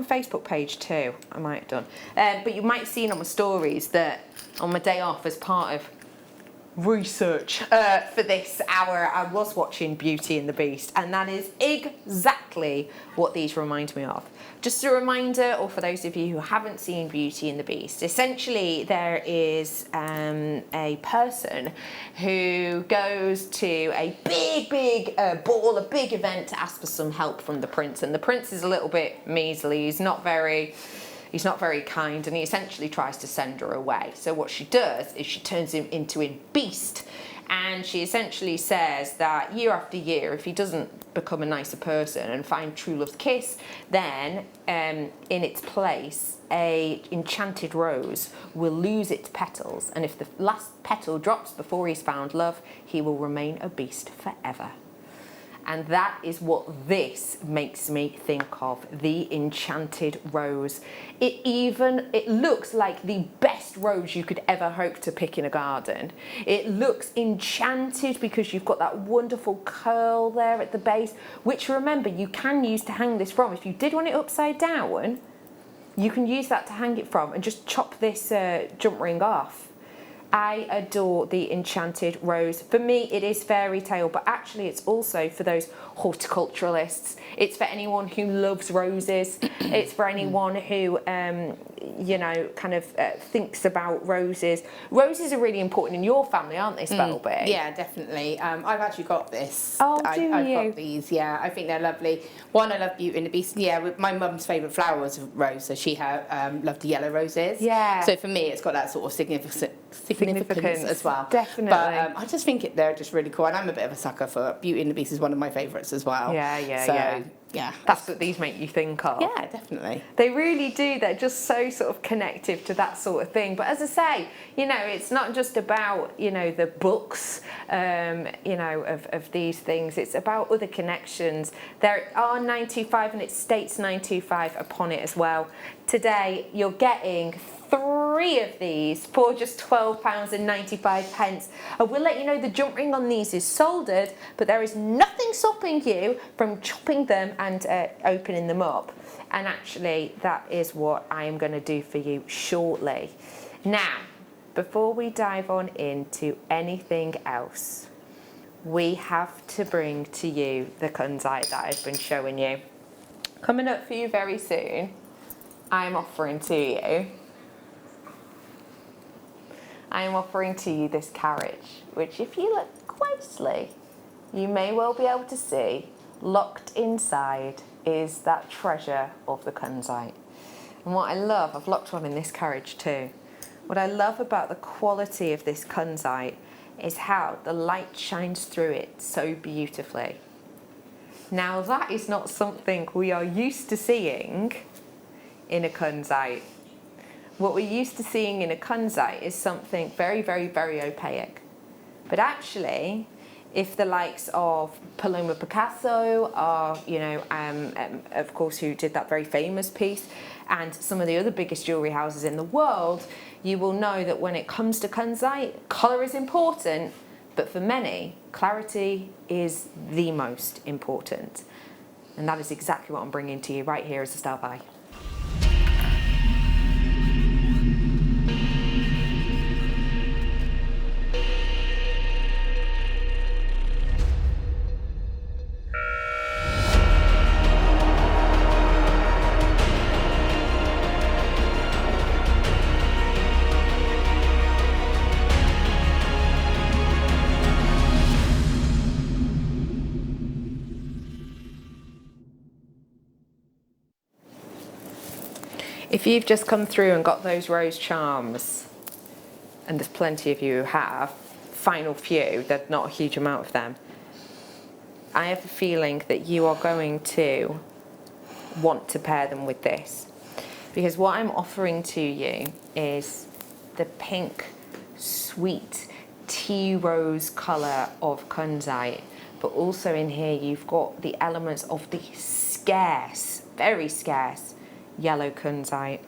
my Facebook page too. I might have done. But you might have seen on my stories that on my day off, as part of research for this hour, I was watching Beauty and the Beast, and that is exactly what these remind me of. Just a reminder, or for those of you who haven't seen Beauty and the Beast, essentially there is a person who goes to a big ball, a big event to ask for some help from the prince, and the prince is a little bit measly. He's not very kind, and he essentially tries to send her away. So what she does is she turns him into a beast, and she essentially says that year after year, if he doesn't become a nicer person and find true love's kiss, then in its place, a enchanted rose will lose its petals, and if the last petal drops before he's found love, he will remain a beast forever. And that is what this makes me think of, the enchanted rose. It looks like the best rose you could ever hope to pick in a garden. It looks enchanted because you've got that wonderful curl there at the base, which, remember, you can use to hang this from. If you did want it upside down, you can use that to hang it from and just chop this jump ring off. I adore the enchanted rose. For me, it is fairy tale, but actually it's also for those horticulturalists. It's for anyone who loves roses. It's for anyone who, you know, kind of thinks about roses. Roses are really important in your family, aren't they, Spelby? Yeah, definitely. I've actually got this. Oh, I've got these, yeah. I think they're lovely. One, I love Beauty and the Beast. Yeah, my mum's favourite flower was a rose, so she loved the yellow roses. Yeah. So for me, it's got that sort of significance as well. Definitely. But I just think they're just really cool, and I'm a bit of a sucker for Beauty and the Beast. Is one of my favourites as well. Yeah. That's what these make you think of. Yeah, definitely. They really do. They're just so sort of connective to that sort of thing. But as I say, you know, it's not just about, you know, the books, you know, of these things. It's about other connections. There are 925, and it states 925 upon it as well. Today, you're getting 3 of these for just £12.95. I will let you know the jump ring on these is soldered, but there is nothing stopping you from chopping them and opening them up. And actually, that is what I am going to do for you shortly. Now, before we dive on into anything else, we have to bring to you the kunzite that I've been showing you. Coming up for you very soon, I'm offering to you this carriage, which, if you look closely, you may well be able to see locked inside is that treasure of the kunzite. And what I love, I've locked one in this carriage too. What I love about the quality of this kunzite is how the light shines through it so beautifully. Now, that is not something we are used to seeing in a kunzite. What we're used to seeing in a kunzite is something very, very, very opaque. But actually, if the likes of Paloma Picasso are, you know, of course, who did that very famous piece, and some of the other biggest jewellery houses in the world, you will know that when it comes to kunzite, colour is important, but for many, clarity is the most important. And that is exactly what I'm bringing to you right here as a style by. If you've just come through and got those rose charms, and there's plenty of you who have, final few, there's not a huge amount of them, I have a feeling that you are going to want to pair them with this. Because what I'm offering to you is the pink, sweet tea rose colour of kunzite, but also in here you've got the elements of the scarce, very scarce, yellow kunzite.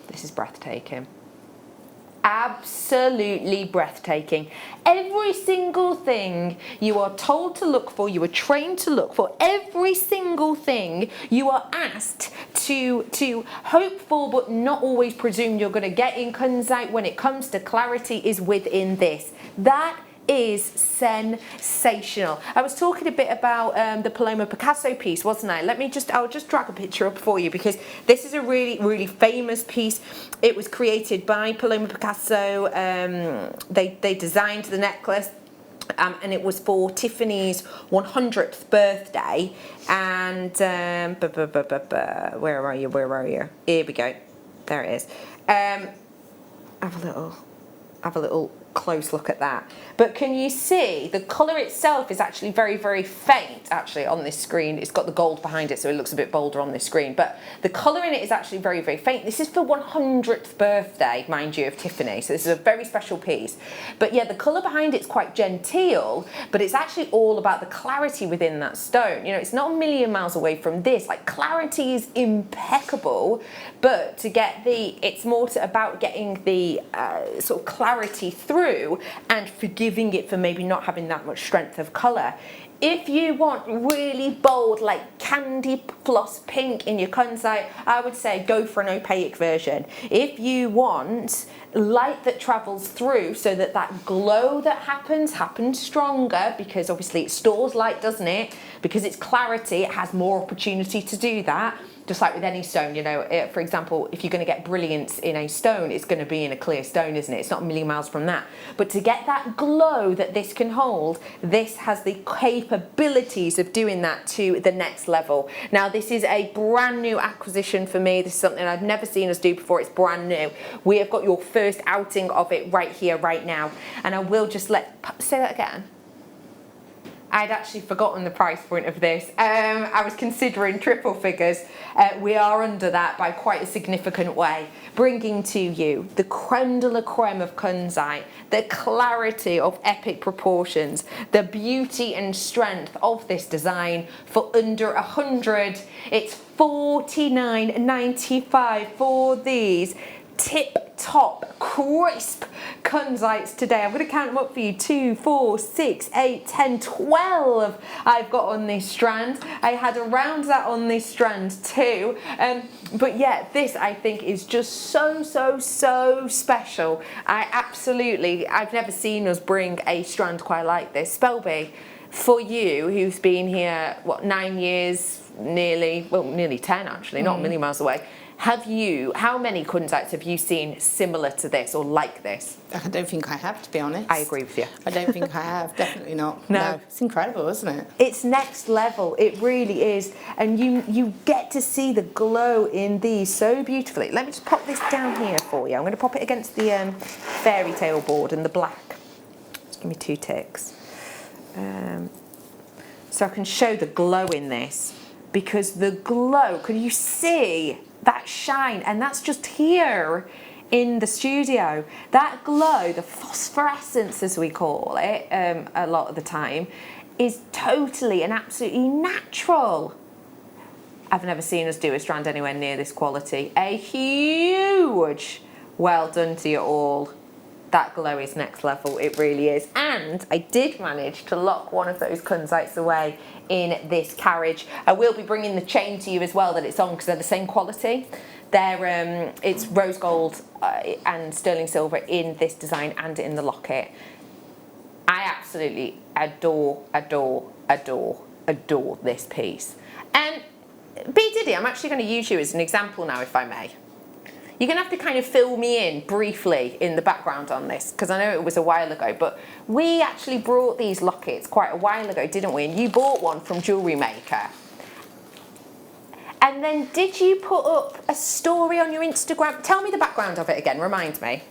This is breathtaking. absolutely breathtaking. Every single thing you are told to look for, you are trained to look for, every single thing you are asked to hope for but not always presume you're going to get in kunzite when it comes to clarity is within this. That is sensational. I was talking a bit about the Paloma Picasso piece, wasn't I? I'll just drag a picture up for you because this is a really, really famous piece. It was created by Paloma Picasso. They designed the necklace. And it was for Tiffany's 100th birthday. And where are you? Here we go. There it is. Have a little close look at that. But can you see the colour itself is actually very, very faint actually on this screen. It's got the gold behind it so it looks a bit bolder on this screen, but the colour in it is actually very, very faint. This is for 100th birthday, mind you, of Tiffany, so this is a very special piece. But yeah, the colour behind it's quite genteel, but it's actually all about the clarity within that stone. You know, it's not a million miles away from this. Like, clarity is impeccable, but to get it's more about getting the sort of clarity through and forgiving it for maybe not having that much strength of colour. If you want really bold, like candy floss pink in your kunzite, I would say go for an opaque version. If you want light that travels through so that that glow that happens stronger, because obviously it stores light, doesn't it? Because it's clarity, it has more opportunity to do that. Just like with any stone, you know, for example, if you're going to get brilliance in a stone, it's going to be in a clear stone, isn't it? It's not a million miles from that. But to get that glow that this can hold, this has the capabilities of doing that to the next level. Now, this is a brand new acquisition for me. This is something I've never seen us do before. It's brand new. We have got your first outing of it right here, right now. And I will just say that again. I'd actually forgotten the price point of this. I was considering triple figures. We are under that by quite a significant way, bringing to you the creme de la creme of kunzite, the clarity of epic proportions, the beauty and strength of this design for under 100. It's $49.95 for these tip-top, crisp kunzites today. I'm going to count them up for you. 2, 4, 6, 8, 10, 12 I've got on this strand. I had around that on this strand too. But yeah, this I think is just so special. I've never seen us bring a strand quite like this. Spelby, for you, who's been here, what, 9 years, nearly 10 actually, not a million miles away, how many kunzites have you seen similar to this or like this? I don't think I have, to be honest. I agree with you. I don't think I have, definitely not. No. It's incredible, isn't it? It's next level, it really is. And you get to see the glow in these so beautifully. Let me just pop this down here for you. I'm going to pop it against the fairy tale board in the black. Just give me 2 ticks. So I can show the glow in this, because the glow, can you see that shine? And that's just here in the studio. That glow, the phosphorescence as we call it a lot of the time, is totally and absolutely natural. I've never seen us do a strand anywhere near this quality. A huge well done to you all. That glow is next level, it really is. And I did manage to lock one of those kunzites away in this carriage. I will be bringing the chain to you as well that it's on, because they're the same quality. It's rose gold and sterling silver in this design and in the locket. I absolutely adore this piece. B Diddy, I'm actually going to use you as an example now, if I may. You're going to have to kind of fill me in briefly in the background on this, because I know it was a while ago, but we actually brought these lockets quite a while ago, didn't we? And you bought one from Jewellery Maker. And then did you put up a story on your Instagram? Tell me the background of it again, remind me.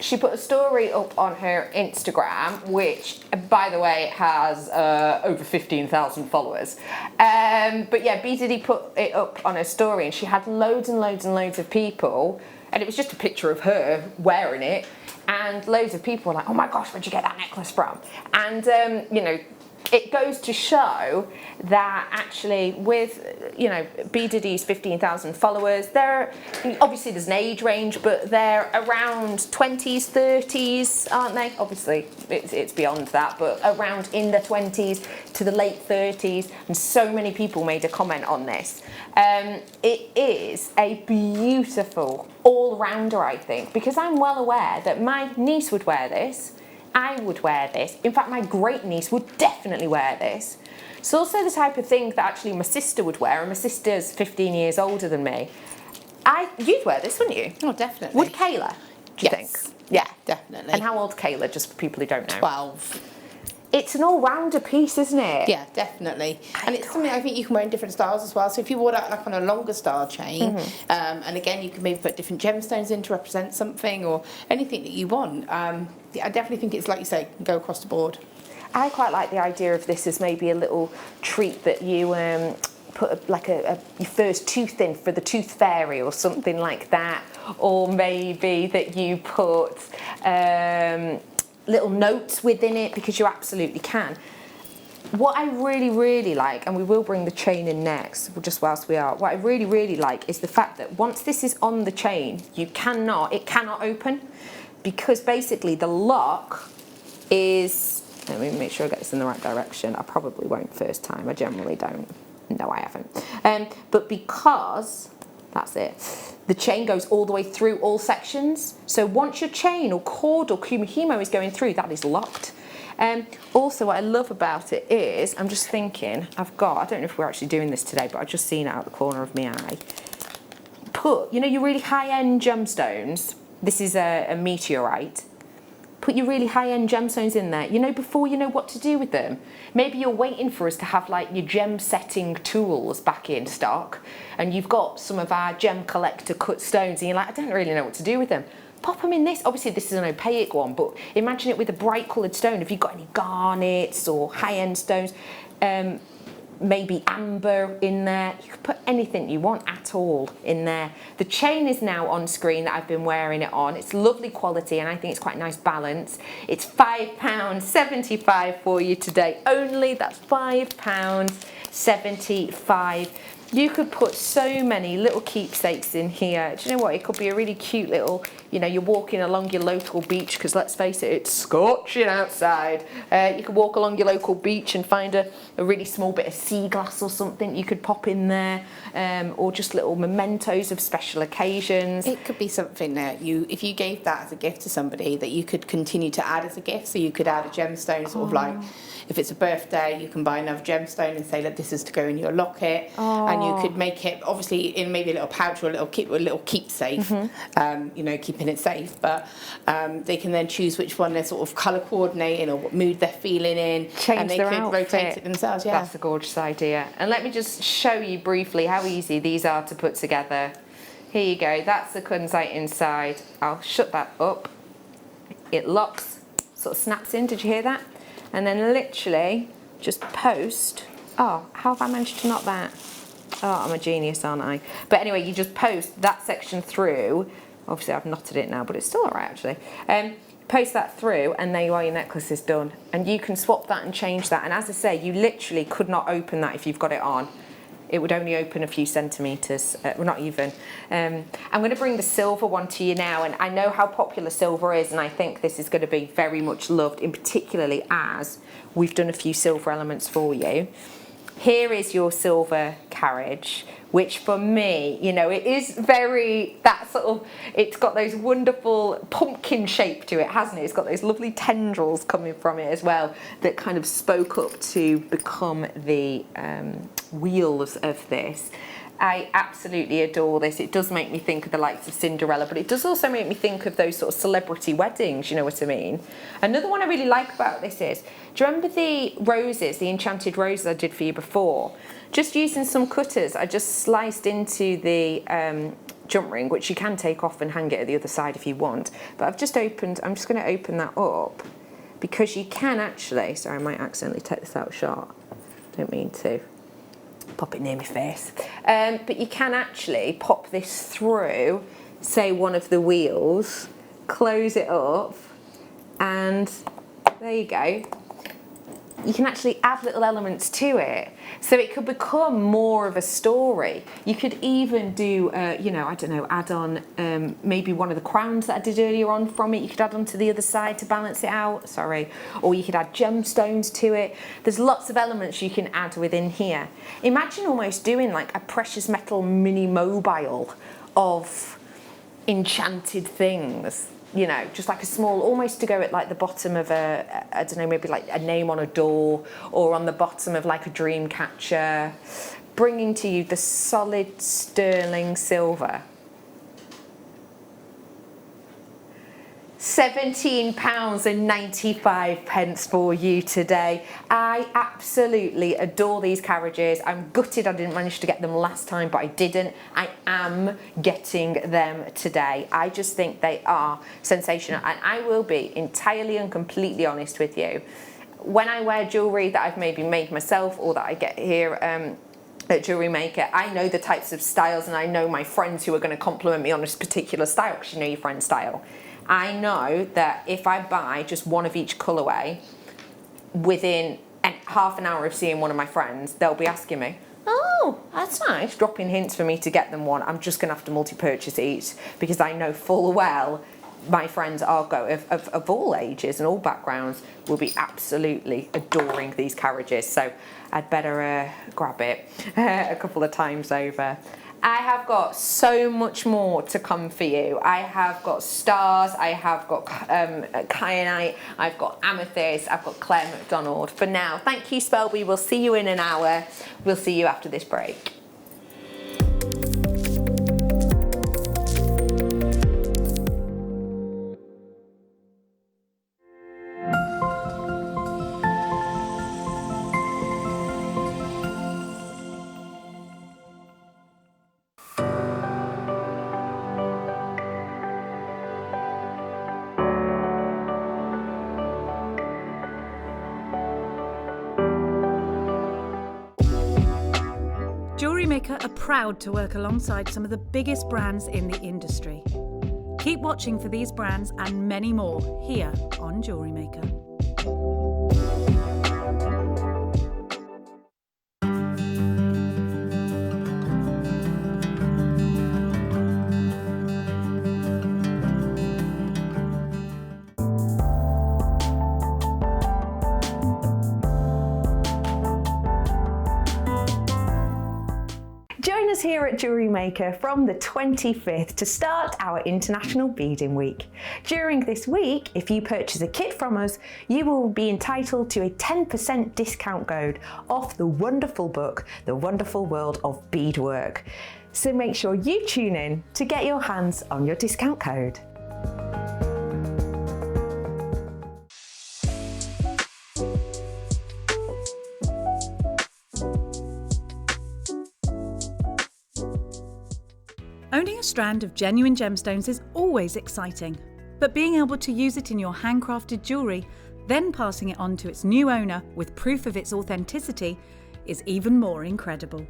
She put a story up on her Instagram, which, by the way, has over 15,000 followers. But yeah, B Diddy put it up on her story, and she had loads and loads of people, and it was just a picture of her wearing it, and loads of people were like, oh my gosh, where'd you get that necklace from? And, you know, it goes to show that actually with, you know, B. Diddy's 15,000 followers, obviously there's an age range, but they're around 20s, 30s, aren't they? Obviously it's beyond that, but around in the 20s to the late 30s, and so many people made a comment on this. It is a beautiful all-rounder, I think, because I'm well aware that my niece would wear this, I would wear this. In fact, my great niece would definitely wear this. It's also the type of thing that actually my sister would wear, and my sister's 15 years older than me. You'd wear this, wouldn't you? Oh, definitely. Would Kayla, do you think? Yeah, definitely. And how old's Kayla, just for people who don't know? 12. It's an all-rounder piece, isn't it? Yeah, definitely. And it's something I think you can wear in different styles as well. So if you wore that like on a longer style chain, and again, you can maybe put different gemstones in to represent something or anything that you want. I definitely think it's, like you say, go across the board. I quite like the idea of this as maybe a little treat that you put your first tooth in for the tooth fairy or something like that, or maybe that you put little notes within it, because you absolutely can. What I really, really like, and we will bring the chain in next, just whilst we are, what I really, really like is the fact that once this is on the chain, it cannot open, because basically the lock is, let me make sure I get this in the right direction. I probably won't first time, I generally don't. No, I haven't. But because, that's it, the chain goes all the way through all sections. So once your chain or cord or kumihimo is going through, that is locked. Also, what I love about it is, I'm just thinking, I don't know if we're actually doing this today, but I've just seen it out the corner of my eye. Put, you know, your really high-end gemstones, this is a meteorite, put your really high-end gemstones in there, you know, before you know what to do with them. Maybe you're waiting for us to have like your gem setting tools back in stock, and you've got some of our gem collector cut stones and you're like, I don't really know what to do with them. Pop them in this. Obviously this is an opaque one, but imagine it with a bright coloured stone. If you've got any garnets or high-end stones, maybe amber in there, you could put anything you want at all in there. The chain is now on screen that I've been wearing it on. It's lovely quality, and I think it's quite a nice balance. It's £5.75 for you today only. That's £5.75. You could put so many little keepsakes in here. Do you know what? It could be a really cute little, you know, you're walking along your local beach, because let's face it, it's scorching outside. You could walk along your local beach and find a really small bit of sea glass or something you could pop in there, or just little mementos of special occasions. It could be something that if you gave that as a gift to somebody, that you could continue to add as a gift. So you could add a gemstone, sort of like, if it's a birthday, you can buy another gemstone and say, look, this is to go in your locket. And you could make it, obviously, in maybe a little pouch or a little keepsafe, you know, keeping it safe. But they can then choose which one they're sort of colour coordinating or what mood they're feeling in. Change their outfit. And they could rotate it themselves, yeah. That's a gorgeous idea. And let me just show you briefly how easy these are to put together. Here you go, that's the kunzite inside. I'll shut that up. It locks, sort of snaps in, did you hear that? And then literally just post. Oh, how have I managed to knot that? Oh, I'm a genius, aren't I? But anyway, you just post that section through. Obviously, I've knotted it now, but it's still all right, actually. Post that through, and there you are, your necklace is done. And you can swap that and change that. And as I say, you literally could not open that if you've got it on. It would only open a few centimetres, well, not even. I'm going to bring the silver one to you now, and I know how popular silver is, and I think this is going to be very much loved, in particularly as we've done a few silver elements for you. Here is your silver carriage, which for me, you know, it is very, that sort of, it's got those wonderful pumpkin shape to it, hasn't it? It's got those lovely tendrils coming from it as well that kind of spoke up to become the wheels of this. I absolutely adore this. It does make me think of the likes of Cinderella, but it does also make me think of those sort of celebrity weddings, you know what I mean? Another one I really like about this is, do you remember the roses, the enchanted roses I did for you before? Just using some cutters, I just sliced into the jump ring, which you can take off and hang it at the other side if you want. But I'm just going to open that up, because you can actually, sorry, I might accidentally take this out of shot. Don't mean to. Pop it near my face. But you can actually pop this through, say, one of the wheels, close it up, and there you go. you can actually add little elements to it. So it could become more of a story. You could even do, you know, I don't know, add on maybe one of the crowns that I did earlier on from it. You could add on to the other side to balance it out, sorry. Or you could add gemstones to it. There's lots of elements you can add within here. Imagine almost doing like a precious metal mini mobile of enchanted things. You know, just like a small, almost to go at like the bottom of a, I don't know, maybe like a name on a door, or on the bottom of like a dream catcher, bringing to you the solid sterling silver. £17.95 for you today. I absolutely adore these carriages. I'm gutted I didn't manage to get them last time, but I didn't. I am getting them today. I just think they are sensational, and I will be entirely and completely honest with you. When I wear jewellery that I've maybe made myself or that I get here at Jewellery Maker, I know the types of styles, and I know my friends who are going to compliment me on this particular style, because you know your friend's style. I know that if I buy just one of each colourway, within half an hour of seeing one of my friends, they'll be asking me, oh, that's nice, dropping hints for me to get them one. I'm just going to have to multi-purchase each, because I know full well my friends are of all ages and all backgrounds will be absolutely adoring these carriages. So I'd better grab it a couple of times over. I have got so much more to come for you. I have got stars, I have got kyanite, I've got amethyst, I've got Claire McDonald. For now, thank you, Spelby. We'll see you in an hour. We'll see you after this break. Jewellery Maker are proud to work alongside some of the biggest brands in the industry. Keep watching for these brands and many more here on Jewellery Maker. Join us here at Jewellery Maker from the 25th to start our International Beading Week. During this week, if you purchase a kit from us, you will be entitled to a 10% discount code off the wonderful book, The Wonderful World of Beadwork. So make sure you tune in to get your hands on your discount code. Owning a strand of genuine gemstones is always exciting, but being able to use it in your handcrafted jewellery, then passing it on to its new owner with proof of its authenticity, is even more incredible.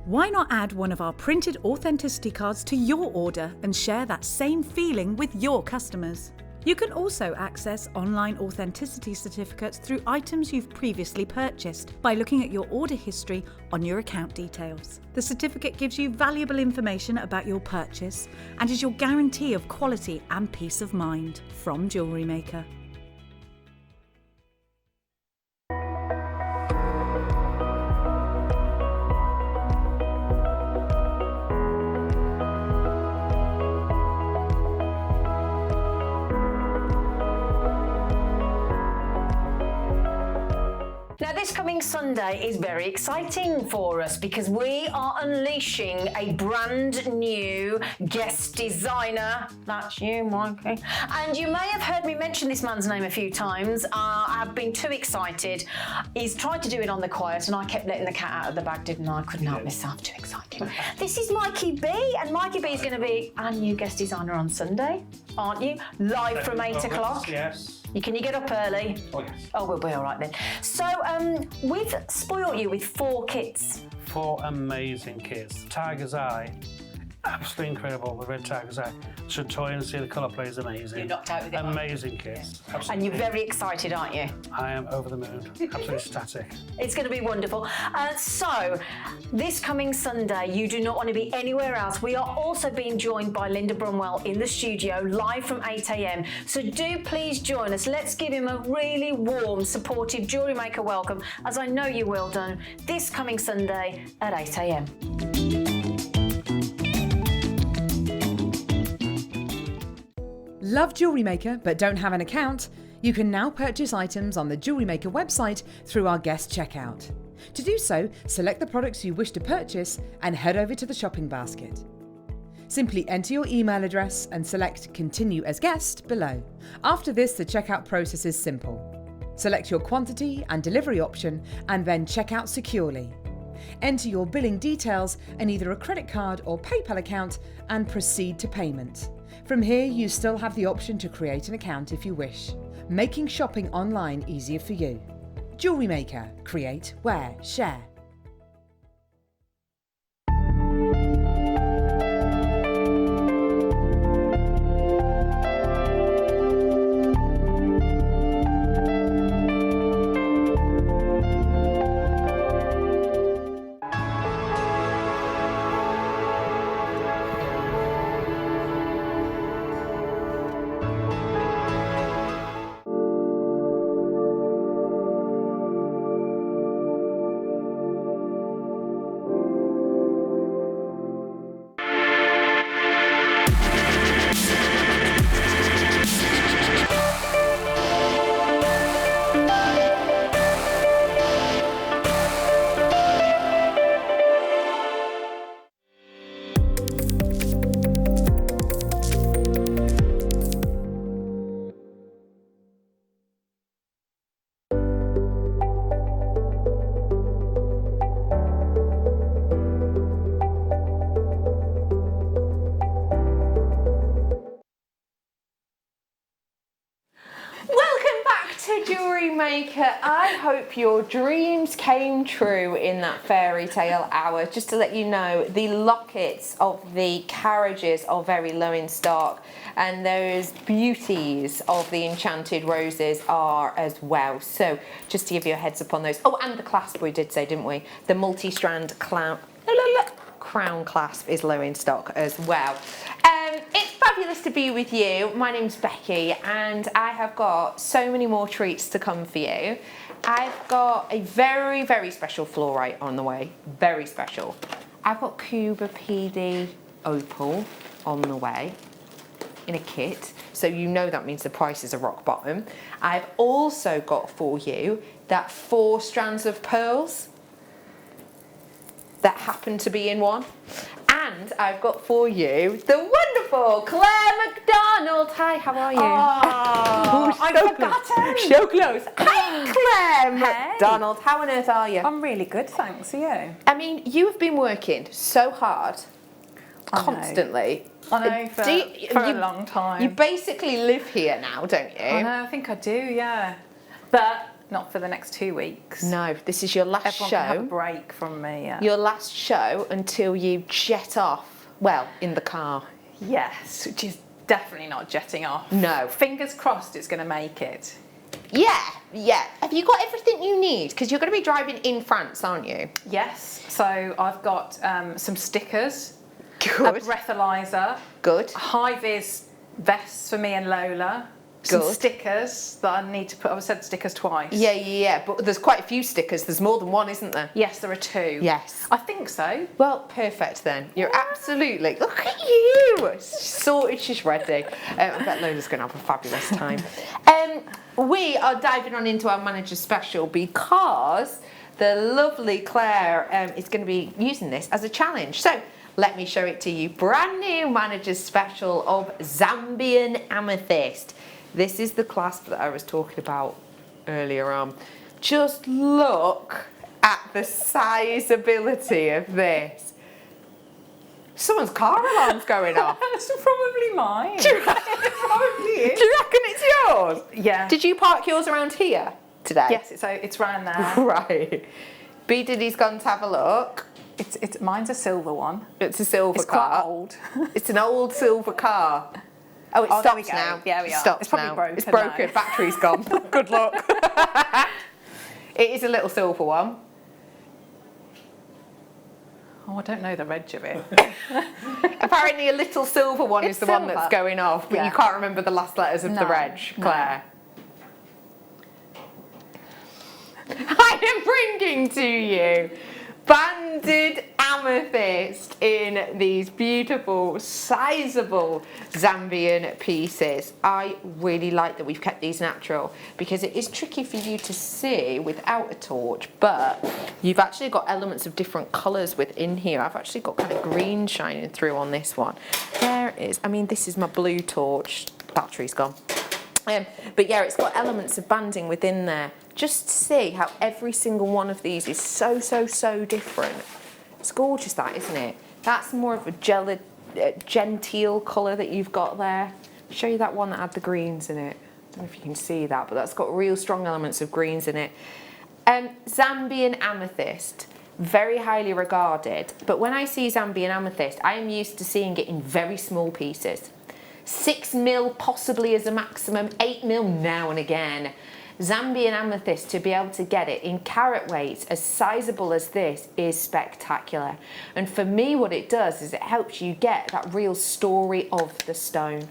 Why not add one of our printed authenticity cards to your order and share that same feeling with your customers? You can also access online authenticity certificates through items you've previously purchased by looking at your order history on your account details. The certificate gives you valuable information about your purchase and is your guarantee of quality and peace of mind from Jewellery Maker. Now, this coming Sunday is very exciting for us because we are unleashing a brand new guest designer. That's you, Mikey. And you may have heard me mention this man's name a few times. I've been too excited. He's tried to do it on the quiet and I kept letting the cat out of the bag, didn't I? I couldn't help myself, too excited. This is Mikey B, and Mikey B is going to be our new guest designer on Sunday, aren't you? Live from 8 o'clock. Yes. Can you get up early? Oh, yes. Oh, we'll be all right then. So, we've spoilt you with 4 kits. 4 amazing kits. Tiger's Eye Absolutely incredible. The red tag, as I should toy and see the colour play is amazing. You're knocked out with it. Amazing kits. Absolutely. And you're very excited, aren't you? I am over the moon. Absolutely ecstatic. It's going to be wonderful. So, this coming Sunday, you do not want to be anywhere else. We are also being joined by Linda Brunwell in the studio, live from 8 a.m. So do please join us. Let's give him a really warm, supportive Jewellery Maker welcome, as I know you will do, this coming Sunday at 8 a.m. Love Jewellery Maker but don't have an account? You can now purchase items on the Jewellery Maker website through our guest checkout. To do so, select the products you wish to purchase and head over to the shopping basket. Simply enter your email address and select Continue as Guest below. After this, the checkout process is simple. Select your quantity and delivery option and then check out securely. Enter your billing details and either a credit card or PayPal account and proceed to payment. From here, you still have the option to create an account if you wish, making shopping online easier for you. Jewellery Maker. Create, wear, share. Jewellery Maker, I hope your dreams came true in that fairy tale hour. Just to let you know, the lockets of the carriages are very low in stock, and those beauties of the enchanted roses are as well. So just to give you a heads up on those. Oh, and the clasp we did say, didn't we? The multi-strand crown clasp is low in stock as well. It's fabulous to be with you. My name's Becky and I have got so many more treats to come for you. I've got a very, very special fluorite on the way. Very special. I've got Cuba PD Opal on the way in a kit. So you know that means the prices are rock bottom. I've also got for you that 4 strands of pearls that happen to be in one. And I've got for you the wonderful Claire McDonald. Hi, how are you? Oh, I've forgotten. So close. Hi, Claire McDonald. How on earth are you? I'm really good, thanks. Are you? I mean, you have been working so hard, constantly. I know, for a long time. You basically live here now, don't you? I know, I think I do, yeah. But not for the next 2 weeks. No, this is your last Everyone show. Can have a break from me, yeah. Your last show until you jet off, well, in the car. Yes, which is definitely not jetting off. No. Fingers crossed it's going to make it. Yeah. Have you got everything you need? Because you're going to be driving in France, aren't you? Yes, so I've got some stickers, Good. a breathalyzer, Good. a high-vis vest for me and Lola, some Good. stickers that I need to put. I've said stickers twice. Yeah, but there's quite a few stickers. There's more than one, isn't there? Yes, there are 2. Yes. I think so. Well, perfect then. You're absolutely, look at you. She's sorted, she's ready. I bet Lola's going to have a fabulous time. We are diving on into our manager special because the lovely Claire is going to be using this as a challenge. So let me show it to you. Brand new manager special of Zambian Amethyst. This is the clasp that I was talking about earlier on. Just look at the sizeability of this. Someone's car alarm's going off. It's probably mine. Do you reckon it's yours? Yeah. Did you park yours around here today? Yes, it's round there. Right. B Diddy's gone to have a look. Mine's a silver one. It's a silver It's car. quite old. It's an old silver car. Oh, it there we stops go. now. Yeah, we are. Stops It's probably now. broken It's broken. now. Battery's gone. Good luck. It is a little silver one. Oh, I don't know the reg of it. Apparently a little silver one It's is the one silver. that's going off, but Yeah. you can't remember the last letters of the No, reg, no. Claire. I am bringing to you banded amethyst in these beautiful, sizable Zambian pieces. I really like that we've kept these natural because it is tricky for you to see without a torch, but you've actually got elements of different colours within here. I've actually got kind of green shining through on this one. There it is. I mean, this is my blue torch. Battery's gone. But yeah, it's got elements of banding within there. Just to see how every single one of these is so different. It's gorgeous, that, isn't it? That's more of a genteel colour that you've got there. I'll show you that one that had the greens in it. I don't know if you can see that, but that's got real strong elements of greens in it. Zambian amethyst, very highly regarded. But when I see Zambian amethyst, I am used to seeing it in very small pieces. 6 mil possibly as a maximum, 8 mil now and again. Zambian amethyst, to be able to get it in carat weights as sizable as this is spectacular. And for me, what it does is it helps you get that real story of the stone.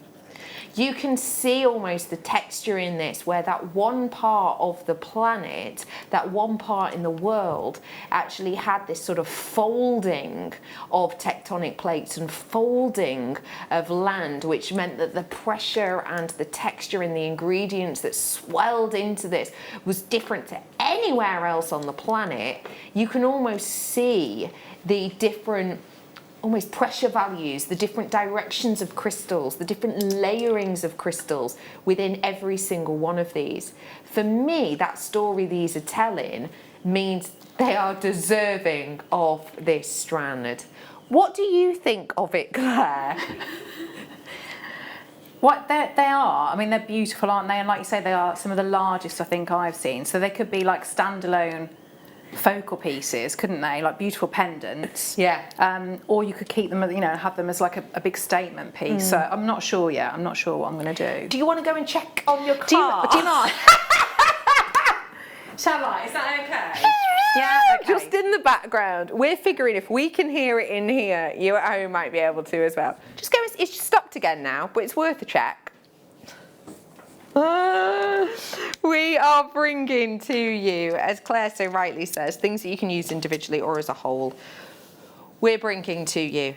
You can see almost the texture in this, where that one part of the planet, that one part in the world, actually had this sort of folding of tectonic plates and folding of land, which meant that the pressure and the texture and the ingredients that swelled into this was different to anywhere else on the planet. You can almost see the different almost pressure values, the different directions of crystals, the different layerings of crystals within every single one of these. For me, that story these are telling means they are deserving of this strand. What do you think of it, Claire? What they are, I mean, they're beautiful, aren't they? And like you say, they are some of the largest I think I've seen. So they could be like standalone focal pieces, couldn't they? Like beautiful pendants. Yeah. Or you could keep them, you know, have them as like a big statement piece. So I'm not sure yet. I'm not sure what I'm going to do. Do you want to go and check on your car? Do you mind? Shall I? Is that okay? Yeah, okay. Just in the background, we're figuring if we can hear it in here, you at home might be able to as well. Just go, it's stopped again now, but it's worth a check. We are bringing to you, as Claire so rightly says, things that you can use individually or as a whole. We're bringing to you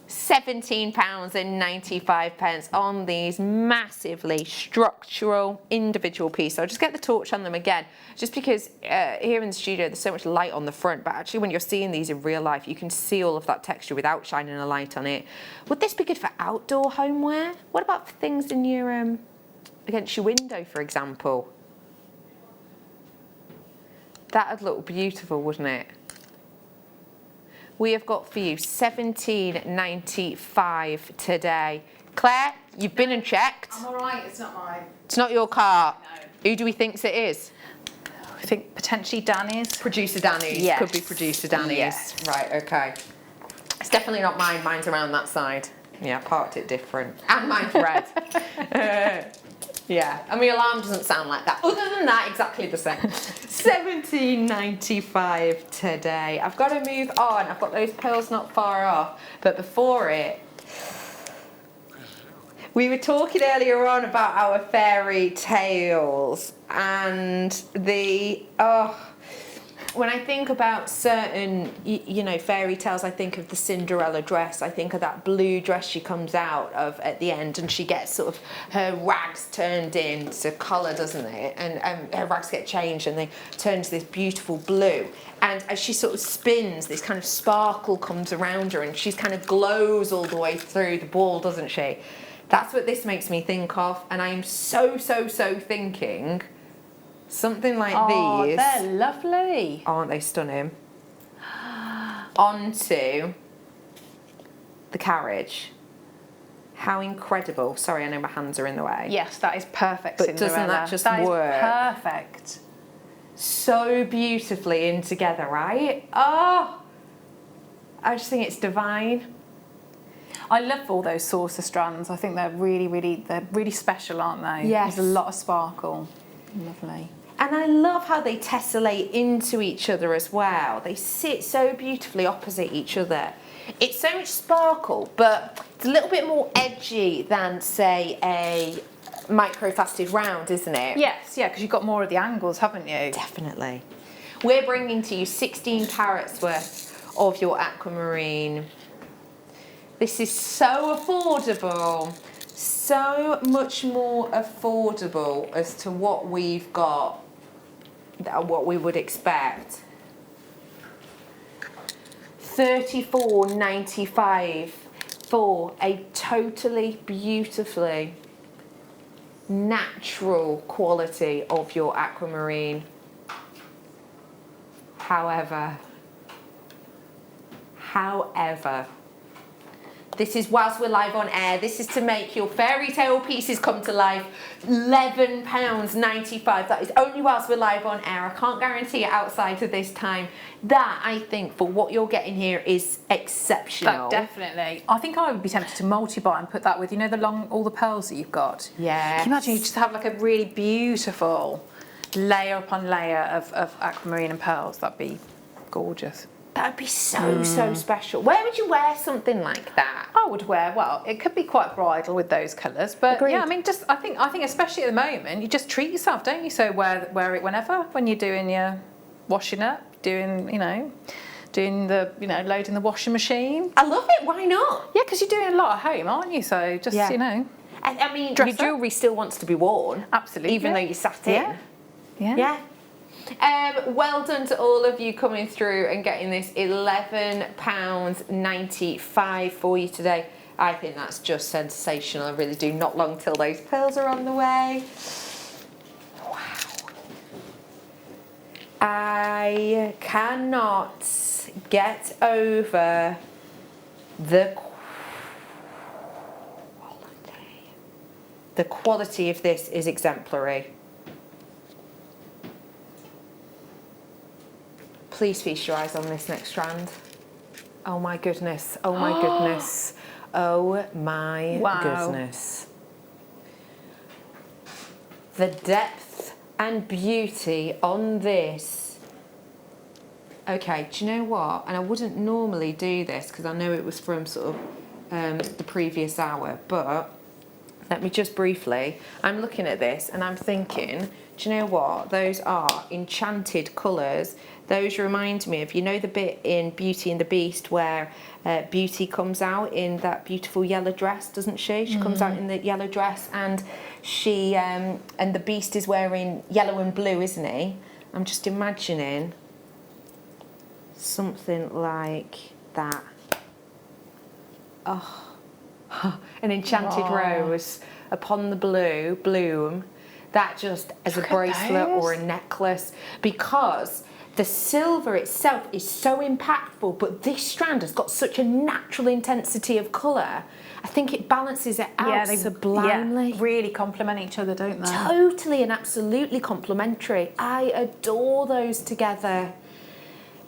£17.95 on these massively structural individual pieces. I'll just get the torch on them again, just because here in the studio there's so much light on the front, but actually when you're seeing these in real life, you can see all of that texture without shining a light on it. Would this be good for outdoor homeware? What about for things in your against your window, for example? That'd look beautiful, wouldn't it? We have got for you £17.95 today. Claire, you've been and checked. I'm all right. It's not mine. It's not your car. No. Who do we think it is? I think potentially Danny's. Producer Danny's. Yes. Could be Producer Danny's. Yes. Right, okay. It's definitely not mine. Mine's around that side. Yeah, I parked it different. And mine's red. Yeah, and my alarm doesn't sound like that. Other than that, exactly the same. £17.95 today. I've got to move on. I've got those pearls not far off. But before it, we were talking earlier on about our fairy tales and the, when I think about certain, you know, fairy tales, I think of the Cinderella dress. I think of that blue dress she comes out of at the end, and she gets sort of her rags turned into colour, doesn't it? And her rags get changed and they turn to this beautiful blue. And as she sort of spins, this kind of sparkle comes around her and she kind of glows all the way through the ball, doesn't she? That's what this makes me think of. And I am so thinking something like these. They're lovely. Aren't they stunning? Onto the carriage. How incredible. Sorry, I know my hands are in the way. Yes, that is perfect, But Cinderella. doesn't that just That is work? perfect. so beautifully in together, right? Oh, I just think it's divine. I love all those saucer strands. I think they're really special, aren't they? Yes. There's a lot of sparkle. Lovely. And I love how they tessellate into each other as well. They sit so beautifully opposite each other. It's so much sparkle, but it's a little bit more edgy than, say, a micro-faceted round, isn't it? Yes, yeah, because you've got more of the angles, haven't you? Definitely. We're bringing to you 16 carats worth of your aquamarine. This is so affordable. So much more affordable as to what we've got, what we would expect. $34.95 for a totally beautifully natural quality of your aquamarine. However, this is whilst we're live on air. This is to make your fairy tale pieces come to life. £11.95. That is only whilst we're live on air. I can't guarantee it outside of this time. That, I think, for what you're getting here is exceptional. Like, definitely. I think I would be tempted to multi-buy and put that with, you know, all the pearls that you've got. Yeah. Can you imagine you just have like a really beautiful layer upon layer of aquamarine and pearls? That'd be gorgeous. That would be so special. Where would you wear something like that? I would wear, well, it could be quite bridal with those colours, but Agreed. yeah, I mean, I think especially at the moment, you just treat yourself, don't you? So wear it whenever, when you're doing your washing up, doing the, loading the washing machine. I love it. Why not? Yeah, because you're doing a lot at home, aren't you? So just, Yeah. And I mean, dress your up. jewellery still wants to be worn. Absolutely. Even though you sat in. Yeah. Yeah. Yeah. Well done to all of you coming through and getting this £11.95 for you today. I think that's just sensational. I really do. Not long till those pearls are on the way. Wow. I cannot get over the quality. The quality of this is exemplary. Please feast your eyes on this next strand. Oh my goodness, oh my goodness, oh my goodness. The depth and beauty on this. Okay, do you know what? And I wouldn't normally do this because I know it was from sort of the previous hour, but let me just briefly, I'm looking at this and I'm thinking, do you know what? Those are enchanted colours. Those remind me of, you know, the bit in Beauty and the Beast where Beauty comes out in that beautiful yellow dress, doesn't she? She comes out in the yellow dress and she and the Beast is wearing yellow and blue, isn't he? I'm just imagining something like that. Oh, an enchanted rose upon the blue bloom. That just as a bracelet or a necklace, because the silver itself is so impactful, but this strand has got such a natural intensity of colour. I think it balances it out sublimely. Yeah, really complement each other, don't they? Totally and absolutely complementary. I adore those together.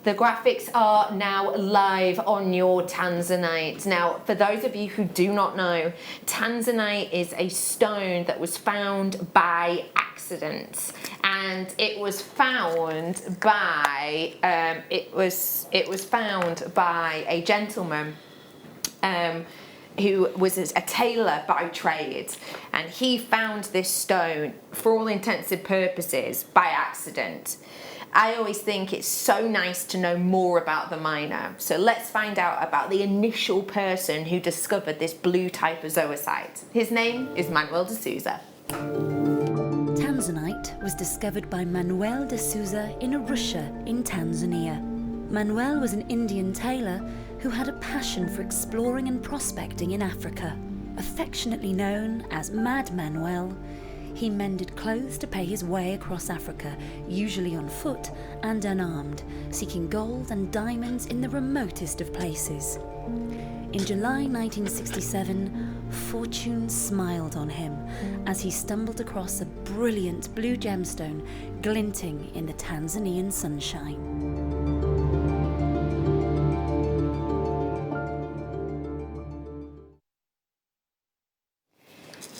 The graphics are now live on your tanzanite. Now, for those of you who do not know, tanzanite is a stone that was found by accident, and it was found by found by a gentleman who was a tailor by trade, and he found this stone for all intents and purposes by accident. I always think it's so nice to know more about the miner. So let's find out about the initial person who discovered this blue type of zoisite. His name is Manuel de Souza. Tanzanite was discovered by Manuel de Souza in Arusha in Tanzania. Manuel was an Indian tailor who had a passion for exploring and prospecting in Africa. Affectionately known as Mad Manuel, he mended clothes to pay his way across Africa, usually on foot and unarmed, seeking gold and diamonds in the remotest of places. In July 1967, fortune smiled on him as he stumbled across a brilliant blue gemstone glinting in the Tanzanian sunshine.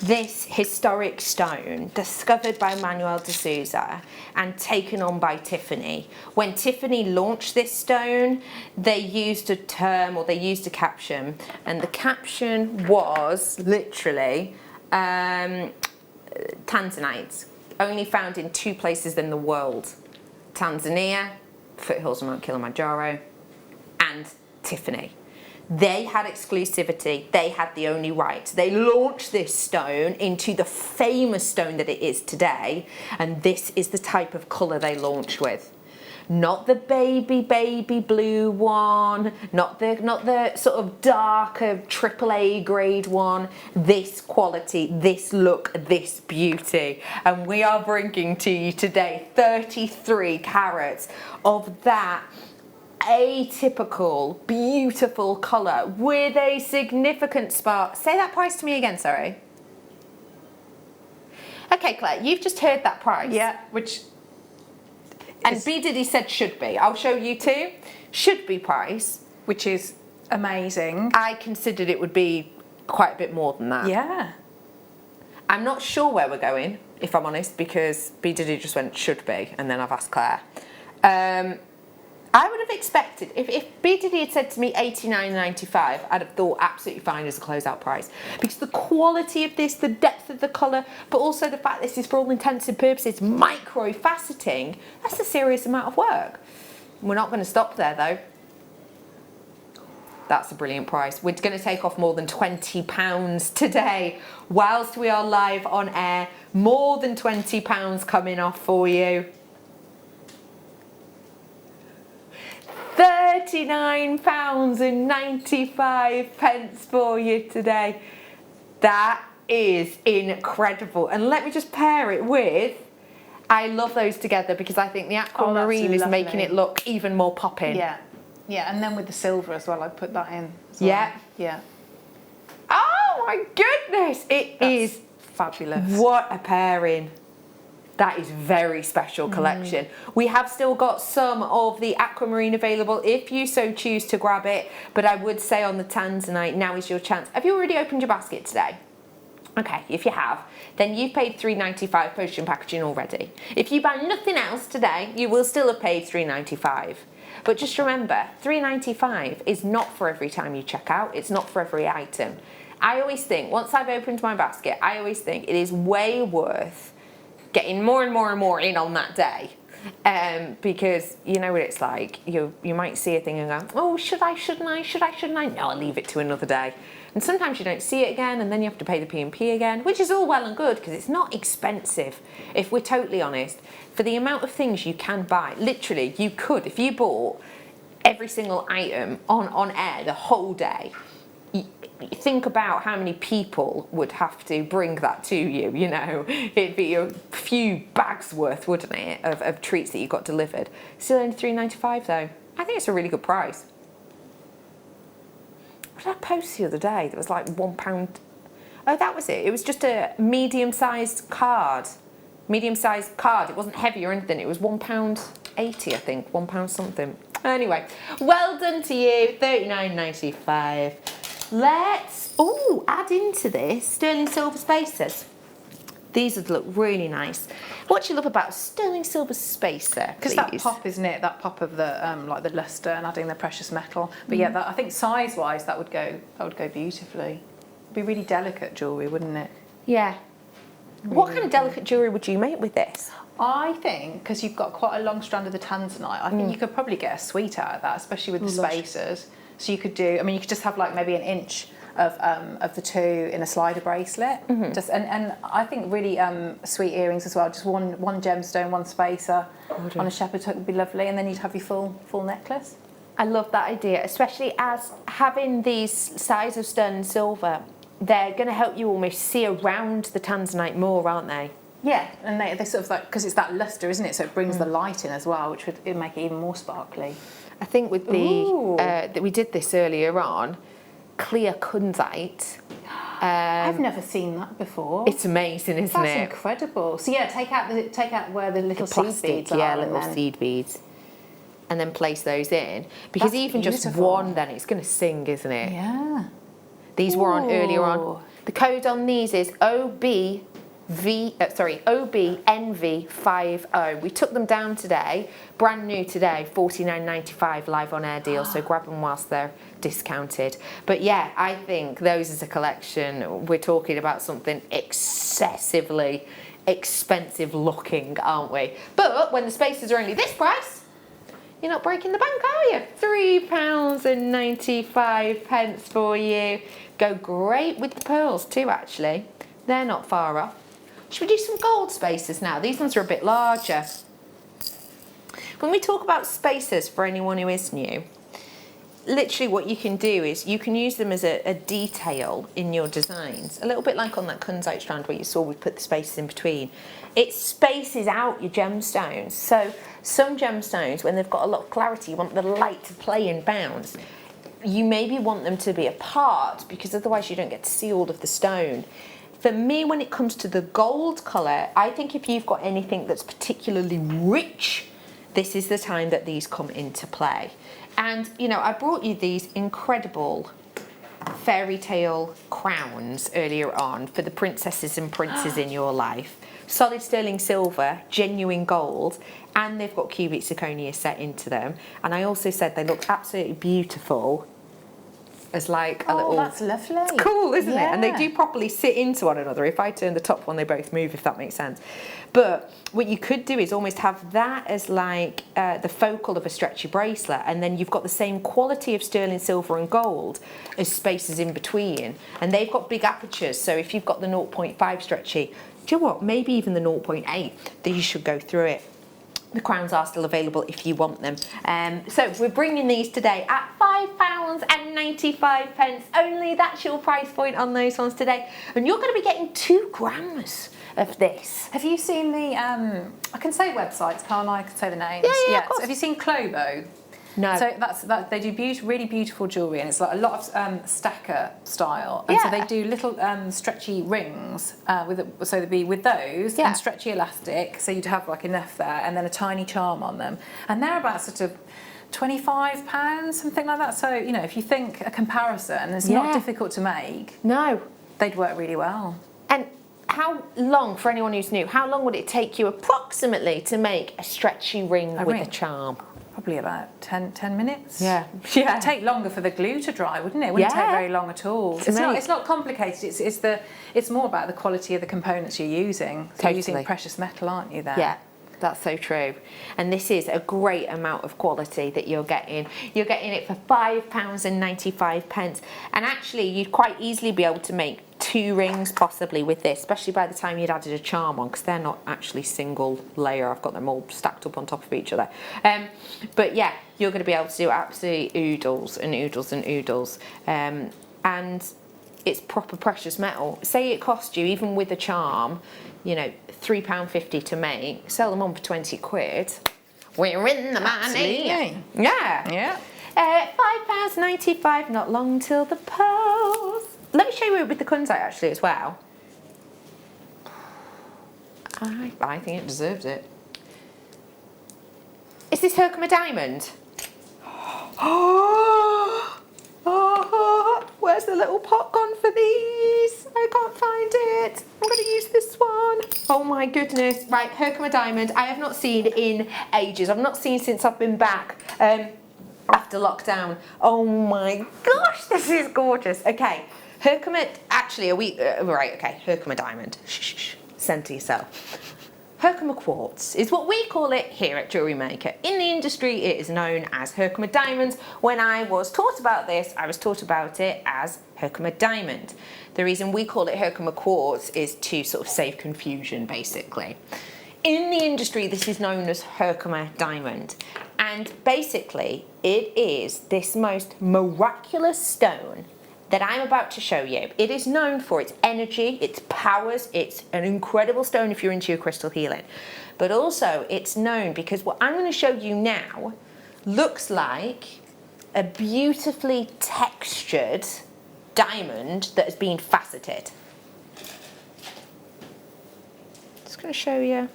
This historic stone, discovered by Manuel de Souza and taken on by Tiffany. When Tiffany launched this stone, they used a term, or they used a caption, and the caption was literally Tanzanites, only found in 2 places in the world: Tanzania, foothills of Mount Kilimanjaro, and Tiffany. They had exclusivity, they had the only right. They launched this stone into the famous stone that it is today, and this is the type of colour they launched with. Not the baby blue one, not the sort of darker AAA grade one. This quality, this look, this beauty. And we are bringing to you today 33 carats of that atypical, beautiful colour with a significant spark. Say that price to me again, sorry. Okay, Claire, you've just heard that price. Yeah, which... And B. Diddy said should be. I'll show you too. Should be price. Which is amazing. I considered it would be quite a bit more than that. Yeah. I'm not sure where we're going, if I'm honest, because B. Diddy just went should be, and then I've asked Claire. I would have expected, if B. Diddy had said to me $89.95, I'd have thought absolutely fine as a closeout price. Because the quality of this, the depth of the colour, but also the fact this is, for all intents and purposes, micro-faceting, that's a serious amount of work. We're not going to stop there, though. That's a brilliant price. We're going to take off more than £20 today. Whilst we are live on air, more than £20 coming off for you. £39.95 for you today. That is incredible. And let me just pair it with, I love those together because I think the aquamarine is making it look even more popping. Yeah, yeah, and then with the silver as well, I'd put that in as well. Yeah. Yeah. Oh my goodness, That's is fabulous. What a pairing. That is very special collection. We have still got some of the aquamarine available if you so choose to grab it, but I would say on the Tanzanite, now is your chance. Have you already opened your basket today? Okay, if you have, then you've paid $3.95 postage and packaging already. If you buy nothing else today, you will still have paid $3.95. But just remember, $3.95 is not for every time you check out, it's not for every item. I always think, once I've opened my basket, I always think it is way worth getting more and more and more in on that day, because you know what it's like. You might see a thing and go, oh, should I, shouldn't I, should I, shouldn't I? No, I'll leave it to another day. And sometimes you don't see it again, and then you have to pay the P&P again, which is all well and good because it's not expensive, if we're totally honest. For the amount of things you can buy, literally, you could, if you bought every single item on air the whole day, think about how many people would have to bring that to you, you know. It'd be a few bags worth, wouldn't it, of treats that you got delivered. Still only $3.95 though. I think it's a really good price. What did I post the other day that was like £1? Oh, that was it. It was just a medium-sized card. Medium-sized card. It wasn't heavy or anything. It was £1.80, I think. £1 something. Anyway, well done to you. $39.95. Let's add into this sterling silver spacers. These would look really nice. What do you love about a sterling silver spacer? Because that pop, isn't it? That pop of the like the luster and adding the precious metal. But yeah, that, I think size-wise that would go beautifully. It'd be really delicate jewellery, wouldn't it? Yeah. Really, what kind of delicate jewellery would you make with this? I think because you've got quite a long strand of the tanzanite, I think you could probably get a suite out of that, especially with the spacers. So you could do, I mean, you could just have like maybe an inch of the two in a slider bracelet. Just and I think really sweet earrings as well. Just one gemstone, one spacer on a shepherd's hook would be lovely, and then you'd have your full necklace. I love that idea, especially as having these size of sterling silver. They're going to help you almost see around the tanzanite more, aren't they? Yeah, and they sort of like, because it's that luster, isn't it? So it brings the light in as well, which would make it even more sparkly. I think with the that we did this earlier on, clear kunzite. I've never seen that before. It's amazing, isn't That's it? incredible. So yeah, take out where the little seed Plastic, beads are. yeah, and little then- seed beads. And then place those in. Because That's even just beautiful. one, then it's going to sing, isn't it? Yeah. These were on earlier on. Ooh. The code on these is OBNV50. We took them down today, brand new today, $49.95 live on air deal. So grab them whilst they're discounted. But yeah, I think those as a collection, we're talking about something excessively expensive looking, aren't we? But when the spaces are only this price, you're not breaking the bank, are you? £3.95 for you. Go great with the pearls too, actually. They're not far off. Should we do some gold spacers now? These ones are a bit larger. When we talk about spacers, for anyone who is new, literally what you can do is you can use them as a detail in your designs. A little bit like on that kunzite strand where you saw we put the spaces in between. It spaces out your gemstones. So some gemstones, when they've got a lot of clarity, you want the light to play and bounce. You maybe want them to be apart because otherwise you don't get to see all of the stone. For me, when it comes to the gold colour, I think if you've got anything that's particularly rich, this is the time that these come into play. And, you know, I brought you these incredible fairy tale crowns earlier on for the princesses and princes in your life. Solid sterling silver, genuine gold, and they've got cubic zirconia set into them. And I also said they look absolutely beautiful as like a little... Oh, that's lovely. It's cool, isn't it? And they Yeah. do properly sit into one another. If I turn the top one, they both move, if that makes sense. But what you could do is almost have that as like the focal of a stretchy bracelet, and then you've got the same quality of sterling silver and gold as spaces in between. And they've got big apertures, so if you've got the 0.5 stretchy, do you know what? Maybe even the 0.8, then you should go through it. The crowns are still available if you want them. So we're bringing these today at £5.95 only. That's your price point on those ones today. And you're going to be getting 2 grams of this. Have you seen the, I can say websites, can't I? I can say the names. Yeah, of course. So have you seen Clovo? No. So they do really beautiful jewellery, and it's like a lot of stacker style. And so Yeah. they do little stretchy rings so they'd be with those Yeah. and stretchy elastic. So you'd have like enough there, and then a tiny charm on them, and they're about sort of £25, something like that. So you know, if you think a comparison, it's not Yeah. difficult to make. No. They'd work really well. And how long, for anyone who's new, how long would it take you approximately to make a stretchy ring with ring? a charm? Probably about 10 minutes. Yeah. It'd take longer for the glue to dry, wouldn't it? It wouldn't Yeah. take very long at all. make. It's not complicated. It's more about the quality of the components you're using. So you're using Totally. precious metal, aren't you? There. Yeah, that's so true. And this is a great amount of quality that you're getting. You're getting it for £5.95. And actually, you'd quite easily be able to make 2 rings possibly with this, especially by the time you'd added a charm on, because they're not actually single layer. I've got them all stacked up on top of each other. But yeah, you're going to be able to do absolutely oodles and oodles and oodles. And it's proper precious metal. Say it cost you, even with a charm, you know, £3.50 to make, sell them on for 20 quid. We're in the money. Absolutely. Yeah. Yeah. £5.95, not long till the post. Let me show you it with the kunzite actually as well. I think it deserves it. Is this Herkimer diamond? Oh, where's the little pot gone for these? I can't find it. I'm going to use this one. Oh my goodness. Right, Herkimer diamond. I have not seen in ages. I've not seen since I've been back after lockdown. Oh my gosh, this is gorgeous. Okay, Herkimer, actually, are we, right, okay, Herkimer diamond. Shh, send to yourself. Herkimer quartz is what we call it here at Jewellery Maker. In the industry, it is known as Herkimer diamonds. When I was taught about this, I was taught about it as Herkimer diamond. The reason we call it Herkimer quartz is to sort of save confusion, basically. In the industry, this is known as Herkimer diamond. And basically, it is this most miraculous stone that I'm about to show you. It is known for its energy, its powers. It's an incredible stone if you're into your crystal healing. But also it's known because what I'm going to show you now looks like a beautifully textured diamond that has been faceted. Just going to show you a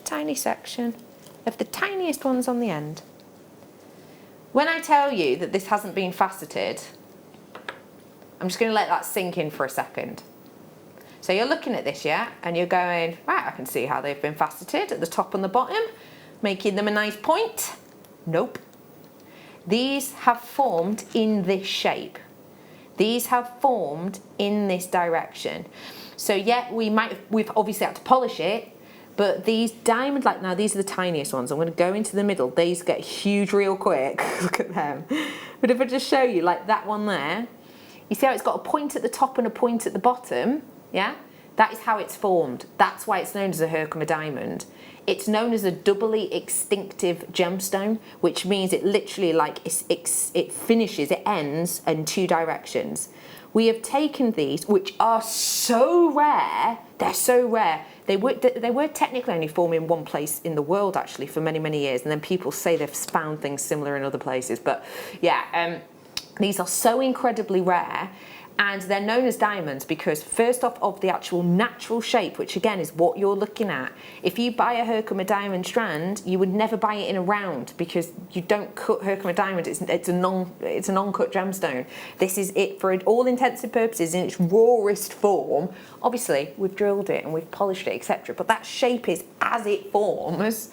tiny section of the tiniest ones on the end. When I tell you that this hasn't been faceted, I'm just going to let that sink in for a second. So you're looking at this, yeah, and you're going, right, I can see how they've been faceted at the top and the bottom, making them a nice point. Nope. These have formed in this shape. These have formed in this direction. So yeah, we've obviously had to polish it, but these diamond, like now these are the tiniest ones. I'm going to go into the middle. These get huge real quick. Look at them. But if I just show you, like that one there, you see how it's got a point at the top and a point at the bottom? Yeah? That is how it's formed. That's why it's known as a Herkimer diamond. It's known as a doubly extinctive gemstone, which means it literally it finishes, it ends in two directions. We have taken these, which are so rare, they're so rare. They were technically only formed in one place in the world actually for many, many years, and then people say they've found things similar in other places. But yeah, these are so incredibly rare, and they're known as diamonds because first off of the actual natural shape, which again is what you're looking at. If you buy a Herkimer diamond strand, you would never buy it in a round because you don't cut Herkimer diamond. It's a non-cut gemstone. This is it for all intents and purposes in its rawest form. Obviously, we've drilled it and we've polished it, etc. But that shape is as it forms.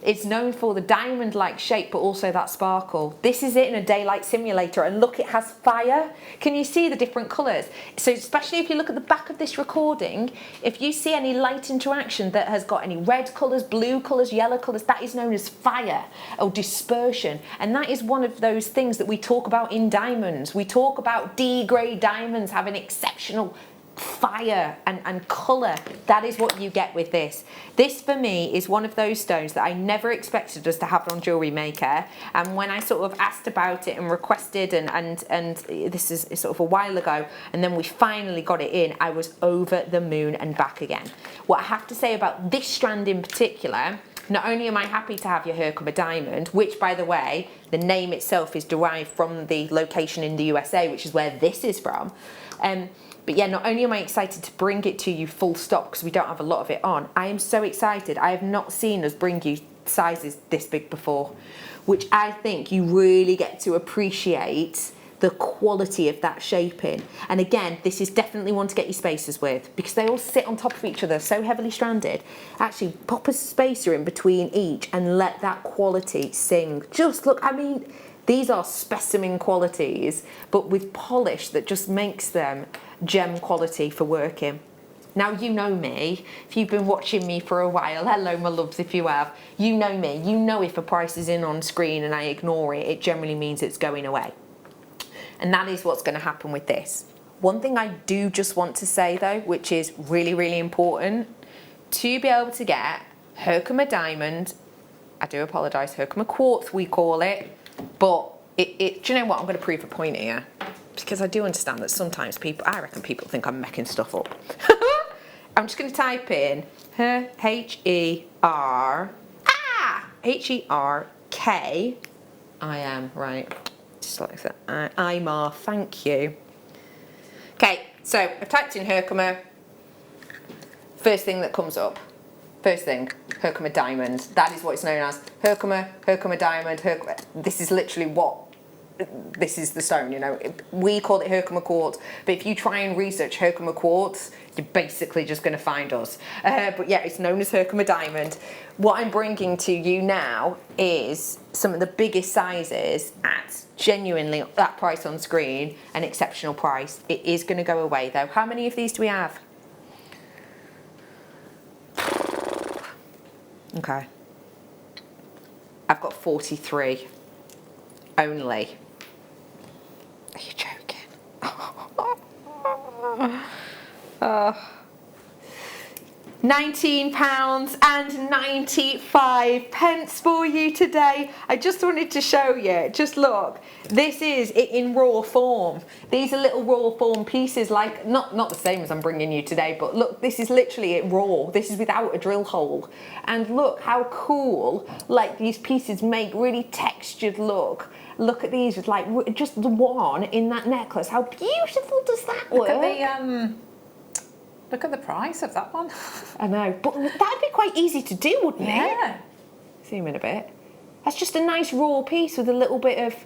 It's known for the diamond-like shape, but also that sparkle. This is it in a daylight simulator, and look, it has fire. Can you see the different colours? So especially if you look at the back of this recording, if you see any light interaction that has got any red colours, blue colours, yellow colours, that is known as fire or dispersion. And that is one of those things that we talk about in diamonds. We talk about D-grade diamonds having exceptional fire and colour. That is what you get with this. This for me is one of those stones that I never expected us to have on Jewellery Maker, and when I sort of asked about it and requested and this is sort of a while ago, and then we finally got it in, I was over the moon and back again. What I have to say about this strand in particular, not only am I happy to have your Herkimer diamond, which by the way, the name itself is derived from the location in the USA, which is where this is from, but yeah, not only am I excited to bring it to you full stop because we don't have a lot of it on, I am so excited. I have not seen us bring you sizes this big before, which I think you really get to appreciate the quality of that shaping. And again, this is definitely one to get your spacers with because they all sit on top of each other, so heavily stranded. Actually, pop a spacer in between each and let that quality sing. Just look, I mean, these are specimen qualities, but with polish that just makes them gem quality for working. Now you know me, if you've been watching me for a while, hello my loves if you have, you know me, you know if a price is in on screen and I ignore it, it generally means it's going away. And that is what's going to happen with this. One thing I do just want to say though, which is really, really important, to be able to get Herkimer diamond, I do apologise, Herkimer quartz we call it, but do you know what, I'm going to prove a point here. Because I do understand that sometimes I reckon people think I'm making stuff up. I'm just going to type in H-E-R-K, I am, right, just like that, IMAR, thank you. Okay, so I've typed in Herkimer, first thing that comes up, first thing, Herkimer diamond, that is what it's known as, Herkimer diamond, Herkimer, this is literally this is the stone, you know. We call it Herkimer quartz, but if you try and research Herkimer quartz, you're basically just going to find us. But yeah, it's known as Herkimer diamond. What I'm bringing to you now is some of the biggest sizes at genuinely that price on screen, an exceptional price. It is going to go away though. How many of these do we have? Okay. I've got 43 only. Are you joking? £19.95 for you today. I just wanted to show you, just look, this is it in raw form. These are little raw form pieces, like not the same as I'm bringing you today, but look, this is literally it raw. This is without a drill hole. And look how cool, like these pieces make really textured look. Look at these with like just the one in that necklace. How beautiful does that look? Look at the price of that one. I know, but that'd be quite easy to do, wouldn't it? Yeah. Zoom in a bit. That's just a nice raw piece with a little bit of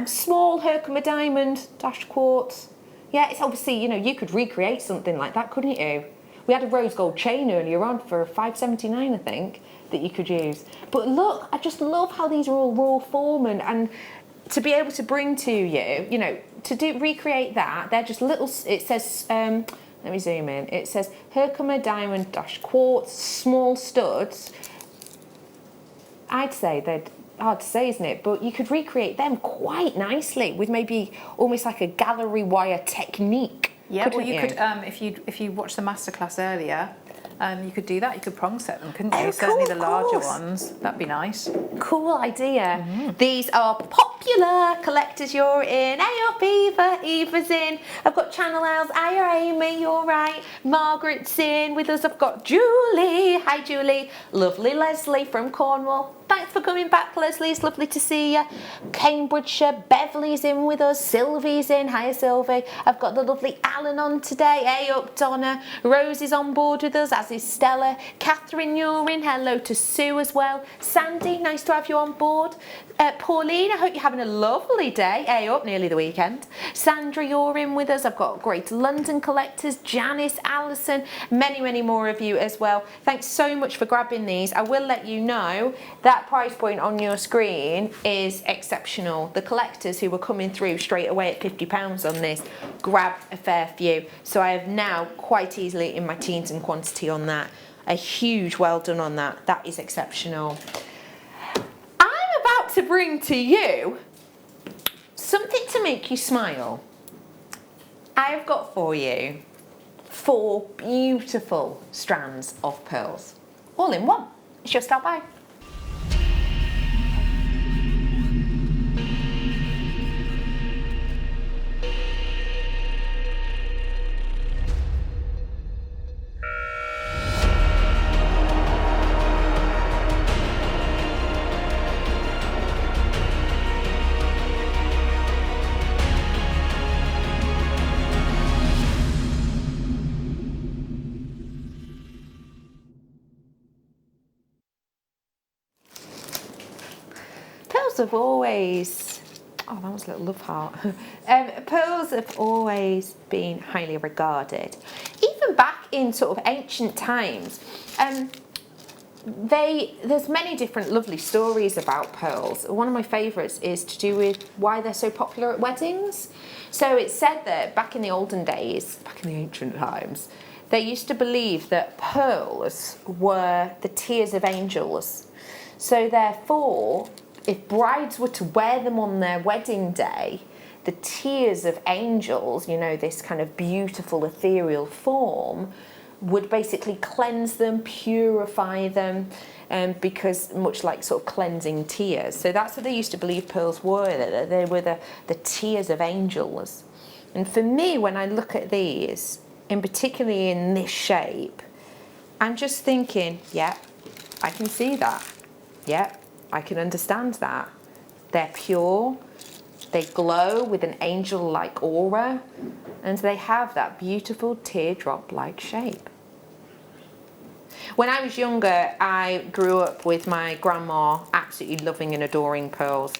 small Herkimer diamond dash quartz. Yeah, it's obviously, you know, you could recreate something like that, couldn't you? We had a rose gold chain earlier on for $5.79, I think, that you could use. But look, I just love how these are all raw form and to be able to bring to you, you know, to recreate that, they're just little, it says, let me zoom in. It says Herkimer diamond dash quartz, small studs. I'd say they're hard to say, isn't it? But you could recreate them quite nicely with maybe almost like a gallery wire technique. Yeah, well, you could if you watched the masterclass earlier, you could do that. You could prong set them, couldn't you? Oh, Certainly cool, the larger ones. That'd be nice. Cool idea. These are popular collectors. You're in. Hey up, Eva. Eva's in. I've got Channel L's. Hiya, Amy. You're right. Margaret's in with us. I've got Julie. Hi, Julie. Lovely Leslie from Cornwall. Thanks for coming back, Leslie. It's lovely to see you. Cambridgeshire. Beverly's in with us. Sylvie's in. Hiya, Sylvie. I've got the lovely Alan on today. Hey up, Donna. Rose is on board with us, as is Stella. Catherine, you're in. Hello to Sue as well. Sandy, nice to have you on board. Pauline, I hope you're having a lovely day. Hey up, nearly the weekend. Sandra, you're in with us. I've got great London collectors. Janice, Alison, many more of you as well. Thanks so much for grabbing these. I will let you know that price point on your screen is exceptional. The collectors who were coming through straight away at £50 on this grabbed a fair few. So I have now quite easily in my teens and quantity on that. A huge well done on that. That is exceptional. I'm about to bring to you something to make you smile. I've got for you 4 beautiful strands of pearls, all in one. It's just out by. Have always, oh, that was a little love heart. Pearls have always been highly regarded, even back in sort of ancient times. There's many different lovely stories about pearls. One of my favourites is to do with why they're so popular at weddings. So it's said that back in the olden days, back in the ancient times, they used to believe that pearls were the tears of angels. So therefore, if brides were to wear them on their wedding day, the tears of angels, you know, this kind of beautiful ethereal form, would basically cleanse them, purify them, because much like sort of cleansing tears. So that's what they used to believe pearls were, that they were the tears of angels. And for me, when I look at these, and particularly in this shape, I'm just thinking, yeah, I can see that. Yeah, I can understand that. They're pure, they glow with an angel-like aura, and they have that beautiful teardrop-like shape. When I was younger, I grew up with my grandma absolutely loving and adoring pearls.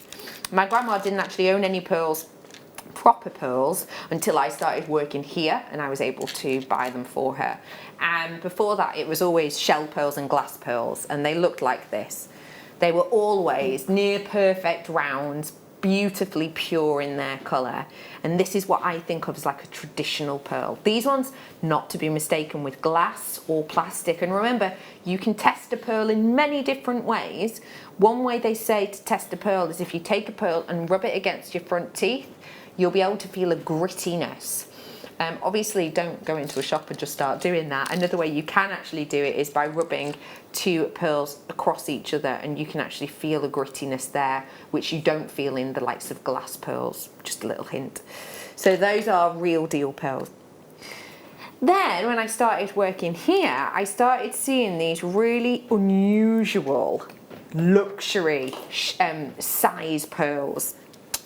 My grandma didn't actually own any pearls, proper pearls, until I started working here and I was able to buy them for her. And before that, it was always shell pearls and glass pearls, and they looked like this. They were always near perfect rounds, beautifully pure in their colour. And this is what I think of as like a traditional pearl. These ones, not to be mistaken with glass or plastic. And remember, you can test a pearl in many different ways. One way they say to test a pearl is if you take a pearl and rub it against your front teeth, you'll be able to feel a grittiness. Obviously, don't go into a shop and just start doing that. Another way you can actually do it is by rubbing 2 pearls across each other, and you can actually feel a grittiness there, which you don't feel in the likes of glass pearls. Just a little hint. So those are real deal pearls. Then when I started working here, I started seeing these really unusual luxury size pearls.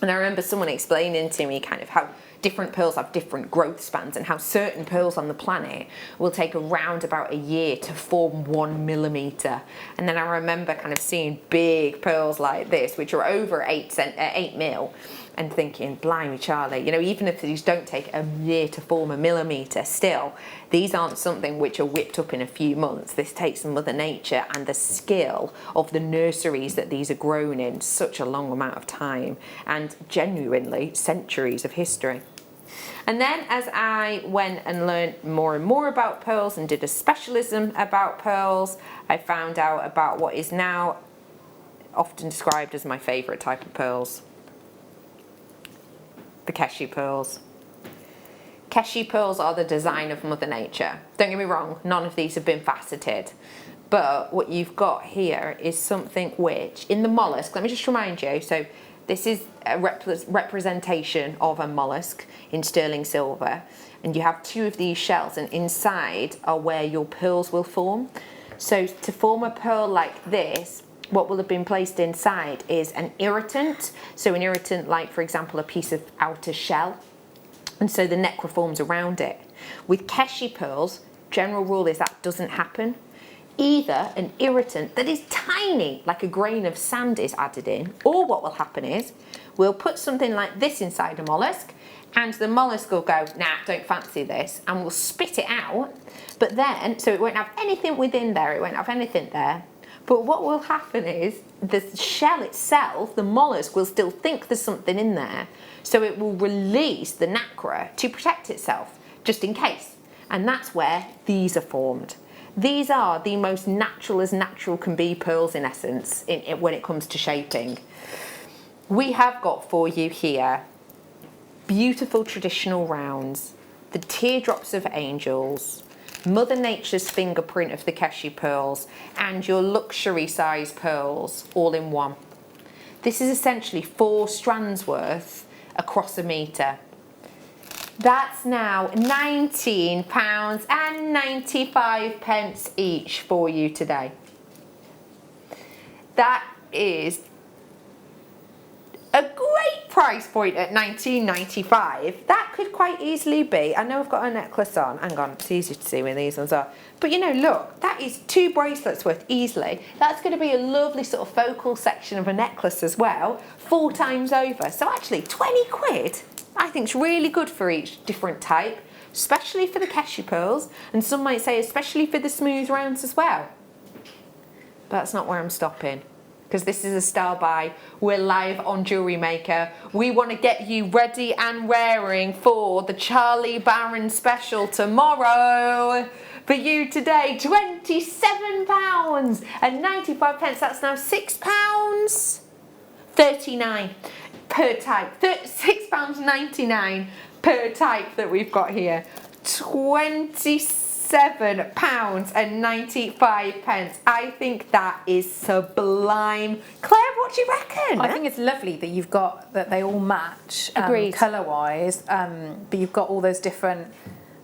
And I remember someone explaining to me kind of how different pearls have different growth spans, and how certain pearls on the planet will take around about a year to form 1 millimetre. And then I remember kind of seeing big pearls like this, which are over 8 mil, and thinking, blimey Charlie, you know, even if these don't take a year to form a millimetre, still, these aren't something which are whipped up in a few months. This takes Mother Nature and the skill of the nurseries that these are grown in such a long amount of time, and genuinely centuries of history. And then as I went and learned more and more about pearls and did a specialism about pearls, I found out about what is now often described as my favourite type of pearls. The Keshi pearls. Keshi pearls are the design of Mother Nature. Don't get me wrong, none of these have been faceted. But what you've got here is something which, in the mollusk, let me just remind you, so this is a representation of a mollusk in sterling silver, and you have 2 of these shells, and inside are where your pearls will form. So to form a pearl like this, what will have been placed inside is an irritant. So an irritant like, for example, a piece of outer shell, and so the necra forms around it. With Keshi pearls, general rule is that doesn't happen. Either an irritant that is tiny, like a grain of sand, is added in, or what will happen is we'll put something like this inside a mollusk, and the mollusk will go, nah, don't fancy this, and we'll spit it out. But then, so it won't have anything within there, it won't have anything there. But what will happen is the shell itself, the mollusk, will still think there's something in there, so it will release the nacre to protect itself, just in case. And that's where these are formed. These are the most natural as natural can be pearls in essence when it comes to shaping. We have got for you here beautiful traditional rounds, the teardrops of angels, Mother Nature's fingerprint of the Keshi pearls, and your luxury size pearls all in one. This is essentially 4 strands worth across a metre. That's now £19.95 each for you today. That is a great price point at £19.95. That could quite easily be, I know I've got a necklace on, hang on, it's easy to see where these ones are, but you know, look, that is 2 bracelets worth easily. That's going to be a lovely sort of focal section of a necklace as well, 4 times over. So actually 20 quid I think is really good for each different type, especially for the Keshi pearls, and some might say especially for the smooth rounds as well. But that's not where I'm stopping, because this is a style buy. We're live on Jewellery Maker. We want to get you ready and wearing for the Charlie Barron special tomorrow. For you today, £27.95. That's now £6.39 per type. £6.99 per type that we've got here. £27.95. I think that is sublime. Claire, what do you reckon? I think it's lovely that you've got that they all match colour-wise, but you've got all those different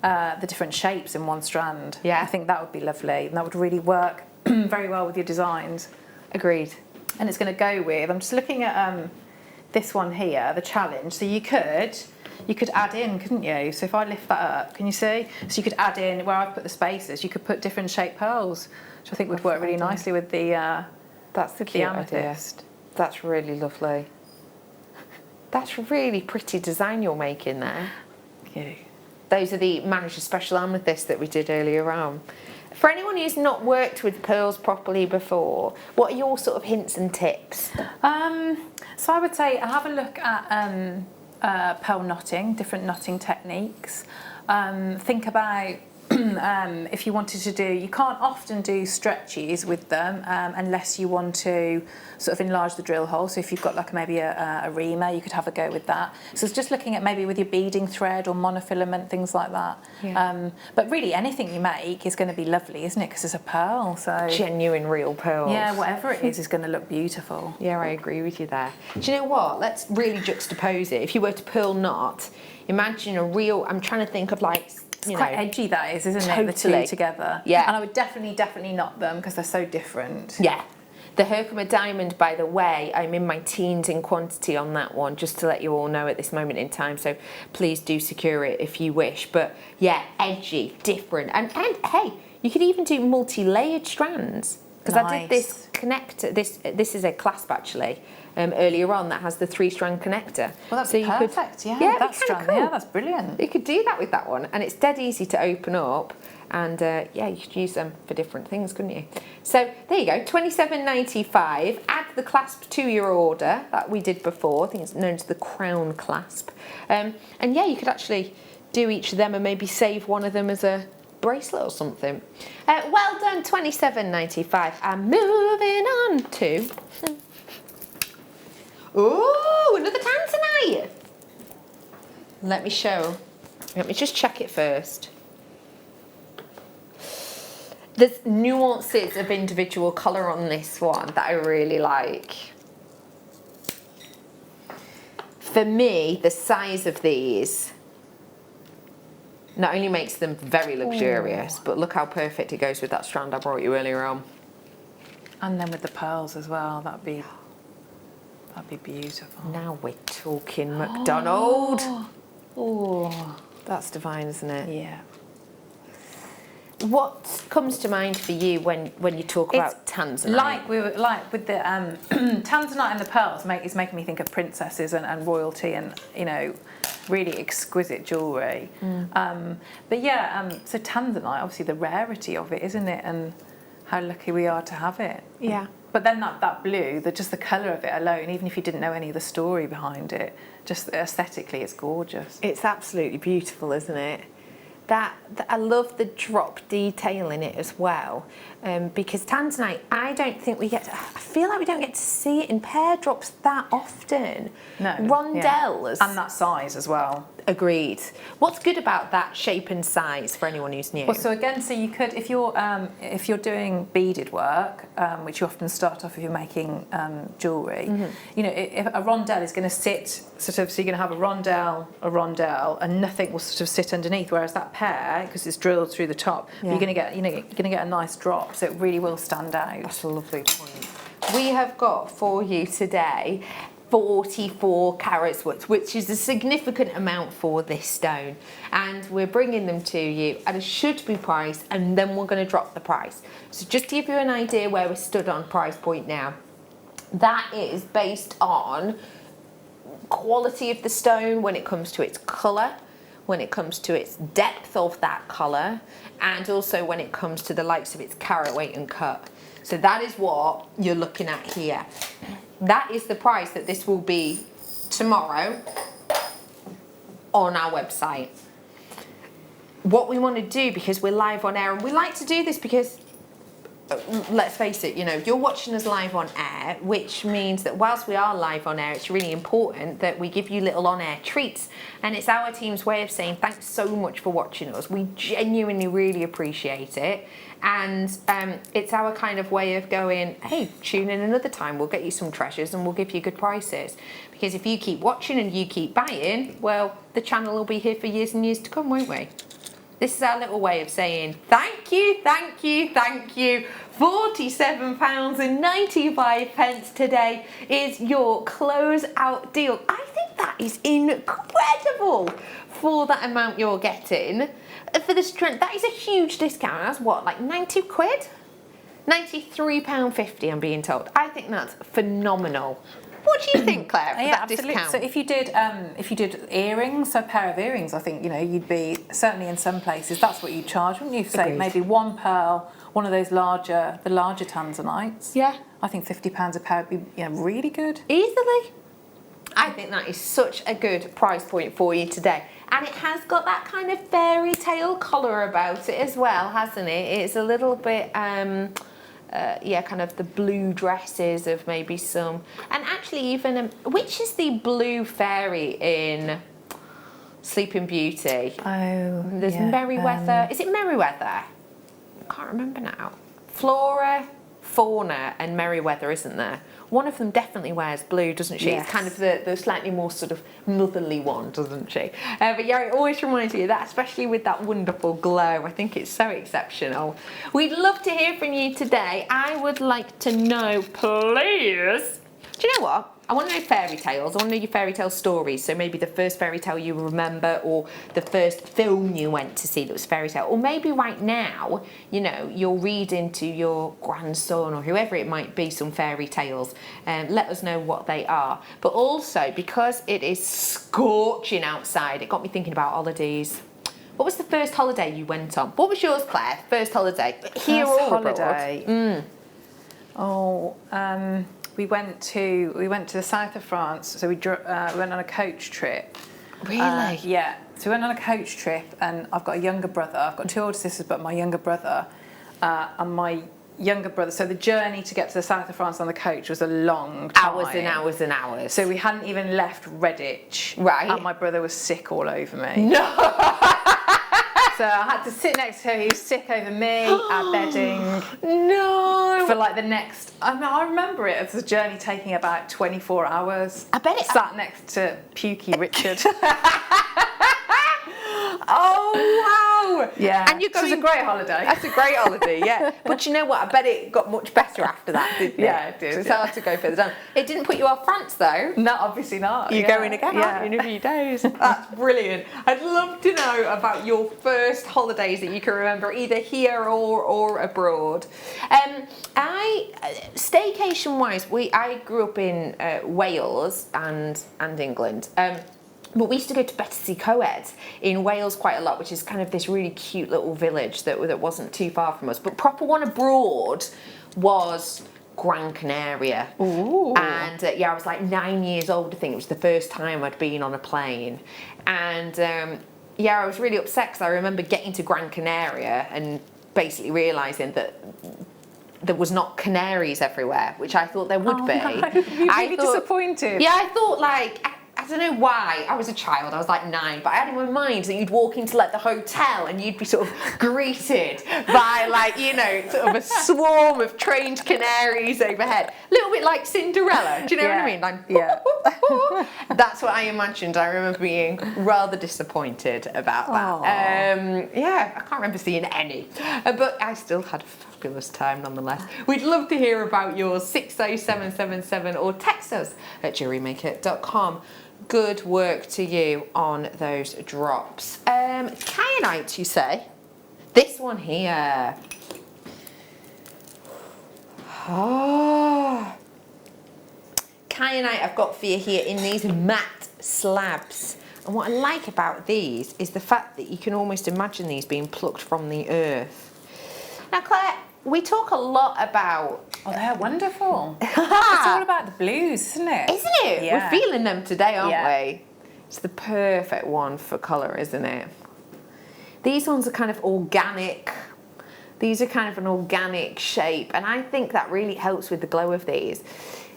the different shapes in one strand. Yeah, I think that would be lovely, and that would really work very well with your designs. Agreed. And it's going to go with. I'm just looking at this one here, the challenge. So you could add in, couldn't you? So if I lift that up, can you see? So you could add in where I've put the spaces. You could put different shaped pearls, which I think would work really nicely with the. That's the cute amethyst. Idea. That's really lovely. That's really pretty design you're making there. Thank you. Those are the Manager Special Amethyst that we did earlier on. For anyone who's not worked with pearls properly before, what are your sort of hints and tips? So I would say have a look at pearl knotting, different knotting techniques. Think about if you wanted to do, you can't often do stretchies with them unless you want to sort of enlarge the drill hole. So if you've got like maybe a reamer, you could have a go with that. So it's just looking at maybe with your beading thread or monofilament, things like that. Yeah. But really anything you make is going to be lovely, isn't it? Because it's a pearl, so... Genuine real pearls. Yeah, whatever it is going to look beautiful. Yeah, I agree with you there. Do you know what? Let's really juxtapose it. If you were to pearl knot, imagine a real... I'm trying to think of like... It's quite edgy, that is, isn't it? The Totally. two together. Yeah. And I would definitely knot them because they're so different. Yeah. The Herkimer Diamond, by the way, I'm in my teens in quantity on that one, just to let you all know at this moment in time. So please do secure it if you wish. But yeah, edgy, different. And hey, you could even do multi-layered strands. Because I did this connector, this is a clasp actually, earlier on that has the 3-strand connector. Well, that's so perfect, yeah, that strand, cool. yeah, that's brilliant. You could do that with that one, and it's dead easy to open up, and yeah, you could use them for different things, couldn't you? So there you go, $27.95. Add the clasp to your order that we did before. I think it's known as the crown clasp, and yeah, you could actually do each of them and maybe save one of them as a bracelet or something. Well done, $27.95. And moving on to another tanzanite. Let me just check it first. There's nuances of individual colour on this one that I really like. For me, the size of these not only makes them very luxurious, but look how perfect it goes with that strand I brought you earlier on. And then with the pearls as well, that'd be beautiful. Now we're talking McDonald. Oh, That's divine, isn't it? yeah. What comes to mind for you when you talk about tanzanite? Like with the tanzanite and the pearls is making me think of princesses and royalty and, you know, really exquisite jewellery. But yeah, so tanzanite, obviously the rarity of it, isn't it? And how lucky we are to have it. Yeah. But then that blue, just the colour of it alone, even if you didn't know any of the story behind it, just aesthetically it's gorgeous. It's absolutely beautiful, isn't it? I love the drop detail in it as well, because tanzanite, I feel like we don't get to see it in pear drops that often. No. Rondelles. Yeah. And that size as well. Agreed. What's good about that shape and size for anyone who's new? Well, so again, so you could, if you're doing beaded work, which you often start off if you're making jewellery, you know, if a rondelle is going to sit sort of, so you're going to have a rondelle, and nothing will sort of sit underneath. Whereas that pear, because it's drilled through the top, you're going to get, you know, you're going to get a nice drop, so it really will stand out. That's a lovely point. We have got for you today 44 carats worth, which is a significant amount for this stone, and we're bringing them to you at a should-be price, and then we're going to drop the price. So just to give you an idea where we're stood on price point now, that is based on quality of the stone when it comes to its colour, when it comes to its depth of that colour, and also when it comes to the likes of its carat weight and cut. So that is what you're looking at here. That is the price that this will be tomorrow on our website. What we want to do, because we're live on air, and we like to do this because, let's face it, you know, you're watching us live on air, which means that whilst we are live on air, it's really important that we give you little on-air treats. And it's our team's way of saying thanks so much for watching us. We genuinely really appreciate it. And it's our kind of way of going, hey, tune in another time, we'll get you some treasures and we'll give you good prices. Because if you keep watching and you keep buying, well, the channel will be here for years and years to come, won't we? This is our little way of saying thank you, thank you, thank you. £47.95 today is your close-out deal. I think that is incredible for that amount you're getting. For the strength, that is a huge discount. That's what, like 90 quid? £93.50, I'm being told. I think that's phenomenal. What do you think, Claire, for that absolutely. discount? So if you did earrings, so a pair of earrings, I think, you know, you'd be, certainly in some places, that's what you'd charge, wouldn't you? Say maybe one pearl, one of those the larger tanzanites. Yeah. I think £50 a pair would be, you know, really good. Easily. I think that is such a good price point for you today. And it has got that kind of fairy tale colour about it as well, hasn't it? It's a little bit, yeah, kind of the blue dresses of maybe some. And actually even, which is the blue fairy in Sleeping Beauty? Oh, There's Merryweather. Is it Merryweather? I can't remember now. Flora, Fauna and Merryweather, isn't there? One of them definitely wears blue, doesn't she? Yes. It's kind of the slightly more sort of motherly one, doesn't she? But yeah, it always reminds me of that, especially with that wonderful glow. I think it's so exceptional. We'd love to hear from you today. I would like to know, please. Do you know what? I want to know fairy tales. I want to know your fairy tale stories. So maybe the first fairy tale you remember, or the first film you went to see that was fairy tale. Or maybe right now, you know, you're reading to your grandson or whoever it might be some fairy tales. Let us know what they are. But also, because it is scorching outside, it got me thinking about holidays. What was the first holiday you went on? What was yours, Claire? First holiday? Here or holiday. We went to the south of France, so we went on a coach trip. Really? Yeah. So we went on a coach trip, and I've got a younger brother. I've got two older sisters, but my younger brother, and my younger brother. So the journey to get to the south of France on the coach was a long time. Hours and hours and hours. So we hadn't even left Redditch. Right. And my brother was sick all over me. No. So I had to sit next to him. He was sick over me, our bedding. No. For like the next, I remember it as a journey taking about 24 hours. I bet it. Sat next to Pukey Richard. Oh wow! Yeah, and you're going. It was a great holiday. That's a great holiday, yeah. But you know what? I bet it got much better after that, didn't it? Yeah, it did. So it's hard to go further down. It didn't put you off France though. No, obviously not. You're going again, yeah. in a few days. That's brilliant. I'd love to know about your first holidays that you can remember, either here or abroad. Staycation wise, I grew up in Wales and England. But we used to go to Battersea Coed in Wales quite a lot, which is kind of this really cute little village that wasn't too far from us. But proper one abroad was Gran Canaria. Ooh. And yeah, I was like 9 years old, I think. It was the first time I'd been on a plane. And yeah, I was really upset because I remember getting to Gran Canaria and basically realising that there was not canaries everywhere, which I thought there would be. No. You're really disappointed. Yeah, I thought like, I don't know why. I was a child, I was like 9, but I had in my mind that you'd walk into like the hotel and you'd be sort of greeted by like, you know, sort of a swarm of trained canaries overhead. A little bit like Cinderella, do you know what I mean? Like, yeah. That's what I imagined. I remember being rather disappointed about that. Yeah, I can't remember seeing any, but I still had a fabulous time nonetheless. We'd love to hear about yours, 60777, or text us at JewelleryMaker.com. Good work to you on those drops. Kyanite, you say? This one here. Oh. Kyanite I've got for you here in these matte slabs. And what I like about these is the fact that you can almost imagine these being plucked from the earth. Now, Claire, we talk a lot about... Oh, they're wonderful. It's all about the blues, isn't it? Isn't it? Yeah. We're feeling them today, aren't Yeah. we? It's the perfect one for colour, isn't it? These ones are kind of organic. These are kind of an organic shape, and I think that really helps with the glow of these.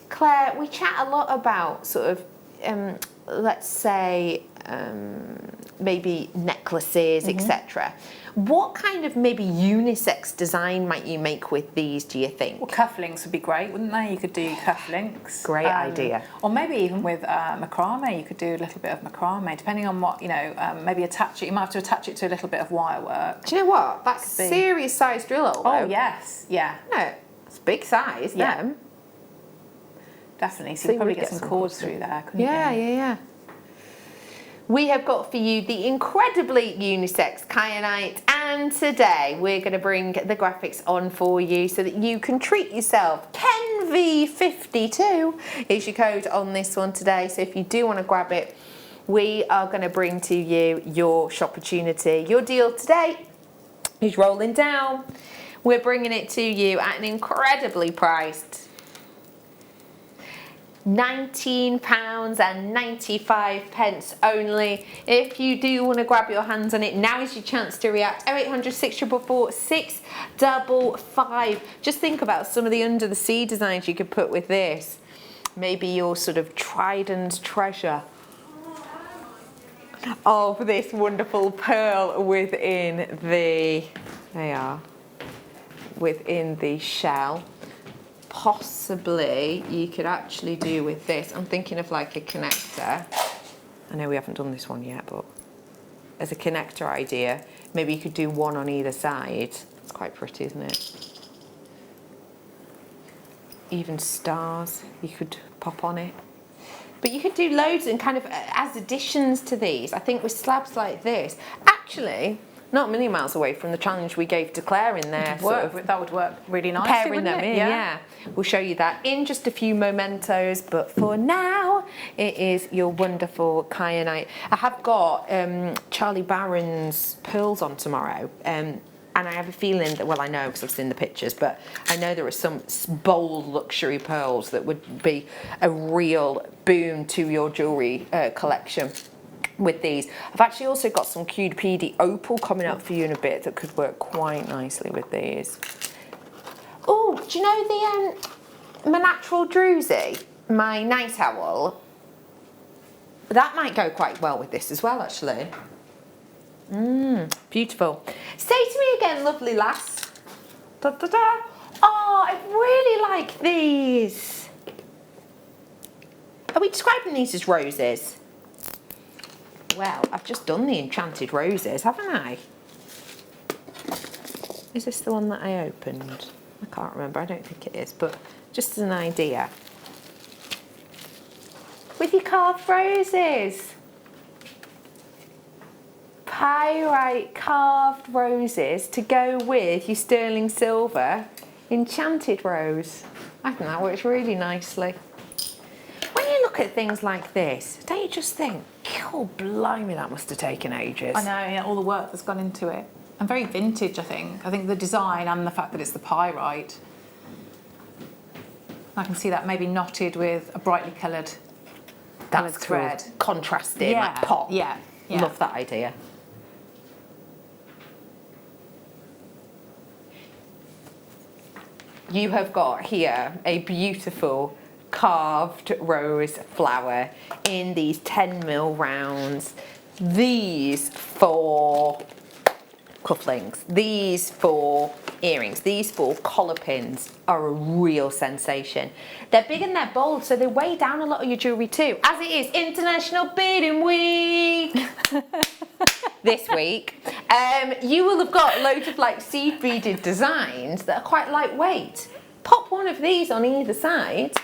Claire, we chat a lot about sort of, let's say, maybe necklaces, etc. What kind of maybe unisex design might you make with these, do you think? Well, cufflinks would be great, wouldn't they? You could do cufflinks. Great idea. Or maybe even with macrame, you could do a little bit of macrame, depending on what, you know, maybe attach it. You might have to attach it to a little bit of wire work. Do you know what? That's serious size drill hole, though. Oh, yes. Yeah. No, it's big size, Yeah. them. Definitely. So you could probably get some cords through there, couldn't you? Yeah. We have got for you the incredibly unisex Kyanite, and today we're going to bring the graphics on for you so that you can treat yourself. KenV52 is your code on this one today, so if you do want to grab it, we are going to bring to you your shopportunity. Your deal today is rolling down. We're bringing it to you at an incredibly priced £19.95 only. If you do want to grab your hands on it, now is your chance to react. 0800 644 655. Just think about some of the under the sea designs you could put with this. Maybe your sort of trident treasure of this wonderful pearl within the, within the shell. Possibly you could actually do with this. I'm thinking of like a connector. I know we haven't done this one yet, but as a connector idea, maybe you could do one on either side. It's quite pretty, isn't it? Even stars you could pop on it. But you could do loads and kind of as additions to these. I think with slabs like this, actually, not a million miles away from the challenge we gave to Claire in there. That would work really nicely, pairing them in, yeah. We'll show you that in just a few mementos, but for now, it is your wonderful kyanite. I have got Charlie Barron's pearls on tomorrow, and I have a feeling that, well, I know because I've seen the pictures, but I know there are some bold luxury pearls that would be a real boom to your jewellery collection with these. I've actually also got some QPD opal coming up for you in a bit that could work quite nicely with these. Oh, do you know my natural druzy, my night owl? That might go quite well with this as well, actually. Beautiful. Say to me again, lovely lass. Da, da, da. Oh, I really like these. Are we describing these as roses? Well, I've just done the enchanted roses, haven't I? Is this the one that I opened? I can't remember, I don't think it is, but just as an idea. With your carved roses. Pyrite carved roses to go with your sterling silver enchanted rose. I think that works really nicely. When you look at things like this, don't you just think, oh blimey, that must have taken ages. I know, yeah, all the work that's gone into it. And very vintage, I think. I think the design and the fact that it's the pyrite. I can see that maybe knotted with a brightly coloured thread. Cool. Contrasting, like pop. Yeah. Love that idea. You have got here a beautiful carved rose flower in these 10mm rounds. These 4 cufflinks, these 4 earrings, these 4 collar pins are a real sensation. They're big and they're bold, so they weigh down a lot of your jewellery too, as it is International Beading Week this week. You will have got loads of like seed beaded designs that are quite lightweight. Pop one of these on either side,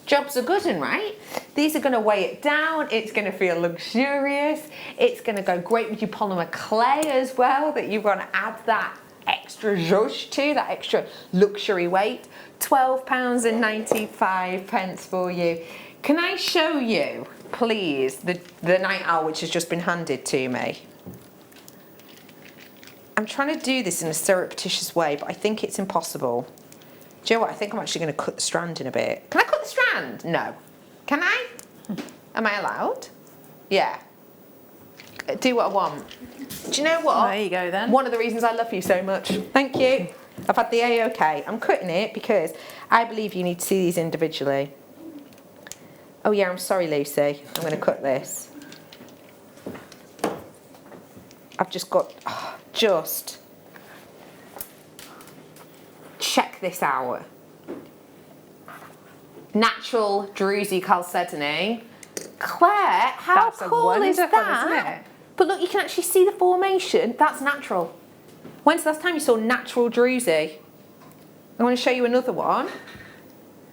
jobs are good, and right? These are going to weigh it down, it's going to feel luxurious, it's going to go great with your polymer clay as well, that you want to add that extra zhuzh to, that extra luxury weight. £12.95 for you. Can I show you, please, the night owl which has just been handed to me? I'm trying to do this in a surreptitious way, but I think it's impossible. Do you know what? I think I'm actually going to cut the strand in a bit. Can I cut the strand? No. Can I? Am I allowed? Yeah. Do what I want. Do you know what? There you go then. One of the reasons I love you so much. Thank you. I've had the A-OK. I'm cutting it because I believe you need to see these individually. Oh yeah, I'm sorry, Lucy. I'm going to cut this. I've just got... just... check this out. Natural druzy chalcedony. Claire, how cool is that? Isn't it? But look, you can actually see the formation. That's natural. When's the last time you saw natural druzy? I want to show you another one.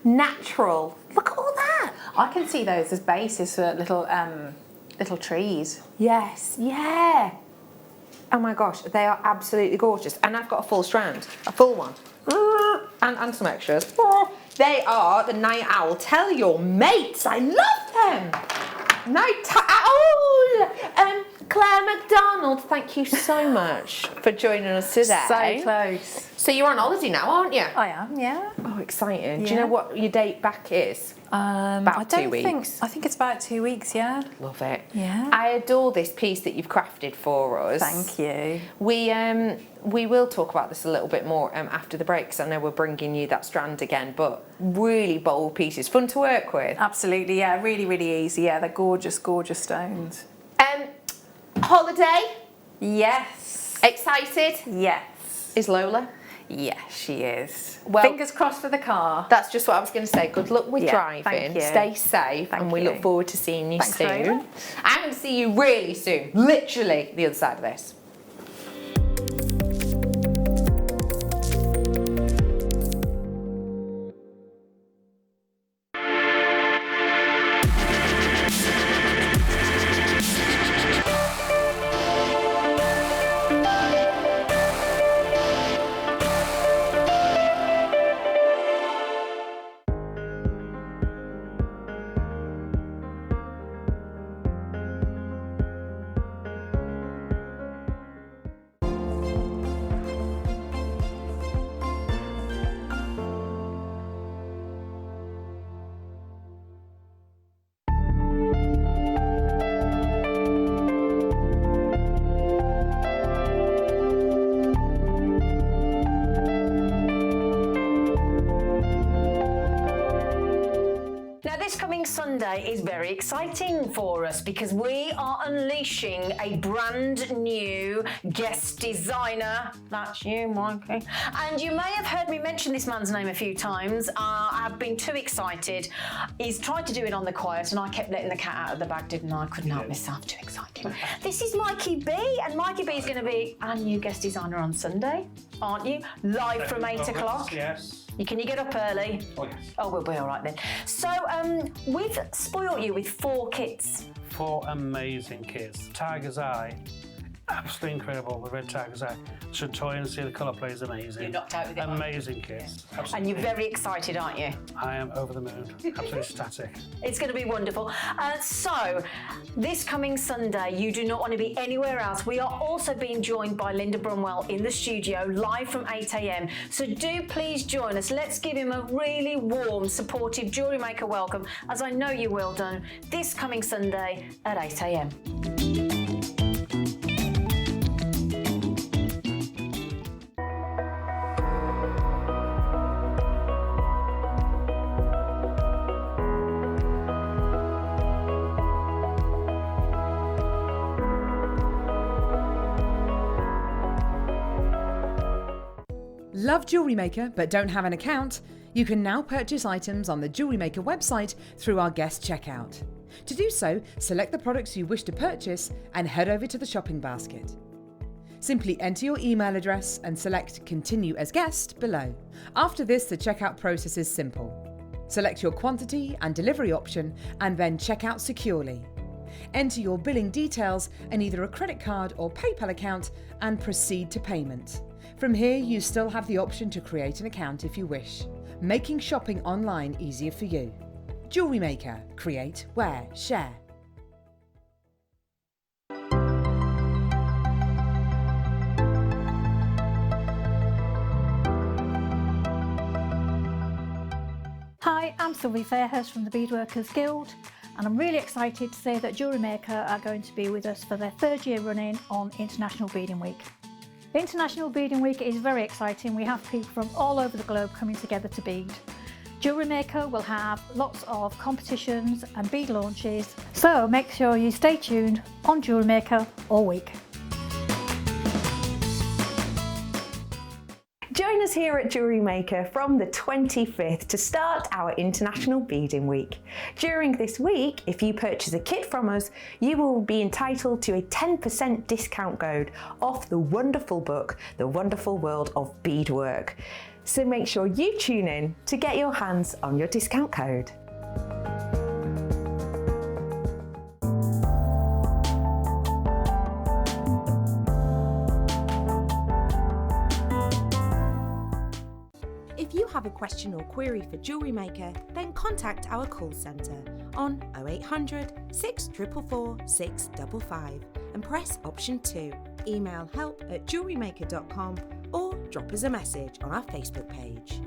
Natural. Look at all that. I can see those as bases for little trees. Yes, yeah. Oh my gosh, they are absolutely gorgeous. And I've got a full strand, a full one. And some extras. They are the night owl. Tell your mates, I love them. Night owl. Claire McDonald, thank you so much for joining us today. So close. So you're on holiday now, aren't you? I am, yeah. Oh, exciting. Do you Yeah. know what your date back is? About 2 weeks. I think it's about 2 weeks, yeah. Love it. Yeah. I adore this piece that you've crafted for us. Thank you. We will talk about this a little bit more after the break, because I know we're bringing you that strand again, but really bold pieces, fun to work with. Absolutely, yeah. Really, really easy. Yeah, they're gorgeous, gorgeous stones. Holiday? Yes. Excited? Yes. Is Lola? Yes, she is. Well- Fingers crossed for the car. That's just what I was going to say. Good luck with Yeah, driving. thank you. Stay safe, Thank and we you. look forward to seeing you Thanks very soon. much. I'm going to see you really soon. Literally the other side of this. Now, this coming Sunday is very exciting for us because we are unleashing a brand new guest designer. That's you, Mikey. And you may have heard me mention this man's name a few times. I've been too excited. He's tried to do it on the quiet and I kept letting the cat out of the bag, didn't I? I couldn't help myself, too excited. This is Mikey B, and Mikey B is going to be our new guest designer on Sunday, aren't you? Live from 8 o'clock. Yes. Can you get up early? Oh, yes. Oh, we'll be all right then. So, we've spoilt you with 4 kits. 4 amazing kits. Tiger's Eye, absolutely incredible. The red Tiger's Eye. Should toy and see the colour play is amazing. You're knocked out with it, aren't you? Amazing kits. Absolutely. And you're very excited, aren't you? I am over the moon. Absolutely ecstatic. It's going to be wonderful. So, this coming Sunday, you do not want to be anywhere else. We are also being joined by Linda Brunwell in the studio, live from 8 a.m. So do please join us. Let's give him a really warm, supportive Jewellery Maker welcome, as I know you will do, this coming Sunday at 8 a.m. Love Jewellery Maker but don't have an account? You can now purchase items on the Jewellery Maker website through our guest checkout. To do so, select the products you wish to purchase and head over to the shopping basket. Simply enter your email address and select Continue as Guest below. After this, the checkout process is simple. Select your quantity and delivery option and then check out securely. Enter your billing details and either a credit card or PayPal account and proceed to payment. From here, you still have the option to create an account if you wish, making shopping online easier for you. Jewellery Maker. Create, wear, share. Hi, I'm Sylvie Fairhurst from the Beadworkers Guild, and I'm really excited to say that Jewellery Maker are going to be with us for their 3rd year running on International Beading Week. International Beading Week is very exciting. We have people from all over the globe coming together to bead. Jewellery Maker will have lots of competitions and bead launches, so make sure you stay tuned on Jewellery Maker all week. Join us here at Jewellery Maker from the 25th to start our International Beading Week. During this week, if you purchase a kit from us, you will be entitled to a 10% discount code off the wonderful book, The Wonderful World of Beadwork. So make sure you tune in to get your hands on your discount code. If you have a question or query for Jewellery Maker, then contact our call centre on 0800 644 655 and press option 2. Email help@jewellerymaker.com or drop us a message on our Facebook page.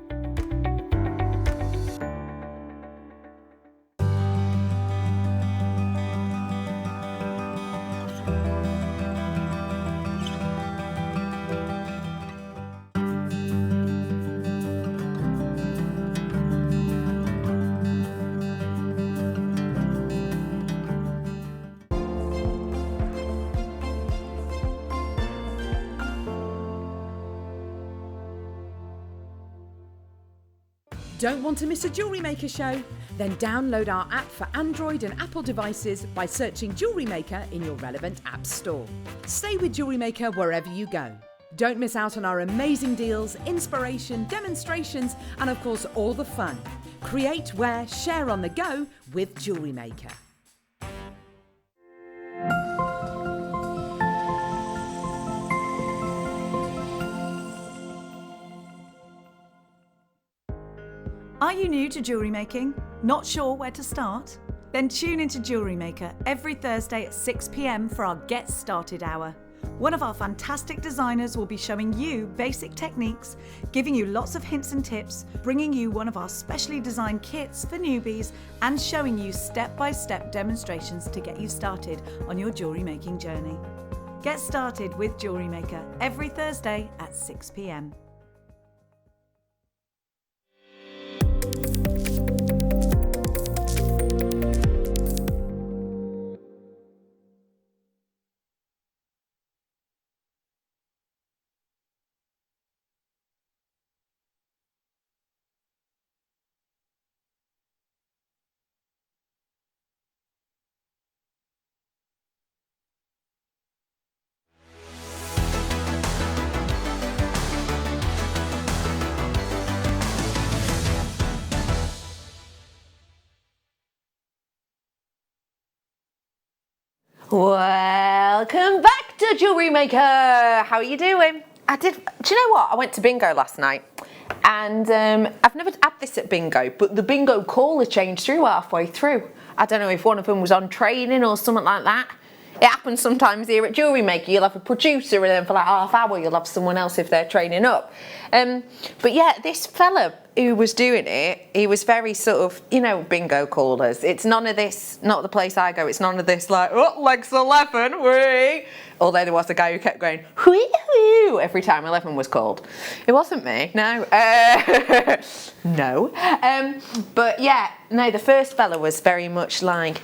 Don't want to miss a Jewellery Maker show? Then download our app for Android and Apple devices by searching Jewellery Maker in your relevant app store. Stay with Jewellery Maker wherever you go. Don't miss out on our amazing deals, inspiration, demonstrations, and of course all the fun. Create, wear, share on the go with Jewellery Maker. Are you new to jewellery making? Not sure where to start? Then tune into Jewellery Maker every Thursday at 6 p.m. for our Get Started Hour. One of our fantastic designers will be showing you basic techniques, giving you lots of hints and tips, bringing you one of our specially designed kits for newbies, and showing you step-by-step demonstrations to get you started on your jewellery making journey. Get started with Jewellery Maker every Thursday at 6 p.m. Welcome back to Jewellery Maker. How are you doing? Do you know what? I went to bingo last night, and I've never had this at bingo, but the bingo caller changed through halfway through. I don't know if one of them was on training or something like that. It happens sometimes here at Jewellery Maker. You'll have a producer, and then for like half hour you'll have someone else if they're training up. But yeah, this fella who was doing it, he was very sort of, you know, bingo callers. It's none of this, not the place I go, it's none of this like, oh, legs 11, whee. Although there was a guy who kept going, whee, every time 11 was called. It wasn't me, no. No. But yeah, no, the first fella was very much like,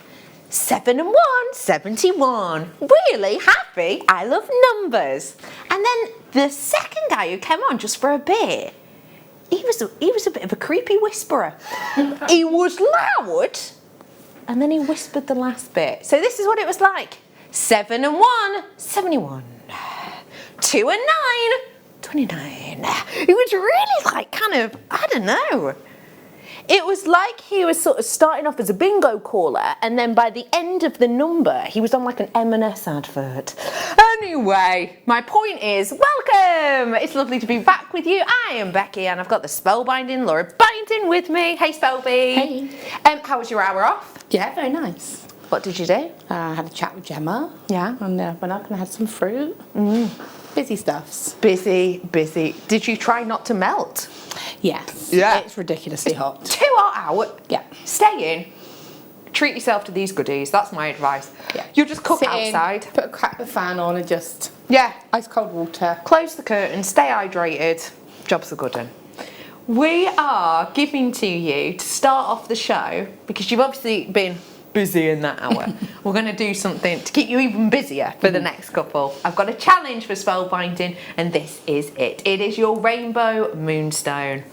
7 and 1, 71. Really happy. I love numbers. And then the second guy who came on just for a bit, he was a bit of a creepy whisperer. He was loud, and then he whispered the last bit. So this is what it was like. 7 and 1, 71. 2 and 9, 29. It was really like kind of, I don't know. It was like he was sort of starting off as a bingo caller, and then by the end of the number, he was on like an M&S advert. Anyway, my point is, welcome! It's lovely to be back with you. I am Becky, and I've got the spellbinding Laura Binding with me. Hey, Spellbee. Hey. How was your hour off? Yeah, very nice. What did you do? I had a chat with Gemma. Yeah. And went up and I had some fruit. Busy stuffs. Busy, busy. Did you try not to melt? Yes. Yeah. It's ridiculously hot. Too hot out? Yeah. Stay in. Treat yourself to these goodies. That's my advice. Yeah. You'll just cook Sit outside. In, crack the fan on and just ice cold water. Close the curtain, stay hydrated. Job's a good one. We are giving to you to start off the show, because you've obviously been busy in that hour. We're going to do something to keep you even busier for the next couple. I've got a challenge for spellbinding, and this is it. It is your rainbow moonstone.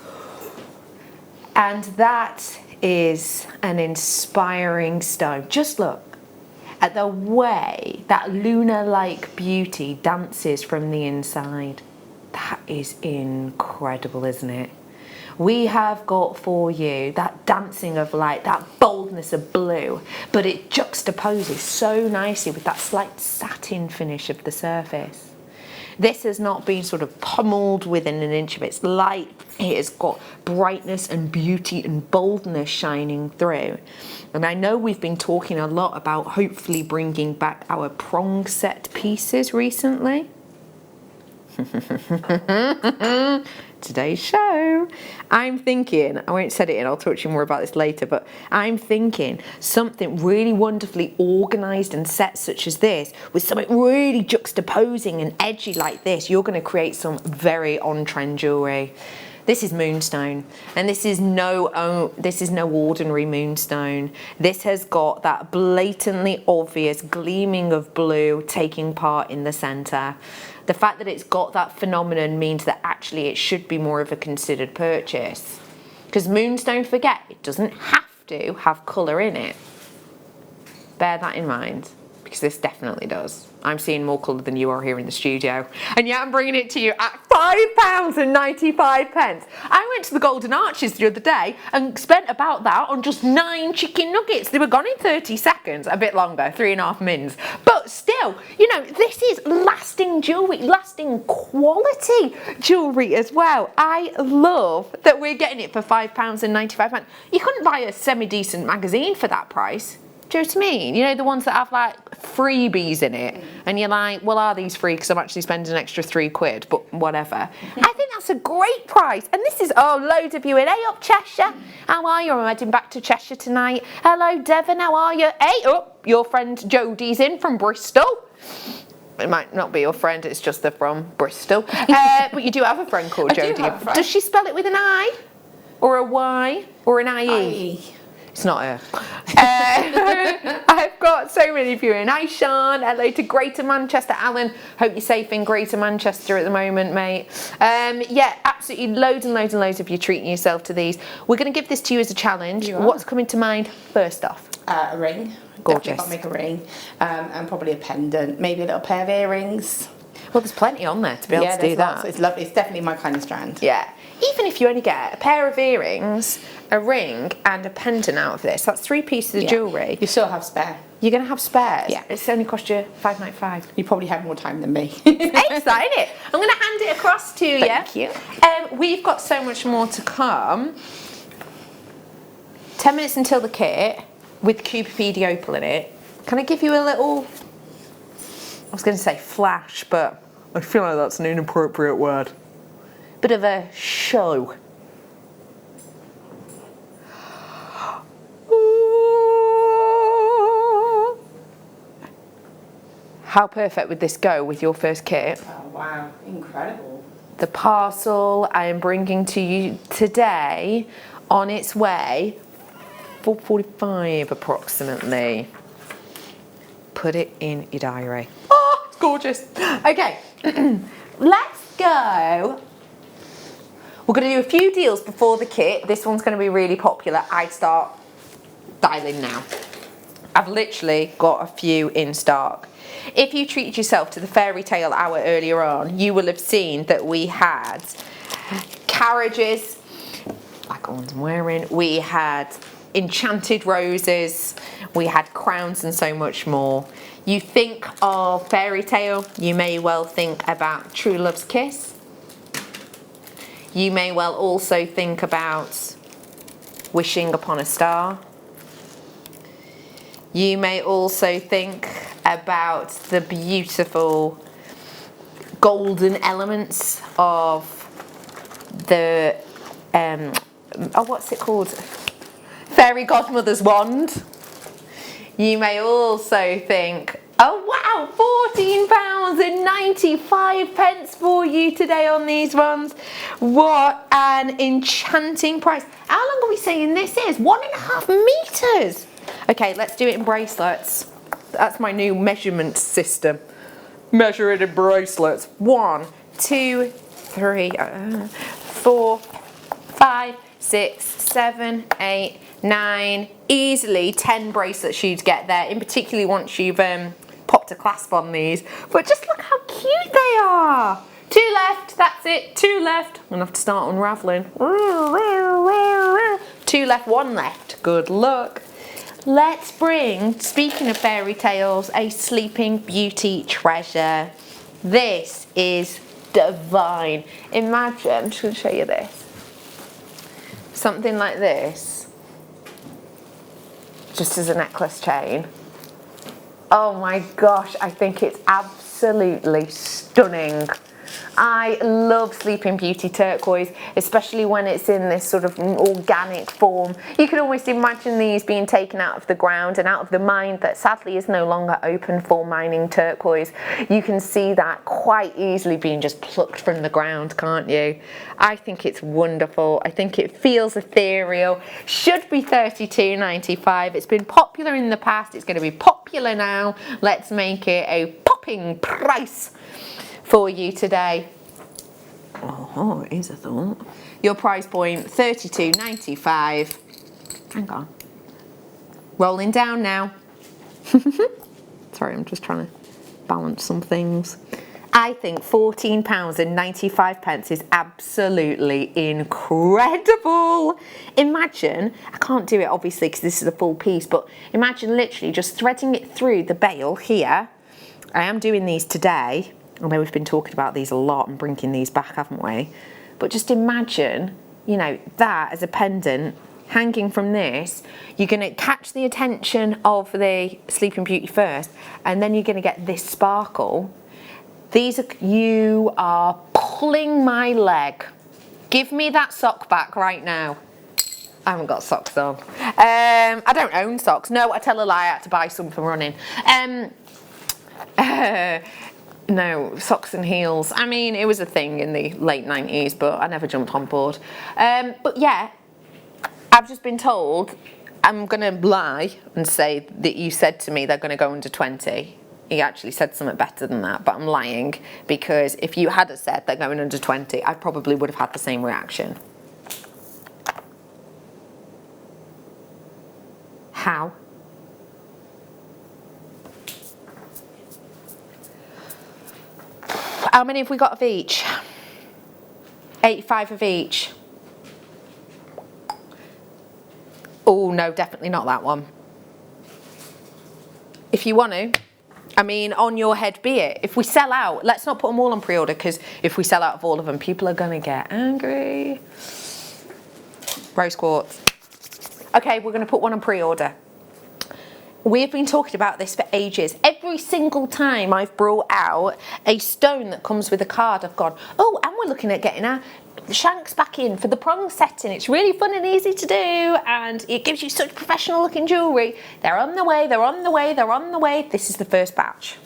And that is an inspiring stone. Just look at the way that lunar-like beauty dances from the inside. That is incredible, isn't it? We have got for you that dancing of light, that boldness of blue, but it juxtaposes so nicely with that slight satin finish of the surface. This has not been sort of pummeled within an inch of its light, It has got brightness and beauty and boldness shining through. And I know we've been talking a lot about hopefully bringing back our prong set pieces recently. Today's show, I'm thinking, I won't set it in, I'll talk to you more about this later, but I'm thinking something really wonderfully organised and set such as this, with something really juxtaposing and edgy like this, you're going to create some very on-trend jewellery. This is moonstone, and this is no ordinary moonstone. This has got that blatantly obvious gleaming of blue taking part in the centre. The fact that it's got that phenomenon means that actually it should be more of a considered purchase. Because moonstone, forget, it doesn't have to have colour in it. Bear that in mind, because this definitely does. I'm seeing more colour than you are here in the studio. And yet I'm bringing it to you at £5.95. I went to the Golden Arches the other day and spent about that on just 9 chicken nuggets. They were gone in 30 seconds, a bit longer, 3.5 mins. But still, you know, this is lasting jewellery, lasting quality jewellery as well. I love that we're getting it for £5.95. You couldn't buy a semi-decent magazine for that price. Do you know what I mean? You know, the ones that have like freebies in it, and you're like, well, are these free because I'm actually spending an extra £3, but whatever. I think that's a great price. And this is, oh, loads of you in. Hey up, Cheshire. How are you? I'm heading back to Cheshire tonight. Hello, Devon. How are you? Hey up, your friend Jodie's in from Bristol. It might not be your friend, it's just they're from Bristol. But you do have a friend called Jodie. Does she spell it with an I? Or a Y? Or an IE? It's not her. I've got so many of you in. Hi Sean, hello to Greater Manchester. Alan, hope you're safe in Greater Manchester at the moment, mate. Yeah, absolutely loads and loads and loads of you treating yourself to these. We're going to give this to you as a challenge. What's coming to mind first off? A ring. Gorgeous. Definitely got to make a ring. And probably a pendant, maybe a little pair of earrings. Well, there's plenty on there to be able to do that. Lots. It's lovely. It's definitely my kind of strand. Yeah. Even if you only get a pair of earrings, a ring and a pendant out of this, that's 3 pieces of jewellery. You still have spare. You're going to have spares? Yeah. It's only cost you £5.95. You probably have more time than me. Excited. I'm going to hand it across to you. Thank you. We've got so much more to come. 10 minutes until the kit with Cupipedia Opal in it. Can I give you a little, I was going to say flash, but I feel like that's an inappropriate word. Bit of a show. How perfect would this go with your first kit? Oh wow, incredible. The parcel I am bringing to you today, on its way, 4:45 approximately. Put it in your diary. Oh, it's gorgeous. Okay, let's go. We're going to do a few deals before the kit. This one's going to be really popular. I'd start dialing now. I've literally got a few in stock. If you treated yourself to the fairy tale hour earlier on, you will have seen that we had carriages, like the ones I'm wearing. We had enchanted roses. We had crowns and so much more. You think of fairy tale, you may well think about True Love's Kiss. You may well also think about Wishing Upon a Star. You may also think about the beautiful golden elements of the, what's it called? Fairy Godmother's Wand. You may also think, oh wow, £14.95 for you today on these ones. What an enchanting price. How long are we saying this is? 1.5 meters. Okay, let's do it in bracelets. That's my new measurement system. Measure it in bracelets. 1, 2, 3, 4, 5, 6, 7, 8, 9, easily 10 bracelets you'd get there, in particularly once you've popped a clasp on these. But just look how cute they are. 2 left, that's it, 2 left. I'm gonna have to start unraveling. 2 left, 1 left, good luck. Let's bring, speaking of fairy tales, a Sleeping Beauty treasure. This is divine. Imagine, I'm just gonna show you this. something like this, just as a necklace chain. Oh my gosh, I think it's absolutely stunning. I love Sleeping Beauty turquoise, especially when it's in this sort of organic form. You can almost imagine these being taken out of the ground and out of the mine that sadly is no longer open for mining turquoise. You can see that quite easily being just plucked from the ground, can't you? I think it's wonderful. I think it feels ethereal. Should be $32.95. It's been popular in the past. It's going to be popular now. Let's make it a popping price for you today. Oh, it is a thought. Your price point, $32.95. Hang on. Rolling down now. Sorry, I'm just trying to balance some things. I think £14.95 is absolutely incredible. Imagine, I can't do it obviously because this is a full piece, but imagine literally just threading it through the bail here. I am doing these today. I know we've been talking about these a lot and bringing these back, haven't we? But just imagine, you know, that as a pendant hanging from this. You're going to catch the attention of the Sleeping Beauty first, and then you're going to get this sparkle. You are pulling my leg. Give me that sock back right now. I haven't got socks on. I don't own socks. No, I tell a lie, I had to buy some for running. No, socks and heels. I mean, it was a thing in the late 90s, but I never jumped on board. But yeah, I've just been told, I'm going to lie and say that you said to me they're going to go under 20. You actually said something better than that, but I'm lying, because if you had said they're going under 20, I probably would have had the same reaction. How? How many have we got of each? 85 of each. Oh no, definitely not that one. If you want to, I mean, on your head be it. If we sell out, let's not put them all on pre-order, because if we sell out of all of them, people are going to get angry. Rose quartz. Okay, we're going to put one on pre-order. We've been talking about this for ages. Every single time I've brought out a stone that comes with a card, I've gone, oh, and we're looking at getting our shanks back in for the prong setting. It's really fun and easy to do, and it gives you such professional looking jewellery. They're on the way, they're on the way, they're on the way. This is the first batch.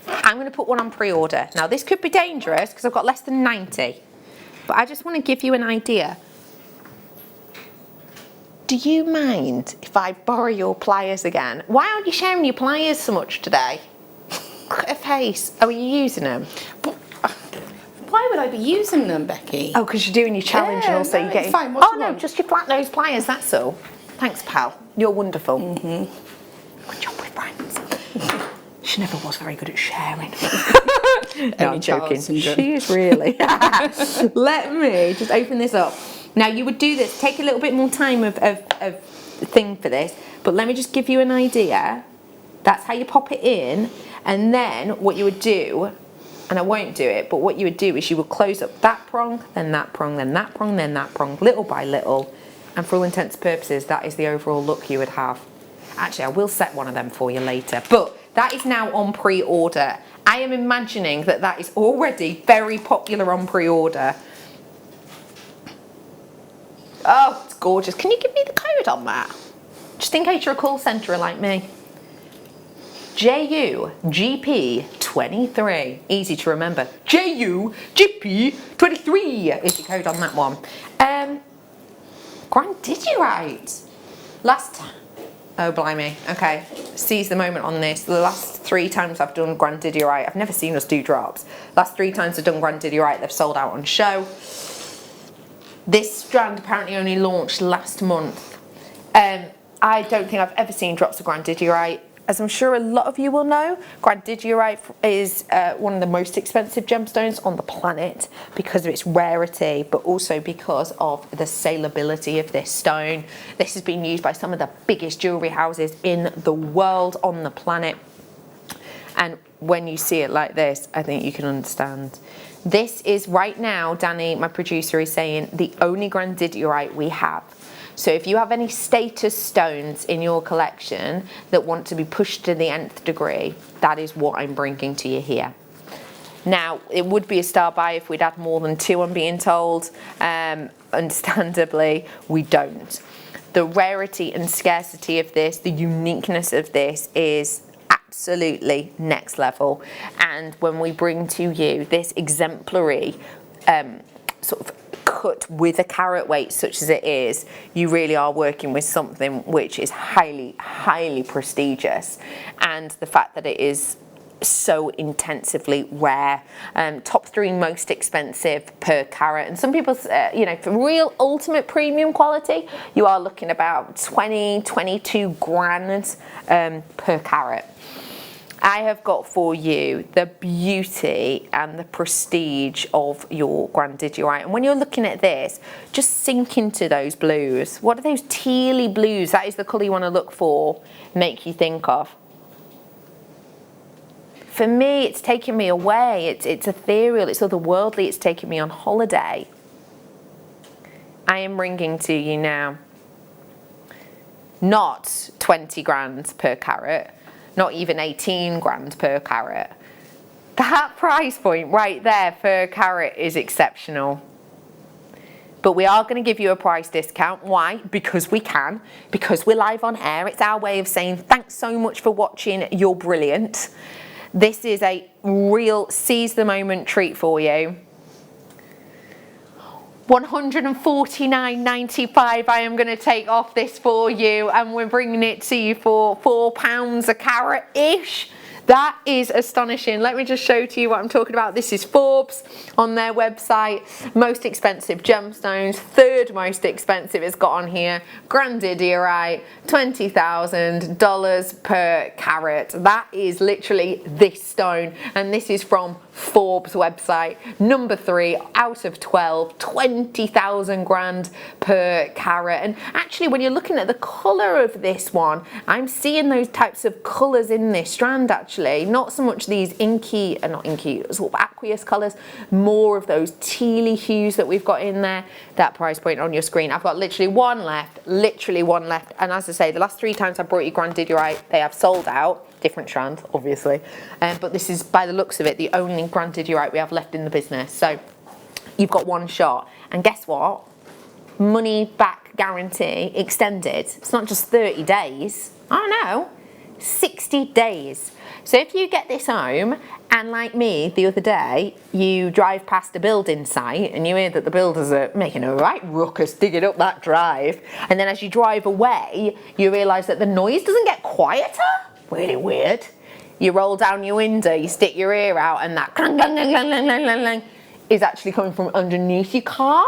I'm going to put one on pre-order. Now, this could be dangerous because I've got less than 90, but I just want to give you an idea. Do you mind if I borrow your pliers again? Why aren't you sharing your pliers so much today? Look at her face. Oh, are you using them? But, why would I be using them, Becky? Oh, because you're doing your challenge, and also you're getting... Fine. Oh, no, just your flat nose pliers, that's all. Thanks, pal. You're wonderful. Good job with friends. She never was very good at sharing. No, I'm joking. She is really. Let me just open this up. Now, you would do this, take a little bit more time of thing for this, but let me just give you an idea. That's how you pop it in, and then what you would do, and I won't do it, but what you would do is you would close up that prong, then that prong, then that prong, then that prong, little by little, and for all intents and purposes, that is the overall look you would have. Actually, I will set one of them for you later, but that is now on pre-order. I am imagining that that is already very popular on pre-order. Oh, it's gorgeous. Can you give me the code on that? Just in case you're a call centre like me. JUGP23. Easy to remember. JUGP23 is the code on that one. Grandidierite. Last time. Oh, blimey. Okay. Seize the moment on this. The last 3 times I've done Grandidierite, I've never seen us do drops. Last 3 times I've done Grandidierite, they've sold out on show. This strand apparently only launched last month. I don't think I've ever seen drops of Grandidierite. As I'm sure a lot of you will know, Grandidierite is one of the most expensive gemstones on the planet because of its rarity, but also because of the saleability of this stone. This has been used by some of the biggest jewellery houses in the world, on the planet. And when you see it like this, I think you can understand. This is right now, Danny, my producer, is saying the only grandidierite we have. So if you have any status stones in your collection that want to be pushed to the nth degree, that is what I'm bringing to you here. Now, it would be a star buy if we'd had more than 2, I'm being told. Understandably, we don't. The rarity and scarcity of this, the uniqueness of this is absolutely next level. And when we bring to you this exemplary sort of cut with a carat weight such as it is, you really are working with something which is highly, highly prestigious. And the fact that it is so intensively rare, top 3 most expensive per carat, and some people, you know, for real ultimate premium quality, you are looking about 22 grand per carat. I have got for you the beauty and the prestige of your grandidierite. And when you're looking at this, just sink into those blues. What are those tealy blues? That is the colour you want to look for, make you think of. For me, it's taking me away. It's ethereal, it's otherworldly, it's taking me on holiday. I am bringing to you now not 20 grand per carat, not even 18 grand per carat. That price point right there per carat is exceptional. But we are going to give you a price discount. Why? Because we can. Because we're live on air. It's our way of saying thanks so much for watching. You're brilliant. This is a real seize the moment treat for you. $149.95 I am going to take off this for you, and we're bringing it to you for £4 a carat-ish. That is astonishing. Let me just show to you what I'm talking about. This is Forbes on their website. Most expensive gemstones. 3rd most expensive it's got on here. Grandidierite, $20,000 per carat. That is literally this stone, and this is from Forbes website. Number 3 out of 12, 20,000 grand per carat. And actually, when you're looking at the colour of this one, I'm seeing those types of colours in this strand actually. Not so much these inky, not inky, sort of aqueous colours, more of those tealy hues that we've got in there. That price point on your screen. I've got literally one left. And as I say, the last 3 times I brought you grandidierite, they have sold out. Different strand, obviously. But this is, by the looks of it, the only grandidierite we have left in the business. So you've got one shot. And guess what? Money back guarantee extended. It's not just 30 days. Oh no, 60 days. So if you get this home, and like me the other day, you drive past a building site and you hear that the builders are making a right ruckus digging up that drive, and then as you drive away, you realise that the noise doesn't get quieter. Really weird. You roll down your window, you stick your ear out, and that clang, clang, clang, clang, clang, clang, clang is actually coming from underneath your car,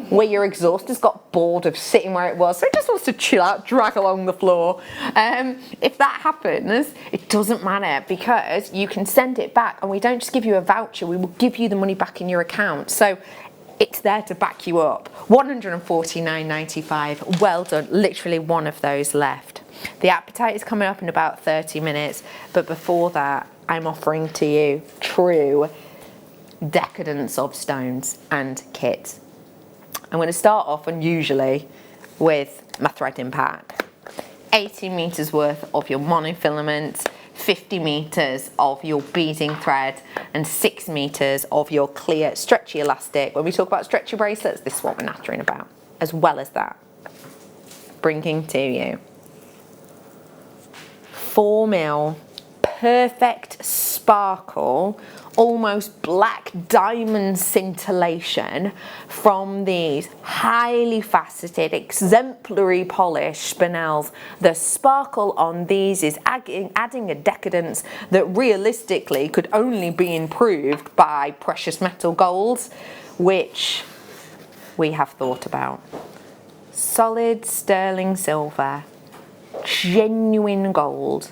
where your exhaust has got bored of sitting where it was, so it just wants to chill out, drag along the floor. If that happens, it doesn't matter, because you can send it back, and we don't just give you a voucher, we will give you the money back in your account. So it's there to back you up. $149.95, well done, literally one of those left. The appetite is coming up in about 30 minutes, but before that, I'm offering to you true decadence of stones and kits. I'm going to start off unusually with my threading pack. 80 meters worth of your monofilament, 50 meters of your beading thread, and 6 meters of your clear stretchy elastic. When we talk about stretchy bracelets, this is what we're nattering about. As well as that, bringing to you 4mm perfect sparkle, almost black diamond scintillation from these highly faceted, exemplary polished spinels. The sparkle on these is adding a decadence that realistically could only be improved by precious metal golds, which we have thought about. Solid sterling silver, genuine gold,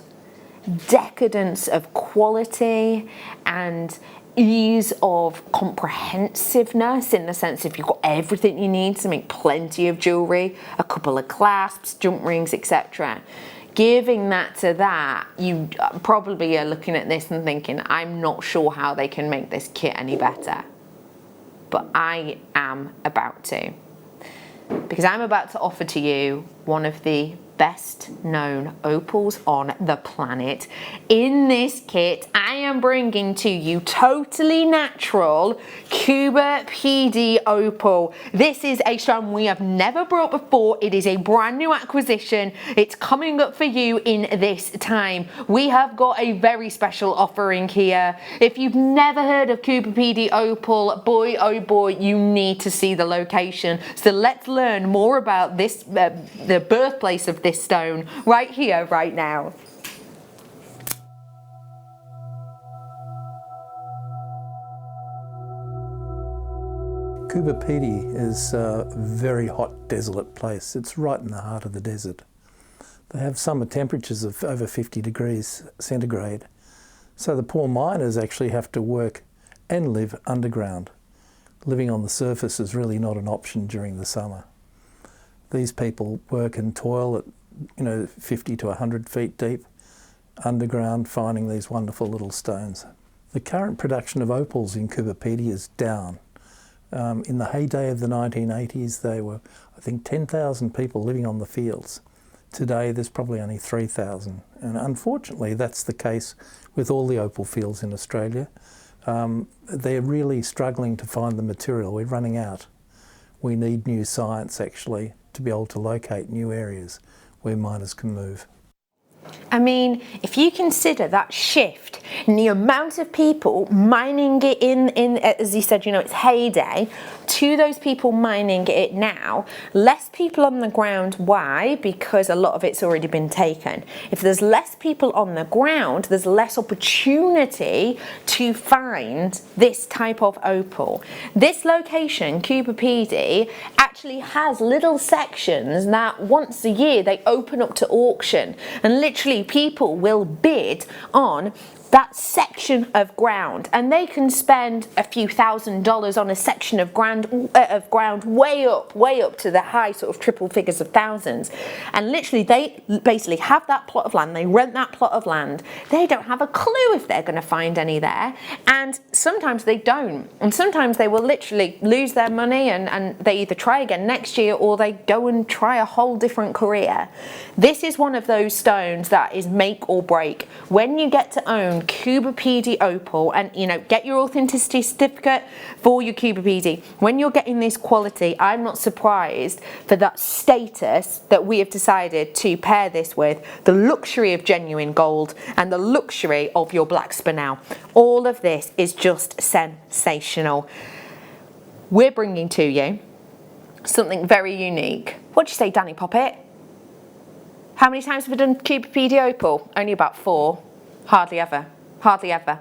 decadence of quality and ease of comprehensiveness, in the sense if you've got everything you need to make plenty of jewellery, a couple of clasps, jump rings, etc. Giving that to that, you probably are looking at this and thinking, I'm not sure how they can make this kit any better. but I am about to. Because I'm about to offer to you one of the best known opals on the planet. In this kit, I am bringing to you totally natural Cuba PD opal. This is a stone we have never brought before. It is a brand new acquisition. It's coming up for you in this time. We have got a very special offering here. If you've never heard of Cuba PD opal, boy oh boy, you need to see the location. So let's learn more about this, the birthplace of this stone right here, right now. Cuba PD is a very hot, desolate place. It's right in the heart of the desert. They have summer temperatures of over 50 degrees centigrade. So the poor miners actually have to work and live underground. Living on the surface is really not an option during the summer. These people work and toil at 50 to 100 feet deep underground, finding these wonderful little stones. The current production of opals in Cuba PD is down. In the heyday of the 1980s, there were, I think, 10,000 people living on the fields. Today, there's probably only 3,000. And unfortunately, that's the case with all the opal fields in Australia. They're really struggling to find the material. We're running out. We need new science, actually, to be able to locate new areas where miners can move. I mean, if you consider that shift in the amount of people mining it in as you said, its heyday, to those people mining it now, less people on the ground. Why? Because a lot of it's already been taken. If there's less people on the ground, there's less opportunity to find this type of opal. This location, Cuba PD, actually has little sections that once a year they open up to auction, and literally people will bid on that section of ground, and they can spend a few $1,000s on a section of ground way up to the high sort of triple figures of thousands. And literally they basically have that plot of land, they rent that plot of land, they don't have a clue if they're going to find any there, and sometimes they don't, and sometimes they will literally lose their money and they either try again next year or they go and try a whole different career. This is one of those stones that is make or break. When you get to own Cuba PD opal, and get your authenticity certificate for your Cuba PD, when you're getting this quality, I'm not surprised for that status that we have decided to pair this with, the luxury of genuine gold and the luxury of your black spinel. All of this is just sensational. We're bringing to you something very unique. What do you say, Danny Poppet? How many times have we done Cuba PD opal? Only about 4. Hardly ever. Hardly ever.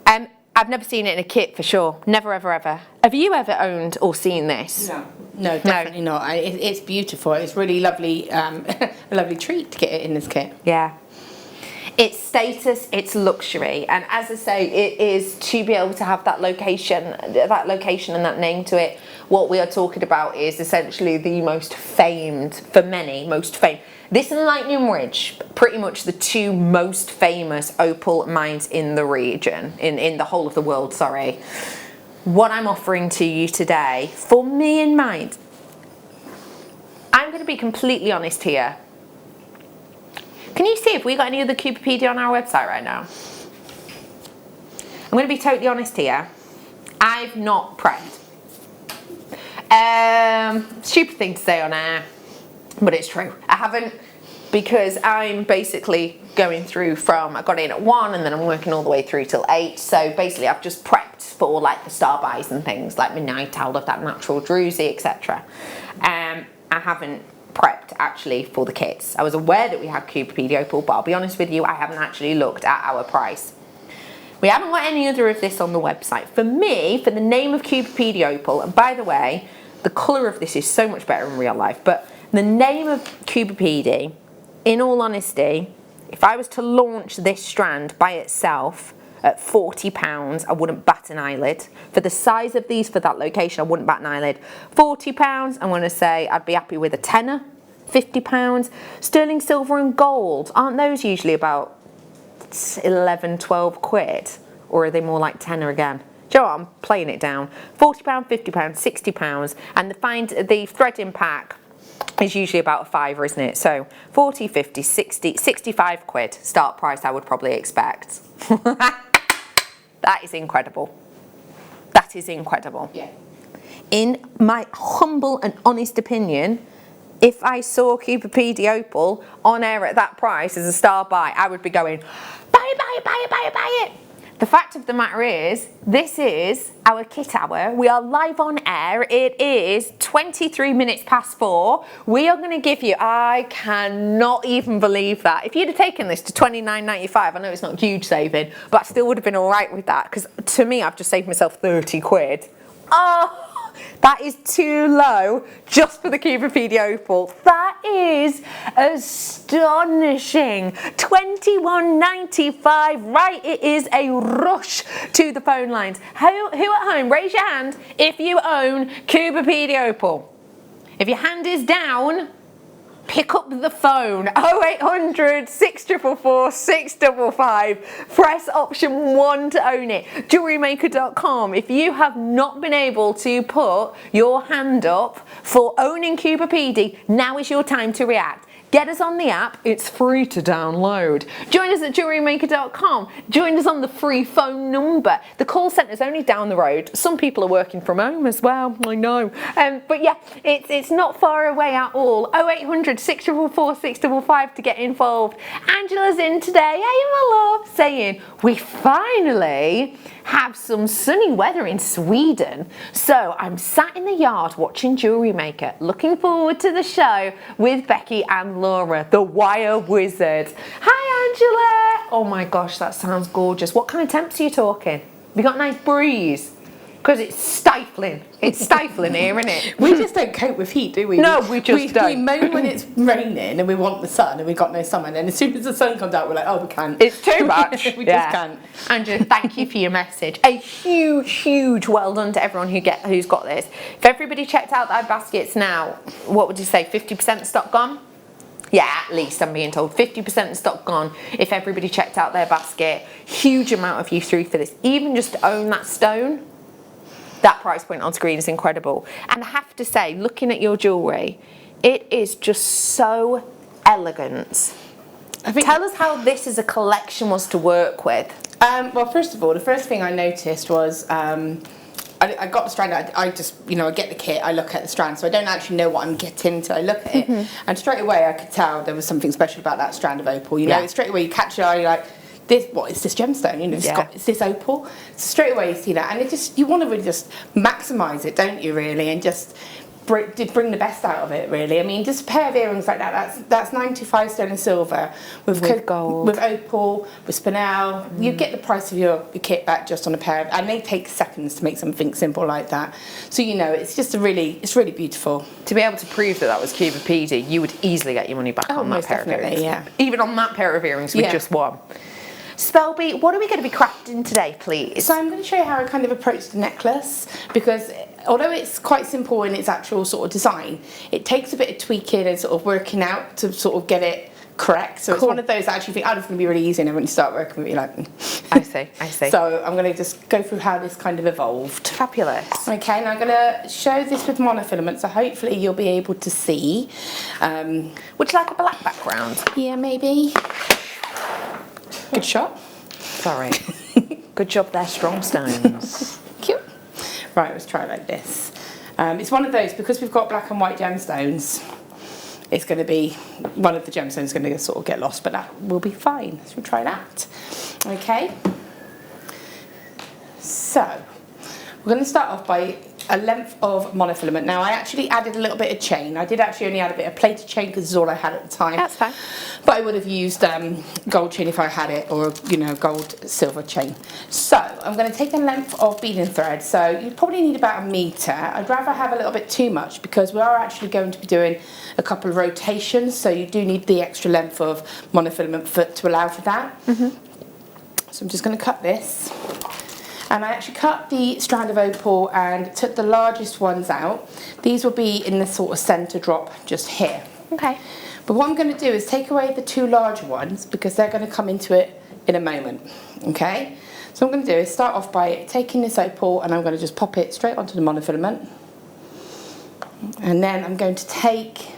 I've never seen it in a kit for sure. Never, ever, ever. Have you ever owned or seen this? No, definitely not. It's beautiful. It's really lovely, a lovely treat to get it in this kit. Yeah. It's status, it's luxury, and as I say, it is to be able to have that location and that name to it. What we are talking about is essentially the most famed, for many, most famed. This and Lightning Ridge, pretty much the two most famous opal mines in the region, in the whole of the world, sorry. What I'm offering to you today, for me in mind, I'm going to be completely honest here. Can you see if we got any other Cuba PD on our website right now? I'm going to be totally honest here. I've not prepped. Stupid thing to say on air, but it's true. I haven't, because I'm basically going through from, I got in at 1 and then I'm working all the way through till 8. So basically I've just prepped for like the star buys and things like my night owl of that natural druzy, etc. I haven't prepped actually for the kits. I was aware that we had Cuba PD opal, but I'll be honest with you, I haven't actually looked at our price. We haven't got any other of this on the website. For me, for the name of Cuba PD opal, and by the way, the colour of this is so much better in real life, but the name of Cuba PD, in all honesty, if I was to launch this strand by itself at £40, I wouldn't bat an eyelid. For the size of these, for that location, I wouldn't bat an eyelid. £40, I'm going to say I'd be happy with a tenner. £50. Sterling silver and gold, aren't those usually about 11, 12 quid? Or are they more like tenner again? Do you know what? I'm playing it down. £40, £50, £60, and the threading pack is usually about a £5, isn't it? So 40, 50, 60, 65 quid start price I would probably expect. That is incredible. That is incredible. Yeah. In my humble and honest opinion, if I saw Cupid Opal on air at that price as a star buy, I would be going, buy it, buy it, buy it, buy it, buy it. The fact of the matter is, this is our kit hour. We are live on air. It is 23 minutes past 4. We are going to give you, I cannot even believe that. If you'd have taken this to £29.95, I know it's not huge saving, but I still would have been all right with that, because to me, I've just saved myself 30 quid. Oh! That is too low just for the Cupid Opal. That is astonishing. £21.95. Right, it is a rush to the phone lines. Who at home, raise your hand if you own Cupid Opal. If your hand is down, pick up the phone. 0800 644 655. Press option 1 to own it. JewelleryMaker.com. If you have not been able to put your hand up for owning Cupid, now is your time to react. Get us on the app, it's free to download. Join us at JewelleryMaker.com. Join us on the free phone number. The call centre's only down the road. Some people are working from home as well, I know. But yeah, it's not far away at all. 0800 644 655 to get involved. Angela's in today, hey my love, saying, we finally have some sunny weather in Sweden. So I'm sat in the yard watching Jewellery Maker, looking forward to the show with Becky and Laura, the wire wizard. Hi Angela! Oh my gosh, that sounds gorgeous. What kind of temps are you talking? Have you got a nice breeze? Because it's stifling. It's stifling here, isn't it? We just don't cope with heat, do we? No, we just don't. We moan when it's raining and we want the sun and we've got no summer. And then as soon as the sun comes out, we're like, oh, we can't. It's too much. We just can't. Angela, thank you for your message. A huge, huge well done to everyone who's got this. If everybody checked out their baskets now, what would you say, 50% stock gone? Yeah, at least I'm being told 50% stock gone if everybody checked out their basket. Huge amount of use through for this. Even just to own that stone, that price point on screen is incredible. And I have to say, looking at your jewellery, it is just so elegant. Tell us how this as a collection was to work with. Well, first of all, the first thing I noticed was I got the strand. I just, I get the kit, I look at the strand, so I don't actually know what I'm getting until I look at it. And straight away I could tell there was something special about that strand of opal. You know, straight away you catch your eye, you're like, what is this gemstone? It's this opal. So straight away you see that, and you want to really just maximise it, don't you? Really, and just bring the best out of it. Really, I mean, just a pair of earrings like that. That's 95 sterling silver with gold, with opal, with spinel. You get the price of your kit back just on a pair of, and they take seconds to make something simple like that. So it's just it's really beautiful. To be able to prove that was Cupid, you would easily get your money back on that pair of earrings. Yeah. Even on that pair of earrings with just one. Spelby, what are we going to be crafting today, please? So I'm going to show you how I kind of approach the necklace, because although it's quite simple in its actual sort of design, it takes a bit of tweaking and sort of working out to sort of get it correct. So it's one of those I actually think, it's going to be really easy, and then when you start working with it, you're like, I see. So I'm going to just go through how this kind of evolved. Fabulous. Okay, now I'm going to show this with monofilament, so hopefully you'll be able to see. Would you like a black background? Yeah, maybe. Good shot. Sorry. Good job there, strong stones. Cute. Right, let's try it like this. It's one of those, because we've got black and white gemstones, it's going to be, one of the gemstones is going to sort of get lost, but that will be fine. So we'll try that. Okay. So, we're going to start off by a length of monofilament. Now, I actually added a little bit of chain. I did actually only add a bit of plated chain because this is all I had at the time. That's fine. But I would have used gold chain if I had it, or gold silver chain. So I'm going to take a length of beading thread. So you probably need about 1 metre. I'd rather have a little bit too much, because we are actually going to be doing a couple of rotations. So you do need the extra length of monofilament to allow for that. So I'm just going to cut this. And I actually cut the strand of opal and took the largest ones out. These will be in the sort of centre drop just here. Okay. But what I'm going to do is take away the 2 larger ones, because they're going to come into it in a moment. Okay? So what I'm going to do is start off by taking this opal and I'm going to just pop it straight onto the monofilament. And then I'm going to take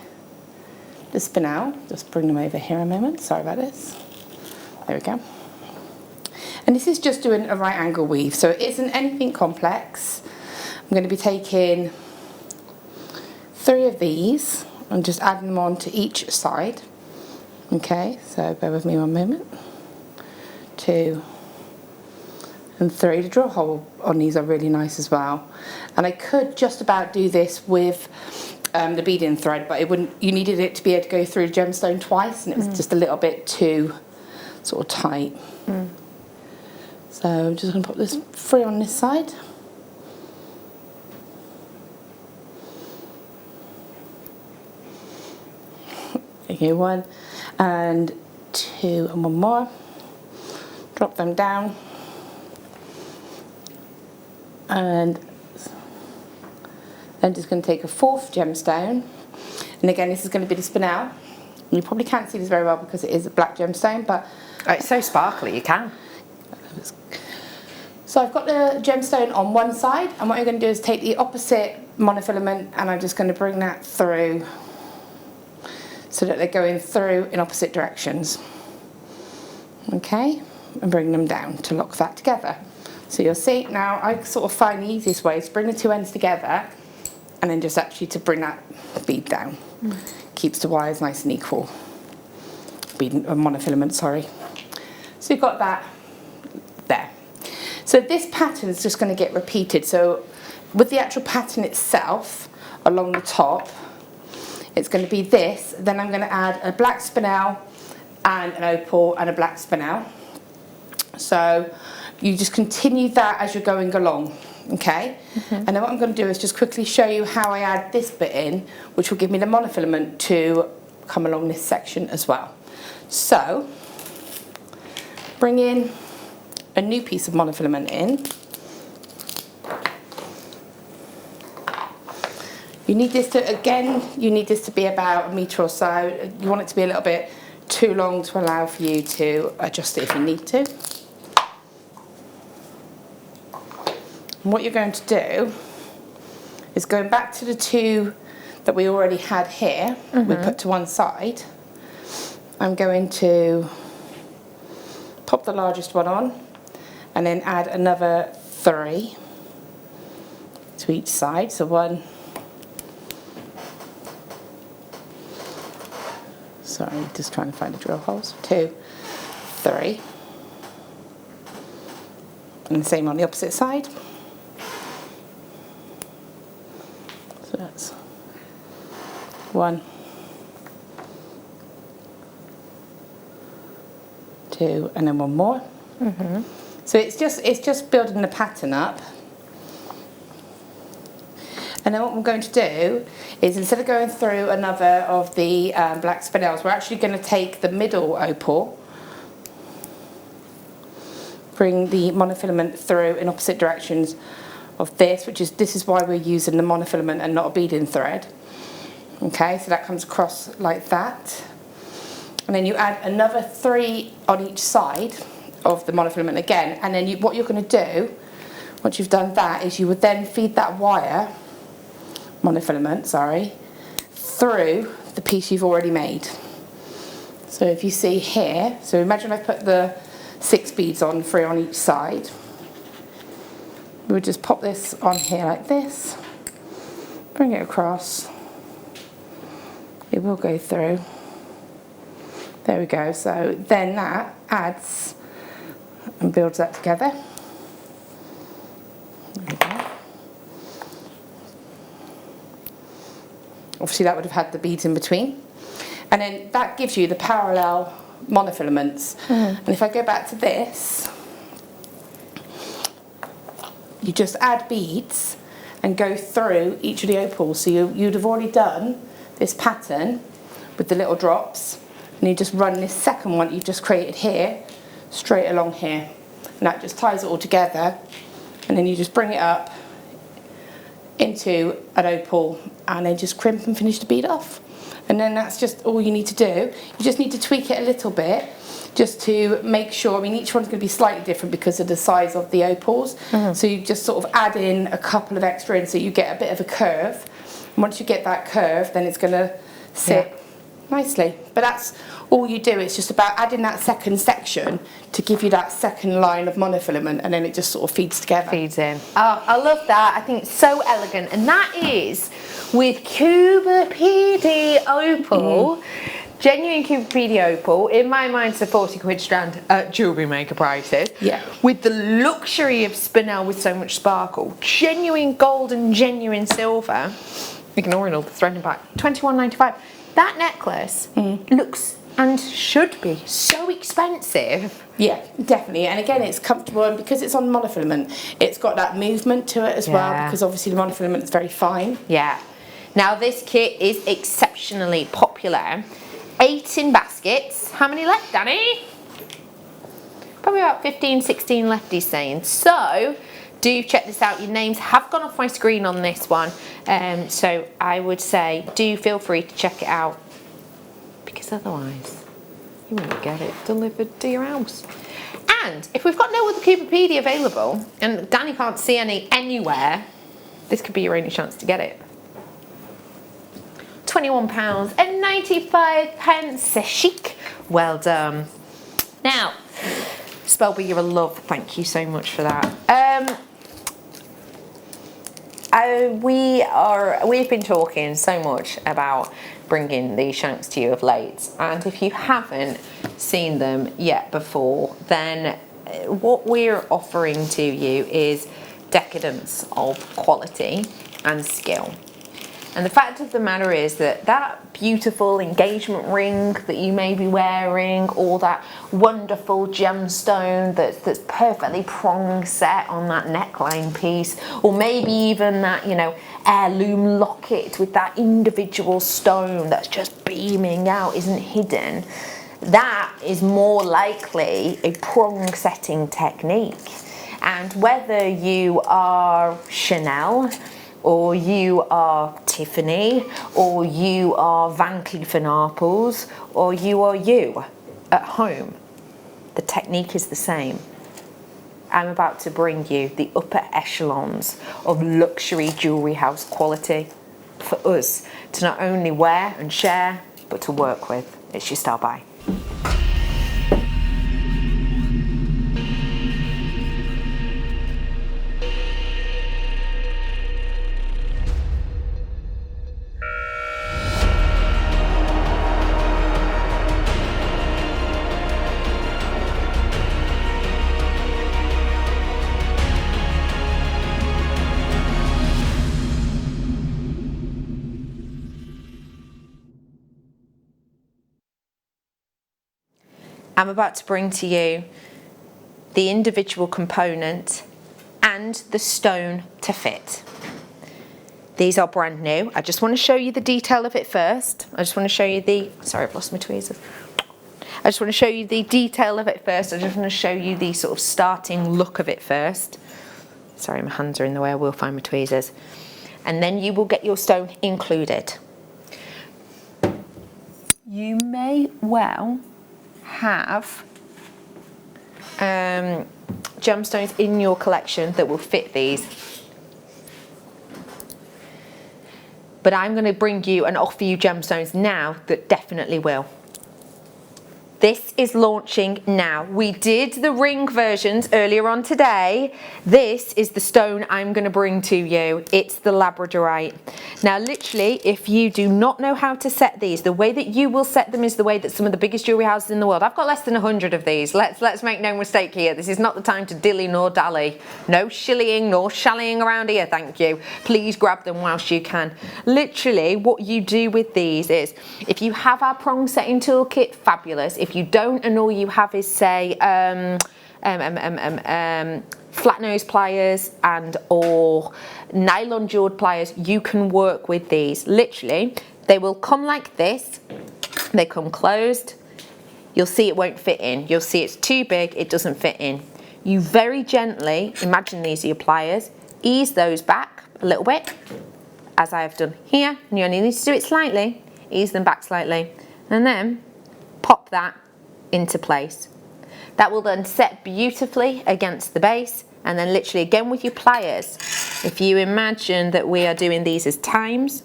the spinel, just bring them over here a moment, sorry about this. There we go. And this is just doing a right angle weave, so it isn't anything complex. I'm going to be taking 3 of these and just adding them on to each side. Okay, so bear with me one moment. 2 and 3. The drill hole on these are really nice as well. And I could just about do this with the beading thread, but it wouldn't. You needed it to be able to go through the gemstone twice, and it was just a little bit too sort of tight. So I'm just going to put this 3 on this side. Okay, 1 and 2 and 1 more. Drop them down. And then just going to take a 4th gemstone, and again this is going to be the spinel. You probably can't see this very well because it is a black gemstone, but it's so sparkly you can. So I've got the gemstone on one side, and what you're going to do is take the opposite monofilament and I'm just going to bring that through so that they're going through in opposite directions. Okay, and bring them down to lock that together. So you'll see now I sort of find the easiest way is to bring the 2 ends together and then just actually to bring that bead down. Keeps the wires nice and equal. Bead, monofilament, sorry. So you've got that there. So this pattern is just going to get repeated. So with the actual pattern itself along the top, it's going to be this. Then I'm going to add a black spinel and an opal and a black spinel. So you just continue that as you're going along, okay? And then what I'm going to do is just quickly show you how I add this bit in, which will give me the monofilament to come along this section as well. So, bring in a new piece of monofilament in. You need this to, again, you need this to be about 1 metre or so. You want it to be a little bit too long to allow for you to adjust it if you need to. And what you're going to do is going back to the 2 that we already had here, we put to one side. I'm going to pop the largest one on and then add another 3 to each side. So 1, sorry, just trying to find the drill holes. 2, 3. And the same on the opposite side. So that's 1, 2, and then 1 more. So it's just building the pattern up. And then what we're going to do is, instead of going through another of the black spinels, we're actually going to take the middle opal, bring the monofilament through in opposite directions of this, this is why we're using the monofilament and not a beading thread. Okay, so that comes across like that. And then you add another 3 on each side of the monofilament again, and then what you're going to do, once you've done that, is you would then feed that wire, monofilament, sorry, through the piece you've already made. So if you see here, so imagine I put the 6 beads on, 3 on each side. We would just pop this on here like this, bring it across, it will go through. There we go, so then that adds and builds that together. There we go. Obviously that would have had the beads in between. And then that gives you the parallel monofilaments. And if I go back to this, you just add beads and go through each of the opals. So you'd have already done this pattern with the little drops, and you just run this second one you've just created here straight along here, and that just ties it all together. And then you just bring it up into an opal and then just crimp and finish the bead off. And then that's just all you need to do. You just need to tweak it a little bit just to make sure, I mean, each one's going to be slightly different because of the size of the opals. So you just sort of add in a couple of extra in so you get a bit of a curve. And once you get that curve, then it's going to sit nicely. But that's all you do. It's just about adding that second section to give you that second line of monofilament, and then it just sort of feeds together. Feeds in. Oh, I love that. I think it's so elegant. And that is with Cuba PD Opal. Genuine Cuba PD Opal. In my mind, it's a 40 quid strand at Jewellery Maker prices. Yeah. With the luxury of spinel with so much sparkle. Genuine gold and genuine silver. Ignoring all the threading back. £21.95. That necklace looks and should be so expensive. Yeah, definitely. And again, it's comfortable, and because it's on monofilament, it's got that movement to it as well, because obviously the monofilament is very fine. Yeah. Now this kit is exceptionally popular. 8 in baskets. How many left, Danny? Probably about 15, 16 left, he's saying. So do check this out. Your names have gone off my screen on this one. So I would say do feel free to check it out, because otherwise you won't get it delivered to your house. And if we've got no other Cuba PD available and Danny can't see any anywhere, this could be your only chance to get it. £21.95, chic. Well done. Now, Spelby, you're a love. Thank you so much for that. We've been talking so much about bringing these shanks to you of late, and if you haven't seen them yet before, then what we're offering to you is decadence of quality and skill. And the fact of the matter is that that beautiful engagement ring that you may be wearing, or that wonderful gemstone that's perfectly prong set on that neckline piece, or maybe even that, you know, heirloom locket with that individual stone that's just beaming out, isn't hidden, that is more likely a prong setting technique. And whether you are Chanel, or you are Tiffany, or you are Van Cleef & Arpels, or you are you at home, the technique is the same. I'm about to bring you the upper echelons of luxury jewellery house quality for us to not only wear and share, but to work with. It's your Style By. I'm about to bring to you the individual component and the stone to fit. These are brand new. I just want to show you the detail of it first. I just want to show you the, sorry, I've lost my tweezers. I just want to show you the detail of it first. I just want to show you the sort of starting look of it first. Sorry, my hands are in the way, I will find my tweezers. And then you will get your stone included. You may well have gemstones in your collection that will fit these, but I'm going to bring you and offer you gemstones now that definitely will. This is launching now. We did the ring versions earlier on today. This is the stone I'm going to bring to you. It's the labradorite. Now, literally, if you do not know how to set these, the way that you will set them is the way that some of the biggest jewellery houses in the world. I've got less than 100 of these. Let's make no mistake here. This is not the time to dilly nor dally. No shillying nor shallying around here, thank you. Please grab them whilst you can. Literally, what you do with these is, if you have our prong setting toolkit, fabulous. If you don't and all you have is, say, flat nose pliers and or nylon jawed pliers, you can work with these. Literally, they will come like this. They come closed. You'll see it won't fit in. You'll see it's too big, it doesn't fit in. You very gently, imagine these are your pliers, ease those back a little bit, as I have done here, and you only need to do it slightly, ease them back slightly, and then pop that into place. That will then set beautifully against the base, and then literally again with your pliers, if you imagine that we are doing these as times,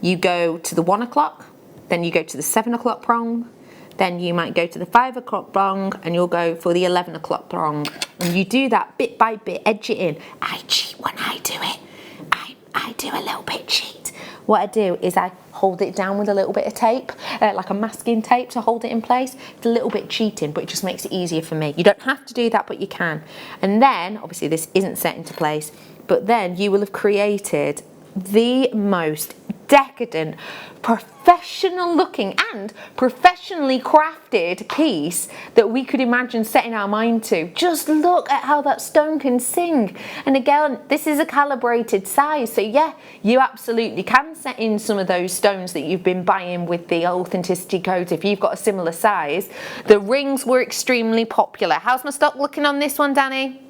you go to the 1 o'clock, then you go to the 7 o'clock prong, then you might go to the 5 o'clock prong, and you'll go for the 11 o'clock prong. And you do that bit by bit, edge it in. I cheat when I do it. I do a little bit cheat. What I do is I hold it down with a little bit of tape, like a masking tape to hold it in place. It's a little bit cheating, but it just makes it easier for me. You don't have to do that, but you can. And then, obviously this isn't set into place, but then you will have created the most decadent, professional looking and professionally crafted piece that we could imagine setting our mind to. Just look at how that stone can sing. And again, this is a calibrated size, so yeah, you absolutely can set in some of those stones that you've been buying with the authenticity codes if you've got a similar size. The rings were extremely popular. How's my stock looking on this one, Danny?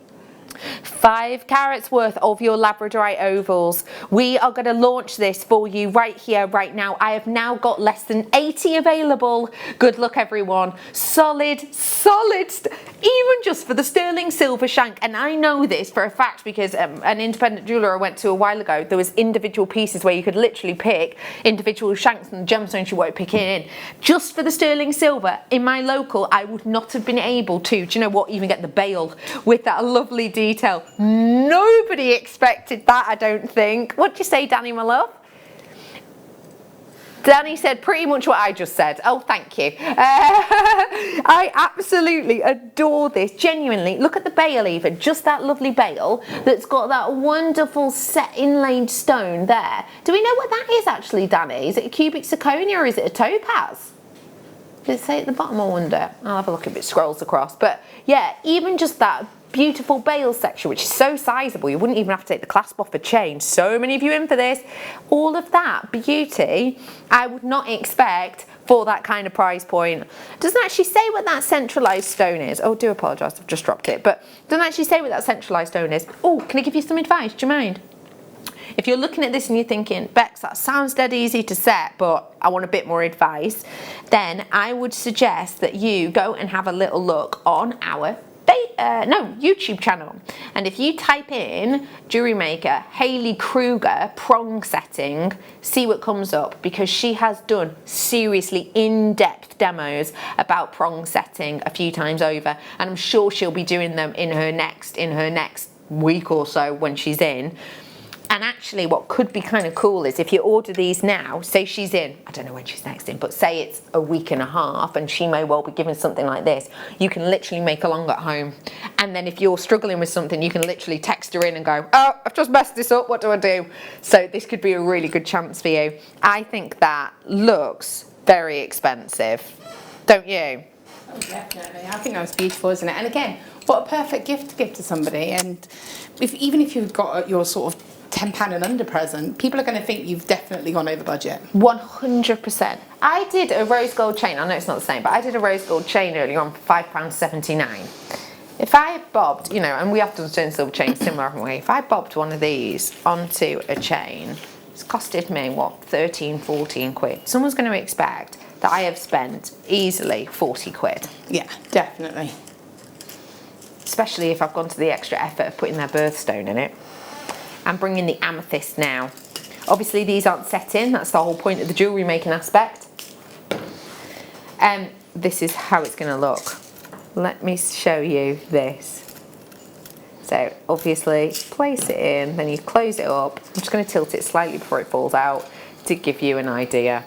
5 carats worth of your Labradorite ovals. We are going to launch this for you right here, right now. I have now got less than 80 available. Good luck, everyone. Solid, even just for the sterling silver shank. And I know this for a fact because an independent jeweller I went to a while ago, there was individual pieces where you could literally pick individual shanks and gemstones you won't pick in. Just for the sterling silver, in my local, I would not have been able to, do you know what, even get the bail with that lovely detail. Nobody expected that, I don't think. What do you say, Danny, my love? Danny said pretty much what I just said. Oh, thank you. I absolutely adore this. Genuinely, look at the bail even. Just that lovely bail that's got that wonderful set inlaid stone there. Do we know what that is actually, Danny? Is it a cubic zirconia or is it a topaz? Does it say at the bottom, I wonder? I'll have a look if it scrolls across. But yeah, even just that beautiful bail section, which is so sizable, you wouldn't even have to take the clasp off a chain. So many of you in for this. All of that beauty, I would not expect for that kind of price point. Doesn't actually say what that centralised stone is. Oh, do apologise, I've just dropped it. But doesn't actually say what that centralised stone is. Oh, can I give you some advice? Do you mind? If you're looking at this and you're thinking, Bex, that sounds dead easy to set, but I want a bit more advice, then I would suggest that you go and have a little look on our YouTube channel. And if you type in Jewellery Maker Hayley Kruger prong setting, see what comes up, because she has done seriously in-depth demos about prong setting a few times over, and I'm sure she'll be doing them in her next week or so when she's in. And actually what could be kind of cool is if you order these now, say she's in, I don't know when she's next in, but say it's a week and a half and she may well be giving something like this, you can literally make along at home. And then if you're struggling with something, you can literally text her in and go, oh, I've just messed this up, what do I do? So this could be a really good chance for you. I think that looks very expensive, don't you? Oh, definitely. I think that was beautiful, isn't it? And again, what a perfect gift to give to somebody. And even if you've got your sort of £10 and under present, people are going to think you've definitely gone over budget. 100%. I did a rose gold chain, I know it's not the same, but I did a rose gold chain earlier on for £5.79. If I bobbed, you know, and we have done stone silver chains similar, haven't we? If I bobbed one of these onto a chain, it's costed me, what, 13, 14 quid. Someone's going to expect that I have spent easily 40 quid. Yeah, definitely. Especially if I've gone to the extra effort of putting their birthstone in it. I'm bringing the amethyst now. Obviously these aren't set in, that's the whole point of the jewellery making aspect. This is how it's going to look. Let me show you this. So obviously place it in, then you close it up. I'm just going to tilt it slightly before it falls out to give you an idea.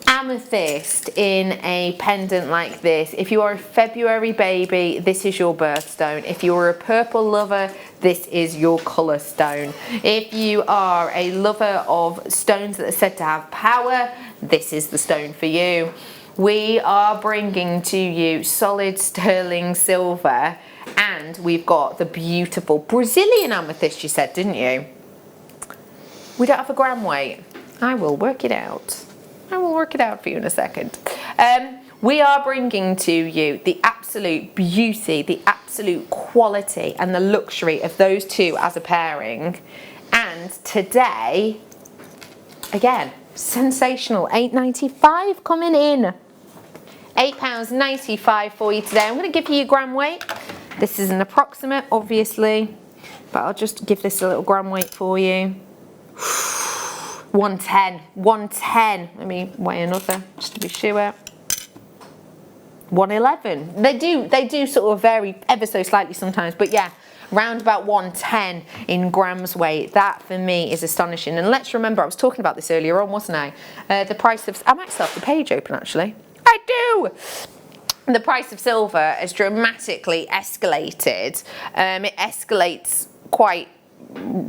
Amethyst in a pendant like this. If you are a February baby, this is your birthstone. If you are a purple lover, this is your colour stone. If you are a lover of stones that are said to have power, this is the stone for you. We are bringing to you solid sterling silver, and we've got the beautiful Brazilian amethyst, you said, didn't you? We don't have a gram weight. I will work it out. I will work it out for you in a second. We are bringing to you the absolute beauty, the absolute quality and the luxury of those two as a pairing. And today, again, sensational, £8.95 coming in. £8.95 for you today. I'm going to give you your gram weight. This is an approximate, obviously, but I'll just give this a little gram weight for you. 110, 110. Let me weigh another just to be sure. 111. They do sort of vary ever so slightly sometimes, but yeah, round about 110 in grams weight. That for me is astonishing. And let's remember, I was talking about this earlier on, wasn't I? The price of, I might still have the page open actually. I do. The price of silver has dramatically escalated. It escalates quite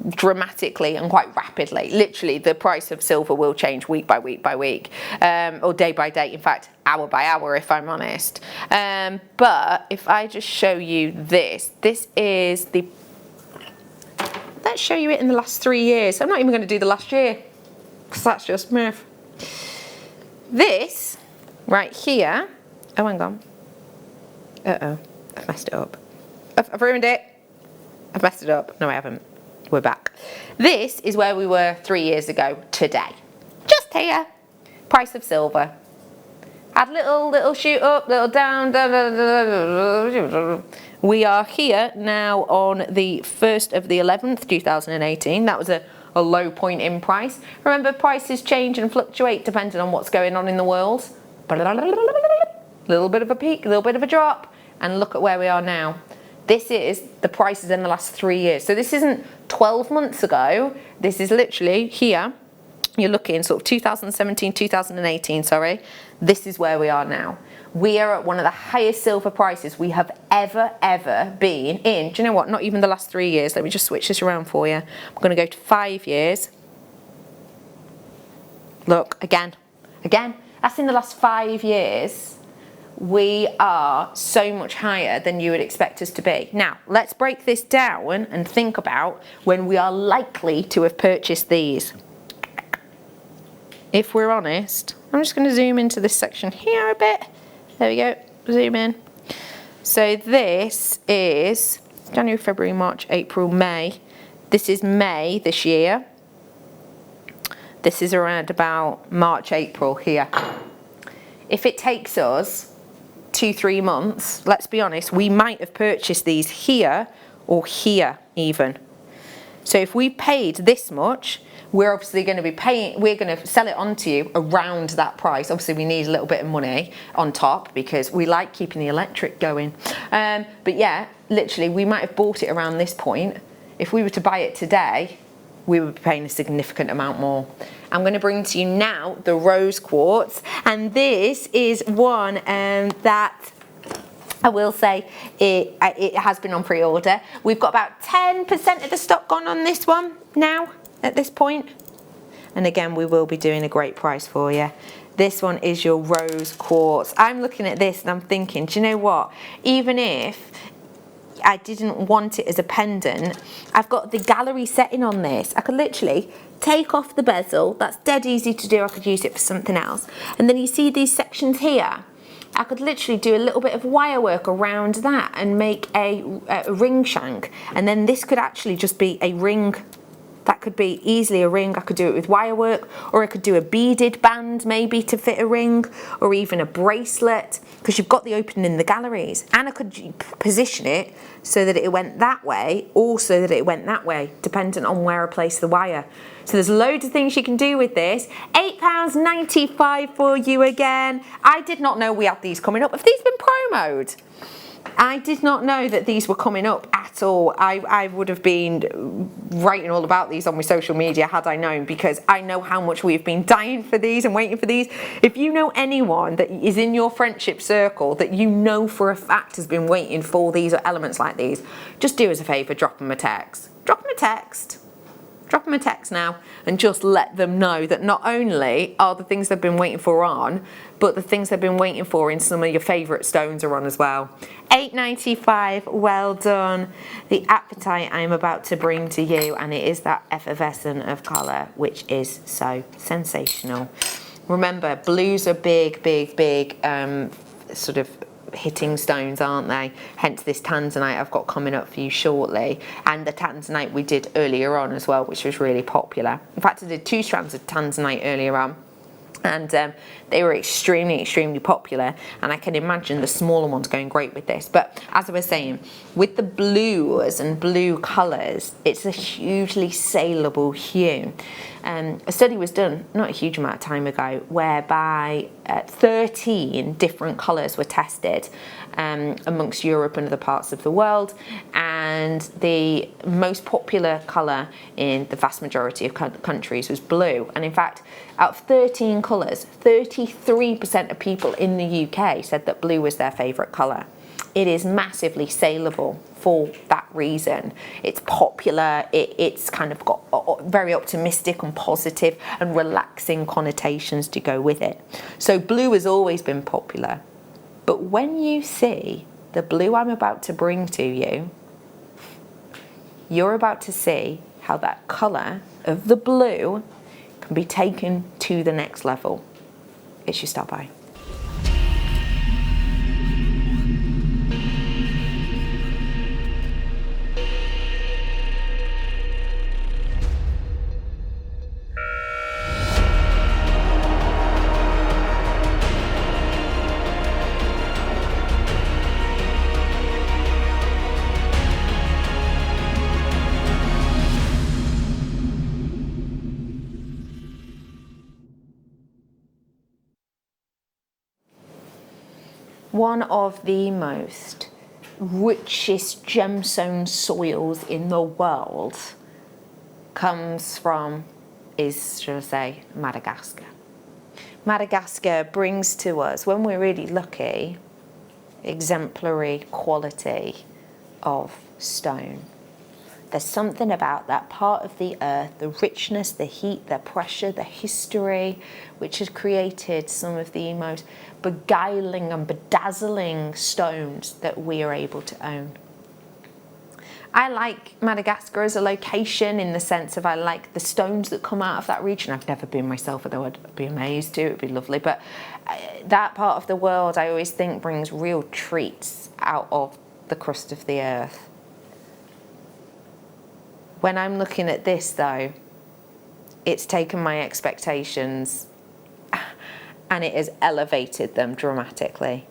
dramatically and quite rapidly. Literally, the price of silver will change week by week by week, or day by day, in fact, hour by hour, if I'm honest. But if I just show you this is the, let's show you it in the last 3 years. I'm not even going to do the last year, because that's just myth. This right here, oh, hang on. Uh-oh, I've messed it up. I've ruined it. I've messed it up. No, I haven't. We're back. This is where we were 3 years ago today. Just here. Price of silver. Had little shoot up, little down. We are here now on the 1st of the 11th, 2018. That was a low point in price. Remember, prices change and fluctuate depending on what's going on in the world. Little bit of a peak, little bit of a drop. And look at where we are now. This is the prices in the last 3 years. So this isn't 12 months ago. This is literally here. You're looking sort of 2017, 2018, sorry. This is where we are now. We are at one of the highest silver prices we have ever been in. Do you know what? Not even the last 3 years. Let me just switch this around for you. I'm going to go to 5 years. Look, again. That's in the last 5 years. We are so much higher than you would expect us to be. Now, let's break this down and think about when we are likely to have purchased these. If we're honest, I'm just going to zoom into this section here a bit. There we go, zoom in. So this is January, February, March, April, May. This is May this year. This is around about March, April here. If it takes us 2-3 months, let's be honest, we might have purchased these here or here even. So if we paid this much, we're obviously going to be paying, we're going to sell it on to you around that price. Obviously we need a little bit of money on top because we like keeping the electric going. But yeah, literally we might have bought it around this point. If we were to buy it today, we would be paying a significant amount more. I'm going to bring to you now the rose quartz, and this is one that I will say it has been on pre-order. We've got about 10% of the stock gone on this one now at this point, and again we will be doing a great price for you. This one is your rose quartz. I'm looking at this and I'm thinking, do you know what, even if I didn't want it as a pendant, I've got the gallery setting on this. I could literally take off the bezel. That's dead easy to do. I could use it for something else. And then you see these sections here. I could literally do a little bit of wire work around that and make a ring shank. And then this could actually just be a ring. That could be easily a ring. I could do it with wire work, or I could do a beaded band maybe to fit a ring, or even a bracelet, because you've got the opening in the galleries. And I could position it so that it went that way, or so that it went that way, depending on where I place the wire. So there's loads of things you can do with this. £8.95 for you again. I did not know we had these coming up. Have these been promoed? I did not know that these were coming up at all. I would have been writing all about these on my social media had I known, because I know how much we've been dying for these and waiting for these. If you know anyone that is in your friendship circle that you know for a fact has been waiting for these or elements like these, just do us a favour, drop them a text. Drop them a text. Drop them a text now and just let them know that not only are the things they've been waiting for on, but the things they've been waiting for in some of your favourite stones are on as well. £8.95, well done. The appetite I'm about to bring to you, and it is that effervescent of colour, which is so sensational. Remember, blues are big, sort of hitting stones, aren't they? Hence this tanzanite I've got coming up for you shortly, and the tanzanite we did earlier on as well, which was really popular. In fact, I did 2 strands of tanzanite earlier on. And they were extremely popular, and I can imagine the smaller ones going great with this. But as I was saying, with the blues and blue colours, it's a hugely saleable hue. A study was done not a huge amount of time ago whereby 13 different colours were tested amongst Europe and other parts of the world, and the most popular colour in the vast majority of countries was blue. And in fact, out of 13 colours, 33% of people in the UK said that blue was their favourite colour. It is massively saleable for that reason. It's popular, it's kind of got very optimistic and positive and relaxing connotations to go with it. So blue has always been popular. But when you see the blue I'm about to bring to you, you're about to see how that colour of the blue can be taken to the next level. It's your stop by. One of the most richest gemstone soils in the world comes from, should I say, Madagascar. Madagascar brings to us, when we're really lucky, exemplary quality of stone. There's something about that part of the earth, the richness, the heat, the pressure, the history, which has created some of the most beguiling and bedazzling stones that we are able to own. I like Madagascar as a location in the sense of I like the stones that come out of that region. I've never been myself, although I'd be amazed to, it'd be lovely. But that part of the world I always think brings real treats out of the crust of the earth. When I'm looking at this though, it's taken my expectations and it has elevated them dramatically.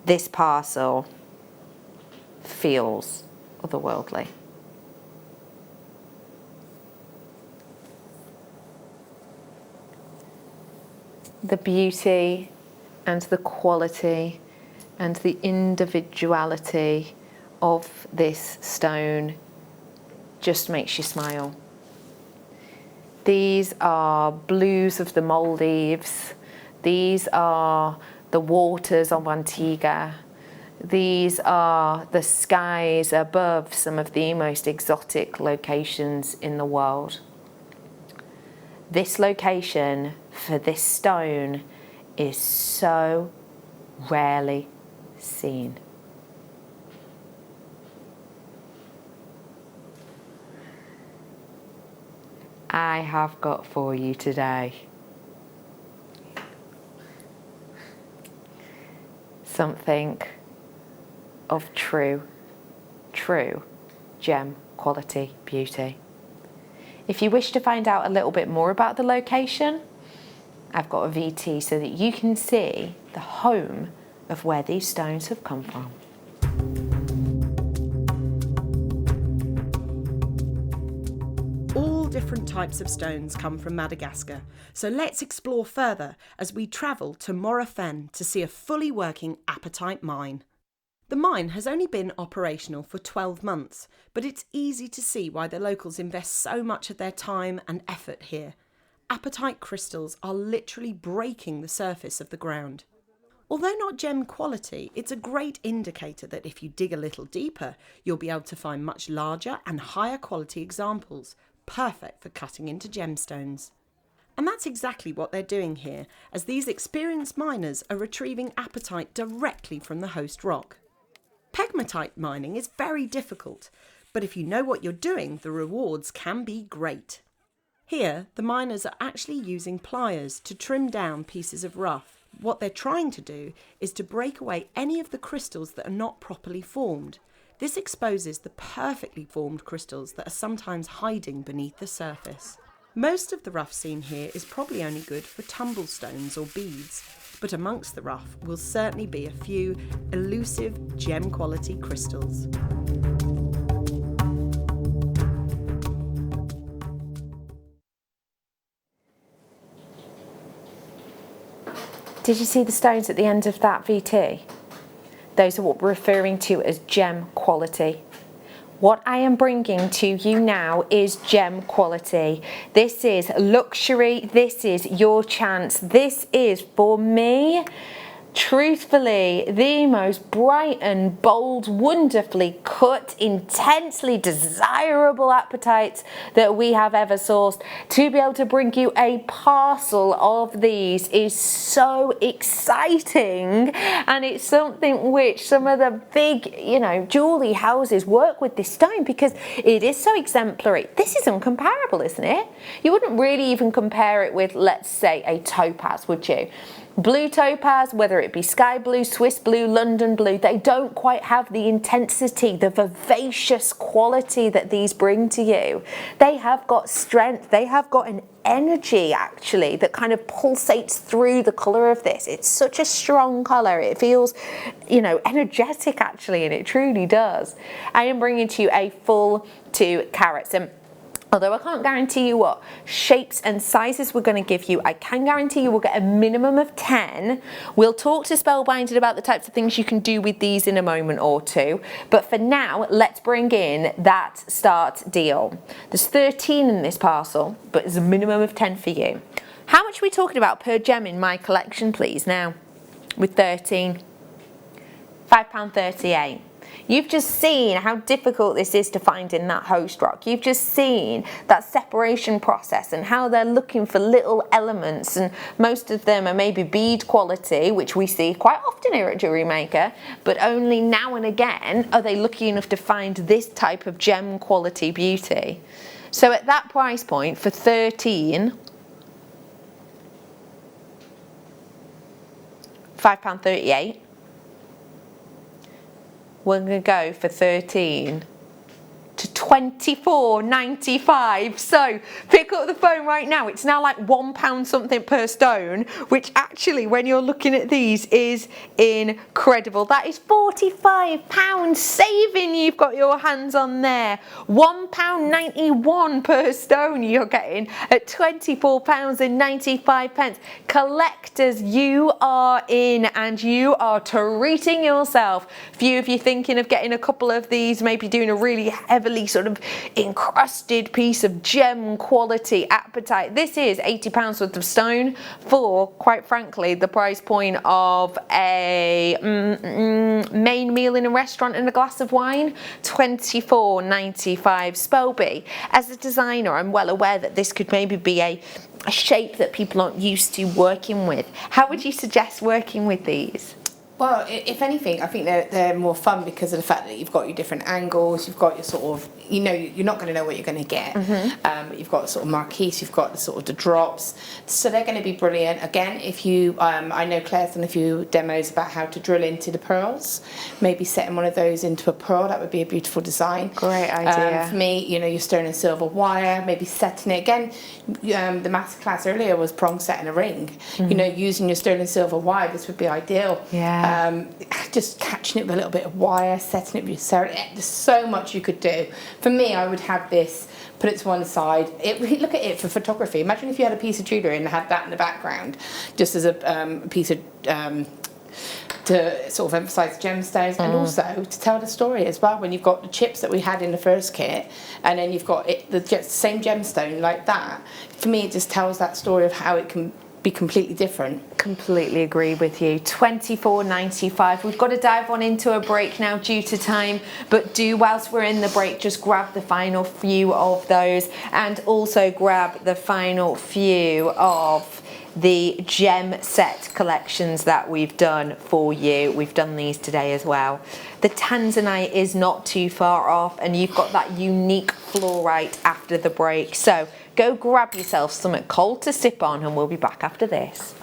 This parcel feels otherworldly. The beauty and the quality and the individuality of this stone just makes you smile. These are blues of the Maldives. These are the waters of Antigua. These are the skies above some of the most exotic locations in the world. This location for this stone is so rarely seen. I have got for you today something of true gem quality beauty. If you wish to find out a little bit more about the location, I've got a VT so that you can see the home of where these stones have come from. All different types of stones come from Madagascar, so let's explore further as we travel to Morafen to see a fully working apatite mine. The mine has only been operational for 12 months, but it's easy to see why the locals invest so much of their time and effort here. Apatite crystals are literally breaking the surface of the ground. Although not gem quality, it's a great indicator that if you dig a little deeper, you'll be able to find much larger and higher quality examples, perfect for cutting into gemstones. And that's exactly what they're doing here, as these experienced miners are retrieving apatite directly from the host rock. Pegmatite mining is very difficult, but if you know what you're doing, the rewards can be great. Here, the miners are actually using pliers to trim down pieces of rough. What they're trying to do is to break away any of the crystals that are not properly formed. This exposes the perfectly formed crystals that are sometimes hiding beneath the surface. Most of the rough seen here is probably only good for tumble stones or beads, but amongst the rough will certainly be a few elusive gem quality crystals. Did you see the stones at the end of that VT? Those are what we're referring to as gem quality. What I am bringing to you now is gem quality. This is luxury, this is your chance, this is, for me, truthfully, the most bright and bold, wonderfully cut, intensely desirable apatites that we have ever sourced. To be able to bring you a parcel of these is so exciting, and it's something which some of the big, jewellery houses work with this stone because it is so exemplary. This is uncomparable, isn't it? You wouldn't really even compare it with, let's say, a topaz, would you? Blue topaz, whether it be sky blue, Swiss blue, London blue, they don't quite have the intensity, the vivacious quality that these bring to you. They have got strength, they have got an energy actually that kind of pulsates through the colour of this. It's such a strong colour, it feels, energetic actually, and it truly does. I am bringing to you a full 2 carats. And although I can't guarantee you what shapes and sizes we're going to give you, I can guarantee you we'll get a minimum of 10. We'll talk to Spellbinded about the types of things you can do with these in a moment or two. But for now, let's bring in that start deal. There's 13 in this parcel, but there's a minimum of 10 for you. How much are we talking about per gem in my collection, please, now? With 13, £5.38. You've just seen how difficult this is to find in that host rock. You've just seen that separation process and how they're looking for little elements, and most of them are maybe bead quality, which we see quite often here at Jewellery Maker, but only now and again are they lucky enough to find this type of gem quality beauty. So at that price point for 13, £5.38. We're going to go for 13 to £24.95. So pick up the phone right now. It's now like £1 something per stone, which actually, when you're looking at these, is incredible. That is £45 saving you've got your hands on there. £1.91 per stone you're getting at £24.95. Collectors, you are in and you are treating yourself. A few of you thinking of getting a couple of these, maybe doing a really heavily sort of encrusted piece of gem quality apatite. This is £80 worth of stone for, quite frankly, the price point of a main meal in a restaurant and a glass of wine. £24.95. Spelby, as a designer, I'm well aware that this could maybe be a shape that people aren't used to working with. How would you suggest working with these? Well, if anything, I think they're more fun because of the fact that you've got your different angles, you've got your sort of, you're not going to know what you're going to get. You've got sort of marquise, you've got the sort of the drops, so they're going to be brilliant. Again, if you, I know Claire's done a few demos about how to drill into the pearls, maybe setting one of those into a pearl, that would be a beautiful design. Great idea. For me, your sterling silver wire, maybe setting it again. The masterclass earlier was prong setting a ring. Using your sterling silver wire, this would be ideal. Yeah. Just catching it with a little bit of wire, setting it with your ceramic. There's so much you could do. For me, I would have this, put it to one side. Look at it for photography. Imagine if you had a piece of jewellery and had that in the background, just as a piece of to sort of emphasise gemstones and also to tell the story as well. When you've got the chips that we had in the first kit, and then you've got the same gemstone like that. For me, it just tells that story of how it can be completely different. Completely agree with you. £24.95. We've got to dive on into a break now due to time, but whilst we're in the break, just grab the final few of those, and also grab the final few of the gem set collections that we've done for you. We've done these today as well. The tanzanite is not too far off, and you've got that unique fluorite after the break. So go grab yourself something cold to sip on, and we'll be back after this.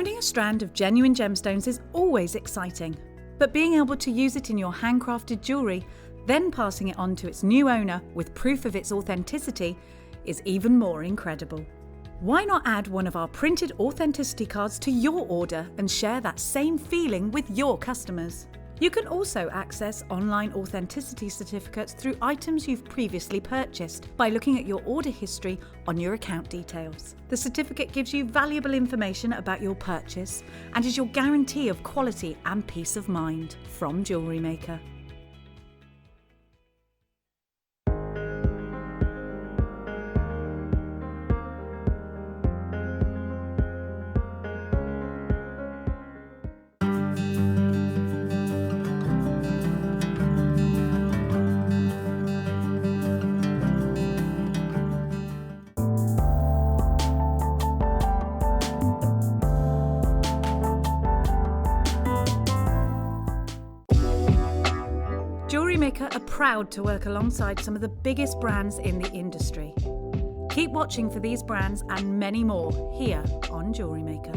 Finding a strand of genuine gemstones is always exciting, but being able to use it in your handcrafted jewellery, then passing it on to its new owner with proof of its authenticity, is even more incredible. Why not add one of our printed authenticity cards to your order and share that same feeling with your customers? You can also access online authenticity certificates through items you've previously purchased by looking at your order history on your account details. The certificate gives you valuable information about your purchase and is your guarantee of quality and peace of mind from Jewellery Maker. Jewellery Maker are proud to work alongside some of the biggest brands in the industry. Keep watching for these brands and many more here on Jewellery Maker.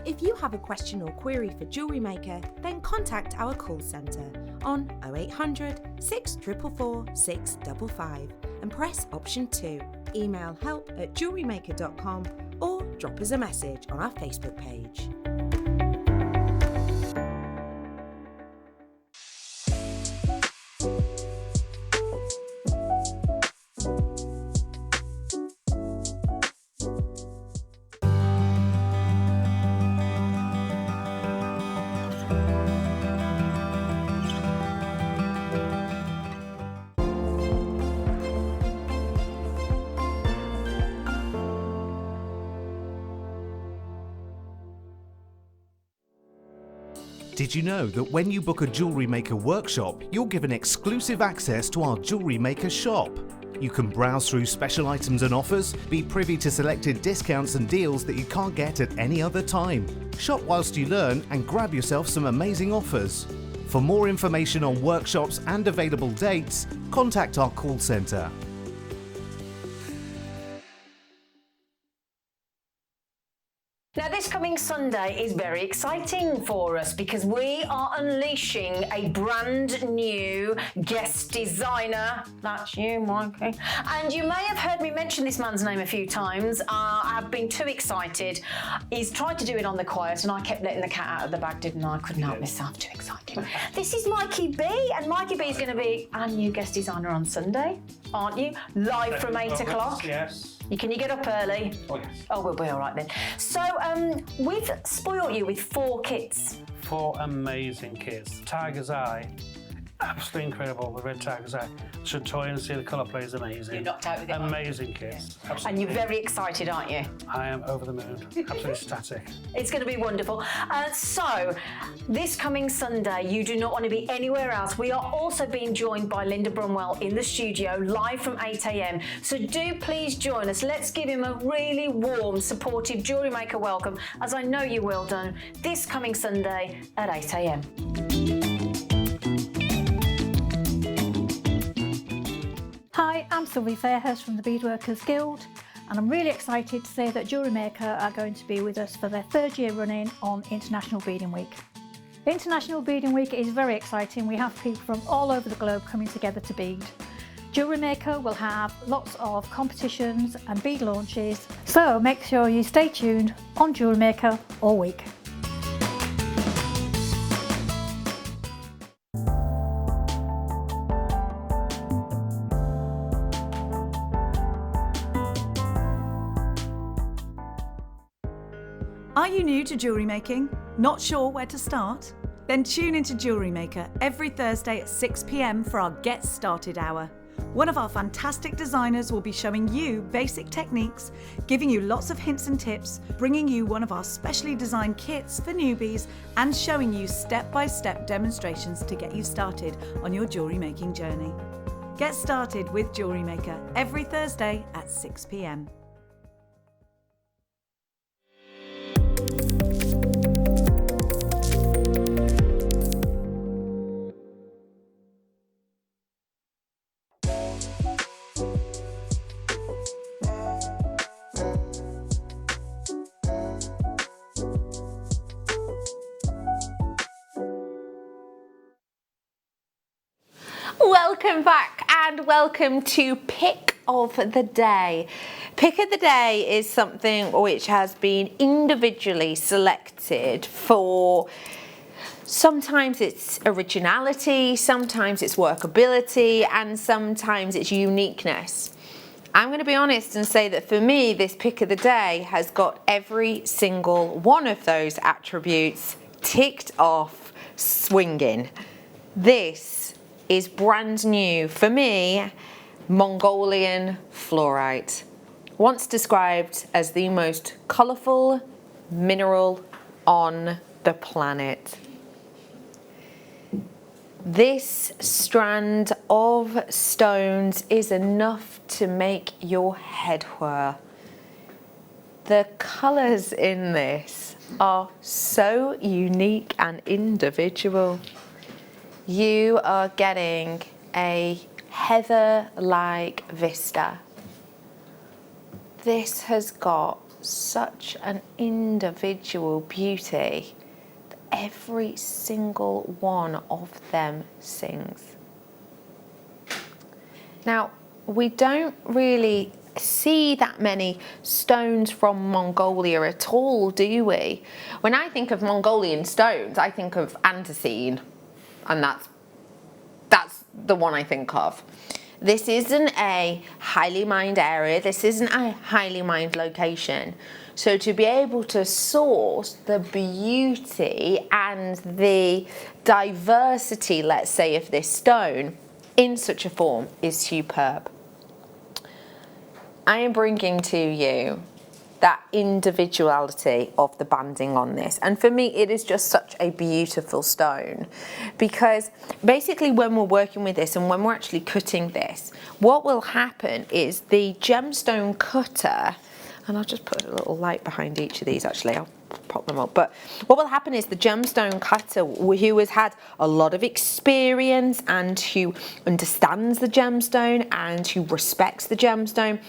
If you have a question or query for Jewellery Maker, then contact our call centre on 0800 644 655 and press option 2. Email help@jewellerymaker.com or drop us a message on our Facebook page. Did you know that when you book a Jewellery Maker workshop, you're given exclusive access to our Jewellery Maker shop? You can browse through special items and offers, be privy to selected discounts and deals that you can't get at any other time. Shop whilst you learn and grab yourself some amazing offers. For more information on workshops and available dates, contact our call centre. Now, this coming Sunday is very exciting for us because we are unleashing a brand new guest designer. That's you, Mikey. And you may have heard me mention this man's name a few times. I've been too excited. He's tried to do it on the quiet and I kept letting the cat out of the bag, didn't I? I couldn't help myself, too excited. This is Mikey B, and Mikey B is going to be our new guest designer on Sunday, aren't you? Live from 8 o'clock. Yes. Can you get up early? Oh, yes. Oh, we'll be all right then. So, we've spoilt you with 4 kits. 4 amazing kits. Tiger's Eye, absolutely incredible. The red Tiger's Eye. Should try and see the colour play is amazing. You're knocked out with it. Amazing kits. Absolutely. And you're very excited, aren't you? I am over the moon. Absolutely ecstatic. It's going to be wonderful. So, this coming Sunday, you do not want to be anywhere else. We are also being joined by Linda Brunwell in the studio, live from 8 a.m. So do please join us. Let's give him a really warm, supportive Jewellery Maker welcome, as I know you will do, this coming Sunday at 8 a.m. Hi, I'm Sylvie Fairhurst from the Beadworkers Guild, and I'm really excited to say that Jewellery Maker are going to be with us for their 3rd year running on International Beading Week. International Beading Week is very exciting. We have people from all over the globe coming together to bead. Jewellery Maker will have lots of competitions and bead launches, so make sure you stay tuned on Jewellery Maker all week. Are you new to jewellery making? Not sure where to start? Then tune into Jewellery Maker every Thursday at 6 p.m. for our Get Started hour. One of our fantastic designers will be showing you basic techniques, giving you lots of hints and tips, bringing you one of our specially designed kits for newbies, and showing you step-by-step demonstrations to get you started on your jewellery making journey. Get started with Jewellery Maker every Thursday at 6 p.m. Welcome back and welcome to Pick of the Day. Pick of the Day is something which has been individually selected for sometimes it's originality, sometimes it's workability, and sometimes it's uniqueness. I'm going to be honest and say that for me, this Pick of the Day has got every single one of those attributes ticked off, swinging. This is brand new for me, Mongolian fluorite, once described as the most colourful mineral on the planet. This strand of stones is enough to make your head whirl. The colours in this are so unique and individual. You are getting a heather-like vista. This has got such an individual beauty that every single one of them sings. Now, we don't really see that many stones from Mongolia at all, do we? When I think of Mongolian stones, I think of andesite. And that's the one I think of. This isn't a highly mined area. This isn't a highly mined location. So to be able to source the beauty and the diversity, let's say, of this stone in such a form is superb. I am bringing to you that individuality of the banding on this, and for me it is just such a beautiful stone, because basically when we're working with this and when we're actually cutting this, what will happen is the gemstone cutter, and I'll just put a little light behind each of these, actually I'll pop them up, but what will happen is the gemstone cutter who has had a lot of experience and who understands the gemstone and who respects the gemstone,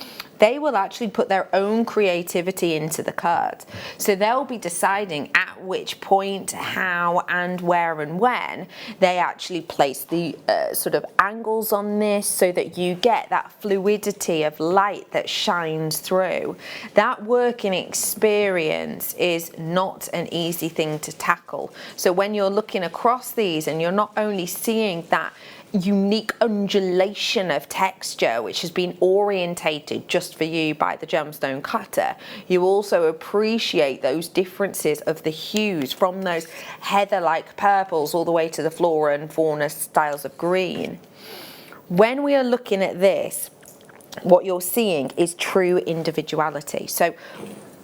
they will actually put their own creativity into the cut. So they'll be deciding at which point, how and where and when they actually place the sort of angles on this so that you get that fluidity of light that shines through. That working experience is not an easy thing to tackle. So when you're looking across these and you're not only seeing that unique undulation of texture which has been orientated just for you by the gemstone cutter, you also appreciate those differences of the hues from those heather-like purples all the way to the flora and fauna styles of green. When we are looking at this, what you're seeing is true individuality. So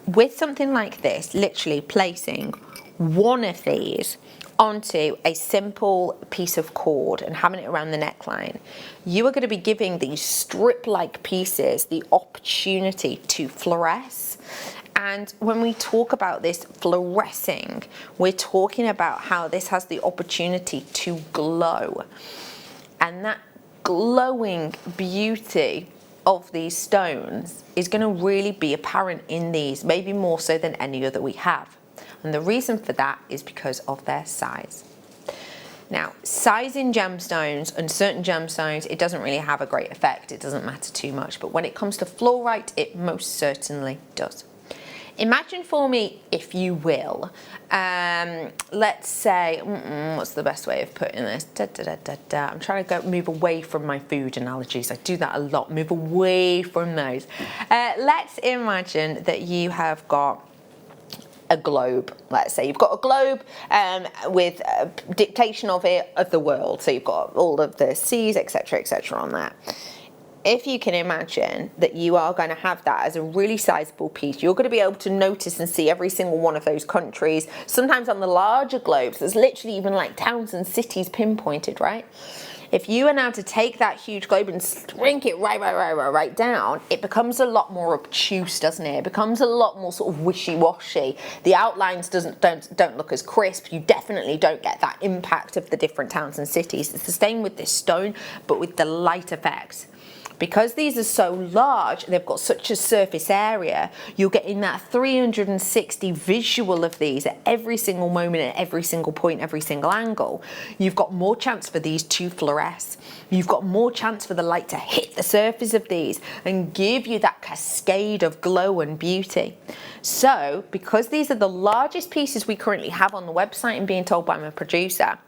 with something like this, literally placing one of these onto a simple piece of cord and having it around the neckline, you are going to be giving these strip-like pieces the opportunity to fluoresce. And when we talk about this fluorescing, we're talking about how this has the opportunity to glow. And that glowing beauty of these stones is going to really be apparent in these, maybe more so than any other we have. And the reason for that is because of their size. Now, size in gemstones and certain gemstones, it doesn't really have a great effect. It doesn't matter too much. But when it comes to fluorite, it most certainly does. Imagine for me, if you will, let's say, what's the best way of putting this? I'm trying to move away from my food analogies. I do that a lot, move away from those. Let's imagine that you have got a globe. Let's say you've got a globe with a dictation of the world. So you've got all of the seas, etc., on there. If you can imagine that you are going to have that as a really sizable piece, you're going to be able to notice and see every single one of those countries. Sometimes on the larger globes, there's literally even like towns and cities pinpointed, right? If you are now to take that huge globe and shrink it right down, it becomes a lot more obtuse, doesn't it? It becomes a lot more sort of wishy-washy. The outlines don't look as crisp. You definitely don't get that impact of the different towns and cities. It's the same with this stone, but with the light effects. Because these are so large, they've got such a surface area, you're getting that 360 visual of these at every single moment, at every single point, every single angle. You've got more chance for these to fluoresce. You've got more chance for the light to hit the surface of these and give you that cascade of glow and beauty. So, because these are the largest pieces we currently have on the website, and being told by my producer,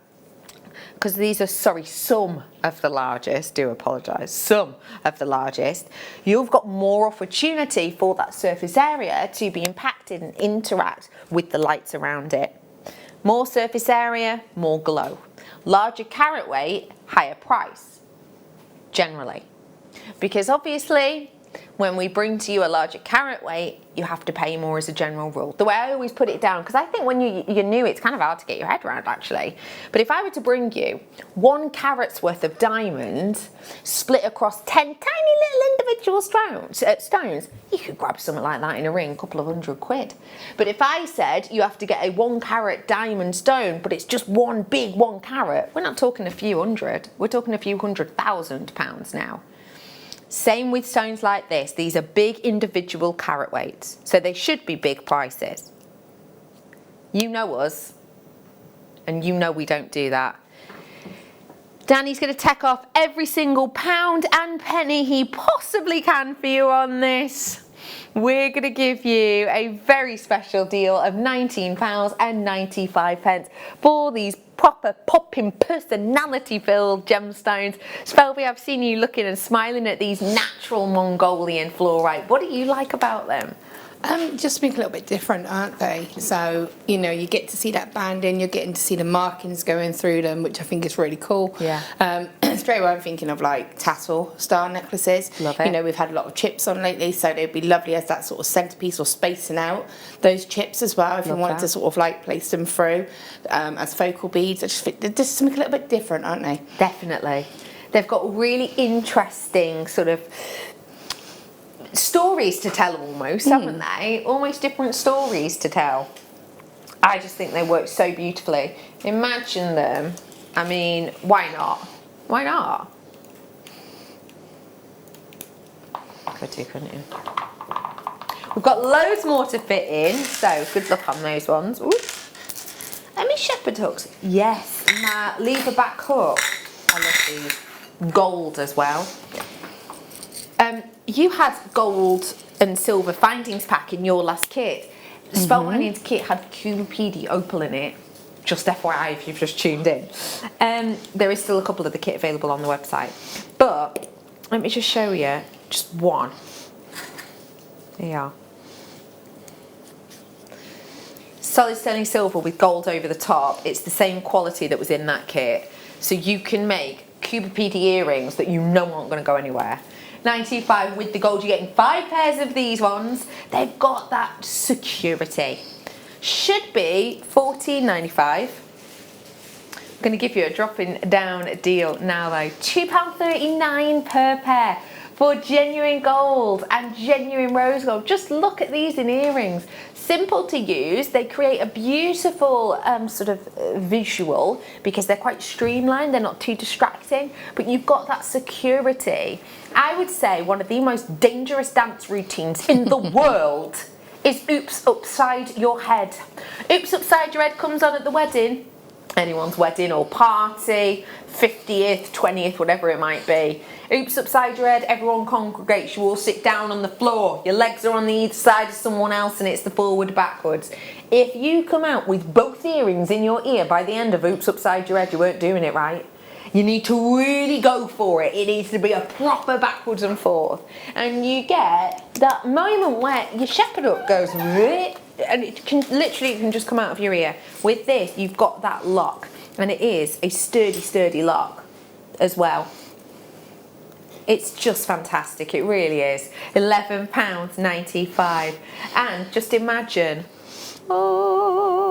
because these are, some of the largest, do apologise, some of the largest, you've got more opportunity for that surface area to be impacted and interact with the lights around it. More surface area, more glow. Larger carat weight, higher price, generally. Because obviously, when we bring to you a larger carat weight, you have to pay more as a general rule. The way I always put it down, because I think when you're new, it's kind of hard to get your head around actually. But if I were to bring you 1 carat's worth of diamond split across 10 tiny little individual stones, you could grab something like that in a ring, a couple of £100. But if I said you have to get a 1 carat diamond stone, but it's just one big 1 carat, we're not talking a few hundred, we're talking a few £100,000 now. Same with stones like this. These are big individual carat weights, so they should be big prices. You know us, and you know we don't do that. Danny's going to take off every single pound and penny he possibly can for you on this. We're going to give you a very special deal of £19.95 for these proper popping personality filled gemstones. Spelby, I've seen you looking and smiling at these natural Mongolian fluorite. What do you like about them? Just being a little bit different, aren't they? So, you know, you get to see that banding, you're getting to see the markings going through them, which I think is really cool. Yeah. Straight away I'm thinking of like tassel star necklaces. Love it. You know, we've had a lot of chips on lately, so they'd be lovely as that sort of centerpiece or spacing out those chips as well, if you wanted to sort of like place them through as focal beads. I just think they're just something a little bit different, aren't they? Definitely. They've got really interesting sort of stories to tell almost, haven't they? Almost different stories to tell. I just think they work so beautifully. Imagine them. I mean, why not? Why not? Could do, couldn't you? We've got loads more to fit in, so good luck on those ones. Ooh. Any shepherd hooks? Yes. My lever back hook. I love these. Gold as well. You had gold and silver findings pack in your last kit. The Spellbinding's kit had QPD opal in it. Just FYI if you've just tuned in. There is still a couple of the kit available on the website. But let me just show you just one. There you are. Solid sterling silver with gold over the top. It's the same quality that was in that kit. So you can make QPD earrings that you know aren't going to go anywhere. 95 with the gold. You're getting 5 pairs of these ones. They've got that security. Should be $14.95. I'm going to give you a dropping down deal now though. £2.39 per pair for genuine gold and genuine rose gold. Just look at these in earrings. Simple to use. They create a beautiful sort of visual because they're quite streamlined. They're not too distracting, but you've got that security. I would say one of the most dangerous dance routines in the world is Oops Upside Your Head. Oops Upside Your Head comes on at the wedding, anyone's wedding or party, 50th, 20th, whatever it might be. Oops upside your head, everyone congregates, you all sit down on the floor, your legs are on the either side of someone else and it's the forward backwards. If you come out with both earrings in your ear by the end of Oops Upside Your Head, you weren't doing it right. You need to really go for it. It needs to be a proper backwards and forth. And you get that moment where your shepherd hook goes, and it can just come out of your ear. With this, you've got that lock, and it is a sturdy lock as well. It's just fantastic, it really is. £11.95. And just imagine, oh,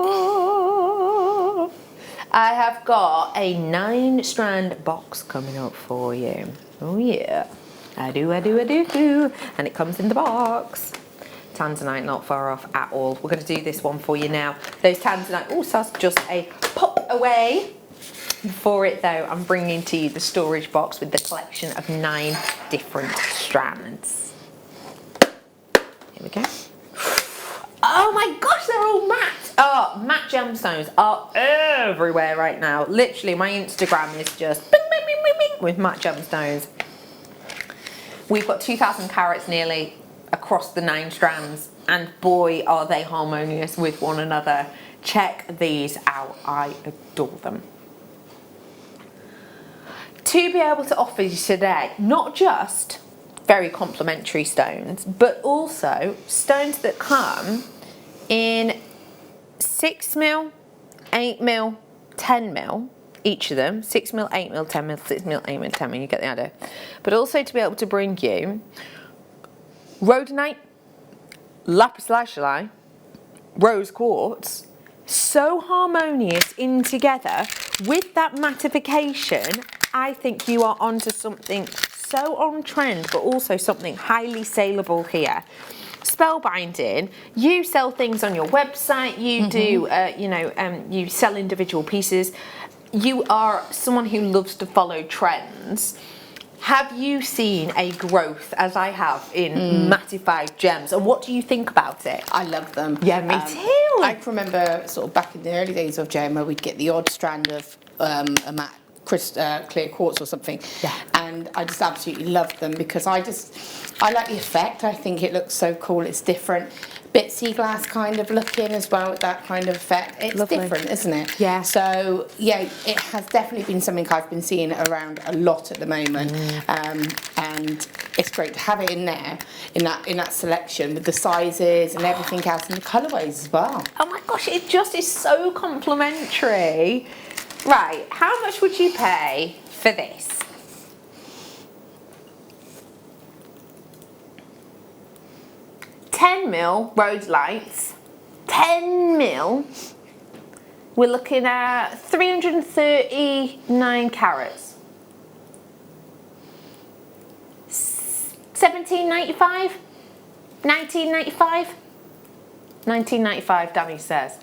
I have got a 9-strand box coming up for you. Oh yeah, I do. And it comes in the box. Tanzanite not far off at all. We're going to do this one for you now. Those Tanzanite, oh, so that's just a pop away. For it though, I'm bringing to you the storage box with the collection of 9 different strands. Here we go. Oh my gosh, they're all matte. Oh, matte gemstones are everywhere right now. Literally, my Instagram is just bing, bing, bing, bing, bing, with matte gemstones. We've got 2,000 carats nearly across the 9 strands, and boy, are they harmonious with one another. Check these out. I adore them. To be able to offer you today, not just very complimentary stones, but also stones that come in 6mm, 8mm, 10mm, each of them, 6mm, 8mm, 10mm, 6mm, 8mm, 10mm, you get the idea. But also to be able to bring you rhodonite, lapis lazuli, rose quartz, so harmonious in together with that mattification. I think you are onto something so on trend, but also something highly saleable here. Spellbinding, you sell things on your website, you do, you sell individual pieces. You are someone who loves to follow trends. Have you seen a growth, as I have, in mattified gems? And what do you think about it? I love them. Yeah, me too. I can remember sort of back in the early days of gem where we'd get the odd strand of a matte clear quartz or something, and I just absolutely love them because I like the effect. I think it looks so cool. It's different, bit sea glass kind of looking as well with that kind of effect. It's different, isn't it? Yeah. So yeah, it has definitely been something I've been seeing around a lot at the moment, and it's great to have it in there in that selection with the sizes and everything else and the colourways as well. Oh my gosh, it just is so complimentary. Right, how much would you pay for this? $10mm rose lights, 10mm. We're looking at 339 carats. $17.95? $19.95? $19.95, Danny says.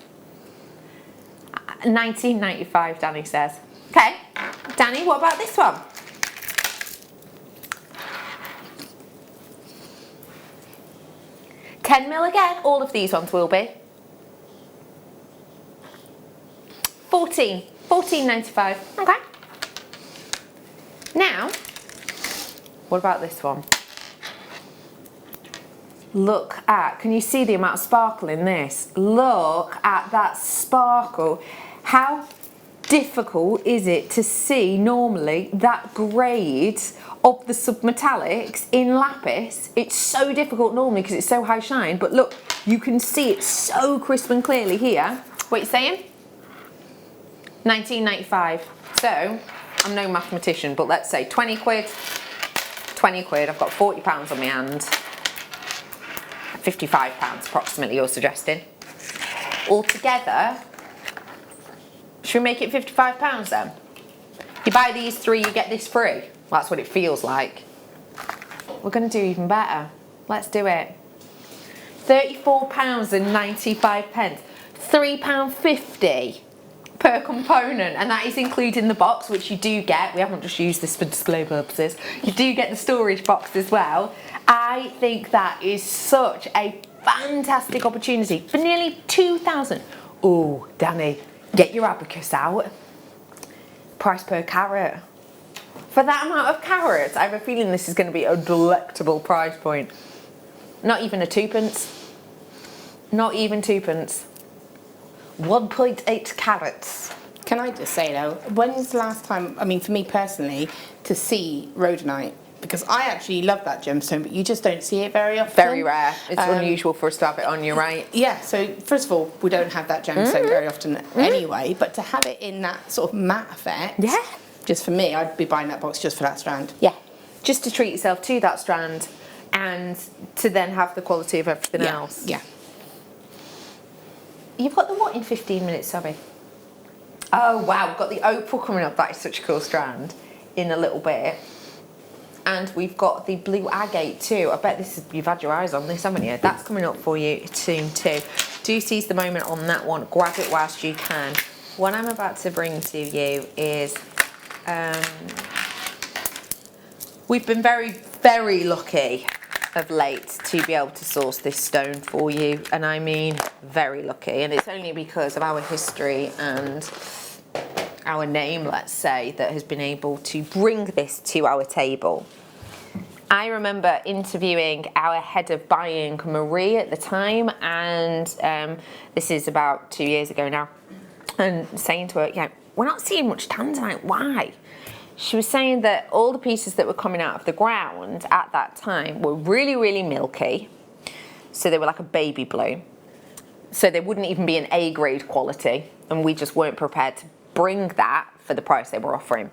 $19.95, Danny says. Okay, Danny, what about this one? $10mm again, all of these ones will be. $14.95, okay. Now, what about this one? Look at, can you see the amount of sparkle in this? Look at that sparkle. How difficult is it to see normally that grade of the submetallics in lapis? It's so difficult normally because it's so high shine, but look, you can see it so crisp and clearly here. What are you saying? $19.95. So, I'm no mathematician, but let's say 20 quid, 20 quid, I've got £40 on my hand. £55 approximately you're suggesting. Altogether, should we make it £55 then? You buy these 3, you get this free. Well, that's what it feels like. We're going to do even better. Let's do it. £34.95. £3.50 per component, and that is including the box, which you do get. We haven't just used this for display purposes. You do get the storage box as well. I think that is such a fantastic opportunity for nearly 2,000. Oh, Danny, get your abacus out. Price per carat. For that amount of carats, I have a feeling this is going to be a delectable price point. Not even a 2p. Not even 2p. 1.8 carats. Can I just say though, when's the last time, I mean for me personally, to see rhodonite because I actually love that gemstone, but you just don't see it very often. Very rare. It's unusual for us to have it on, you're right. Yeah, so first of all, we don't have that gemstone very often anyway, but to have it in that sort of matte effect, just for me, I'd be buying that box just for that strand. Yeah, just to treat yourself to that strand and to then have the quality of everything else. Yeah. You've got the what in 15 minutes, sorry? Oh wow, we've got the opal coming up. That is such a cool strand in a little bit. And we've got the blue agate too. I bet you've had your eyes on this, haven't you? That's coming up for you soon too. Do seize the moment on that one. Grab it whilst you can. What I'm about to bring to you is, we've been very, very lucky of late to be able to source this stone for you. And I mean very lucky. And it's only because of our history and our name, let's say, that has been able to bring this to our table. I remember interviewing our head of buying, Marie, at the time, and this is about 2 years ago now, and saying to her, yeah, we're not seeing much tanzanite, why? She was saying that all the pieces that were coming out of the ground at that time were really, really milky, so they were like a baby blue, so they wouldn't even be an A-grade quality, and we just weren't prepared to bring that for the price they were offering.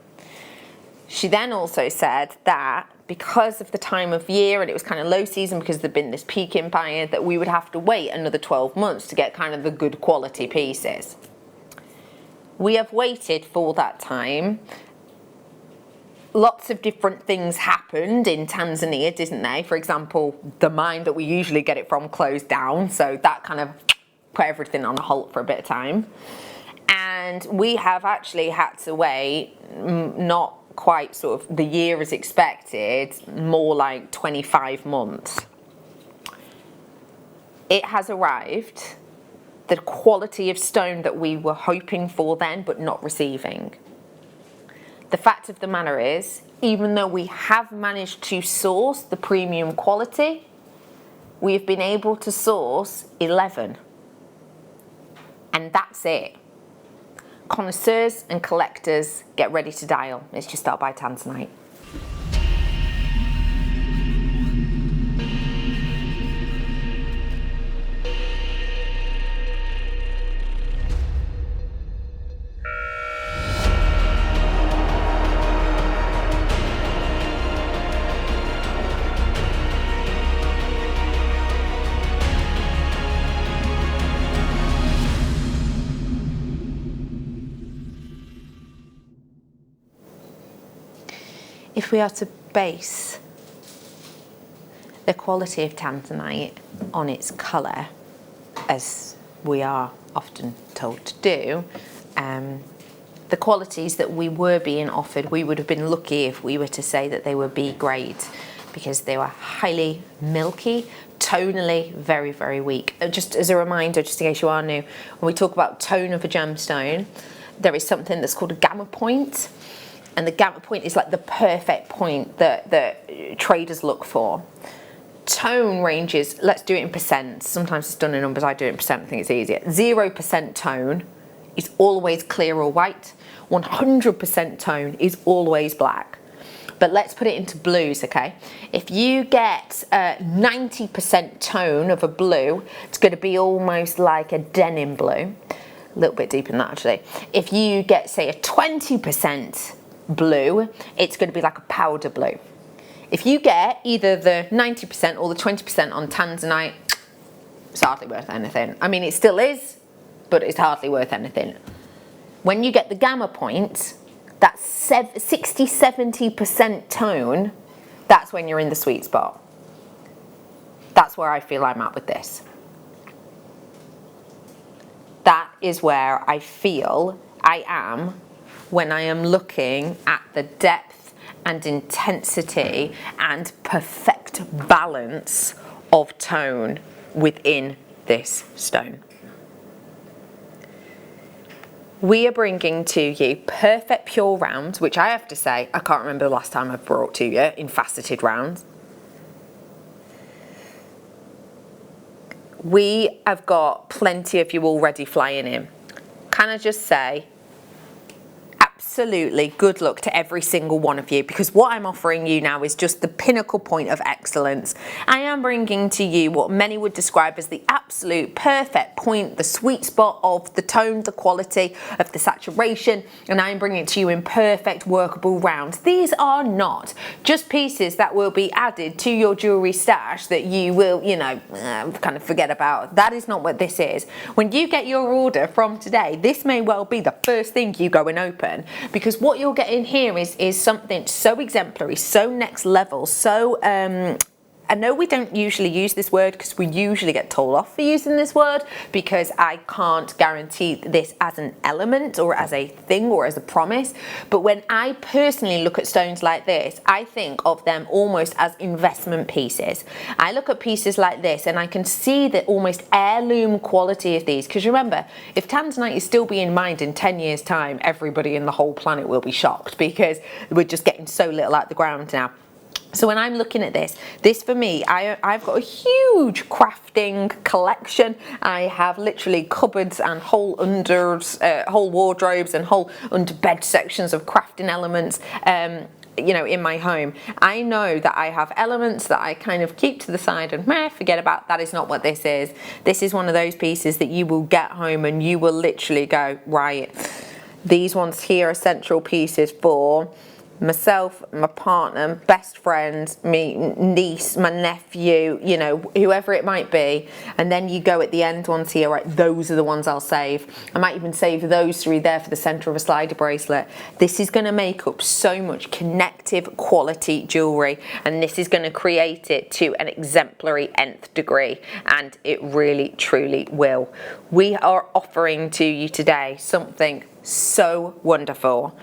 She then also said that because of the time of year and it was kind of low season because there'd been this peak in buying, that we would have to wait another 12 months to get kind of the good quality pieces. We have waited for that time. Lots of different things happened in Tanzania, didn't they? For example, the mine that we usually get it from closed down, so that kind of put everything on a halt for a bit of time. And we have actually had to wait, not quite sort of the year as expected, more like 25 months. It has arrived, the quality of stone that we were hoping for then but not receiving. The fact of the matter is, even though we have managed to source the premium quality, we have been able to source 11. And that's it. Connoisseurs and collectors, get ready to dial. It's just out by tanzanite. If we are to base the quality of tanzanite on its colour, as we are often told to do, the qualities that we were being offered, we would have been lucky if we were to say that they were B grade, because they were highly milky, tonally very, very weak. Just as a reminder, just in case you are new, when we talk about tone of a gemstone, there is something that's called a gamma point. And the gamma point is like the perfect point that traders look for. Tone ranges, let's do it in percent. Sometimes it's done in numbers, I do it in percent, I think it's easier. 0% tone is always clear or white. 100% tone is always black. But let's put it into blues, okay? If you get 90% tone of a blue, it's going to be almost like a denim blue. A little bit deeper than that, actually. If you get, say, a 20% blue, it's going to be like a powder blue. If you get either the 90% or the 20% on tanzanite, it's hardly worth anything. I mean, it still is, but it's hardly worth anything. When you get the gamma point, that's 60-70% tone, that's when you're in the sweet spot. That's where I feel I'm at with this. That is where I feel I am when I am looking at the depth and intensity and perfect balance of tone within this stone. We are bringing to you perfect pure rounds, which I have to say, I can't remember the last time I've brought to you in faceted rounds. We have got plenty of you already flying in. Can I just say, absolutely good luck to every single one of you, because what I'm offering you now is just the pinnacle point of excellence. I am bringing to you what many would describe as the absolute perfect point, the sweet spot of the tone, the quality of the saturation, and I'm bringing it to you in perfect workable rounds. These are not just pieces that will be added to your jewellery stash that you will, you know, kind of forget about. That is not what this is. When you get your order from today, this may well be the first thing you go and open, because what you're getting here is something so exemplary, so next level, so I know we don't usually use this word because we usually get told off for using this word, because I can't guarantee this as an element or as a thing or as a promise. But when I personally look at stones like this, I think of them almost as investment pieces. I look at pieces like this and I can see the almost heirloom quality of these. Because remember, if tanzanite is still being mined in 10 years' time, everybody in the whole planet will be shocked, because we're just getting so little out the ground now. So when I'm looking at this for me, I've got a huge crafting collection. I have literally cupboards and whole wardrobes and whole under bed sections of crafting elements, you know, in my home. I know that I have elements that I kind of keep to the side and forget about. That is not what this is. This is one of those pieces that you will get home and you will literally go, right, these ones here are central pieces for myself, my partner, best friend, me, niece, my nephew, you know, whoever it might be. And then you go at the end ones here, right, those are the ones I'll save. I might even save those three there for the center of a slider bracelet. This is going to make up so much connective quality jewelry, and this is going to create it to an exemplary nth degree, and it really truly will. We are offering to you today something so wonderful.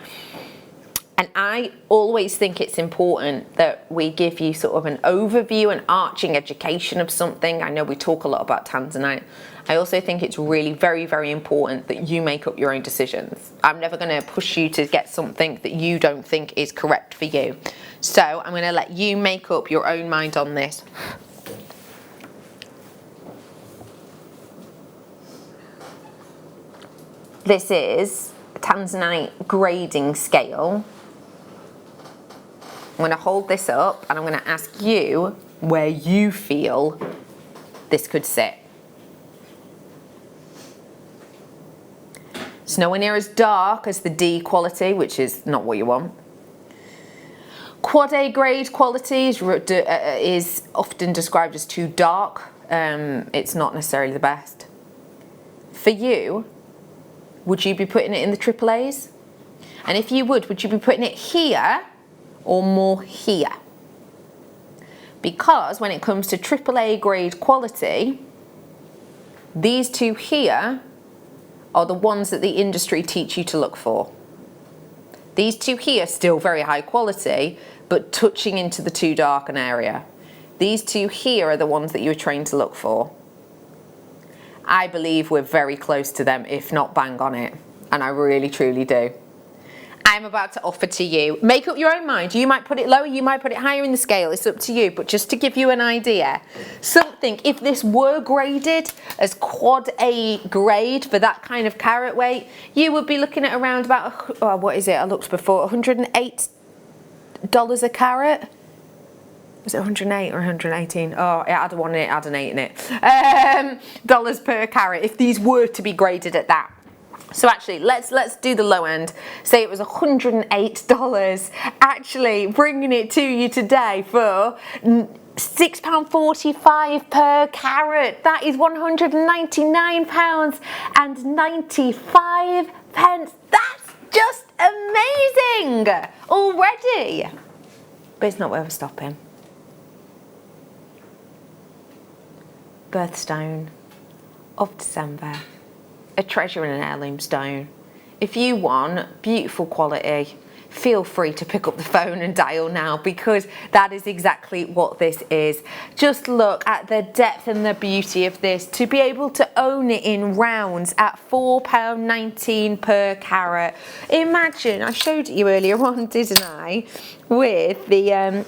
And I always think it's important that we give you sort of an overview, an arching education of something. I know we talk a lot about tanzanite. I also think it's really very, very important that you make up your own decisions. I'm never going to push you to get something that you don't think is correct for you. So I'm going to let you make up your own mind on this. This is a tanzanite grading scale. I'm going to hold this up and I'm going to ask you where you feel this could sit. It's nowhere near as dark as the D quality, which is not what you want. Quad A grade quality is often described as too dark. It's not necessarily the best. For you, would you be putting it in the AAAs? And if you would you be putting it here or more here? Because when it comes to AAA grade quality, these two here are the ones that the industry teach you to look for. These two here, still very high quality, but touching into the too dark an area. These two here are the ones that you were trained to look for. I believe we're very close to them, if not bang on it, and I really truly do. I'm about to offer to you, make up your own mind. You might put it lower, you might put it higher in the scale, it's up to you, but just to give you an idea, something, if this were graded as quad A grade for that kind of carat weight, you would be looking at around about, oh, what is it, I looked before, $108 a carat? Was it 108 or 118? Oh, it had a 1 in it, it had an 8 in it. Dollars per carat, if these were to be graded at that. So actually, let's do the low end. Say it was $108. Actually, bringing it to you today for £6.45 per carat. That is £199.95. That's just amazing already. But it's not where we're stopping. Birthstone of December. A treasure in an heirloom stone. If you want beautiful quality, feel free to pick up the phone and dial now, because that is exactly what this is. Just look at the depth and the beauty of this. To be able to own it in rounds at £4.19 per carat. Imagine, I showed it you earlier on, didn't I? With the, hang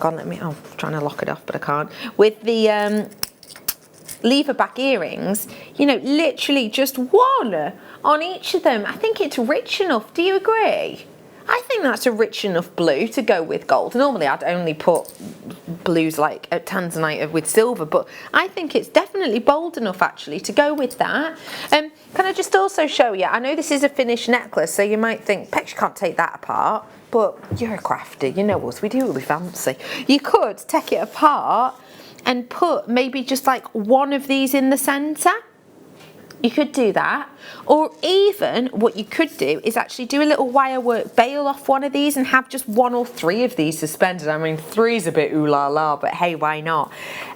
on, I'm trying to lock it off, but I can't. With the lever back earrings, you know, literally just one on each of them. I think it's rich enough. Do you agree? I think that's a rich enough blue to go with gold. Normally I'd only put blues like tanzanite with silver, but I think it's definitely bold enough actually to go with that. Can I just also show you, I know this is a finished necklace, so you might think, Pex, you can't take that apart, but you're a crafty, you know us, we do really fancy. You could take it apart and put maybe just like one of these in the centre. You could do that, or even what you could do is actually do a little wire work bail off one of these and have just 1 or 3 of these suspended. I mean, 3's a bit ooh la la, but hey, why not?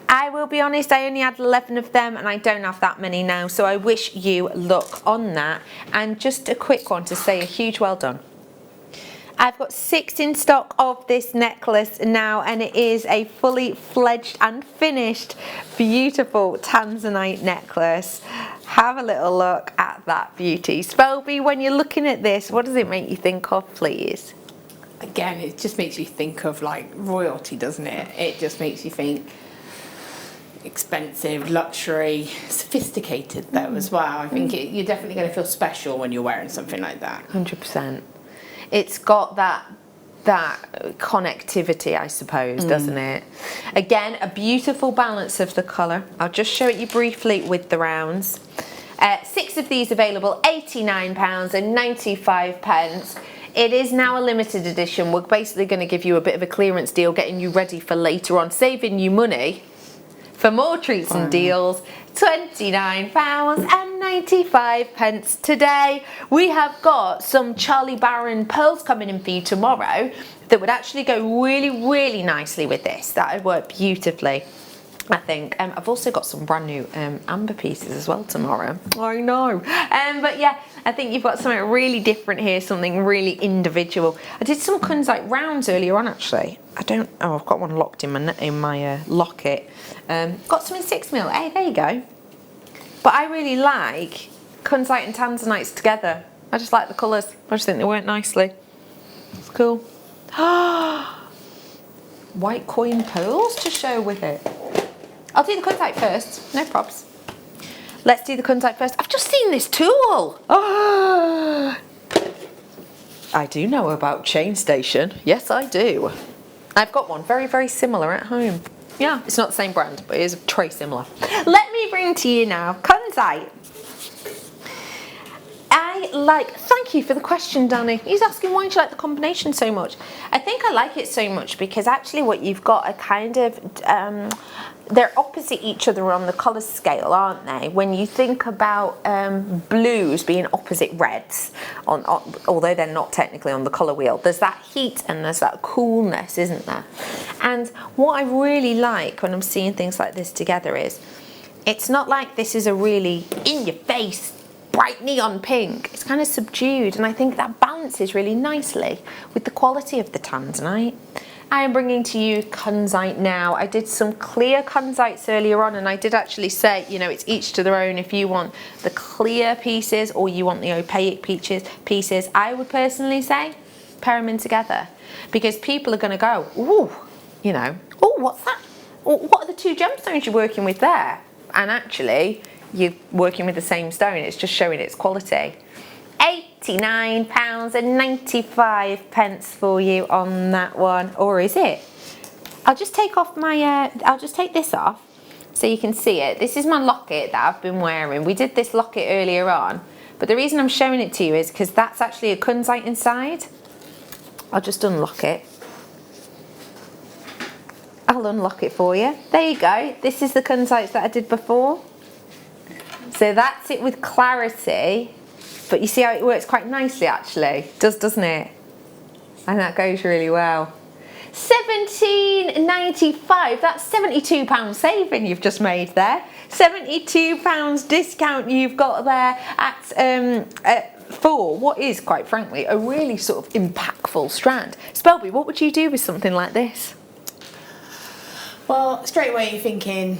I will be honest, I only had 11 of them and I don't have that many now, so I wish you luck on that. And just a quick one to say a huge well done. I've got 6 in stock of this necklace now, and it is a fully fledged and finished beautiful tanzanite necklace. Have a little look at that beauty. Spelby, when you're looking at this, what does it make you think of, please? Again, it just makes you think of like royalty, doesn't it? It just makes you think expensive, luxury, sophisticated though as well. I think you're definitely going to feel special when you're wearing something like that. 100%. It's got that connectivity, I suppose, doesn't it? Again, a beautiful balance of the colour. I'll just show it you briefly with the rounds. 6 of these available, £89.95. It is now a limited edition. We're basically going to give you a bit of a clearance deal, getting you ready for later on, saving you money for more treats and deals. £29.95 today. We have got some Charlie Barron pearls coming in for you tomorrow that would actually go really, really nicely with this. That would work beautifully, I think. I've also got some brand new amber pieces as well tomorrow. I know. But yeah, I think you've got something really different here, something really individual. I did some kunzite rounds earlier on actually. I've got one locked in my locket. Got some in 6mm. Hey, there you go. But I really like kunzite and tanzanites together. I just like the colours. I just think they work nicely. It's cool. White coin pearls to show with it. I'll do the kunzite first. No props. Let's do the kunzite first. I've just seen this tool. I do know about Chain Station. Yes, I do. I've got one very, very similar at home. Yeah, it's not the same brand, but it is very similar. Let me bring to you now kunzite. Thank you for the question, Danny. He's asking why do you like the combination so much? I think I like it so much because actually what you've got are kind of, they're opposite each other on the colour scale, aren't they? When you think about blues being opposite reds, although they're not technically on the colour wheel, there's that heat and there's that coolness, isn't there? And what I really like when I'm seeing things like this together is, it's not like this is a really in-your-face, bright neon pink. It's kind of subdued, and I think that balances really nicely with the quality of the tanzanite. I am bringing to you kunzite now. I did some clear kunzites earlier on, and I did actually say, you know, it's each to their own. If you want the clear pieces or you want the opaque pieces, I would personally say pair them in together, because people are going to go, ooh, you know, oh, what's that? What are the 2 gemstones you're working with there? And actually, you're working with the same stone. It's just showing its quality. £89.95 for you on that one, or is it? I'll just take off my. I'll just take this off so you can see it. This is my locket that I've been wearing. We did this locket earlier on, but the reason I'm showing it to you is because that's actually a kunzite inside. I'll just unlock it. I'll unlock it for you. There you go. This is the kunzites that I did before. So that's it with clarity. But you see how it works quite nicely actually, doesn't it? And that goes really well. £17.95, that's £72 saving you've just made there. £72 discount you've got there for what is, quite frankly, a really sort of impactful strand. Spelby, what would you do with something like this? Well, straight away you're thinking,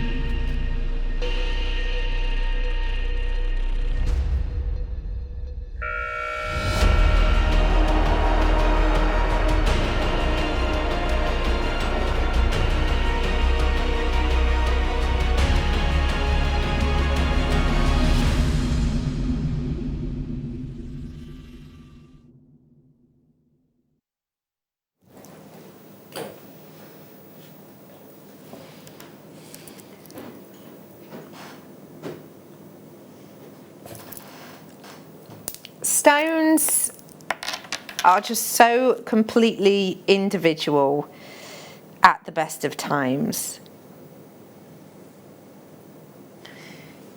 Stones are just so completely individual at the best of times.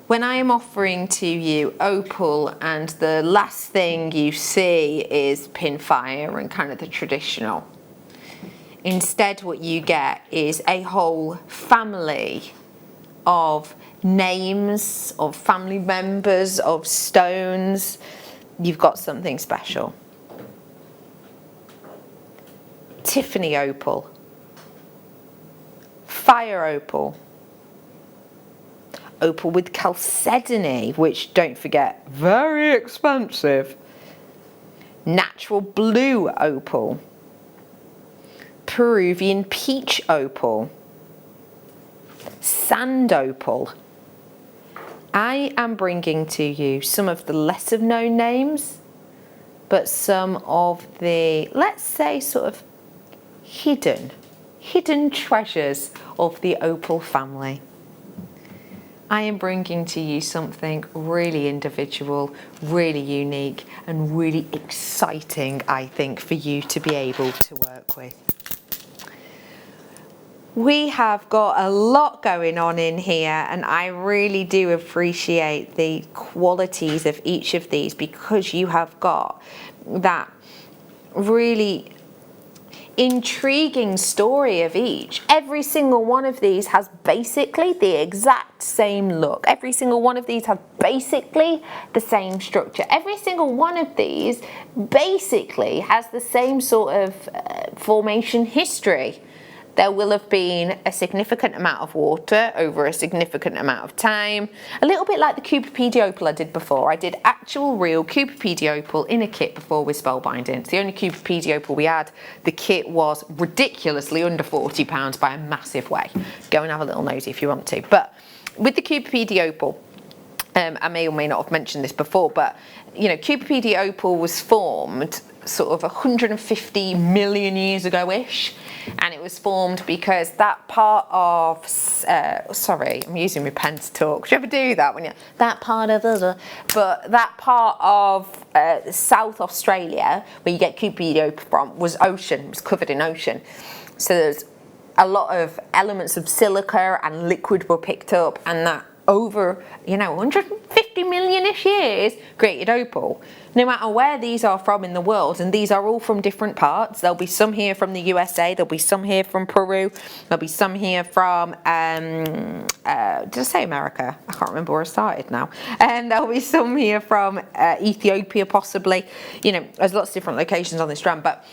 When I am offering to you opal and the last thing you see is pinfire and kind of the traditional, instead what you get is a whole family of names, of family members, of stones. You've got something special. Tiffany opal, fire opal, opal with chalcedony, which, don't forget, very expensive, natural blue opal, Peruvian peach opal, sand opal. I am bringing to you some of the lesser known names, but some of the, let's say, sort of hidden treasures of the opal family. I am bringing to you something really individual, really unique, and really exciting, I think, for you to be able to work with. We have got a lot going on in here, and I really do appreciate the qualities of each of these, because you have got that really intriguing story of each. Every single one of these has basically the exact same look. Every single one of these have basically the same structure. Every single one of these basically has the same sort of formation history. There will have been a significant amount of water over a significant amount of time. A little bit like the Cooperpedy opal I did before. I did actual real Cooperpedy opal in a kit before with spellbinding. It's the only Cooperpedy opal we had. The kit was ridiculously under £40 by a massive way. Go and have a little nosy if you want to. But with the Cooperpedy opal, I may or may not have mentioned this before, but you know, Cooperpedy opal was formed sort of 150 million years ago-ish, and it was formed because that part of sorry, I'm using my pen to talk. Do you ever do that when you that part of but that part of South Australia where you get Cooperpedy opal from was ocean, was covered in ocean, so there's a lot of elements of silica and liquid were picked up, and that over, you know, 150 million-ish years created opal. No matter where these are from in the world, and these are all from different parts. There'll be some here from the USA, there'll be some here from Peru, there'll be some here from, did I say America? I can't remember where I started now. And there'll be some here from Ethiopia possibly. You know, there's lots of different locations on this strand, but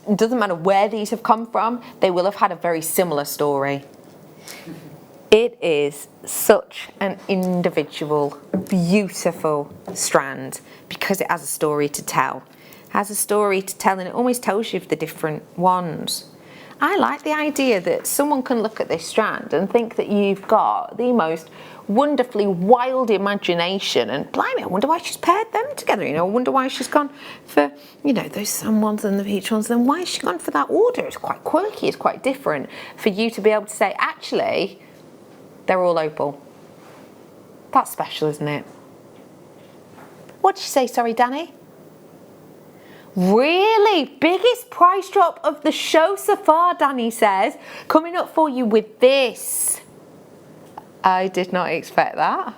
it doesn't matter where these have come from, they will have had a very similar story. It is such an individual, beautiful strand because it has a story to tell. It has a story to tell, and it always tells you of the different ones. I like the idea that someone can look at this strand and think that you've got the most wonderfully wild imagination, and blimey, I wonder why she's paired them together. You know, I wonder why she's gone for, you know, those sun ones and the peach ones. Then why has she gone for that order? It's quite quirky, it's quite different for you to be able to say, actually, they're all opal. That's special, isn't it? What did you say, sorry, Danny? Really? Biggest price drop of the show so far, Danny says. Coming up for you with this. I did not expect that.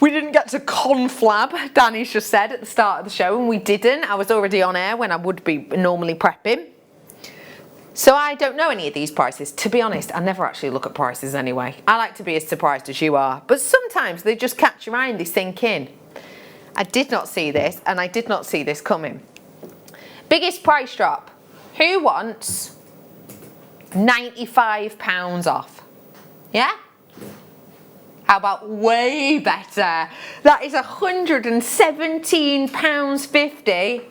We didn't get to conflab, Danny's just said at the start of the show, and we didn't. I was already on air when I would be normally prepping. So I don't know any of these prices. To be honest, I never actually look at prices anyway. I like to be as surprised as you are. But sometimes they just catch your eye and they sink in. I did not see this, and I did not see this coming. Biggest price drop. Who wants £95 off? Yeah? How about way better? That is £117.50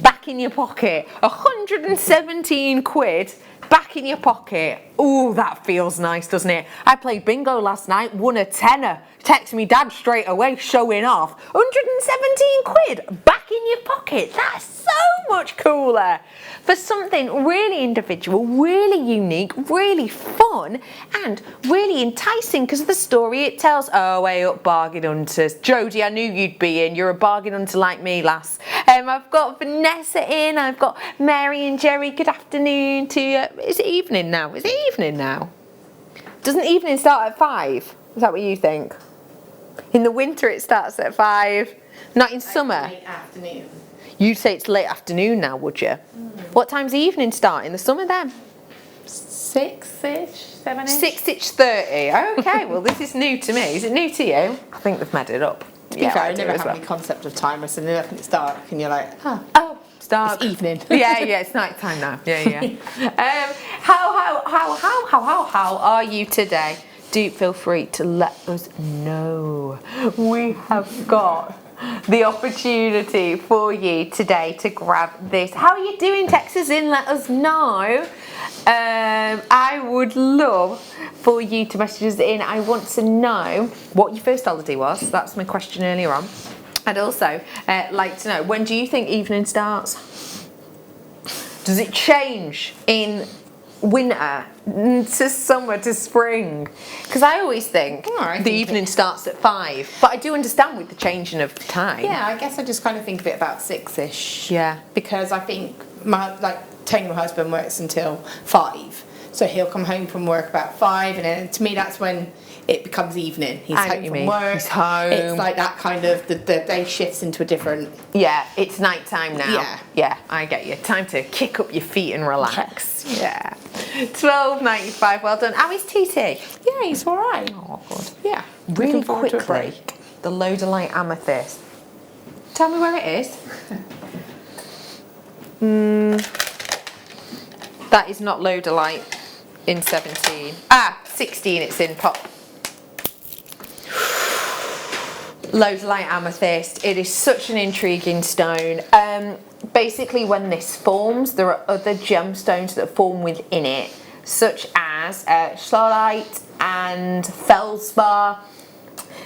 back in your pocket. 117 quid back in your pocket. Oh, that feels nice, doesn't it? I played bingo last night, won a tenner. Text me dad straight away, showing off. 117 quid back in your pocket. That's so much cooler. For something really individual, really unique, really fun, and really enticing because of the story it tells. Oh, way up, bargain hunters. Jodie, I knew you'd be in. You're a bargain hunter like me, lass. I've got Vanessa in. I've got Mary and Jerry. Good afternoon to you. Is it evening now? Is it evening now? Doesn't evening start at 5? Is that what you think? In the winter it starts at 5. Not in summer. Late afternoon. You'd say it's late afternoon now, would you? What time's the evening start in the summer then? 6-ish, 7-ish. 6:30. Okay, well this is new to me. Is it new to you? I think they've made it up. To be fair, I never have any concept of time. I suddenly look and it's dark and you're like, oh, it's dark. It's evening. yeah, it's night time now. Yeah. How are you today? Do feel free to let us know. We have got the opportunity for you today to grab this. How are you doing? Text us in, let us know. I would love for you to message us in. I want to know what your first holiday was. That's my question earlier on. I'd also like to know, when do you think evening starts? Does it change in winter to summer to spring? Because I always think the evening starts at 5, but I do understand with the changing of time. Yeah, I guess I just kind of think of it about 6-ish. Yeah. Because I think Tony, my husband, works until 5, so he'll come home from work about 5, and then to me that's when it becomes evening. He's home from work. He's home. It's like that kind of the day shifts into a different. Yeah, it's night time now. Yeah, I get you. Time to kick up your feet and relax. Yeah. £12.95. Well done. How is TT? Yeah, he's all right. Oh, good. Yeah. Really Looking forward to a quickly, break. the Lodolite Amethyst. Tell me where it is. That is not Lodolite in 17. 16 it's in pop. Lodolite Amethyst. It is such an intriguing stone. Basically when this forms, there are other gemstones that form within it, such as schlarite and feldspar.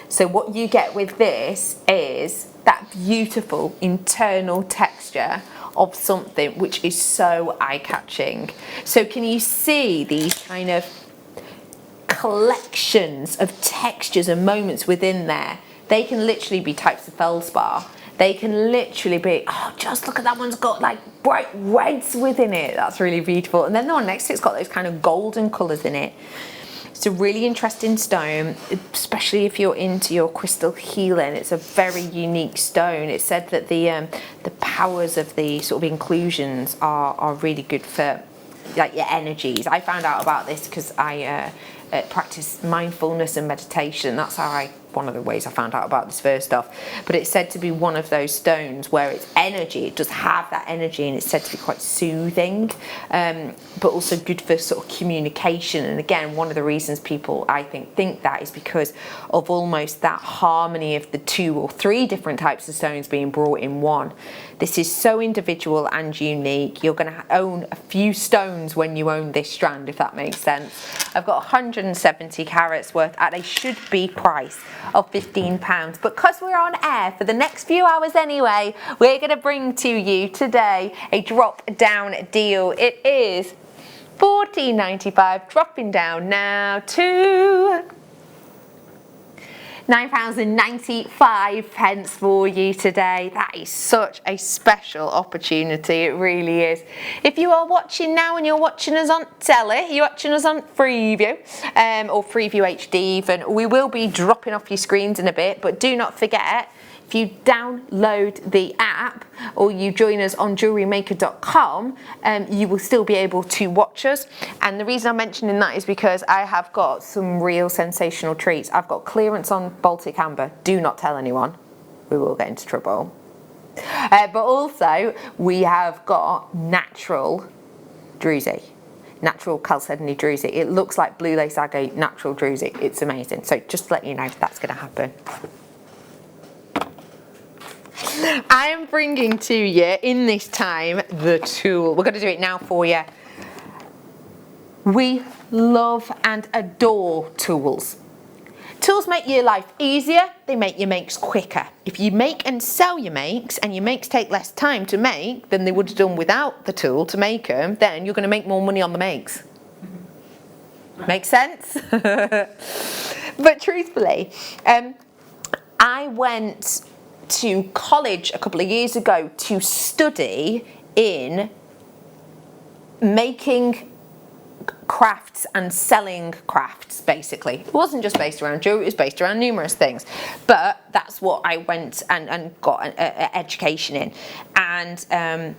So what you get with this is that beautiful internal texture of something which is so eye-catching. So can you see these kind of collections of textures and moments within there? They can literally be types of feldspar. They can literally be, oh, just look at that one's got like bright reds within it. That's really beautiful. And then the one next to it's got those kind of golden colours in it. It's a really interesting stone, especially if you're into your crystal healing. It's a very unique stone. It's said that the powers of the sort of inclusions are really good for like your energies. I found out about this because I practice mindfulness and meditation. That's how one of the ways I found out about this first off. But it's said to be one of those stones where its energy, it does have that energy, and it's said to be quite soothing, but also good for sort of communication. And again, one of the reasons people, I think that is because of almost that harmony of the 2 or 3 different types of stones being brought in one. This is so individual and unique. You're going to own a few stones when you own this strand, if that makes sense. I've got 170 carats worth at a should-be price of £15. But because we're on air for the next few hours anyway, we're going to bring to you today a drop-down deal. It is £14.95, dropping down now to £9.95 for you today. That is such a special opportunity, it really is. If you are watching now and you're watching us on telly, you're watching us on Freeview or Freeview HD even, we will be dropping off your screens in a bit, but do not forget, if you download the app or you join us on JewelleryMaker.com, you will still be able to watch us. And the reason I'm mentioning that is because I have got some real sensational treats. I've got clearance on Baltic Amber. Do not tell anyone. We will get into trouble. But also, we have got natural druzy. Natural chalcedony druzy. It looks like blue lace agate natural druzy. It's amazing. So just to let you know, that's going to happen. I am bringing to you in this time the tool. We're going to do it now for you. We love and adore tools. Tools make your life easier, they make your makes quicker. If you make and sell your makes and your makes take less time to make than they would have done without the tool to make them, then you're going to make more money on the makes. Make sense? But truthfully, I went to college a couple of years ago to study in making crafts and selling crafts, basically. It wasn't just based around jewelry, it was based around numerous things. But that's what I went and got an education in. And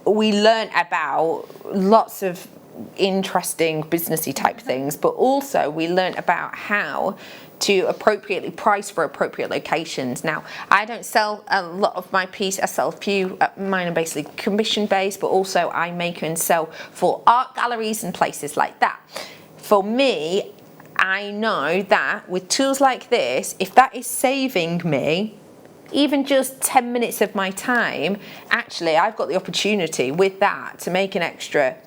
we learned about lots of interesting businessy type things, but also we learned about how to appropriately price for appropriate locations. Now, I don't sell a lot of my piece, I sell a few, mine are basically commission based, but also I make and sell for art galleries and places like that. For me, I know that with tools like this, if that is saving me even just 10 minutes of my time, actually I've got the opportunity with that to make an extra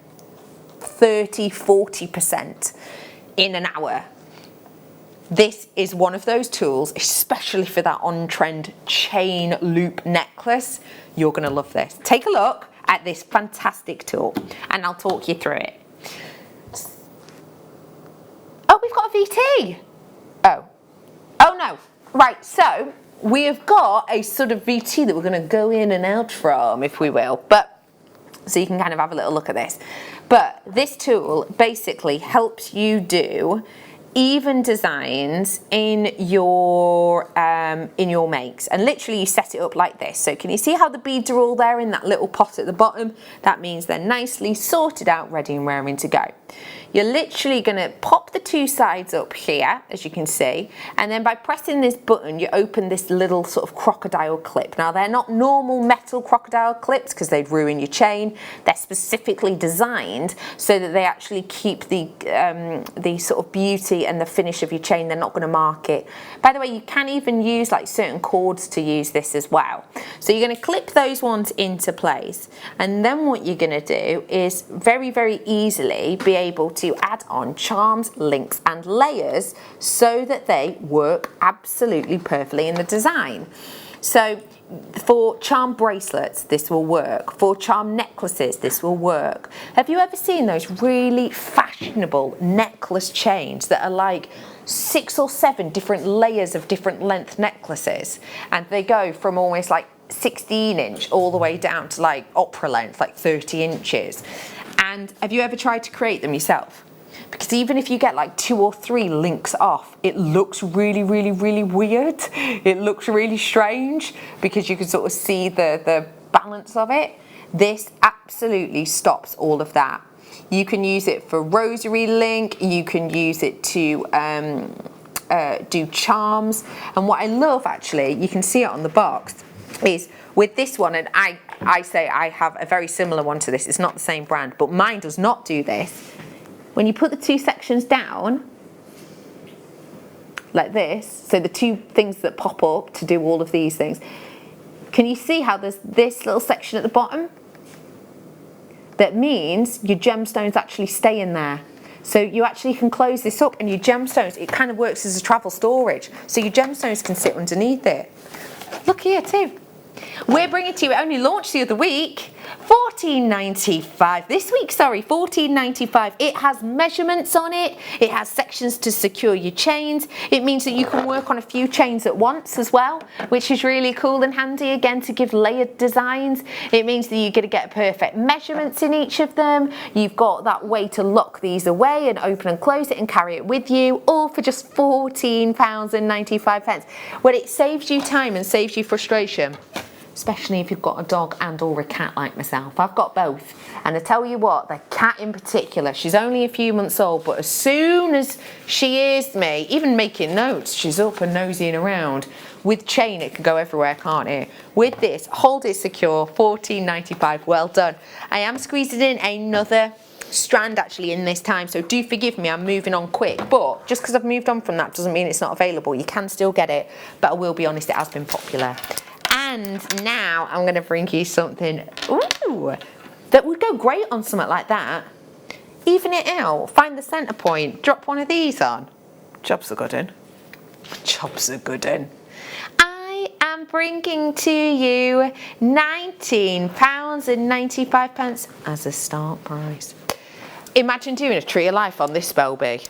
30-40% in an hour. This is one of those tools, especially for that on-trend chain loop necklace. You're going to love this. Take a look at this fantastic tool and I'll talk you through it. Oh, we've got a VT. Oh no. Right, so we have got a sort of VT that we're going to go in and out from, if we will. But so you can kind of have a little look at this. But this tool basically helps you do even designs in your makes, and literally you set it up like this. So can you see how the beads are all there in that little pot at the bottom? That means they're nicely sorted out, ready and raring to go. You're literally going to pop the two sides up here, as you can see, and then by pressing this button you open this little sort of crocodile clip. Now they're not normal metal crocodile clips because they'd ruin your chain. They're specifically designed so that they actually keep the sort of beauty and the finish of your chain. They're not going to mark it. By the way, you can even use like certain cords to use this as well. So you're going to clip those ones into place, and then what you're going to do is very, very easily be able to add on charms, links and layers so that they work absolutely perfectly in the design. So for charm bracelets, this will work. For charm necklaces, this will work. Have you ever seen those really fashionable necklace chains that are like 6 or 7 different layers of different length necklaces? And they go from almost like 16-inch all the way down to like opera length, like 30 inches. And have you ever tried to create them yourself? Because even if you get like 2 or 3 links off, it looks really, really, really weird. It looks really strange because you can sort of see the balance of it. This absolutely stops all of that. You can use it for rosary link, you can use it to do charms. And what I love, actually, you can see it on the box, is with this one, and I say I have a very similar one to this, it's not the same brand, but mine does not do this. When you put the 2 sections down, like this, so the 2 things that pop up to do all of these things, can you see how there's this little section at the bottom? That means your gemstones actually stay in there. So you actually can close this up and your gemstones, it kind of works as a travel storage. So your gemstones can sit underneath it. Look here too. We're bringing to you, it only launched the other week, $14.95. This week, sorry, $14.95. It has measurements on it. It has sections to secure your chains. It means that you can work on a few chains at once as well, which is really cool and handy, again, to give layered designs. It means that you're going to get perfect measurements in each of them. You've got that way to lock these away and open and close it and carry it with you, all for just £14.95. Well, it saves you time and saves you frustration, especially if you've got a dog and or a cat like myself. I've got both, and I tell you what, the cat in particular, she's only a few months old, but as soon as she hears me, even making notes, she's up and nosying around. With chain, it can go everywhere, can't it? With this, hold it secure, $14.95, well done. I am squeezing in another strand actually in this time, so do forgive me, I'm moving on quick, but just because I've moved on from that doesn't mean it's not available. You can still get it, but I will be honest, it has been popular. And now I'm going to bring you something that would go great on something like that. even it out, find the centre point, drop one of these on. Job's a good one. Job's a good one. I am bringing to you £19.95 as a start price. Imagine doing a tree of life on this spell bee.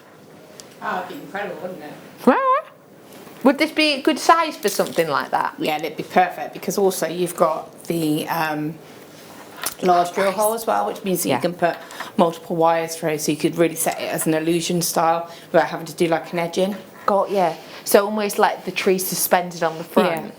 Oh, it'd be incredible, wouldn't it? Would this be a good size for something like that? Yeah, it'd be perfect because also you've got the large drill hole as well, which means that you can put multiple wires through, so you could really set it as an illusion style without having to do like an edging. Got yeah. So almost like the tree suspended on the front. Yeah.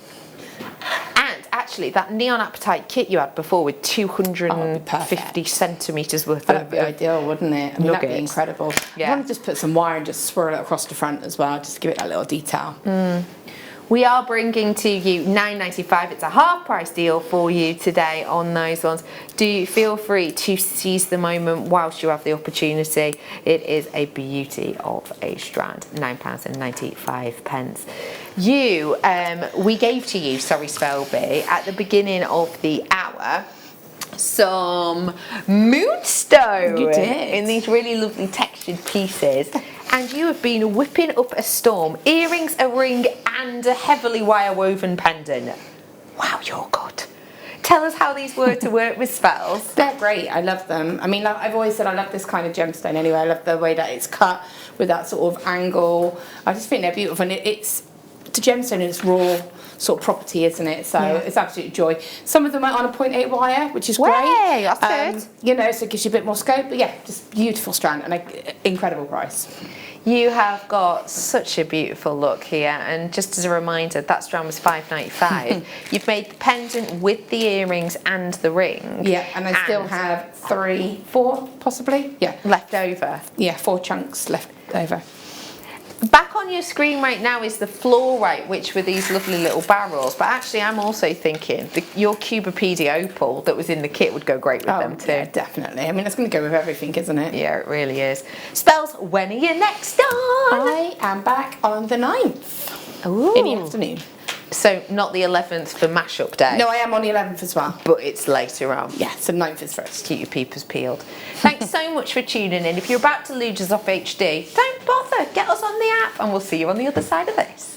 And actually, that neon apatite kit you had before with 250 centimetres worth That'd of be ideal, wouldn't it? I mean, that'd be incredible. Yeah. I want to just put some wire and just swirl it across the front as well, just to give it that little detail. We are bringing to you £9.95. It's a half price deal for you today on those ones. Do feel free to seize the moment whilst you have the opportunity. It is a beauty of a strand, £9.95. We gave to you, sorry Spelby, at the beginning of the hour, some moonstone. You did. In these really lovely textured pieces. And you have been whipping up a storm. Earrings, a ring, and a heavily wire woven pendant. Wow, you're good. Tell us how these were to work with spells. They're great. I love them. I mean, like I've always said, I love this kind of gemstone anyway. I love the way that it's cut with that sort of angle. I just think they're beautiful. And it's the gemstone in its raw sort of property, isn't it? So it's absolute joy. Some of them are on a 0.8 wire, which is great. That's good. You know, so it gives you a bit more scope. But yeah, just beautiful strand and an incredible price. You have got such a beautiful look here, and just as a reminder, that strand was £5.95. You've made the pendant with the earrings and the ring. Yeah, and I still have 4 possibly. Yeah, left over. Yeah, 4 chunks left over. Back on your screen right now is the fluorite, which were these lovely little barrels. But actually, I'm also thinking your Cubopedia opal that was in the kit would go great with them too. Yeah, definitely. I mean, it's going to go with everything, isn't it? Yeah, it really is. Spells, when are you next on? I am back on the 9th. Ooh. In the afternoon. So not the 11th for mashup day? No, I am on the 11th as well. But it's later on. Yeah, so 9th is first. Keep your peepers peeled. Thanks so much for tuning in. If you're about to lose us off HD, don't bother. Get us on the app and we'll see you on the other side of this.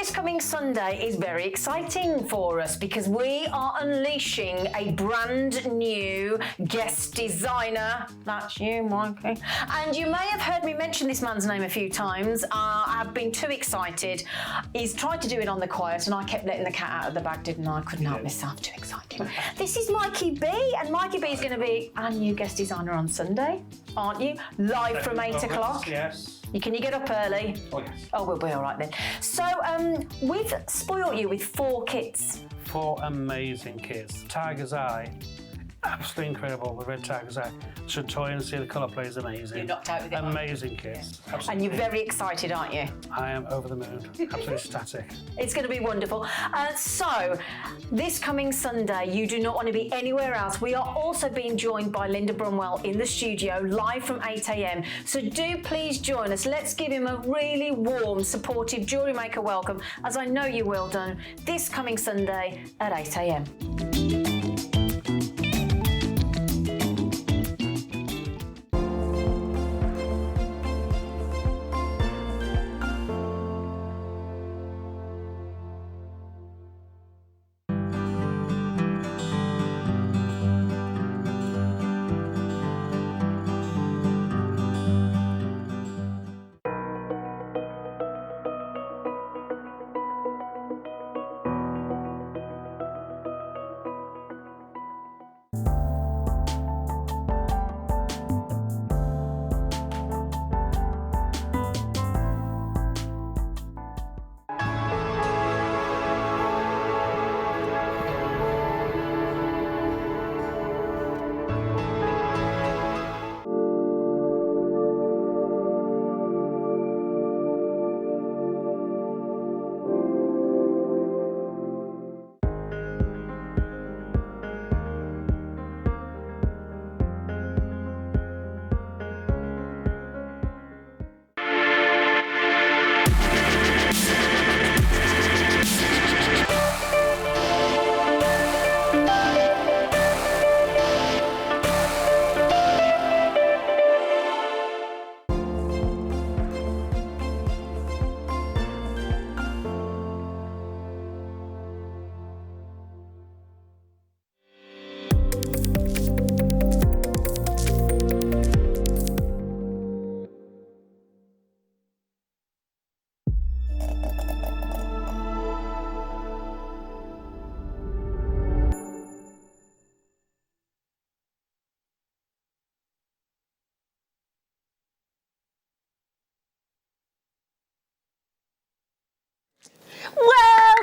this coming Sunday is very exciting for us because we are unleashing a brand new guest designer. That's you, Mikey. And you may have heard me mention this man's name a few times. I've been too excited. He's tried to do it on the quiet and I kept letting the cat out of the bag, didn't I? I couldn't help myself, too excited. This is Mikey B, and Mikey B is going to be our new guest designer on Sunday, aren't you? Live from 8 o'clock. Yes. Can you get up early? Oh, yes. Oh, we'll be all right then. So, we've spoilt you with 4 kits. 4 amazing kits. Tiger's Eye, absolutely incredible. The red Tiger's Eye. Should toy and see the colour play is amazing. You're knocked out with it. Amazing kits. Absolutely. And you're very excited, aren't you? I am over the moon. Absolutely ecstatic. It's going to be wonderful. So, this coming Sunday, you do not want to be anywhere else. We are also being joined by Linda Brunwell in the studio, live from 8 a.m. So do please join us. Let's give him a really warm, supportive Jewellery Maker welcome, as I know you will do, this coming Sunday at 8 a.m.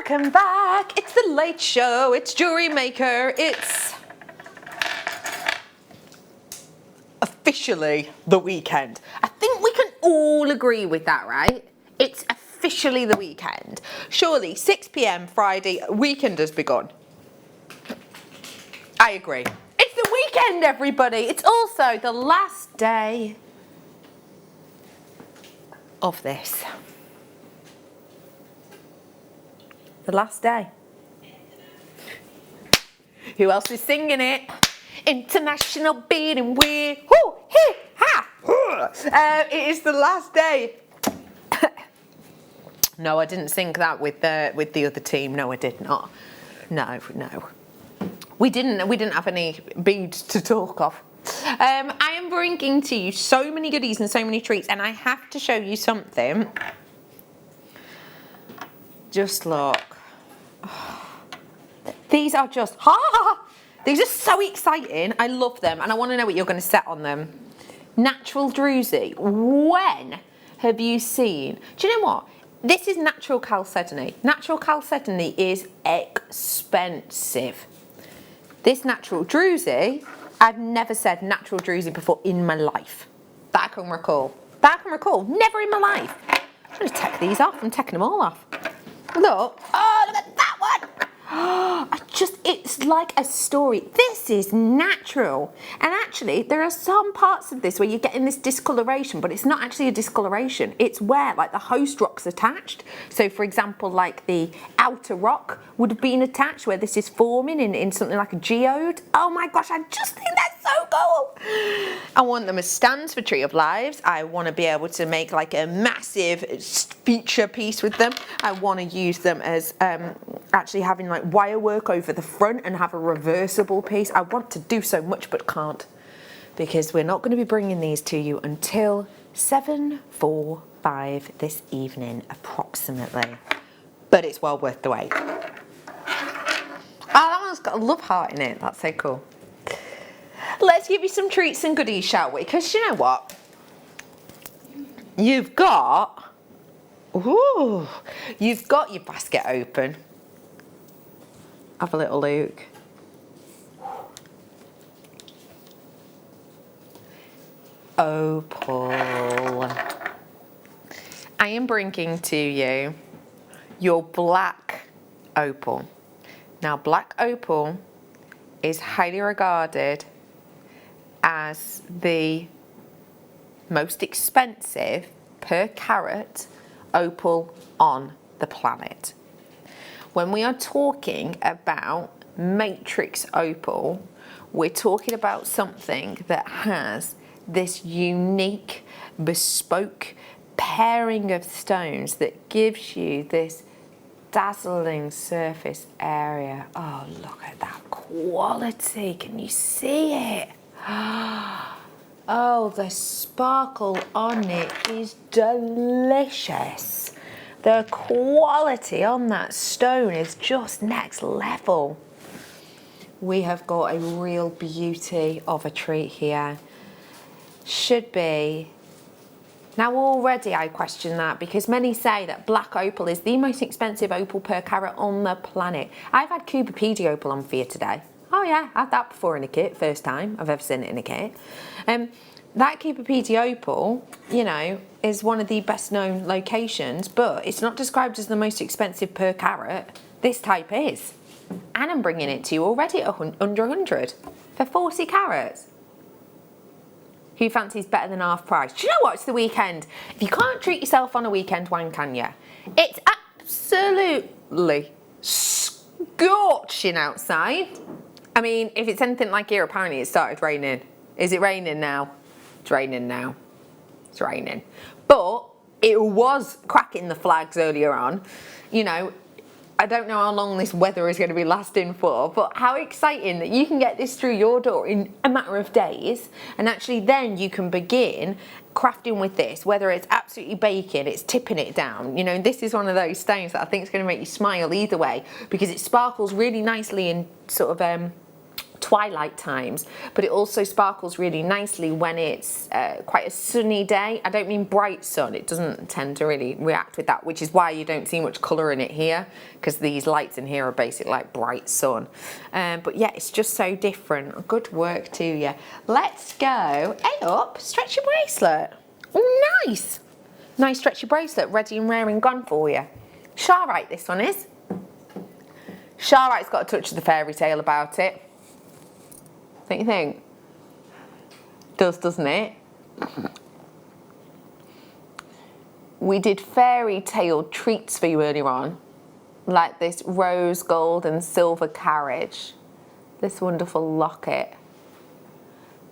Welcome back. It's the late show. It's Jewellery Maker. It's officially the weekend. I think we can all agree with that, right? It's officially the weekend. Surely 6 p.m. Friday, weekend has begun. I agree. It's the weekend, everybody. It's also the last day of this. The last day. Who else is singing it? International Beading Week. Woo, hee, ha. It is the last day. No, I didn't sing that with the other team. No, I did not. No. We didn't have any beads to talk of. I am bringing to you so many goodies and so many treats, and I have to show you something. Just look. These are just, these are so exciting. I love them, and I want to know what you're going to set on them. Natural druzy. When have you seen? Do you know what? This is natural chalcedony. Natural chalcedony is expensive. This natural druzy, I've never said natural druzy before in my life. That I can recall. Never in my life. I'm going to take these off. I'm taking them all off. Look. Oh, look at that one. It's like a story. This is natural. And actually, there are some parts of this where you're getting this discoloration, but it's not actually a discoloration. It's where, like, the host rock's attached. So, for example, like the outer rock would have been attached, where this is forming in something like a geode. Oh my gosh, I just think that's so cool. I want them as stands for Tree of Lives. I want to be able to make like a massive feature piece with them. I want to use them as actually having like wire work over the front and have a reversible piece. I want to do so much but can't, because we're not going to be bringing these to you until 7:45 this evening approximately. But it's well worth the wait. Oh, that one's got a love heart in it. That's so cool. Let's give you some treats and goodies, shall we? Because you know what? You've got your basket open. Have a little look. Opal. I am bringing to you your black opal. Now, black opal is highly regarded as the most expensive per carat opal on the planet. When we are talking about matrix opal, we're talking about something that has this unique, bespoke pairing of stones that gives you this dazzling surface area. Oh, look at that quality. Can you see it? Oh, the sparkle on it is delicious. The quality on that stone is just next level. We have got a real beauty of a treat here. Should be. Now already I question that, because many say that black opal is the most expensive opal per carat on the planet. I've had Cooperpedia opal on for you today. Oh yeah, I had that before in a kit, first time I've ever seen it in a kit. That Cooperpedia opal, you know, is one of the best known locations, but it's not described as the most expensive per carat. This type is. And I'm bringing it to you already at under 100 for 40 carats. Who fancies better than half price? Do you know what? It's the weekend. If you can't treat yourself on a weekend, when can you? It's absolutely scorching outside. I mean, if it's anything like here, apparently it started raining. Is it raining now? It's raining now. It's raining. But it was cracking the flags earlier on. You know, I don't know how long this weather is going to be lasting for, but how exciting that you can get this through your door in a matter of days, and actually then you can begin crafting with this, whether it's absolutely baking, it's tipping it down. You know, this is one of those stones that I think is going to make you smile either way, because it sparkles really nicely in sort of twilight times, but it also sparkles really nicely when it's quite a sunny day. I don't mean bright sun, it doesn't tend to really react with that, which is why you don't see much colour in it here, because these lights in here are basically like bright sun. But yeah, it's just so different. Good work to you. Let's go. Hey up, stretchy bracelet. Oh, nice. Nice stretchy bracelet, ready and raring gone for you. Charite, this one is. Charite's got a touch of the fairy tale about it. Don't you think? Does, doesn't it? We did fairy tale treats for you earlier on, like this rose gold and silver carriage, this wonderful locket.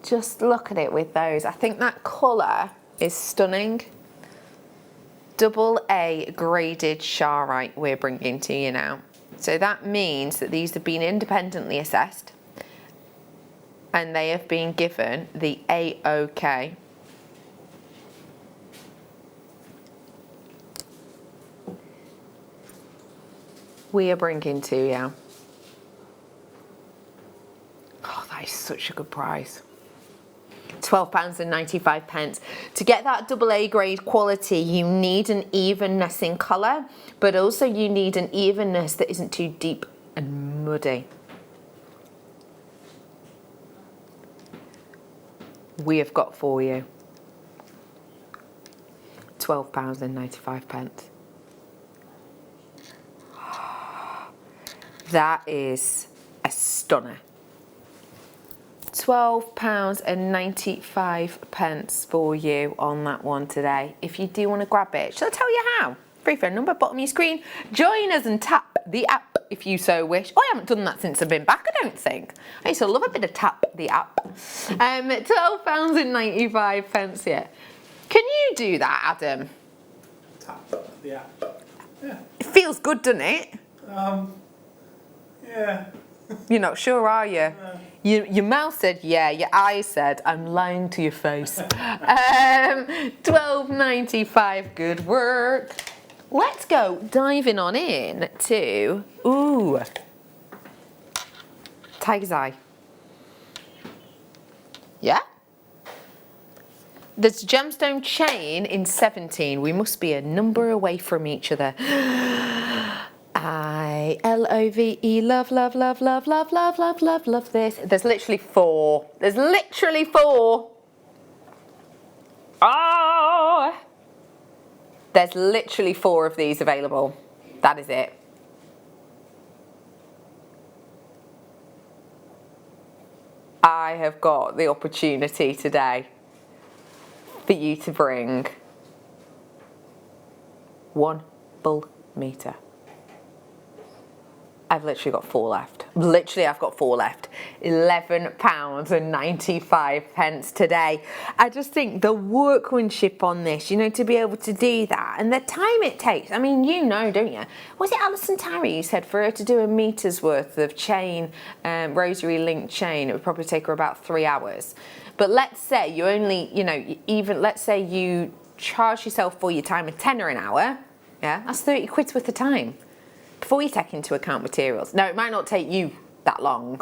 Just look at it with those. I think that colour is stunning. AA graded Charite we're bringing to you now. So that means that these have been independently assessed, and they have been given the A-OK. We are bringing to you. Oh, that is such a good price. £12.95. To get that AA grade quality, you need an evenness in colour, but also you need an evenness that isn't too deep and muddy. We have got for you £12.95. That is a stunner. £12.95 for you on that one today. If you do want to grab it, shall I tell you how? Free phone number, bottom of your screen. Join us and tap the app if you so wish. Oh, I haven't done that since I've been back, I don't think. I used to love a bit of tap the app. £12.95, yeah. Can you do that, Adam? Tap the app. Yeah. It feels good, doesn't it? Yeah. You're not sure, are you? Your mouth said yeah, your eyes said I'm lying to your face. £12.95, good work. Let's go diving on in to, ooh, Tiger's Eye. Yeah? There's a gemstone chain in 17. We must be a number away from each other. I-L-O-V-E, love, love, love, love, love, love, love, love, love this. There's literally 4. There's literally 4. Oh! There's literally 4 of these available. That is it. I have got the opportunity today for you to bring 1 bull meter. I've literally got 4 left. Literally, I've got 4 left. £11.95 today. I just think the workmanship on this, you know, to be able to do that and the time it takes. I mean, you know, don't you? Was it Alison Tarry who said for her to do a meter's worth of chain, rosary link chain, it would probably take her about 3 hours. But let's say you only, you know, even let's say you charge yourself for your time a tenner an hour. Yeah, that's 30 quid's worth of time. Before you take into account materials. Now, it might not take you that long.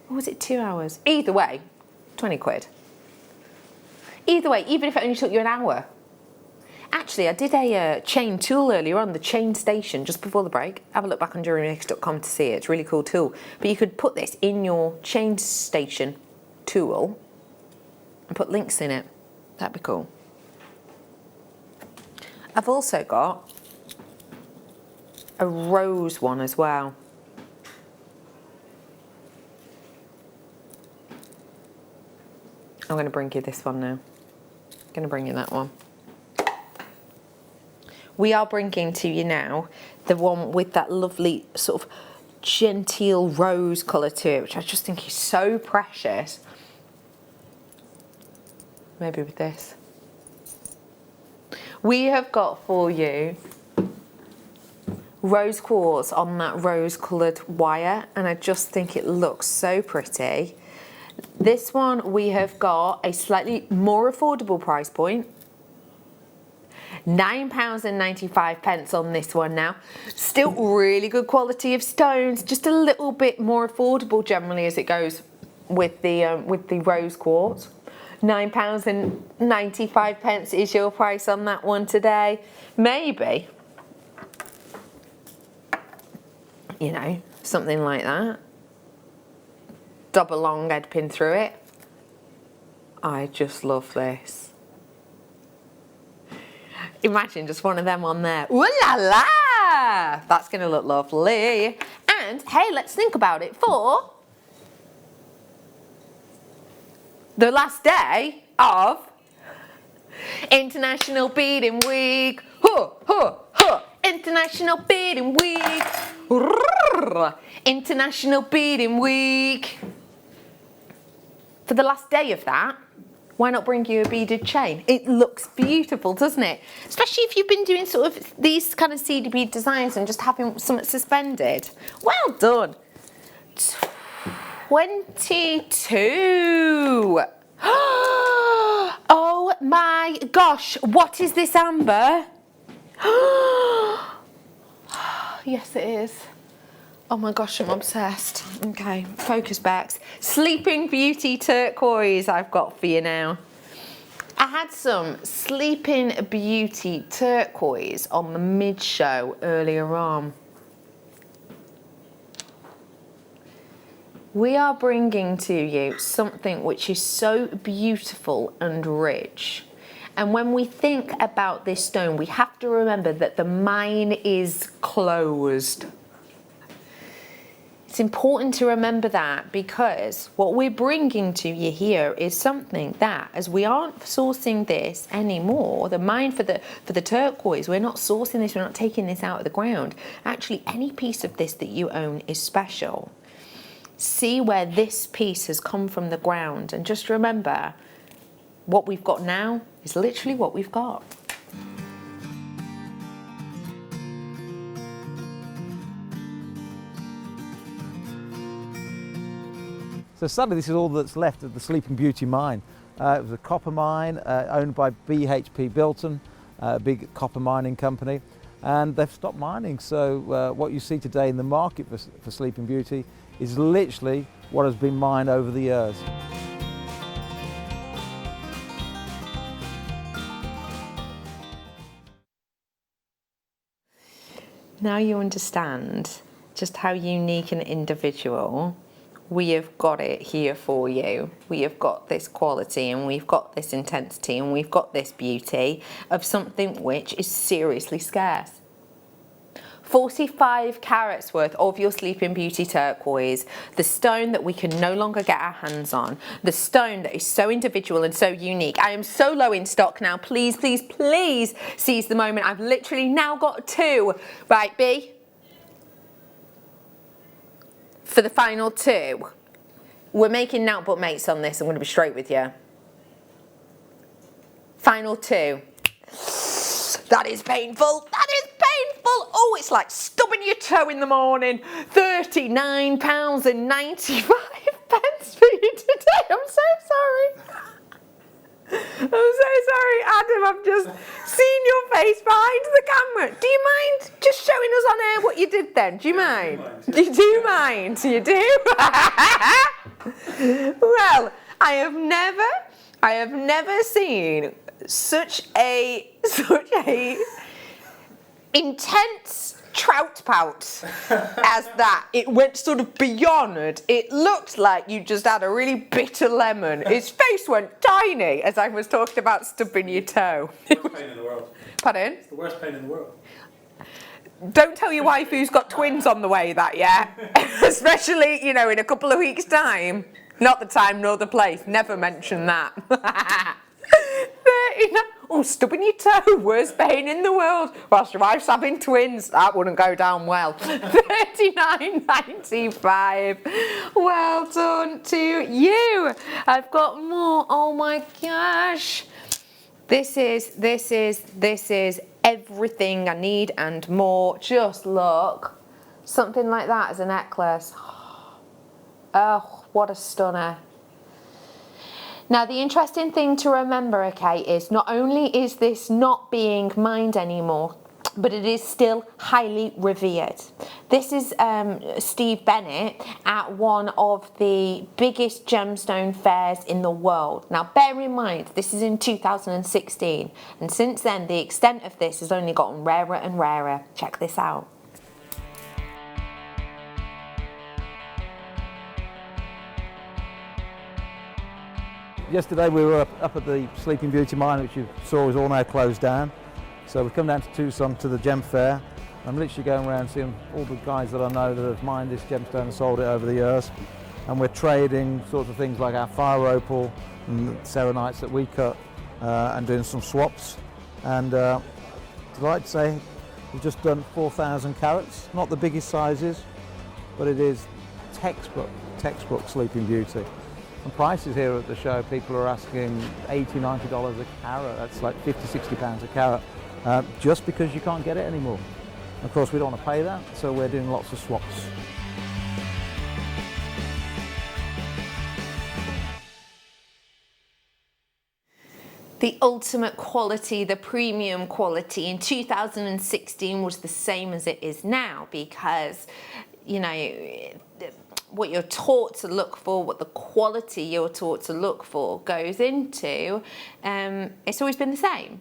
Or was it 2 hours? Either way, 20 quid. Either way, even if it only took you an hour. Actually, I did a chain tool earlier on, the chain station, just before the break. Have a look back on JewelleryMaker.com to see it. It's a really cool tool. But you could put this in your chain station tool and put links in it. That'd be cool. I've also got a rose one as well. I'm going to bring you this one now. I'm going to bring you that one. We are bringing to you now the one with that lovely sort of genteel rose colour to it, which I just think is so precious. Maybe with this. We have got for you rose quartz on that rose coloured wire, and I just think it looks so pretty. This one we have got a slightly more affordable price point. £9.95 on this one now. Still really good quality of stones, just a little bit more affordable generally as it goes with the rose quartz. £9.95 is your price on that one today. Maybe, you know, something like that. Double long head pin through it. I just love this. Imagine just one of them on there. Ooh la la! That's going to look lovely. And hey, let's think about it for the last day of International Beading Week. Huh, huh, huh. International Beading Week. International Beading Week. For the last day of that, why not bring you a beaded chain? It looks beautiful, doesn't it? Especially if you've been doing sort of these kind of seedy bead designs and just having something suspended. Well done. 22. Oh my gosh, what is this, Amber? Yes, it is. Oh my gosh, I'm obsessed. Okay, focus backs. Sleeping Beauty turquoise I've got for you now. I had some Sleeping Beauty turquoise on the mid-show earlier on. We are bringing to you something which is so beautiful and rich. And when we think about this stone, we have to remember that the mine is closed. It's important to remember that, because what we're bringing to you here is something that, as we aren't sourcing this anymore, the mine for the turquoise, we're not sourcing this, we're not taking this out of the ground. Actually, any piece of this that you own is special. See where this piece has come from the ground, and just remember, what we've got now is literally what we've got. So sadly, this is all that's left of the Sleeping Beauty mine. It was a copper mine owned by BHP Bilton, a big copper mining company, and they've stopped mining. So what you see today in the market for Sleeping Beauty is literally what has been mined over the years. Now you understand just how unique and individual we have got it here for you. We have got this quality, and we've got this intensity, and we've got this beauty of something which is seriously scarce. 45 carats worth of your Sleeping Beauty turquoise, the stone that we can no longer get our hands on, the stone that is so individual and so unique. I am so low in stock now. Please, please, please seize the moment. I've literally now got 2. Right, B? For the final 2, we're making now but mates on this. I'm going to be straight with you. Final 2. That is painful. That is painful. Oh, it's like stubbing your toe in the morning. £39.95 for you today. I'm so sorry. I'm so sorry, Adam. I've just seen your face behind the camera. Do you mind just showing us on air what you did then? Do you mind? You do mind? You do? Well, I have never seen such a intense trout pout as that. It went sort of beyond. It looked like you just had a really bitter lemon. His face went tiny as I was talking about stubbing your toe. It's the worst pain in the world. Pardon? It's the worst pain in the world. Don't tell your wife who's got twins on the way that yet. Especially, you know, in a couple of weeks' time. Not the time nor the place. Never mention that. 39. Oh, stubbing your toe, worst pain in the world. Whilst your wife's having twins, that wouldn't go down well. £39.95. Well done to you. I've got more. Oh my gosh. This is everything I need and more. Just look. Something like that as a necklace. Oh, what a stunner. Now, the interesting thing to remember, okay, is not only is this not being mined anymore, but it is still highly revered. This is Steve Bennett at one of the biggest gemstone fairs in the world. Now, bear in mind, this is in 2016, and since then, the extent of this has only gotten rarer and rarer. Check this out. Yesterday we were up at the Sleeping Beauty mine, which you saw is all now closed down. So we've come down to Tucson to the gem fair. I'm literally going around seeing all the guys that I know that have mined this gemstone and sold it over the years. And we're trading sorts of things like our fire opal and serenites that we cut and doing some swaps. And delighted to say we've just done 4,000 carats. Not the biggest sizes, but it is textbook Sleeping Beauty. And prices here at the show, people are asking $80, $90 a carat. That's like 50, 60 pounds a carat, just because you can't get it anymore. Of course, we don't want to pay that, so we're doing lots of swaps. The ultimate quality, the premium quality in 2016 was the same as it is now, because, you know, what you're taught to look for, what the quality you're taught to look for goes into, it's always been the same.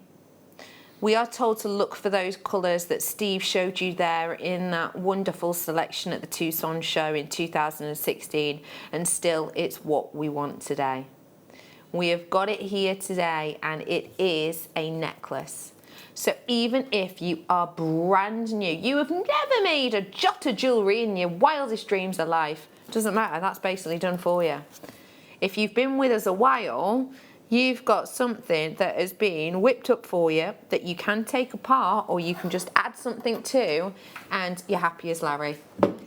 We are told to look for those colours that Steve showed you there in that wonderful selection at the Tucson show in 2016, and still it's what we want today. We have got it here today, and it is a necklace. So even if you are brand new, you have never made a jot of jewellery in your wildest dreams of life, doesn't matter, that's basically done for you. If you've been with us a while, you've got something that has been whipped up for you that you can take apart or you can just add something to, and you're happy as Larry.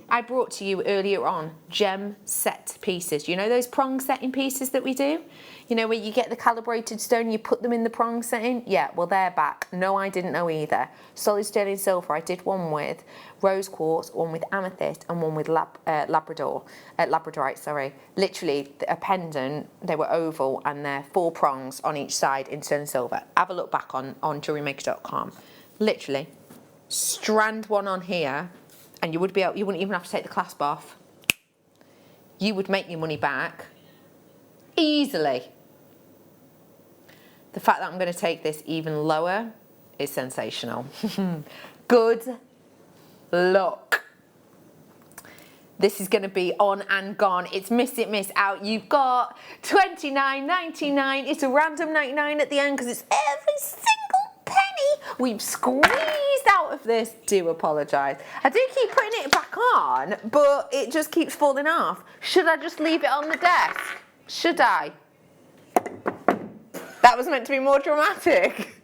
I brought to you earlier on gem set pieces. You know those prong setting pieces that we do? You know where you get the calibrated stone, you put them in the prong setting? Yeah, well they're back. No, I didn't know either. Solid sterling silver, I did one with rose quartz, one with amethyst, and one with labradorite, sorry. Literally a pendant, they were oval, and they're 4 prongs on each side in sterling silver. Have a look back on JewelleryMaker.com. Literally, strand one on here, and you wouldn't even have to take the clasp off. You would make your money back easily. The fact that I'm going to take this even lower is sensational. Good luck. This is going to be on and gone. It's miss it, miss out. You've got $29.99. It's a random 99 at the end because it's every single penny we've squeezed out of this. Do apologise. I do keep putting it back on, but it just keeps falling off. Should I just leave it on the desk? Should I? That was meant to be more dramatic.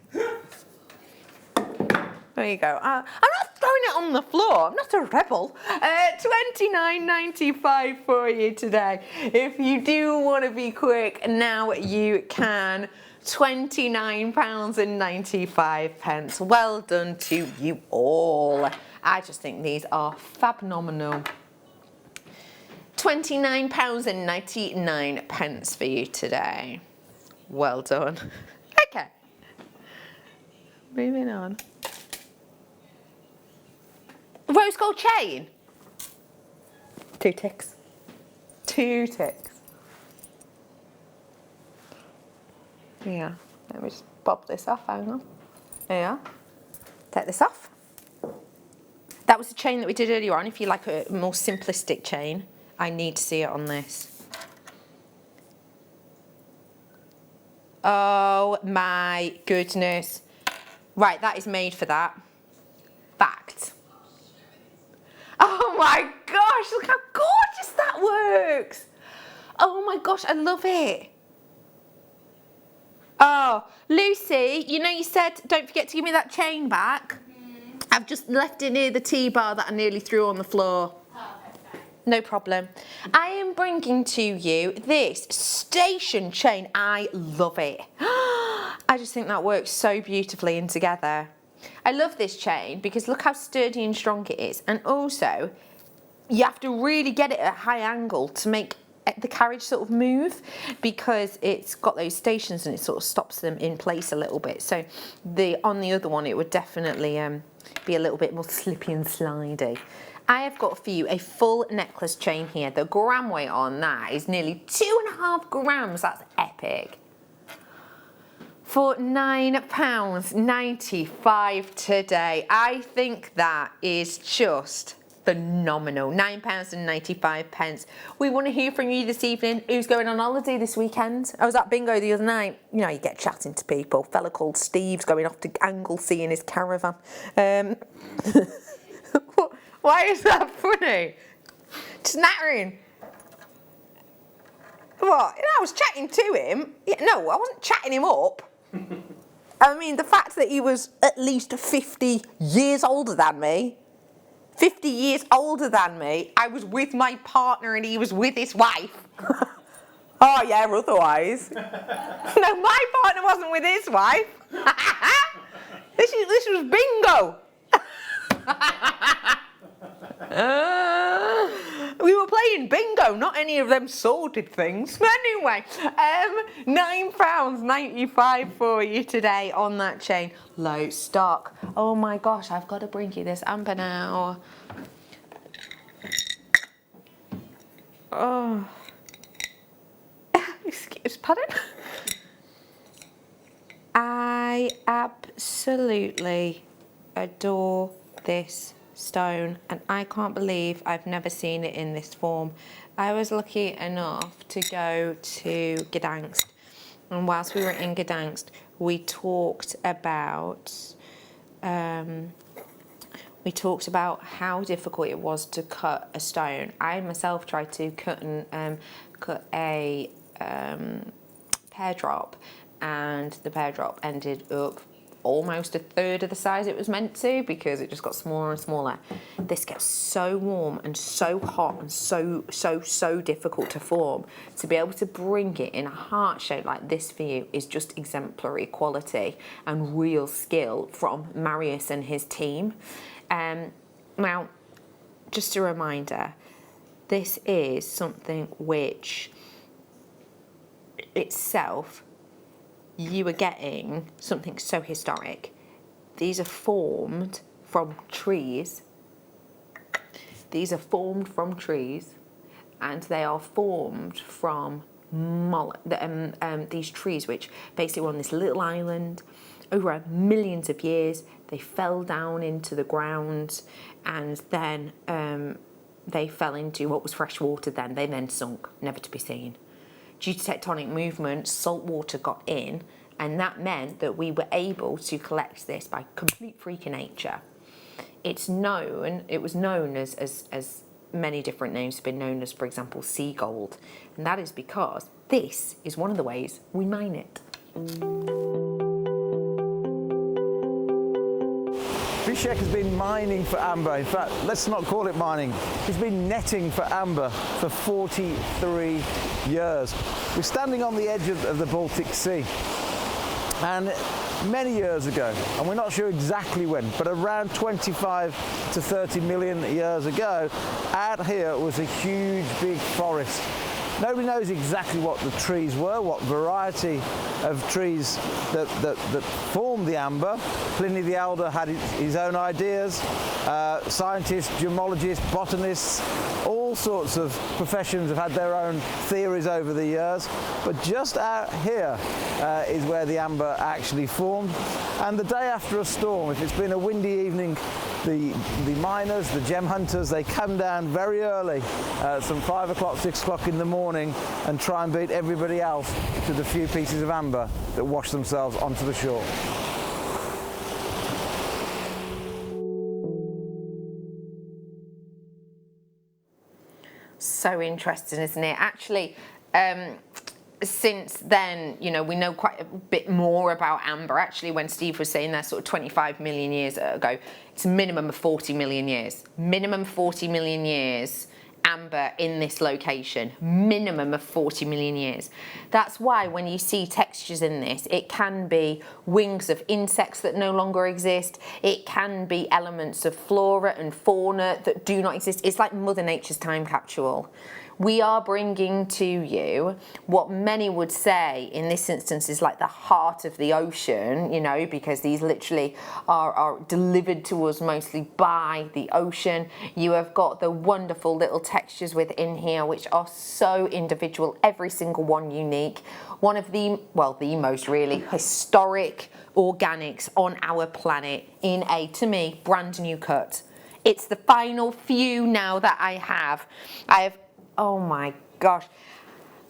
There you go. I'm not throwing it on the floor. I'm not a rebel. $29.95 for you today. If you do want to be quick, now you can. £29.95. Well done to you all. I just think these are fabnomenal. £29.99 for you today. Well done. Okay. Moving on. Rose gold chain. 2 ticks. 2 ticks. Yeah. Let me just pop this off. Hang on. There you are. Take this off. That was the chain that we did earlier on. If you like a more simplistic chain, I need to see it on this. Oh my goodness. Right, that is made for that. Fact. Oh my gosh, look how gorgeous that works. Oh my gosh, I love it. Oh, Lucy, you know you said don't forget to give me that chain back. I've just left it near the T-bar that I nearly threw on the floor. No problem. I am bringing to you this station chain. I love it. I just think that works so beautifully in together. I love this chain because look how sturdy and strong it is. And also, you have to really get it at a high angle to make the carriage sort of move because it's got those stations and it sort of stops them in place a little bit. So on the other one, it would definitely be a little bit more slippy and slidey. I have got for you a full necklace chain here. The gram weight on that is nearly 2.5 grams. That's epic. For £9.95 today. I think that is just phenomenal. £9.95. We want to hear from you this evening. Who's going on holiday this weekend? I was at bingo the other night. You know, you get chatting to people. A fella called Steve's going off to Anglesey in his caravan. Why is that funny? Snattering. What? I was chatting to him. Yeah, no, I wasn't chatting him up. I mean, the fact that he was at least 50 years older than me. 50 years older than me. I was with my partner and he was with his wife. Oh, yeah, otherwise. No, my partner wasn't with his wife. This was bingo. We were playing bingo, not any of them sordid things. Anyway, £9.95 for you today on that chain. Low stock. Oh my gosh, I've got to bring you this amber now. Oh. Excuse, pardon? I absolutely adore this stone and I can't believe I've never seen it in this form. I was lucky enough to go to Gdansk And whilst we were in Gdansk, we talked about how difficult it was to cut a stone. I myself tried to cut a pear drop, and the pear drop ended up almost a third of the size it was meant to, because it just got smaller and smaller. This gets so warm and so hot and so difficult to form. To be able to bring it in a heart shape like this for you is just exemplary quality and real skill from Marius and his team. Now, just a reminder, this is something which itself, you are getting something so historic. These are formed from trees. These are formed from trees, and they are formed from these trees, which basically were on this little island over millions of years. They fell down into the ground, and then they fell into what was fresh water. Then they sunk, never to be seen. Due to tectonic movement, salt water got in, and that meant that we were able to collect this by complete freak of nature. It was known as many different names have been known as, for example, sea gold, and that is because this is one of the ways we mine it. Vishek has been mining for amber. In fact, let's not call it mining. He's been netting for amber for 43 years. We're standing on the edge of the Baltic Sea. And many years ago, and we're not sure exactly when, but around 25 to 30 million years ago, out here was a huge big forest. Nobody knows exactly what the trees were, what variety of trees that formed the amber. Pliny the Elder had his own ideas. Scientists, gemologists, botanists, all sorts of professions have had their own theories over the years. But just out here is where the amber actually formed. And the day after a storm, if it's been a windy evening, the miners, the gem hunters, they come down very early, some 5 o'clock, 6 o'clock in the morning, and try and beat everybody else to the few pieces of amber that wash themselves onto the shore. So interesting, isn't it? Actually, since then, you know, we know quite a bit more about amber. Actually, when Steve was saying that sort of 25 million years ago, it's a minimum of 40 million years. Minimum 40 million years amber in this location. Minimum of 40 million years. That's why when you see textures in this, it can be wings of insects that no longer exist. It can be elements of flora and fauna that do not exist. It's like Mother Nature's time capsule. We are bringing to you what many would say in this instance is like the heart of the ocean, you know, because these literally are delivered to us mostly by the ocean. You have got the wonderful little textures within here, which are so individual, every single one unique. One of the, well, the most really historic organics on our planet in a, to me, brand new cut. It's the final few now that I have. Oh my gosh.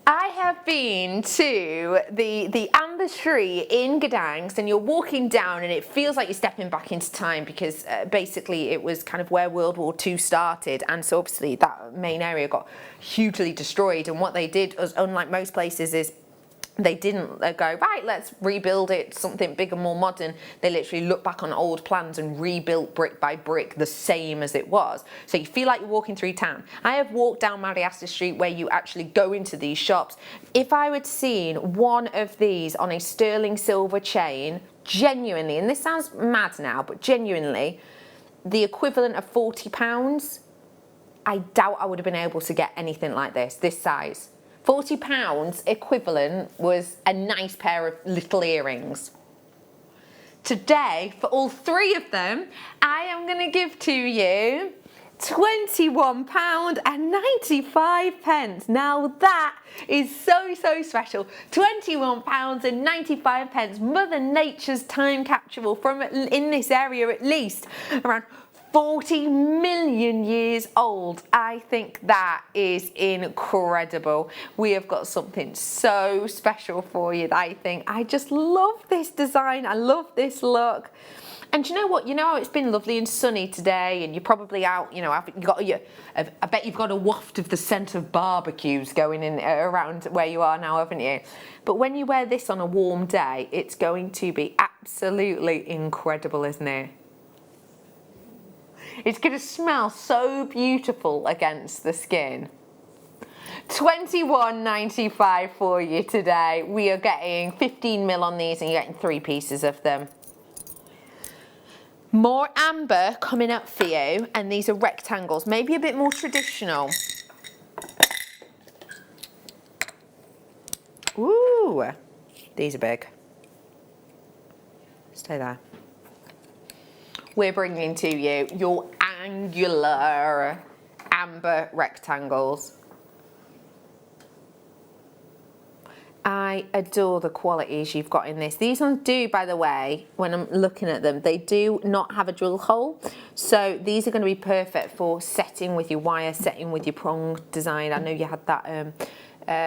I have been to the amber tree in Gdansk, and you're walking down and it feels like you're stepping back into time, because basically it was kind of where World War II started, and so obviously that main area got hugely destroyed. And what they did, unlike most places, is they didn't go, right, let's rebuild it, something bigger, more modern. They literally looked back on old plans and rebuilt brick by brick the same as it was. So you feel like you're walking through town. I have walked down Mariasta Street where you actually go into these shops. If I had seen one of these on a sterling silver chain, genuinely, and this sounds mad now, but genuinely, the equivalent of £40, I doubt I would have been able to get anything like this size. £40 equivalent was a nice pair of little earrings. Today, for all three of them, I am going to give to you £21.95. Now that is so special. £21.95. Mother Nature's time capsule from in this area, at least around 40 million years old. I think that is incredible. We have got something so special for you, I think. I just love this design. I love this look. And you know what? You know how it's been lovely and sunny today, and you're probably out, you know, I bet you've got a waft of the scent of barbecues going in around where you are now, haven't you? But when you wear this on a warm day, it's going to be absolutely incredible, isn't it? It's going to smell so beautiful against the skin. $21.95 for you today. We are getting 15 mil on these, and you're getting 3 pieces of them. More amber coming up for you, and these are rectangles, maybe a bit more traditional. Ooh, these are big. Stay there. We're bringing to you your angular amber rectangles. I adore the qualities you've got in this. These ones do, by the way, when I'm looking at them, they do not have a drill hole. So these are going to be perfect for setting with your wire, setting with your prong design. I know you had that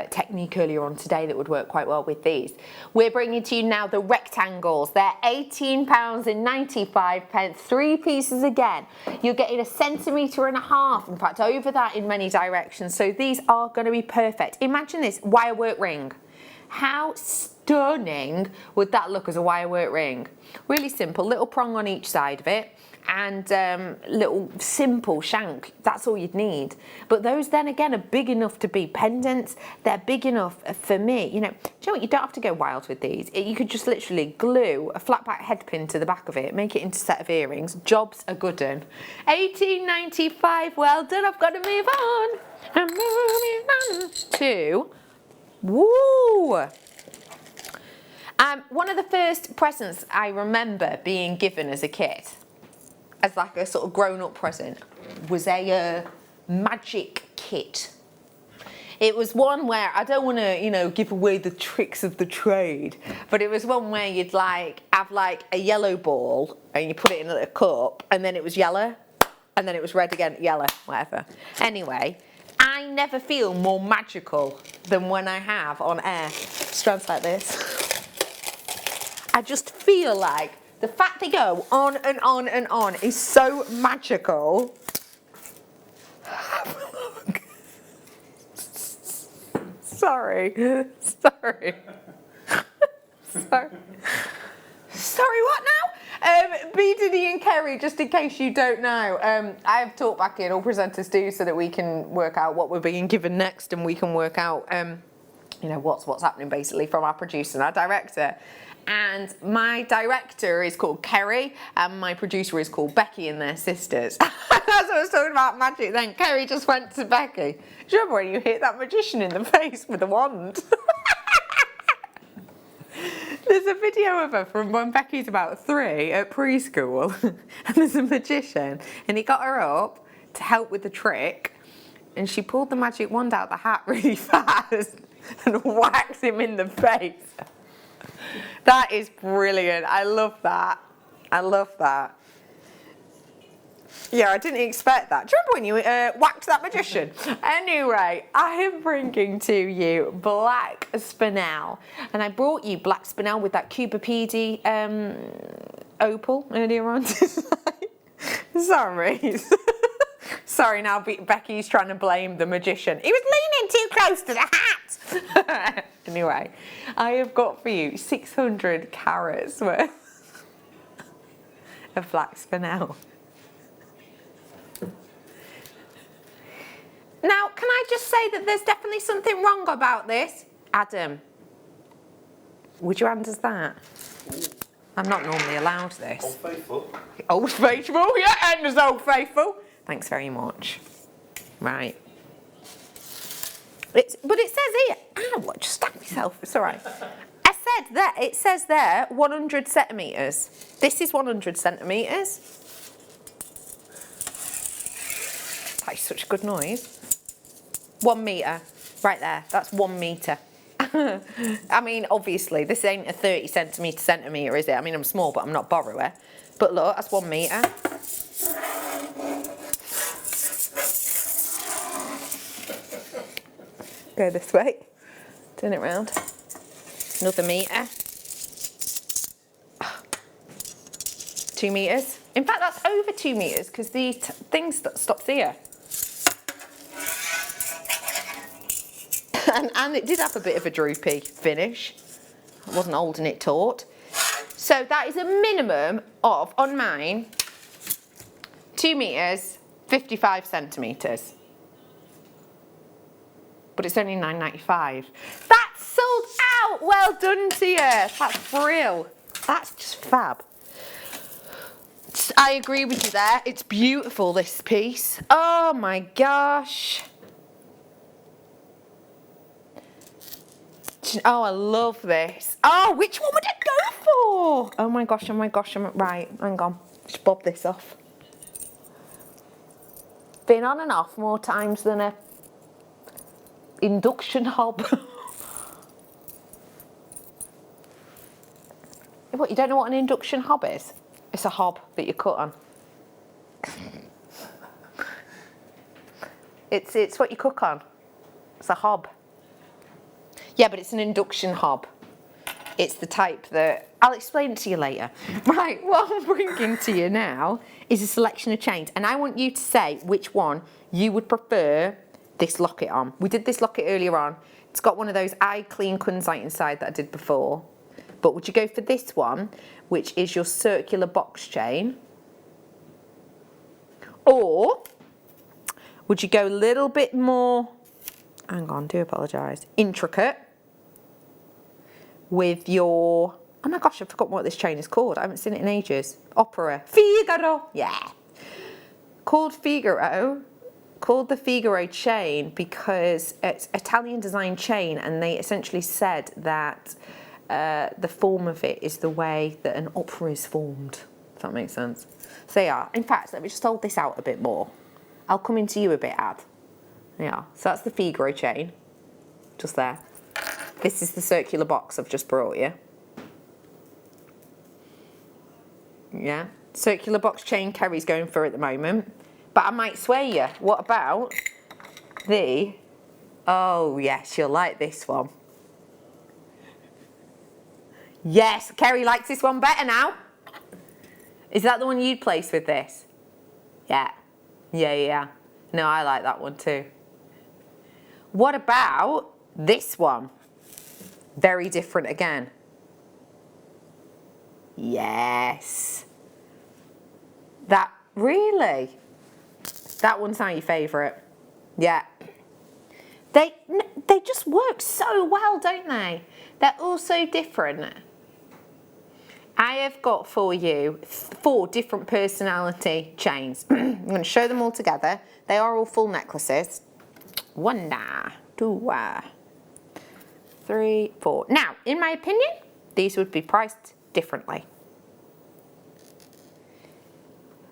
technique earlier on today that would work quite well with these. We're bringing to you now the rectangles. They're £18.95, 3 pieces again. You're getting 1.5 centimetres, in fact over that in many directions. So these are going to be perfect. Imagine this wire work ring. How stunning would that look as a wire work ring? Really simple, little prong on each side of it, and little simple shank. That's all you'd need. But those then again are big enough to be pendants. They're big enough for me. You know what? You don't have to go wild with these. You could just literally glue a flat back head pin to the back of it, make it into a set of earrings. Job's a good one. $18.95. Well done. I've got to move on. I'm moving on to. Woo! One of the first presents I remember being given as a kid, as like a sort of grown-up present, was a magic kit. It was one where, I don't want to, you know, give away the tricks of the trade, but it was one where you'd have a yellow ball and you put it in a cup, and then it was yellow, and then it was red again, yellow, whatever. Anyway, I never feel more magical than when I have on air strands like this. I just feel like the fact they go on and on and on is so magical. Have a look. Sorry. Sorry. What now? B, Diddy and Kerry, just in case you don't know, I have taught back in, all presenters do, so that we can work out what we're being given next, and we can work out, you know, what's happening basically from our producer and our director. And my director is called Kerry, and my producer is called Becky, and they're sisters. That's what I was talking about magic then. Kerry just went to Becky. Do you remember when you hit that magician in the face with a wand? There's a video of her from when Becky's about 3 at preschool, and there's a magician, and he got her up to help with the trick, and she pulled the magic wand out the hat really fast and whacked him in the face. That is brilliant. I love that. I love that. Yeah, I didn't expect that. Do you remember when you whacked that magician? Anyway, I am bringing to you Black Spinel. And I brought you Black Spinel with that Cubipede opal earlier on tonight. Sorry. Sorry, now Becky's trying to blame the magician. He was leaning too close to the hat. Anyway, I have got for you 600 carats worth of Black Spinel. Now, can I just say that there's definitely something wrong about this? Adam, would you hand us that? I'm not normally allowed this. Old Faithful. Old Faithful, yeah, and there's Old Faithful. Thanks very much. Right. But it says here, ow, I just stabbed myself, it's all right. It says there 100 centimetres. This is 100 centimetres. That is such a good noise. 1 metre, right there, that's 1 metre. I mean, obviously, this ain't a 30 centimetre, is it? I mean, I'm small, but I'm not borrower. But look, that's 1 metre. Go this way. Turn it round. Another metre. 2 metres. In fact, that's over 2 metres because the thing stops here. and it did have a bit of a droopy finish. I wasn't holding it taut. So that is a minimum of, on mine, 2 metres, 55 centimetres. But it's only £9.95. That's sold out! Well done to you. That's brilliant. That's just fab. I agree with you there. It's beautiful, this piece. Oh my gosh. Oh, I love this. Oh, which one would I go for? Oh my gosh, oh my gosh. Right, hang on. Just bob this off. Been on and off more times than a induction hob. What, you don't know what an induction hob is? It's a hob that you cut on. It's what you cook on. It's a hob. Yeah, but it's an induction hob. It's the type that... I'll explain it to you later. Right, what I'm bringing to you now is a selection of chains. And I want you to say which one you would prefer this locket on. We did this locket earlier on. It's got one of those eye clean kunzite inside that I did before. But would you go for this one, which is your circular box chain? Or would you go a little bit more, hang on, do apologise, intricate with your, oh my gosh, I've forgotten what this chain is called. I haven't seen it in ages. Opera. Figaro. Yeah. Called Figaro. Called the Figaro chain because it's Italian design chain, and they essentially said that the form of it is the way that an opera is formed, if that makes sense. So yeah, in fact, let me just hold this out a bit more. I'll come into you a bit, Ad. Yeah, so that's the Figaro chain, just there. This is the circular box I've just brought you. Yeah, circular box chain Kerry's going for at the moment. But I might sway you. What about the, oh yes, you'll like this one. Yes, Kerry likes this one better now. Is that the one you'd place with this? Yeah. Yeah. No, I like that one too. What about this one? Very different again. Yes. That, really? That one's not your favourite? Yeah. They just work so well, don't they? They're all so different. I have got for you 4 different personality chains. I'm going to show them all together. They are all full necklaces. 1, 2, 3, 4. Now, in my opinion, these would be priced differently.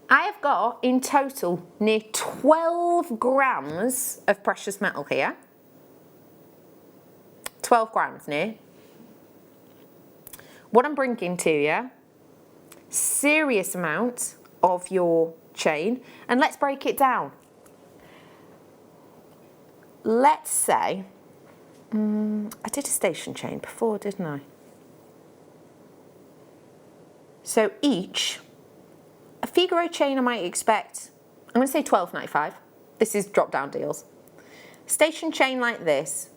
I have got in total near 12 grams of precious metal here. 12 grams near. What I'm bringing to you, serious amount of your chain, and let's break it down. Let's say, I did a station chain before, didn't I? So each, a Figaro chain I might expect, I'm going to say £12.95. This is drop down deals. Station chain like this,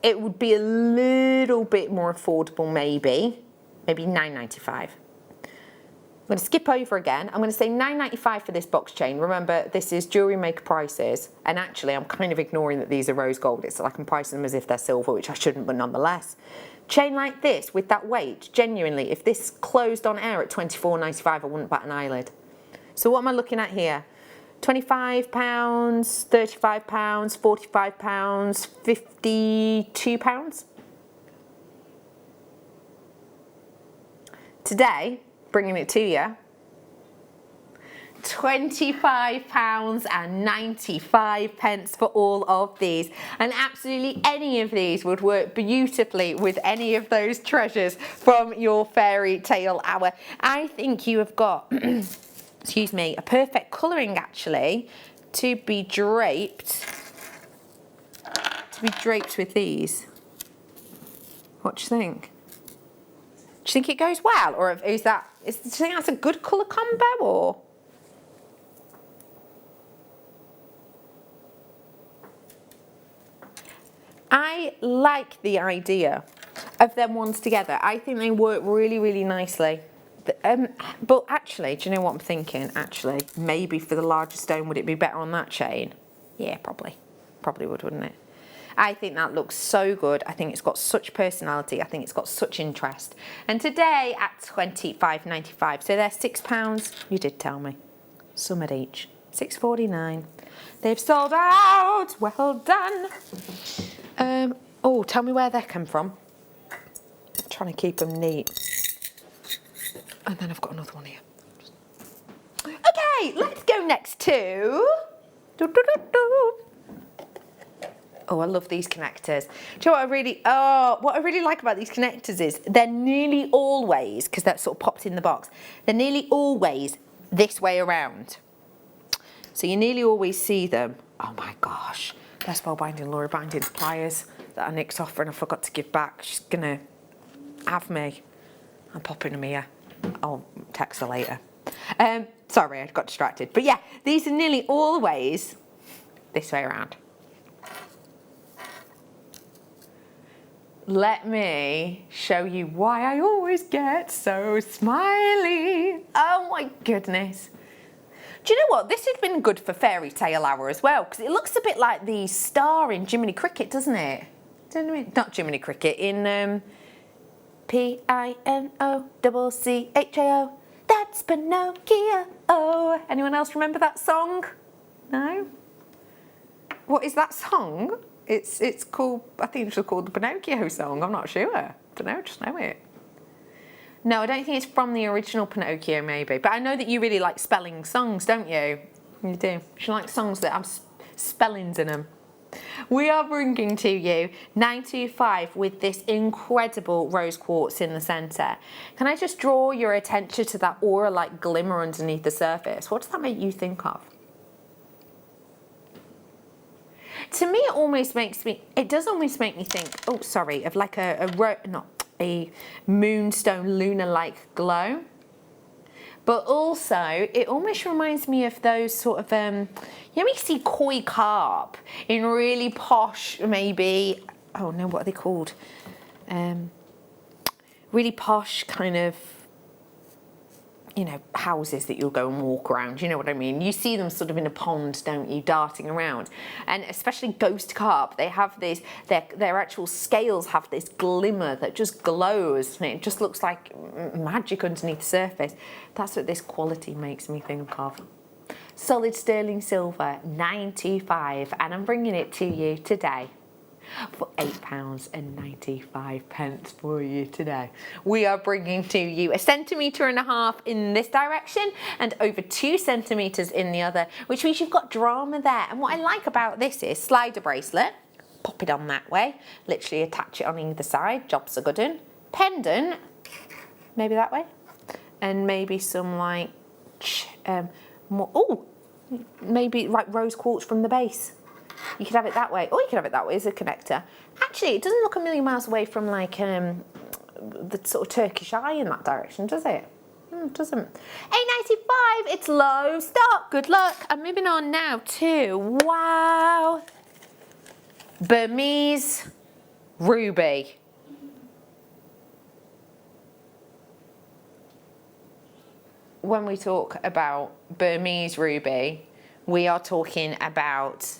it would be a little bit more affordable maybe £9.95. I'm going to skip over again. I'm going to say £9.95 for this box chain. Remember, this is Jewellery Maker prices, and actually I'm kind of ignoring that these are rose gold. It's like I'm pricing them as if they're silver, which I shouldn't, but nonetheless. Chain like this, with that weight, genuinely, if this closed on air at £24.95, I wouldn't bat an eyelid. So what am I looking at here? £25, £35, £45, £52. Today, bringing it to you, £25.95 for all of these, and absolutely any of these would work beautifully with any of those treasures from your fairy tale hour. I think you have got excuse me, a perfect colouring actually to be draped be draped with these. What do you think? Do you think it goes well, or do you think that's a good colour combo, or? I like the idea of them ones together. I think they work really, really nicely. But actually, do you know what I'm thinking? Actually, maybe for the larger stone, would it be better on that chain? Yeah, probably. Probably would, wouldn't it? I think that looks so good. I think it's got such personality. I think it's got such interest. And today at £25.95, so they're £6. You did tell me. Some at each. £6.49. They've sold out. Well done. Oh, tell me where they come from. I'm trying to keep them neat. And then I've got another one here. Okay, let's go next to... Oh, I love these connectors. Do you know what I really like about these connectors is they're nearly always, because they're sort of popped in the box, they're nearly always this way around. So you nearly always see them. Oh my gosh. Best Ball Binding, Laura Binding's pliers that I nicked off her and I forgot to give back. She's gonna have me. I'm popping them here. I'll text her later. Sorry, I got distracted. But yeah, these are nearly always this way around. Let me show you why I always get so smiley. Oh my goodness. Do you know what? This has been good for Fairy Tale Hour as well, because it looks a bit like the star in Jiminy Cricket, doesn't it? Not Jiminy Cricket, in P-I-N-O-C-C-H-A-O. That's Pinocchio. Oh, anyone else remember that song? No? What is that song? It's called, I think it's called the Pinocchio song. I'm not sure. Don't know, just know it. No, I don't think it's from the original Pinocchio, maybe. But I know that you really like spelling songs, don't you? You do. You like songs that have spellings in them. We are bringing to you 925 with this incredible rose quartz in the centre. Can I just draw your attention to that aura-like glimmer underneath the surface? What does that make you think of? To me, it does almost make me think, oh, sorry, of like a moonstone lunar-like glow. But also, it almost reminds me of those sort of, you know, you see koi carp in really posh, maybe, oh no, what are they called? Really posh kind of, you know, houses that you'll go and walk around, you know what I mean? You see them sort of in a pond, don't you, darting around. And especially ghost carp, they have this, their actual scales have this glimmer that just glows, and it just looks like magic underneath the surface. That's what this quality makes me think of. Solid sterling silver, 925, and I'm bringing it to you today for £8.95 for you today. We are bringing to you 1.5 centimetres in this direction and over 2 centimetres in the other, which means you've got drama there. And what I like about this is slider bracelet, pop it on that way, literally attach it on either side, job's a good one. Pendant, maybe that way, and maybe some like, maybe like rose quartz from the base. You could have it that way, or you could have it that way as a connector. Actually, it doesn't look a million miles away from like the sort of Turkish eye in that direction, does it? It doesn't. £8.95, it's low stock, good luck. I'm moving on now to, wow, Burmese ruby. When we talk about Burmese ruby, we are talking about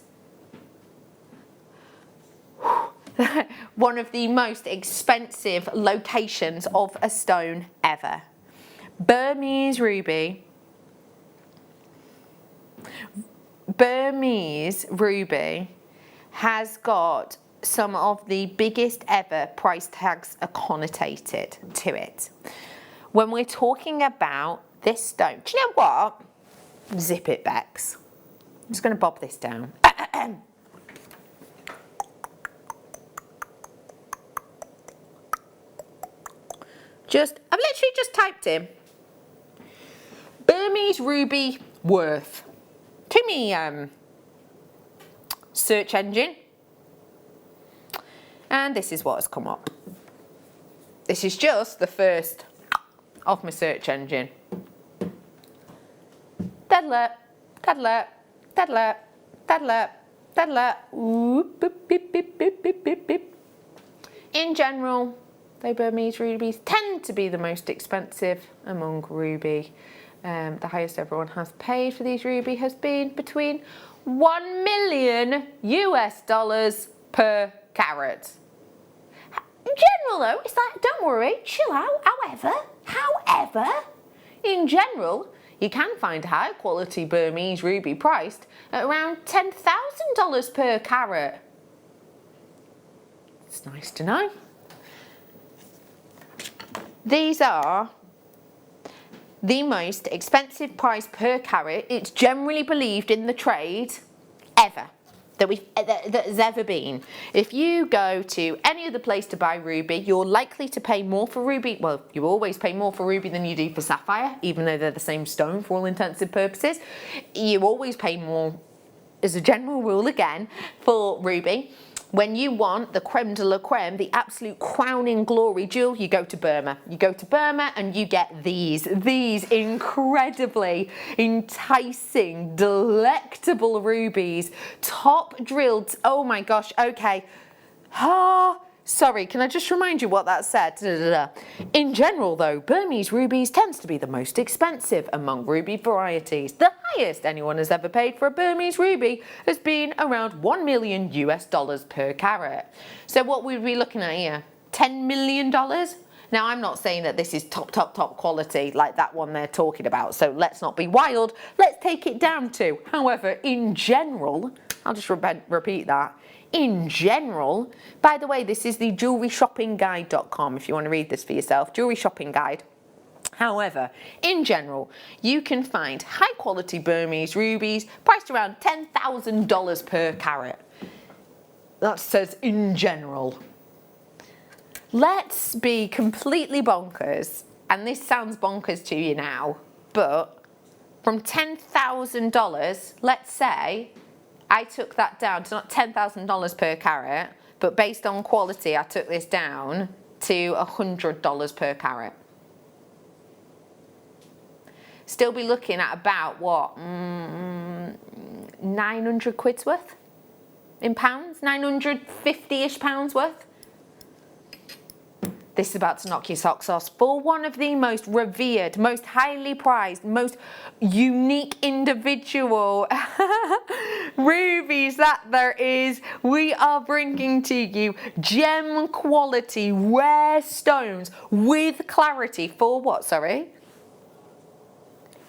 one of the most expensive locations of a stone ever. Burmese ruby. Burmese ruby has got some of the biggest ever price tags connotated to it. When we're talking about this stone, do you know what? Zip it, Bex. I'm just going to bob this down. I've literally just typed in Burmese ruby worth to me search engine. And this is what has come up. This is just the first of my search engine. Deadlet, deadlet, deadlet, deadlet, deadlet. Whoop, beep, beep, beep, beep, beep, beep, beep. In general, the Burmese rubies tend to be the most expensive among ruby. The highest everyone has paid for these ruby has been between $1 million per carat. In general though, it's like, don't worry, chill out. However, in general, you can find high quality Burmese ruby priced at around $10,000 per carat. It's nice to know. These are the most expensive price per carat, it's generally believed in the trade, ever. That has ever been. If you go to any other place to buy ruby, you're likely to pay more for ruby. Well, you always pay more for ruby than you do for sapphire, even though they're the same stone for all intents and purposes. You always pay more, as a general rule again, for ruby. When you want the creme de la creme, the absolute crowning glory jewel, you go to Burma. You go to Burma and you get these incredibly enticing, delectable rubies, top drilled. Oh my gosh, okay. Sorry, can I just remind you what that said? In general though, Burmese rubies tends to be the most expensive among ruby varieties. The highest anyone has ever paid for a Burmese ruby has been around $1 million per carat. So what would we be looking at here? $10 million? Now I'm not saying that this is top quality like that one they're talking about, so let's not be wild, let's take it down to. However, in general, I'll just repeat that. In general, by the way, this is the jewelryshoppingguide.com if you want to read this for yourself, Jewelry Shopping Guide. However, in general, you can find high quality Burmese rubies priced around $10,000 per carat. That says in general. Let's be completely bonkers, and this sounds bonkers to you now, but from $10,000, let's say, I took that down to not $10,000 per carat, but based on quality, I took this down to $100 per carat. Still be looking at about, what, 900 quid's worth? In pounds? 950-ish pounds worth? This is about to knock your socks off. For one of the most revered, most highly prized, most unique individual rubies that there is, we are bringing to you gem quality rare stones with clarity for what, sorry?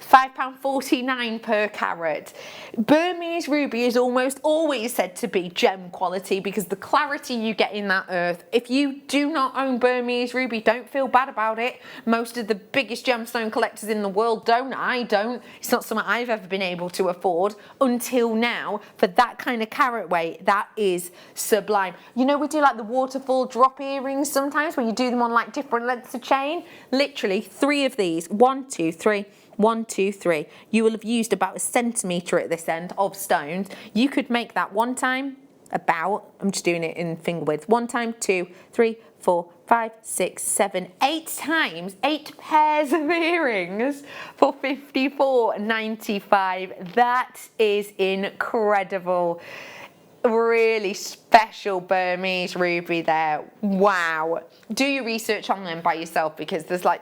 £5.49 per carat. Burmese ruby is almost always said to be gem quality because the clarity you get in that earth. If you do not own Burmese ruby, don't feel bad about it. Most of the biggest gemstone collectors in the world don't. I don't. It's not something I've ever been able to afford until now. For that kind of carat weight, that is sublime. You know, we do like the waterfall drop earrings sometimes where you do them on like different lengths of chain. Literally 3 of these. 1, 2, 3. 1, 2, 3. You will have used about a centimetre at this end of stones. You could make that one time, about, I'm just doing it in finger width, 1 time, 2, 3, 4, 5, 6, 7, 8 times, 8 pairs of earrings for $54.95. That is incredible. Really special Burmese ruby there. Wow. Do your research on them by yourself because there's like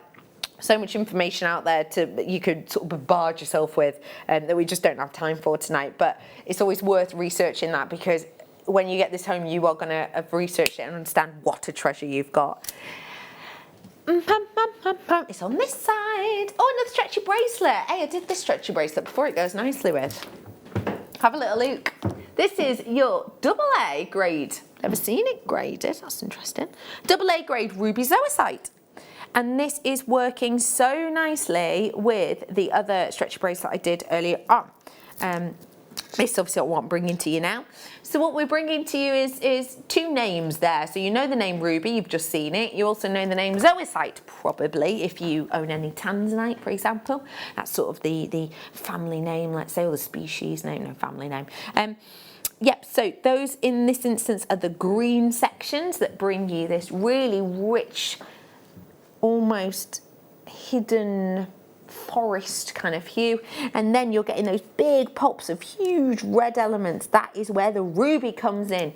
so much information out there that you could sort of bombard yourself with that we just don't have time for tonight. But it's always worth researching that because when you get this home, you are going to have researched it and understand what a treasure you've got. It's on this side. Oh, another stretchy bracelet. Hey, I did this stretchy bracelet before. It goes nicely with. Have a little look. This is your AA grade. Never seen it graded. That's interesting. AA grade ruby zoisite. And this is working so nicely with the other stretchy bracelet I did earlier on. This obviously what I'm bringing to you now. So what we're bringing to you is 2 names there. So you know the name ruby, you've just seen it. You also know the name zoisite, probably, if you own any tanzanite, for example. That's sort of the family name, let's say, or the species name, no family name. Yep, So those in this instance are the green sections that bring you this really rich, almost hidden forest kind of hue, and then you're getting those big pops of huge red elements. That is where the ruby comes in.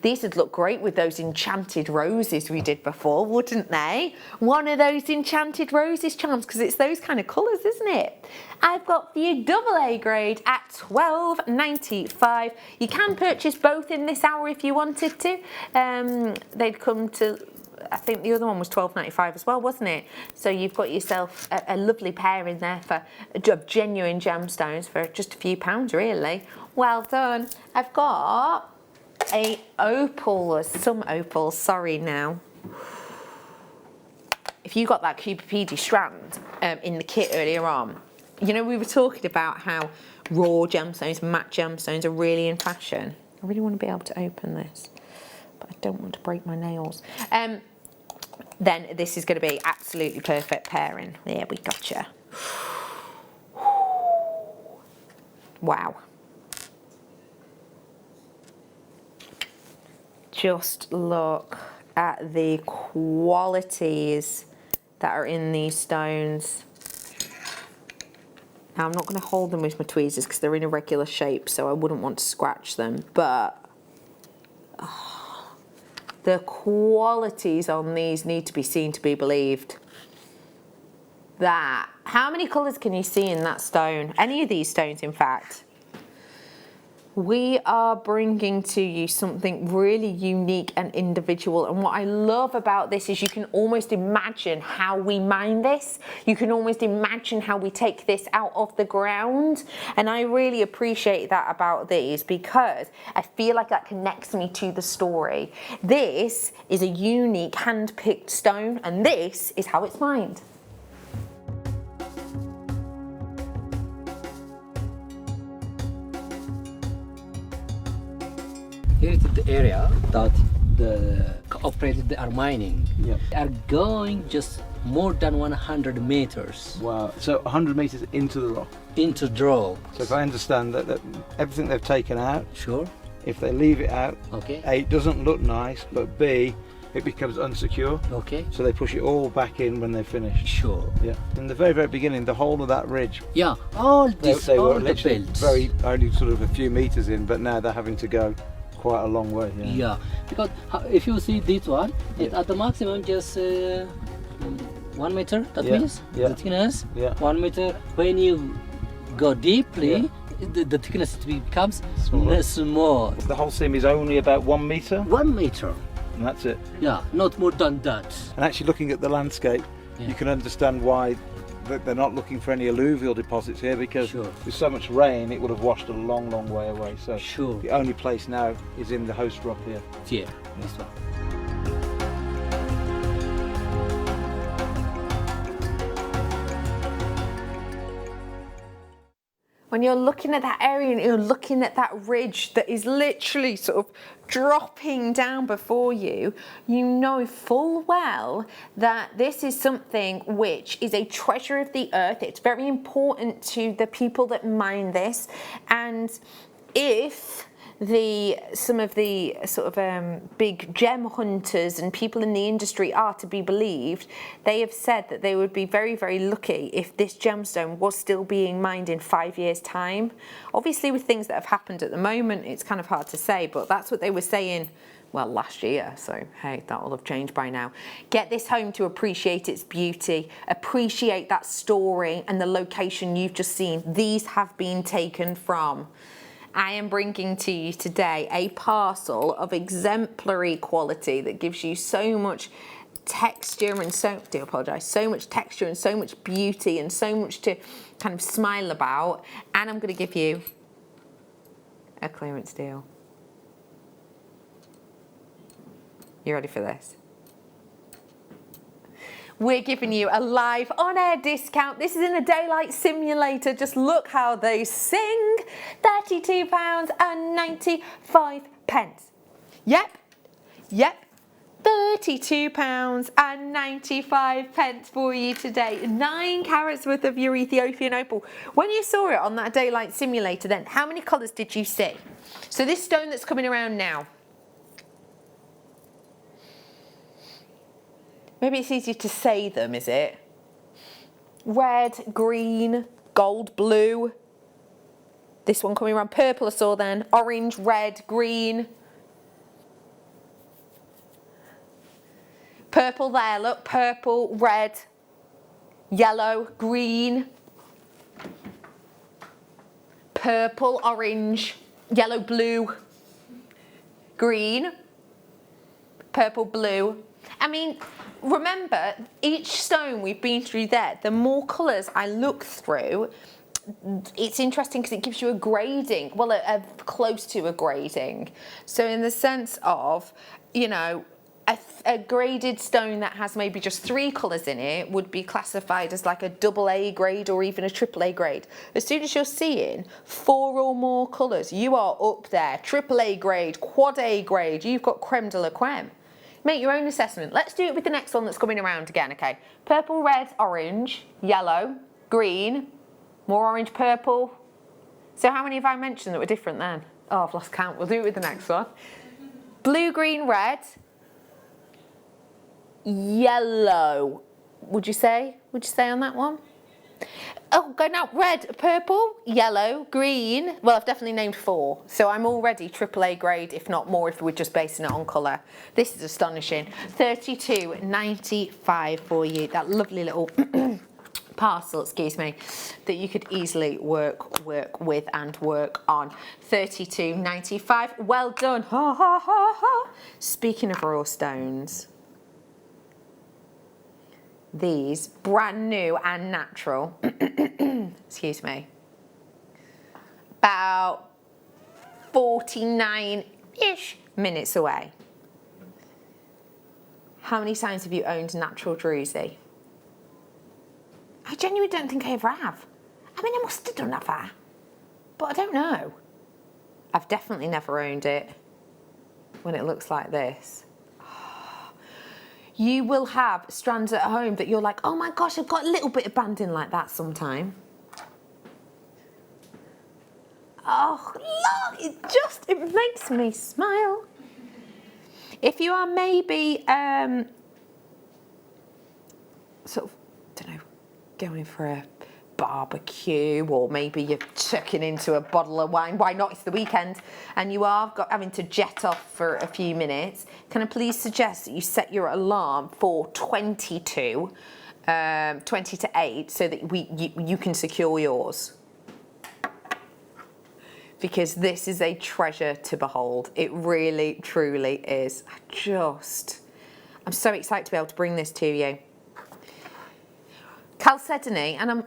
These would look great with those enchanted roses we did before, wouldn't they? One of those enchanted roses charms, because it's those kind of colours, isn't it? I've got for you AA grade at £12.95. You can purchase both in this hour if you wanted to. They'd come to, I think the other one was £12.95 as well, wasn't it? So you've got yourself a lovely pair in there of genuine gemstones for just a few pounds, really. Well done. I've got a opal, or some opals, sorry now. If you got that Cupid strand in the kit earlier on, you know, we were talking about how raw gemstones, matte gemstones are really in fashion. I really want to be able to open this, but I don't want to break my nails. Then this is going to be absolutely perfect pairing. There, we gotcha. Wow. Just look at the qualities that are in these stones. Now, I'm not going to hold them with my tweezers because they're in a regular shape, so I wouldn't want to scratch them, but the qualities on these need to be seen to be believed. That, how many colours can you see in that stone? Any of these stones, in fact. We are bringing to you something really unique and individual, and what I love about this is you can almost imagine how we mine this. You can almost imagine how we take this out of the ground, and I really appreciate that about these because I feel like that connects me to the story. This is a unique hand-picked stone, and this is how it's mined. Here is the area that the operators they are mining. Yep. They are going just more than 100 meters. Wow, so 100 meters into the rock? Into the rock. So if I understand that everything they've taken out, sure. If they leave it out, okay. A, it doesn't look nice, but B, it becomes unsecure. Okay. So they push it all back in when they finish. Sure. Yeah. In the very, very beginning, the whole of that ridge. Yeah, all this, they all were the literally belts. very, only sort of a few meters in, but now they're having to go quite a long way. Yeah. Yeah, because if you see this one, it's at the maximum just 1 meter, that means the thickness, 1 meter. When you go deeply, the thickness becomes small. The whole seam is only about 1 meter? 1 meter. And that's it? Yeah, not more than that. And actually looking at the landscape, you can understand why they're not looking for any alluvial deposits here, because with so much rain it would have washed a long, long way away. So the only place now is in the host rock here. Yeah, this one. When you're looking at that area and you're looking at that ridge that is literally sort of dropping down before you, you know full well that this is something which is a treasure of the earth. It's very important to the people that mine this, and if some of the sort of big gem hunters and people in the industry are to be believed, they have said that they would be very, very lucky if this gemstone was still being mined in 5 years' time. Obviously, with things that have happened at the moment, it's kind of hard to say, but that's what they were saying, well, last year, so hey, that will have changed by now. Get this home to appreciate its beauty, appreciate that story and the location you've just seen. These have been taken from. I am bringing to you today a parcel of exemplary quality that gives you so much texture and so much texture and so much beauty and so much to kind of smile about. And I'm going to give you a clearance deal. You ready for this? We're giving you a live on-air discount. This is in a daylight simulator. Just look how they sing. £32.95. Yep. £32.95 for you today. 9 carats worth of your Ethiopian opal. When you saw it on that daylight simulator then, how many colours did you see? So this stone that's coming around now, maybe it's easier to say them, is it? Red, green, gold, blue. This one coming around, purple I saw then, orange, red, green. Purple there, look, purple, red, yellow, green, purple, orange, yellow, blue, green, purple, blue. I mean, remember, each stone we've been through there, the more colours I look through, it's interesting because it gives you a grading, well, close to a grading. So in the sense of, you know, a graded stone that has maybe just 3 colours in it would be classified as like a AA grade or even a AAA grade. As soon as you're seeing 4 or more colours, you are up there, AAA grade, quad A grade, you've got creme de la creme. Make your own assessment. Let's do it with the next one that's coming around again, okay? Purple, red, orange, yellow, green, more orange, purple. So how many have I mentioned that were different then? Oh, I've lost count. We'll do it with the next one. Blue, green, red, yellow. Would you say? Would you say on that one? Oh, go now. Red, purple, yellow, green. Well, I've definitely named 4. So I'm already AAA grade, if not more, if we're just basing it on colour. This is astonishing. £32.95 for you. That lovely little parcel, excuse me, that you could easily work with and work on. £32.95. Well done. Ha, ha, ha, ha. Speaking of raw stones, these brand new and natural, excuse me, about 49-ish minutes away. How many times have you owned natural druzy? I genuinely don't think I ever have. I mean, I must have done that far, but I don't know. I've definitely never owned it when it looks like this. You will have strands at home that you're like, oh my gosh, I've got a little bit of banding like that sometime. Oh, look, it makes me smile. If you are maybe, sort of, don't know, going for a barbecue, or maybe you're chucking into a bottle of wine, why not, it's the weekend, and you are having to jet off for a few minutes, can I please suggest that you set your alarm for 20 to 8 so that you can secure yours, because this is a treasure to behold. It really truly is. I'm so excited to be able to bring this to you. Chalcedony, and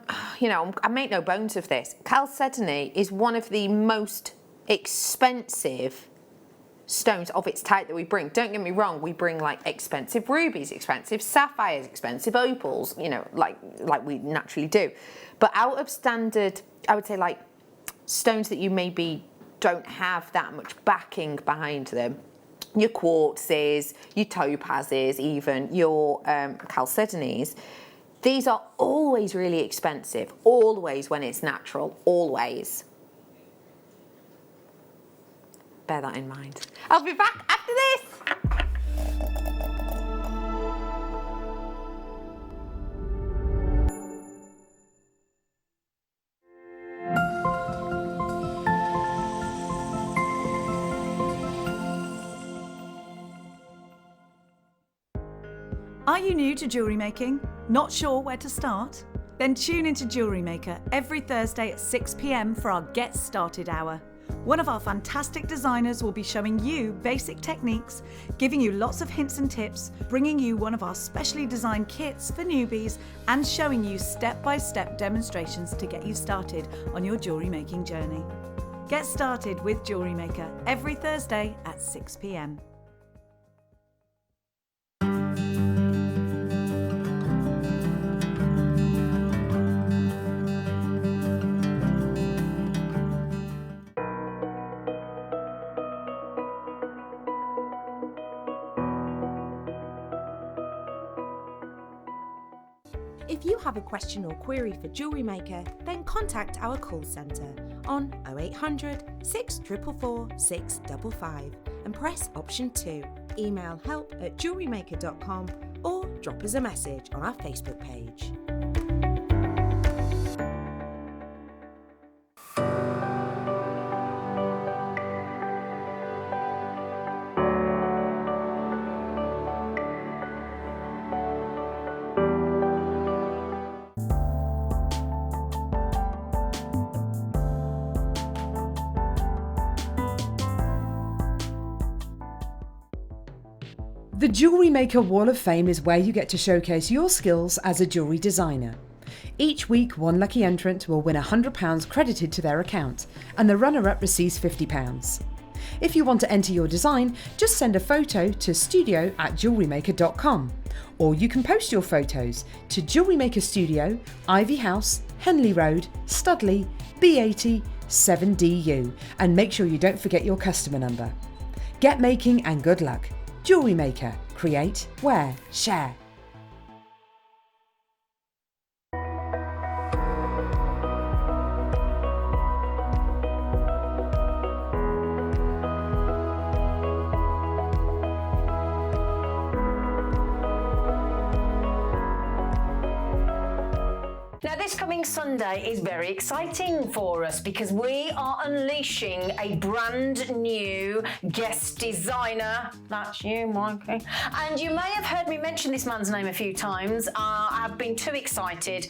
I make no bones of this, chalcedony is one of the most expensive stones of its type that we bring. Don't get me wrong, we bring like expensive rubies, expensive sapphires, expensive opals, you know, like we naturally do. But out of standard, I would say, like stones that you maybe don't have that much backing behind them, your quartzes, your topazes, even your chalcedonies, these are always really expensive, always when it's natural, always. Bear that in mind. I'll be back after this. Are you new to jewellery making? Not sure where to start? Then tune into Jewellery Maker every Thursday at 6 p.m. for our Get Started Hour. One of our fantastic designers will be showing you basic techniques, giving you lots of hints and tips, bringing you one of our specially designed kits for newbies, and showing you step-by-step demonstrations to get you started on your jewellery making journey. Get started with Jewellery Maker every Thursday at 6 p.m. If you have a question or query for Jewellery Maker, then contact our call centre on 0800 644 655 and press option 2. Email help@jewellerymaker.com or drop us a message on our Facebook page. The Jewellery Maker Wall of Fame is where you get to showcase your skills as a jewellery designer. Each week, one lucky entrant will win £100 credited to their account, and the runner-up receives £50. If you want to enter your design, just send a photo to studio@jewellerymaker.com, or you can post your photos to Jewellery Maker Studio, Ivy House, Henley Road, Studley, B80 7DU, and make sure you don't forget your customer number. Get making and good luck. Jewellery Maker. Create, wear, share. Now, this coming Sunday is very exciting for us because we are unleashing a brand new guest designer. That's you, Mikey. And you may have heard me mention this man's name a few times. I've been too excited.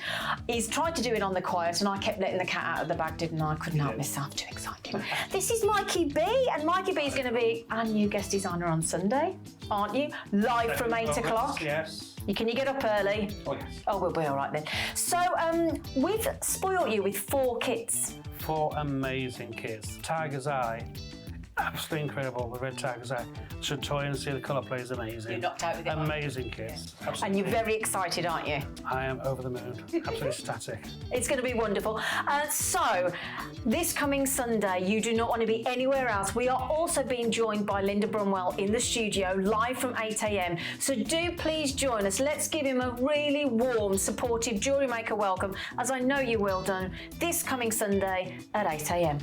He's tried to do it on the quiet and I kept letting the cat out of the bag, didn't I? I couldn't help myself, too excited. This is Mikey B, and Mikey B is going to be our new guest designer on Sunday, aren't you? Live from 8 o'clock. Yes. Can you get up early? Oh, yes. Oh, we'll be all right then. So, we've spoilt you with 4 kits. 4 amazing kits. Tiger's Eye, absolutely incredible. The red Tiger's Eye. Should toy and see the colour play is amazing. You're knocked out with it. Amazing kits. Absolutely. And you're very excited, aren't you? I am over the moon. Absolutely ecstatic. It's going to be wonderful. So, this coming Sunday, you do not want to be anywhere else. We are also being joined by Linda Brunwell in the studio, live from 8 a.m. So do please join us. Let's give him a really warm, supportive Jewellery Maker welcome, as I know you will do, this coming Sunday at 8 a.m.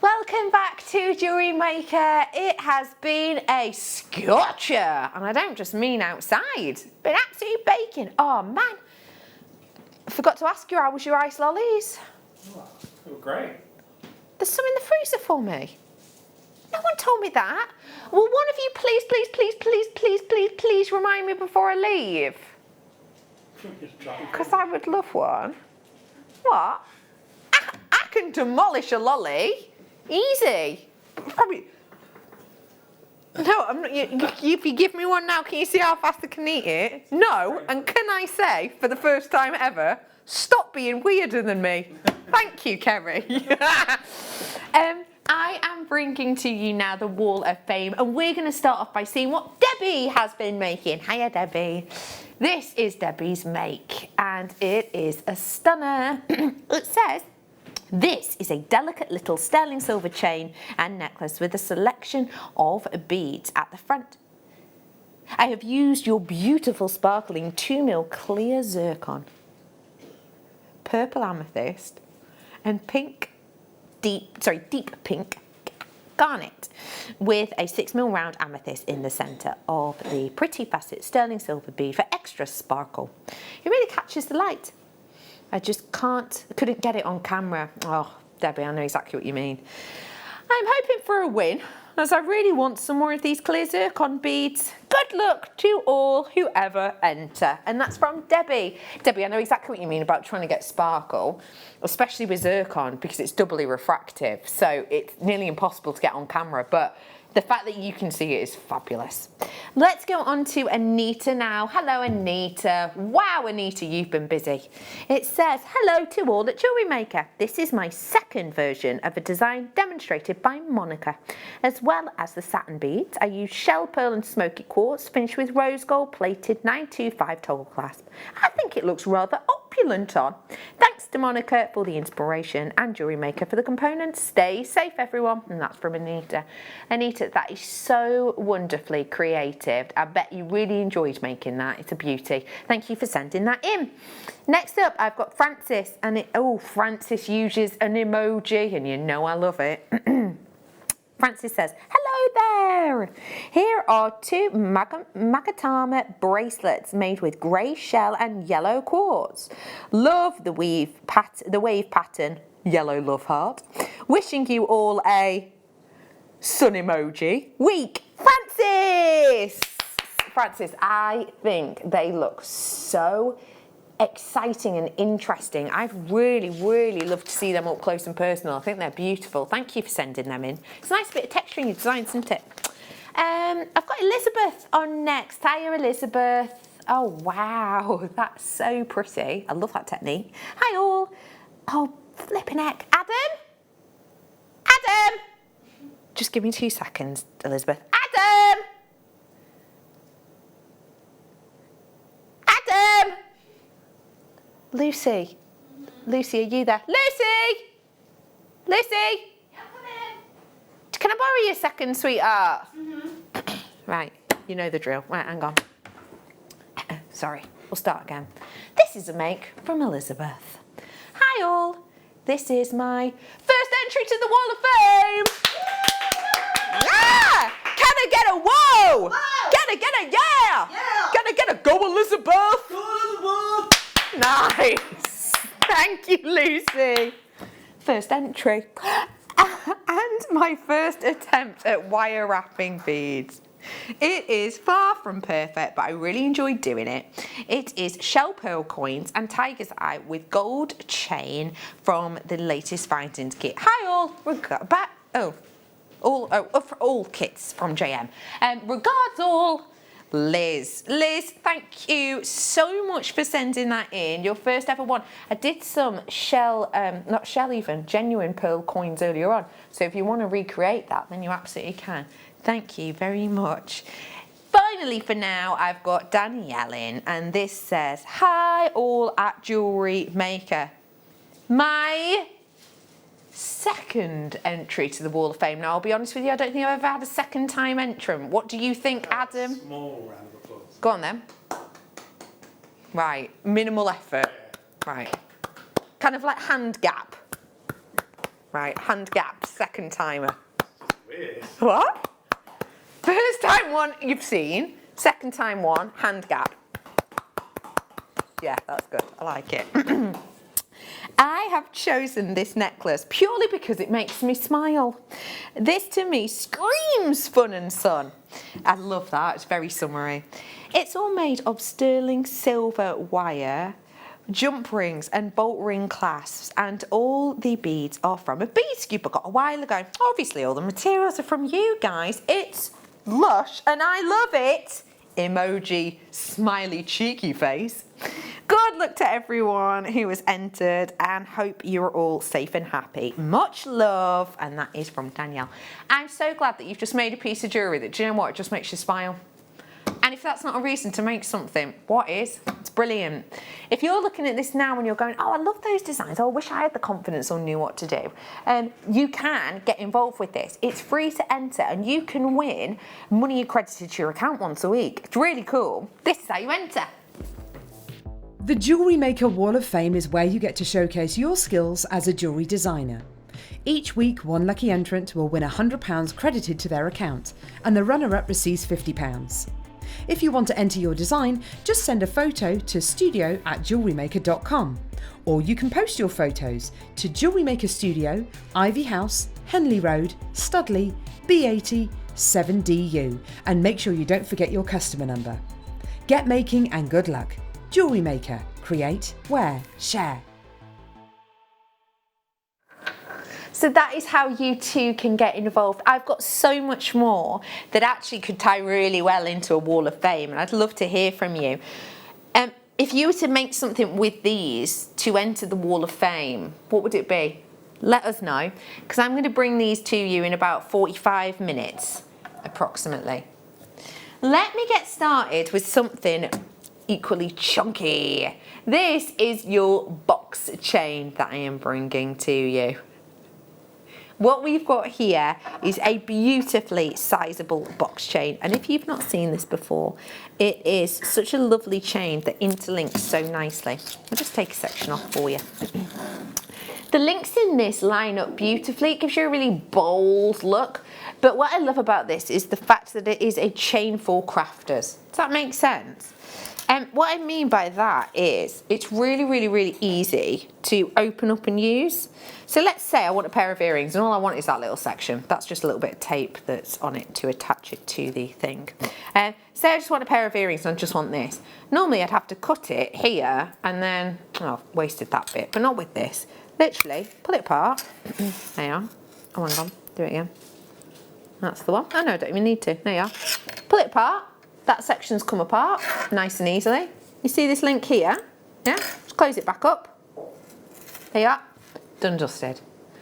Welcome back to Jewellery Maker. It has been a scorcher, and I don't just mean outside. It's been absolute baking. Oh man, I forgot to ask you, how was your ice lollies? Oh, they were great. There's some in the freezer for me. No one told me that. Will one of you please remind me before I leave? Because I would love one. What? I can demolish a lolly. Easy. Probably. No, I'm not. If you give me one now, can you see how fast I can eat it? No. And can I say, for the first time ever, stop being weirder than me. Thank you, Kerry. I am bringing to you now the Wall of Fame, and we're going to start off by seeing what Debbie has been making. Hiya, Debbie. This is Debbie's make, and it is a stunner. It says, this is a delicate little sterling silver chain and necklace with a selection of beads at the front. I have used your beautiful sparkling 2mm clear zircon, purple amethyst, and deep pink garnet with a 6mm round amethyst in the centre of the pretty facet sterling silver bead for extra sparkle. It really catches the light. I just couldn't get it on camera. Oh, Debbie, I know exactly what you mean. I'm hoping for a win, as I really want some more of these clear zircon beads. Good luck to all who ever enter. And that's from Debbie. Debbie, I know exactly what you mean about trying to get sparkle, especially with zircon, because it's doubly refractive. So it's nearly impossible to get on camera, but the fact that you can see it is fabulous. Let's go on to Anita now. Hello, Anita. Wow, Anita, you've been busy. It says, hello to all at Jewellery Maker. This is my second version of a design demonstrated by Monica. As well as the satin beads, I use shell pearl and smoky quartz finished with rose gold plated 925 toggle clasp. I think it looks rather opulent on. Thanks to Monica for the inspiration and Jewellery Maker for the components. Stay safe, everyone. And that's from Anita. Anita, that is so wonderfully creative. I bet you really enjoyed making that. It's a beauty. Thank you for sending that in. Next up, I've got Francis, and Francis uses an emoji, and you know I love it. Francis says, hello there. Here are two Magatama bracelets made with grey shell and yellow quartz. Love the wave pattern, yellow love heart. Wishing you all a sun emoji week. Francis, I think they look so exciting and interesting. I'd really love to see them up close and personal. I think they're beautiful. Thank you for sending them in. It's a nice bit of texture in your design, isn't it? I've got Elizabeth on next. Hiya, Elizabeth. Oh, wow, that's so pretty. I love that technique. Hi all. Oh, flipping heck. Adam? Just give me 2 seconds, Elizabeth. Adam! Lucy, are you there? Lucy! Can I borrow you a second, sweetheart? Right, you know the drill. Right, hang on. Sorry, we'll start again. This is a make from Elizabeth. Hi all, this is my first entry to the Wall of Fame. Yeah! Can I get a whoa? Can I get a yeah? Can I get a go, Elizabeth? Go, Elizabeth! Nice. Thank you, Lucy. First entry. And my first attempt at wire wrapping beads. It is far from perfect, but I really enjoyed doing it. It is shell pearl coins and tiger's eye with gold chain from the latest findings kit. Hi all. All kits from JM. Regards all. Liz, thank you so much for sending that in. Your first ever one. I did some genuine pearl coins earlier on. So if you want to recreate that, then you absolutely can. Thank you very much. Finally, for now, I've got Danielle in, and this says, hi all at Jewellery Maker. My second entry to the Wall of Fame. Now, I'll be honest with you, I don't think I've ever had a second time entrant. What do you think, Adam? Small round of applause. Go on then. Right, minimal effort. Right. Kind of like hand gap. Right, hand gap, second timer. Weird. What? First time one you've seen, second time one, hand gap. Yeah, that's good. I like it. I have chosen this necklace purely because it makes me smile. This to me screams fun and sun. I love that, it's very summery. It's all made of sterling silver wire, jump rings and bolt ring clasps, and all the beads are from a bead scoop I got a while ago. Obviously all the materials are from you guys. It's lush and I love it. Emoji, smiley cheeky face. Good luck to everyone who has entered and hope you're all safe and happy. Much love. And that is from Danielle. I'm so glad that you've just made a piece of jewellery that, do you know what, it just makes you smile. And if that's not a reason to make something, what is? It's brilliant. If you're looking at this now and you're going, oh, I love those designs, oh, I wish I had the confidence or knew what to do, you can get involved with this. It's free to enter and you can win money accredited to your account once a week. It's really cool. This is how you enter. The Jewellery Maker Wall of Fame is where you get to showcase your skills as a jewellery designer. Each week, one lucky entrant will win £100 credited to their account, and the runner-up receives £50. If you want to enter your design, just send a photo to studio@jewellerymaker.com, or you can post your photos to Jewellery Maker Studio, Ivy House, Henley Road, Studley, B80 7DU, and make sure you don't forget your customer number. Get making and good luck. Jewellery Maker. Create, wear, share. So that is how you too can get involved. I've got so much more that actually could tie really well into a Wall of Fame, and I'd love to hear from you. If you were to make something with these to enter the Wall of Fame, what would it be? Let us know, because I'm going to bring these to you in about 45 minutes, approximately. Let me get started with something equally chunky. This is your box chain that I am bringing to you. What we've got here is a beautifully sizable box chain, and if you've not seen this before, it is such a lovely chain that interlinks so nicely. I'll just take a section off for you. The links in this line up beautifully. It gives you a really bold look, but what I love about this is the fact that it is a chain for crafters. Does that make sense? What I mean by that is it's really, really, really easy to open up and use. So let's say I want a pair of earrings and all I want is that little section. That's just a little bit of tape that's on it to attach it to the thing. Say I just want a pair of earrings and I just want this. Normally I'd have to cut it here and then, oh, I've wasted that bit, but not with this. Literally, pull it apart. There you are. Oh, hang on, do it again. That's the one. Oh no, I don't even need to. There you are. Pull it apart. That section's come apart nice and easily. You see this link here? Yeah? Just close it back up. There you are. Done, dusted.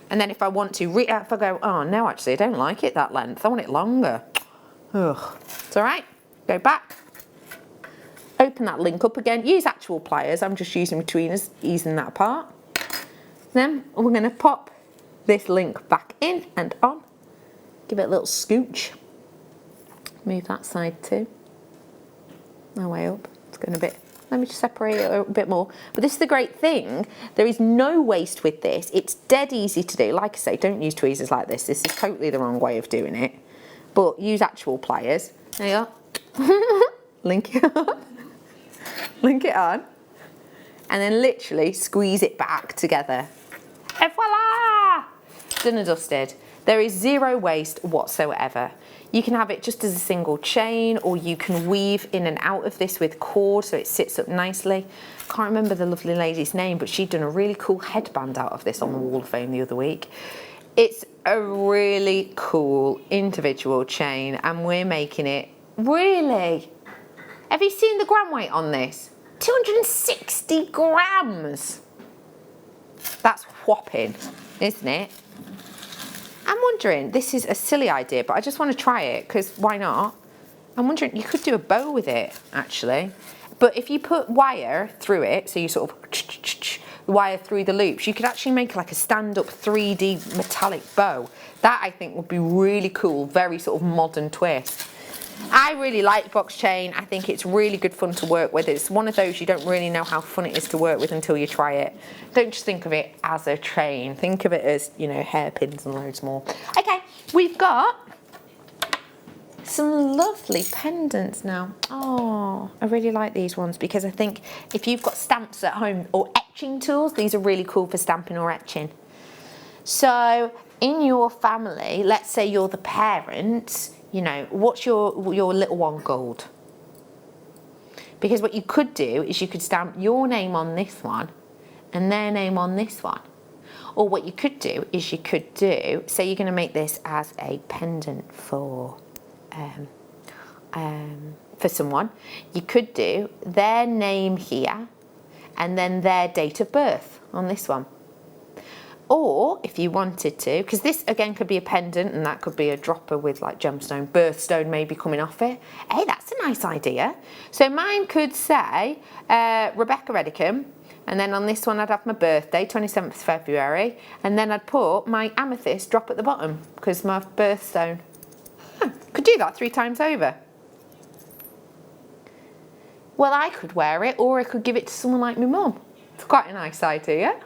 And then if I want to, if I go, oh no, actually I don't like it that length. I want it longer. Ugh. It's all right. Go back. Open that link up again. Use actual pliers. I'm just using betweeners, easing that apart. Then we're going to pop this link back in and on. Give it a little scooch. Move that side too. My way up. It's going a bit. Let me just separate it a bit more. But this is the great thing. There is no waste with this. It's dead easy to do. Like I say, don't use tweezers like this. This is totally the wrong way of doing it. But use actual pliers. There you are. Link it up. Link it on. And then literally squeeze it back together. And voila! Done and dusted. There is zero waste whatsoever. You can have it just as a single chain, or you can weave in and out of this with cord so it sits up nicely. Can't remember the lovely lady's name, but she'd done a really cool headband out of this on the Wall of Fame the other week. It's a really cool individual chain, and we're making it really. Have you seen the gram weight on this? 260 grams. That's whopping, isn't it? I'm wondering, this is a silly idea, but I just want to try it because why not? I'm wondering, you could do a bow with it actually. But if you put wire through it, so you sort of wire through the loops, you could actually make like a stand-up 3D metallic bow. That I think would be really cool, very sort of modern twist. I really like box chain. I think it's really good fun to work with. It's one of those you don't really know how fun it is to work with until you try it. Don't just think of it as a chain. Think of it as, you know, hairpins and loads more. Okay, we've got some lovely pendants now. Oh, I really like these ones because I think if you've got stamps at home or etching tools, these are really cool for stamping or etching. So in your family, let's say you're the parent, you know, what's your little one gold? Because what you could do is you could stamp your name on this one and their name on this one. Or what you could do is you could do, say you're going to make this as a pendant for someone, you could do their name here and then their date of birth on this one. Or if you wanted to, because this again could be a pendant and that could be a dropper with like gemstone, birthstone maybe coming off it. Hey, that's a nice idea. So mine could say Rebecca Redicam, and then on this one I'd have my birthday, 27th February, and then I'd put my amethyst drop at the bottom because my birthstone. Could do that 3 times over. Well, I could wear it, or I could give it to someone like my mum. It's quite a nice idea.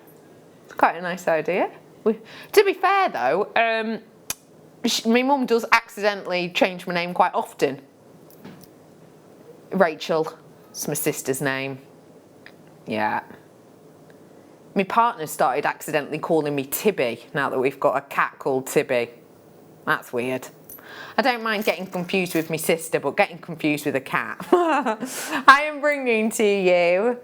It's quite a nice idea. To be fair though, my mum does accidentally change my name quite often. Rachel, it's my sister's name. Yeah. My partner started accidentally calling me Tibby now that we've got a cat called Tibby. That's weird. I don't mind getting confused with my sister, but getting confused with a cat. I am bringing to you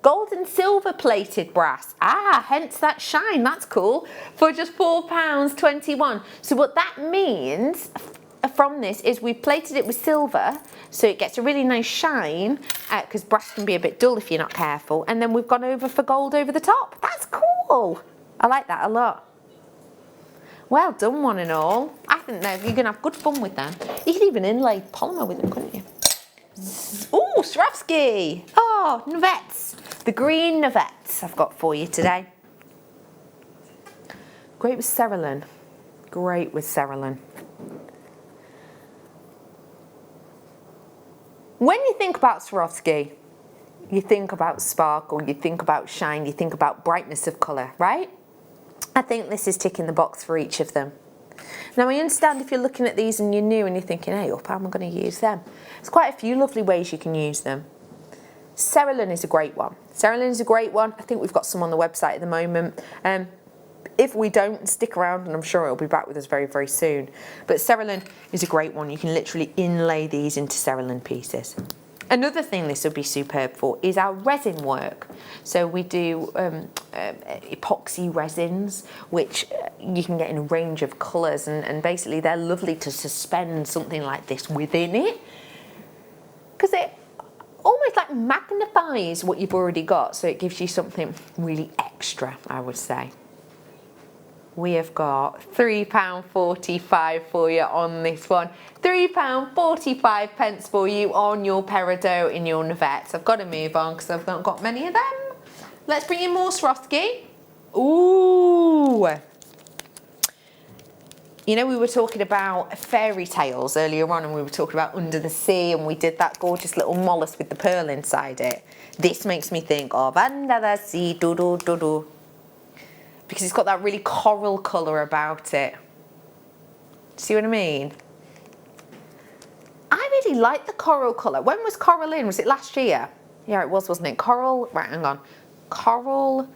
gold and silver plated brass. Hence that shine. That's cool. For just £4.21. So what that means from this is we've plated it with silver, so it gets a really nice shine, because brass can be a bit dull if you're not careful. And then we've gone over for gold over the top. That's cool. I like that a lot. Well done, one and all. I think you're going to have good fun with them. You could even inlay polymer with them, couldn't you? Oh, Swarovski. Oh, Novettes. The green Novettes I've got for you today. Great with Cerulean. Great with Cerulean. When you think about Swarovski, you think about sparkle, you think about shine, you think about brightness of colour, right? I think this is ticking the box for each of them. Now I understand if you're looking at these and you're new and you're thinking, hey, how am I going to use them? There's quite a few lovely ways you can use them. Cerulean is a great one. Cerulean is a great one. I think we've got some on the website at the moment. If we don't, stick around and I'm sure it'll be back with us very, very soon. But Cerulean is a great one. You can literally inlay these into Cerulean pieces. Another thing this would be superb for is our resin work. So we do epoxy resins, which you can get in a range of colours, and basically they're lovely to suspend something like this within it, because it almost like magnifies what you've already got, so it gives you something really extra, I would say. We have got £3.45 for you on this one. £3.45 for you on your peridot in your Novettes. I've got to move on because I've not got many of them. Let's bring in more Swarovski. Ooh. You know, we were talking about fairy tales earlier on, and we were talking about Under the Sea, and we did that gorgeous little mollusk with the pearl inside it. This makes me think of Under the Sea, do-do-do-do. Because it's got that really coral colour about it. See what I mean? I really like the coral colour. When was coral in? Was it last year? Yeah, it was, wasn't it? Coral, right, hang on. Coral,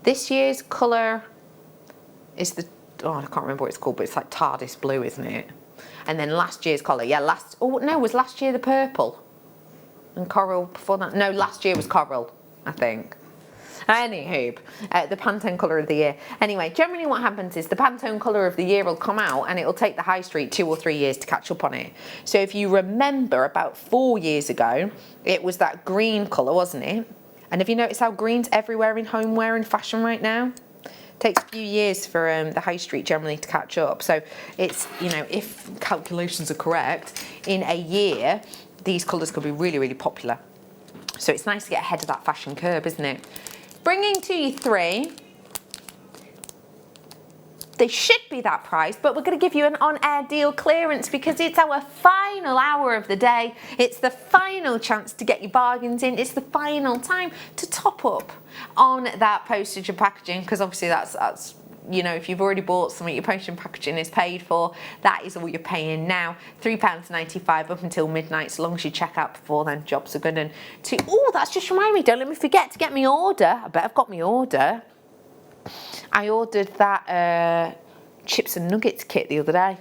this year's colour is the, oh, I can't remember what it's called, but it's like TARDIS blue, isn't it? And then last year's colour, yeah, was last year the purple? And coral before that? No, last year was coral, I think. Anywho, the Pantone colour of the year. Anyway, generally what happens is the Pantone colour of the year will come out and it will take the high street 2 or 3 years to catch up on it. So if you remember about 4 years ago, it was that green colour, wasn't it? And have you noticed how green's everywhere in homeware and fashion right now? It takes a few years for the high street generally to catch up. So it's, you know, if calculations are correct, in a year, these colours could be really, really popular. So it's nice to get ahead of that fashion curve, isn't it? Bringing to you 3. They should be that price, but we're going to give you an on-air deal clearance because it's our final hour of the day. It's the final chance to get your bargains in. It's the final time to top up on that postage and packaging, because obviously that's you know, if you've already bought something, your postage and packaging is paid for. That is all you're paying now. £3.95 up until midnight, so long as you check out before then. Jobs are good. And oh, that's just reminded me, don't let me forget to get my order. I bet I've got my order. I ordered that chips and nuggets kit the other day.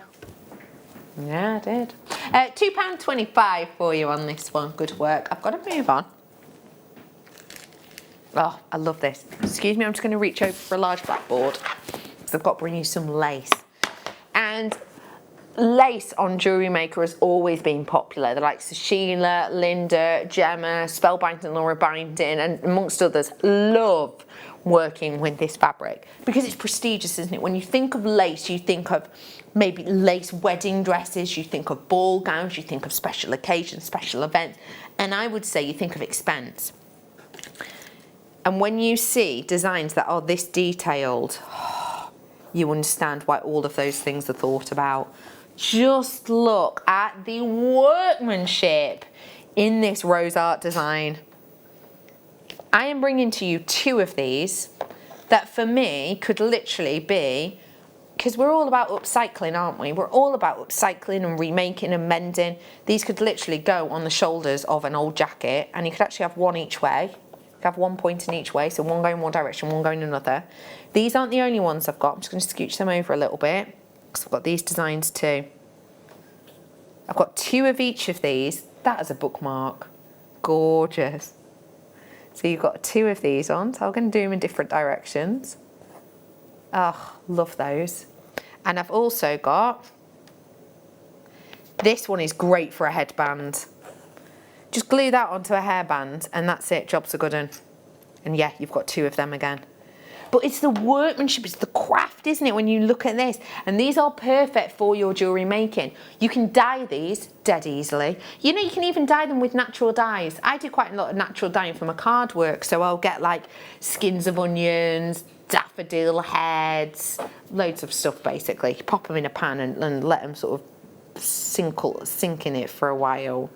Yeah, I did. £2.25 for you on this one. Good work. I've got to move on. Oh, I love this. Excuse me, I'm just going to reach over for a large blackboard because I've got to bring you some lace. And lace on Jewellery Maker has always been popular. The likes of Sheila, Linda, Gemma, Spellbinding and Laura Binding, and amongst others, love working with this fabric because it's prestigious, isn't it? When you think of lace, you think of maybe lace wedding dresses, you think of ball gowns, you think of special occasions, special events, and I would say you think of expense. And when you see designs that are this detailed, you understand why all of those things are thought about. Just look at the workmanship in this rose art design. I am bringing to you 2 of these that for me could literally be, because we're all about upcycling, aren't we? We're all about upcycling and remaking and mending. These could literally go on the shoulders of an old jacket, and you could actually have one each way. You could have one pointing each way, so one going one direction, one going another. These aren't the only ones I've got. I'm just going to scooch them over a little bit, because I've got these designs too. I've got 2 of each of these. That is a bookmark. Gorgeous. So you've got 2 of these on, so I'm going to do them in different directions. Oh, love those. And I've also got, this one is great for a headband. Just glue that onto a hairband and that's it, job's a good one. And yeah, you've got 2 of them again. But it's the workmanship, it's the craft, isn't it, when you look at this? And these are perfect for your jewellery making. You can dye these dead easily. You know, you can even dye them with natural dyes. I do quite a lot of natural dyeing for my card work, so I'll get like skins of onions, daffodil heads, loads of stuff basically. Pop them in a pan and let them sort of sink in it for a while.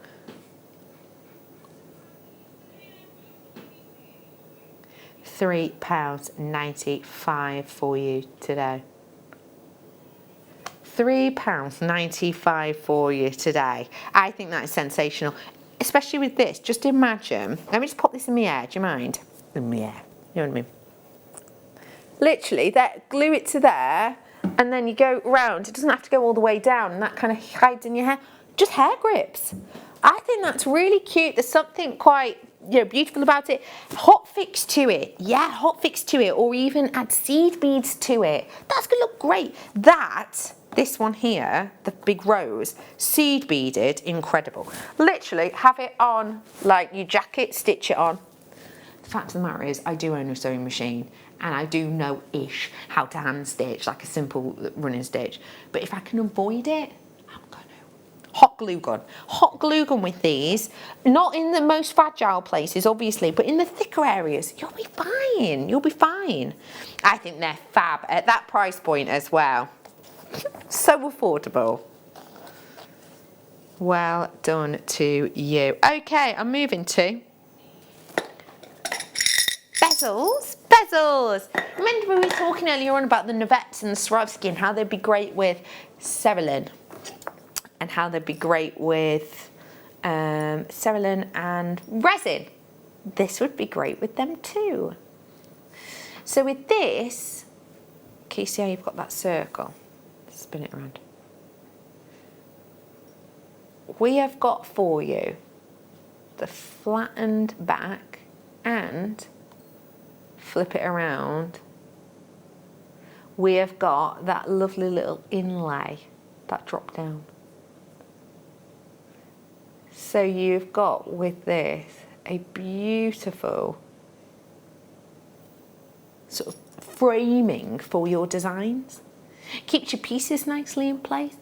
£3.95 for you today. £3.95 for you today. I think that is sensational, especially with this. Just imagine, let me just pop this in the air, do you mind? In the air, you know what I mean? Literally, glue it to there, and then you go round. It doesn't have to go all the way down, and that kind of hides in your hair. Just hair grips. I think that's really cute. There's something quite, you know, beautiful about it. Hot fix to it. Yeah, hot fix to it, or even add seed beads to it. That's gonna look great. This one here, the big rose, seed beaded, incredible. Literally have it on like your jacket, stitch it on. The fact of the matter is, I do own a sewing machine and I do know-ish how to hand stitch, like a simple running stitch. But if I can avoid it, I'm gonna. Hot glue gun. Hot glue gun with these, not in the most fragile places, obviously, but in the thicker areas, you'll be fine. You'll be fine. I think they're fab at that price point as well. So affordable. Well done to you. Okay, I'm moving to bezels. Bezels. Remember we were talking earlier on about the Novettes and the Swarovski and how they'd be great with Cerulean and how they'd be great with Cerulean and resin. This would be great with them too. So with this, can you see how you've got that circle? Spin it around. We have got for you the flattened back and flip it around. We have got that lovely little inlay, that drop down. So you've got with this a beautiful sort of framing for your designs. Keeps your pieces nicely in place,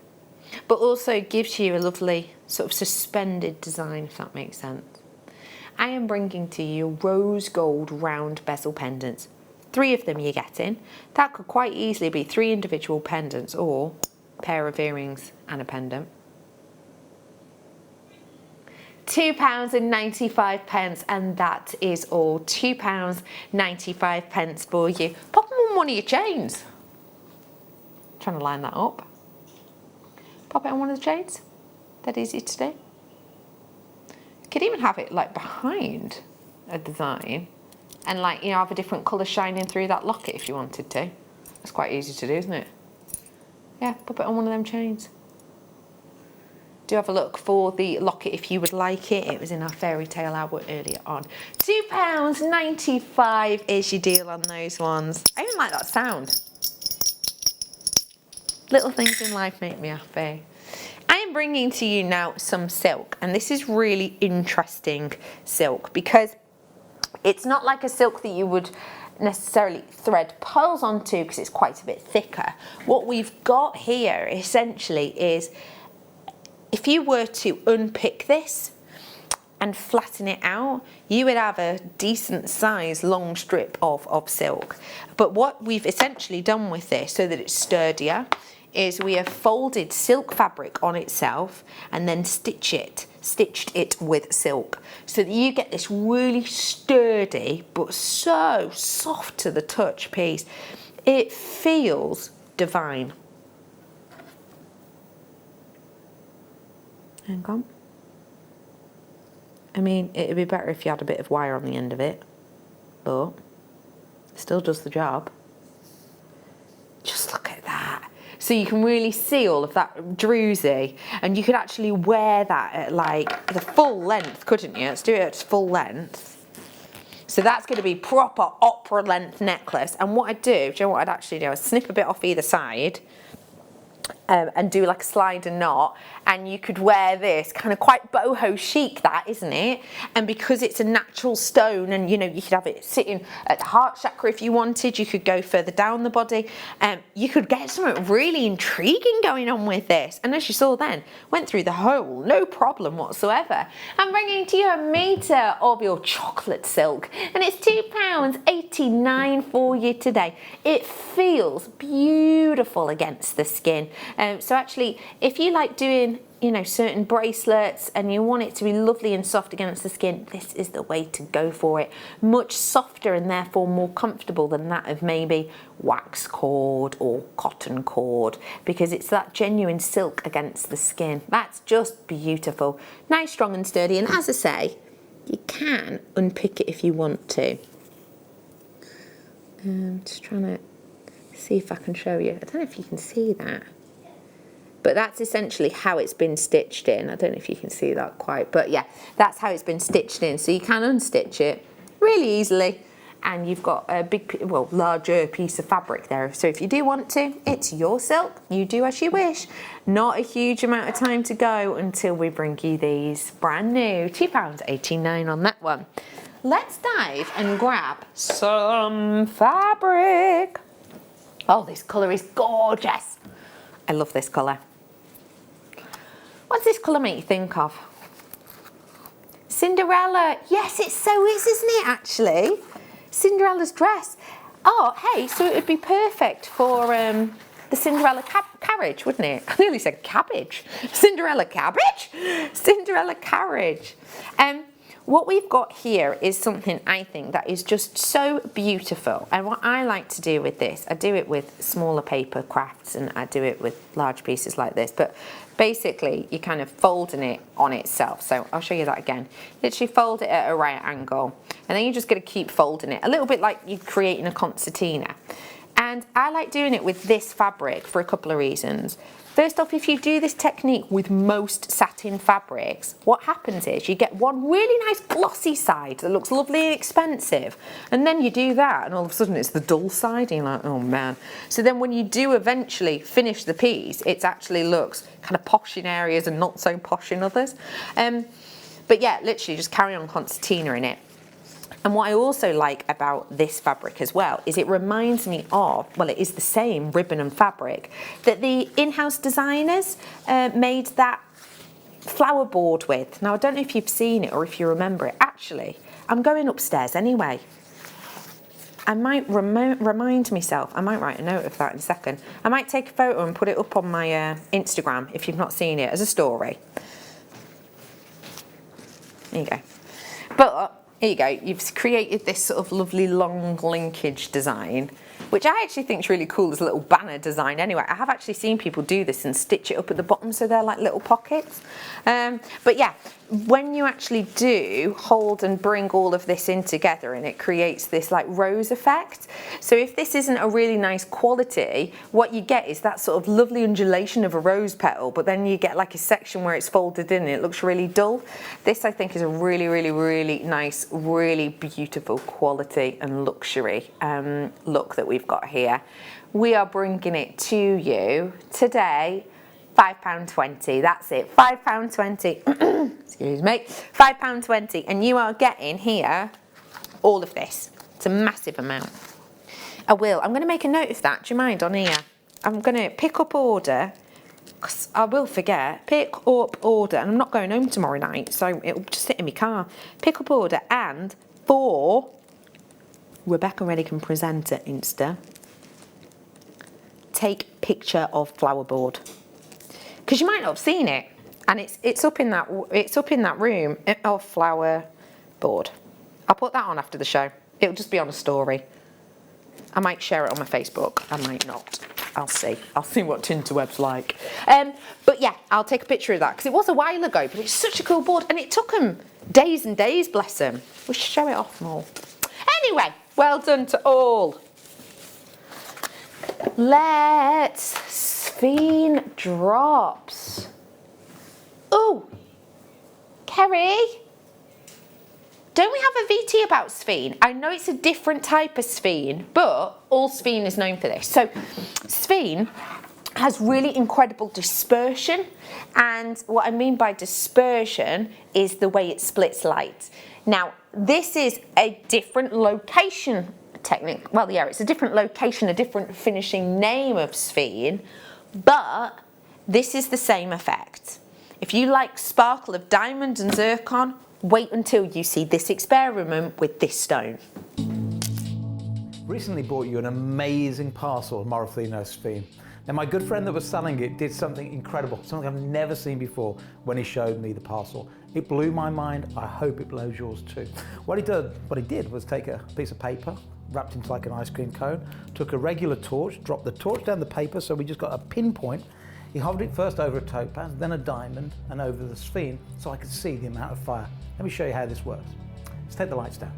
but also gives you a lovely sort of suspended design, if that makes sense. I am bringing to you rose gold round bezel pendants. 3 of them you're getting. That could quite easily be 3 individual pendants or a pair of earrings and a pendant. £2.95, and that is all. £2.95 for you. Pop them on one of your chains. Trying to line that up. Pop it on one of the chains. That easy to do. You could even have it like behind a design and like, you know, have a different colour shining through that locket if you wanted to. That's quite easy to do, isn't it? Yeah, pop it on one of them chains. Do have a look for the locket if you would like it. It was in our fairy tale hour earlier on. £2.95 is your deal on those ones. I even like that sound. Little things in life make me happy. I am bringing to you now some silk, and this is really interesting silk because it's not like a silk that you would necessarily thread pearls onto because it's quite a bit thicker. What we've got here essentially is, if you were to unpick this and flatten it out, you would have a decent size long strip of silk. But what we've essentially done with this so that it's sturdier is we have folded silk fabric on itself and then stitched it with silk so that you get this really sturdy but so soft to the touch piece. It feels divine. Hang on. I mean, it'd be better if you had a bit of wire on the end of it, but it still does the job. Just look at that. So you can really see all of that druzy, and you could actually wear that at like the full length, couldn't you? Let's do it at full length. So that's going to be proper opera length necklace. And what I'd do, you know what I'd actually do? I'd snip a bit off either side and do like a slider knot, and you could wear this kind of quite boho chic, that, isn't it? And because it's a natural stone, and you know, you could have it sitting at the heart chakra if you wanted, you could go further down the body, you could get something really intriguing going on with this. And as you saw then, went through the hole, no problem whatsoever. I'm bringing to you a metre of your chocolate silk, and it's £2.89 for you today. It feels beautiful against the skin. So actually, if you like doing, you know, certain bracelets and you want it to be lovely and soft against the skin, this is the way to go for it. Much softer and therefore more comfortable than that of maybe wax cord or cotton cord, because it's that genuine silk against the skin. That's just beautiful. Nice, strong and sturdy, and as I say, you can unpick it if you want to. Just trying to see if I can show you. I don't know if you can see that. But that's essentially how it's been stitched in. I don't know if you can see that quite, but yeah, that's how it's been stitched in. So you can unstitch it really easily, and you've got a big, well, larger piece of fabric there. So if you do want to, it's your silk. You do as you wish. Not a huge amount of time to go until we bring you these brand new £2.89 on that one. Let's dive and grab some fabric. Oh, this colour is gorgeous. I love this colour. What's this colour make you think of? Cinderella. Yes, it so is, isn't it, actually? Cinderella's dress. Oh, hey, so it would be perfect for the Cinderella carriage, wouldn't it? I nearly said cabbage. Cinderella cabbage? Cinderella carriage. What we've got here is something I think that is just so beautiful, and what I like to do with this, I do it with smaller paper crafts and I do it with large pieces like this, but basically you're kind of folding it on itself. So I'll show you that again. Literally fold it at a right angle, and then you're just going to keep folding it, a little bit like you're creating a concertina. And I like doing it with this fabric for a couple of reasons. First off, if you do this technique with most satin fabrics, what happens is you get one really nice glossy side that looks lovely and expensive, and then you do that and all of a sudden it's the dull side and you're like, oh man. So then when you do eventually finish the piece, it actually looks kind of posh in areas and not so posh in others. But yeah, literally just carry on concertina in it. And what I also like about this fabric as well is it reminds me of, well, it is the same ribbon and fabric that the in-house designers made that flower board with. Now, I don't know if you've seen it or if you remember it. Actually, I'm going upstairs anyway. I might remind myself, I might write a note of that in a second. I might take a photo and put it up on my Instagram if you've not seen it as a story. There you go. But here you go, you've created this sort of lovely long linkage design, which I actually think is really cool as a little banner design anyway. I have actually seen people do this and stitch it up at the bottom so they're like little pockets. But yeah, when you actually do hold and bring all of this in together, and it creates this like rose effect. So if this isn't a really nice quality, what you get is that sort of lovely undulation of a rose petal, but then you get like a section where it's folded in and it looks really dull. This I think is a really, really, really nice, really beautiful quality and luxury look that we've got here. we are bringing it to you today, £5.20. That's it, £5.20. Excuse me, £5.20, and you are getting here all of this. It's a massive amount. I'm going to make a note of that. Do you mind on here? I'm going to pick up order, because I will forget. Pick up order, and I'm not going home tomorrow night, so it'll just sit in my car. Pick up order, and for Rebecca Reddy can present it Insta. Take picture of flower board, because you might not have seen it, and it's up in that room of flower board. I'll put that on after the show. It'll just be on a story. I might share it on my Facebook. I might not. I'll see. I'll see what Tinterweb's like. But yeah, I'll take a picture of that, because it was a while ago, but it's such a cool board, and it took them days and days, bless them. We should show it off more. Anyway, well done to all. Let's Sphene drops. Oh, Kerry, don't we have a VT about Sphene? I know it's a different type of Sphene, but all Sphene is known for this. So Sphene has really incredible dispersion, and what I mean by dispersion is the way it splits light. Now, this is a different location technique. Well, yeah, it's a different location, a different finishing name of Sphene, but this is the same effect. If you like sparkle of diamond and zircon, wait until you see this experiment with this stone. Recently bought you an amazing parcel of Morofino Sphene. Now, my good friend that was selling it did something incredible, something I've never seen before when he showed me the parcel. It blew my mind. I hope it blows yours too. What he did was take a piece of paper, wrapped into like an ice cream cone, took a regular torch, dropped the torch down the paper so we just got a pinpoint. He hovered it first over a topaz, then a diamond, and over the Sphene so I could see the amount of fire. Let me show you how this works. Let's take the lights down.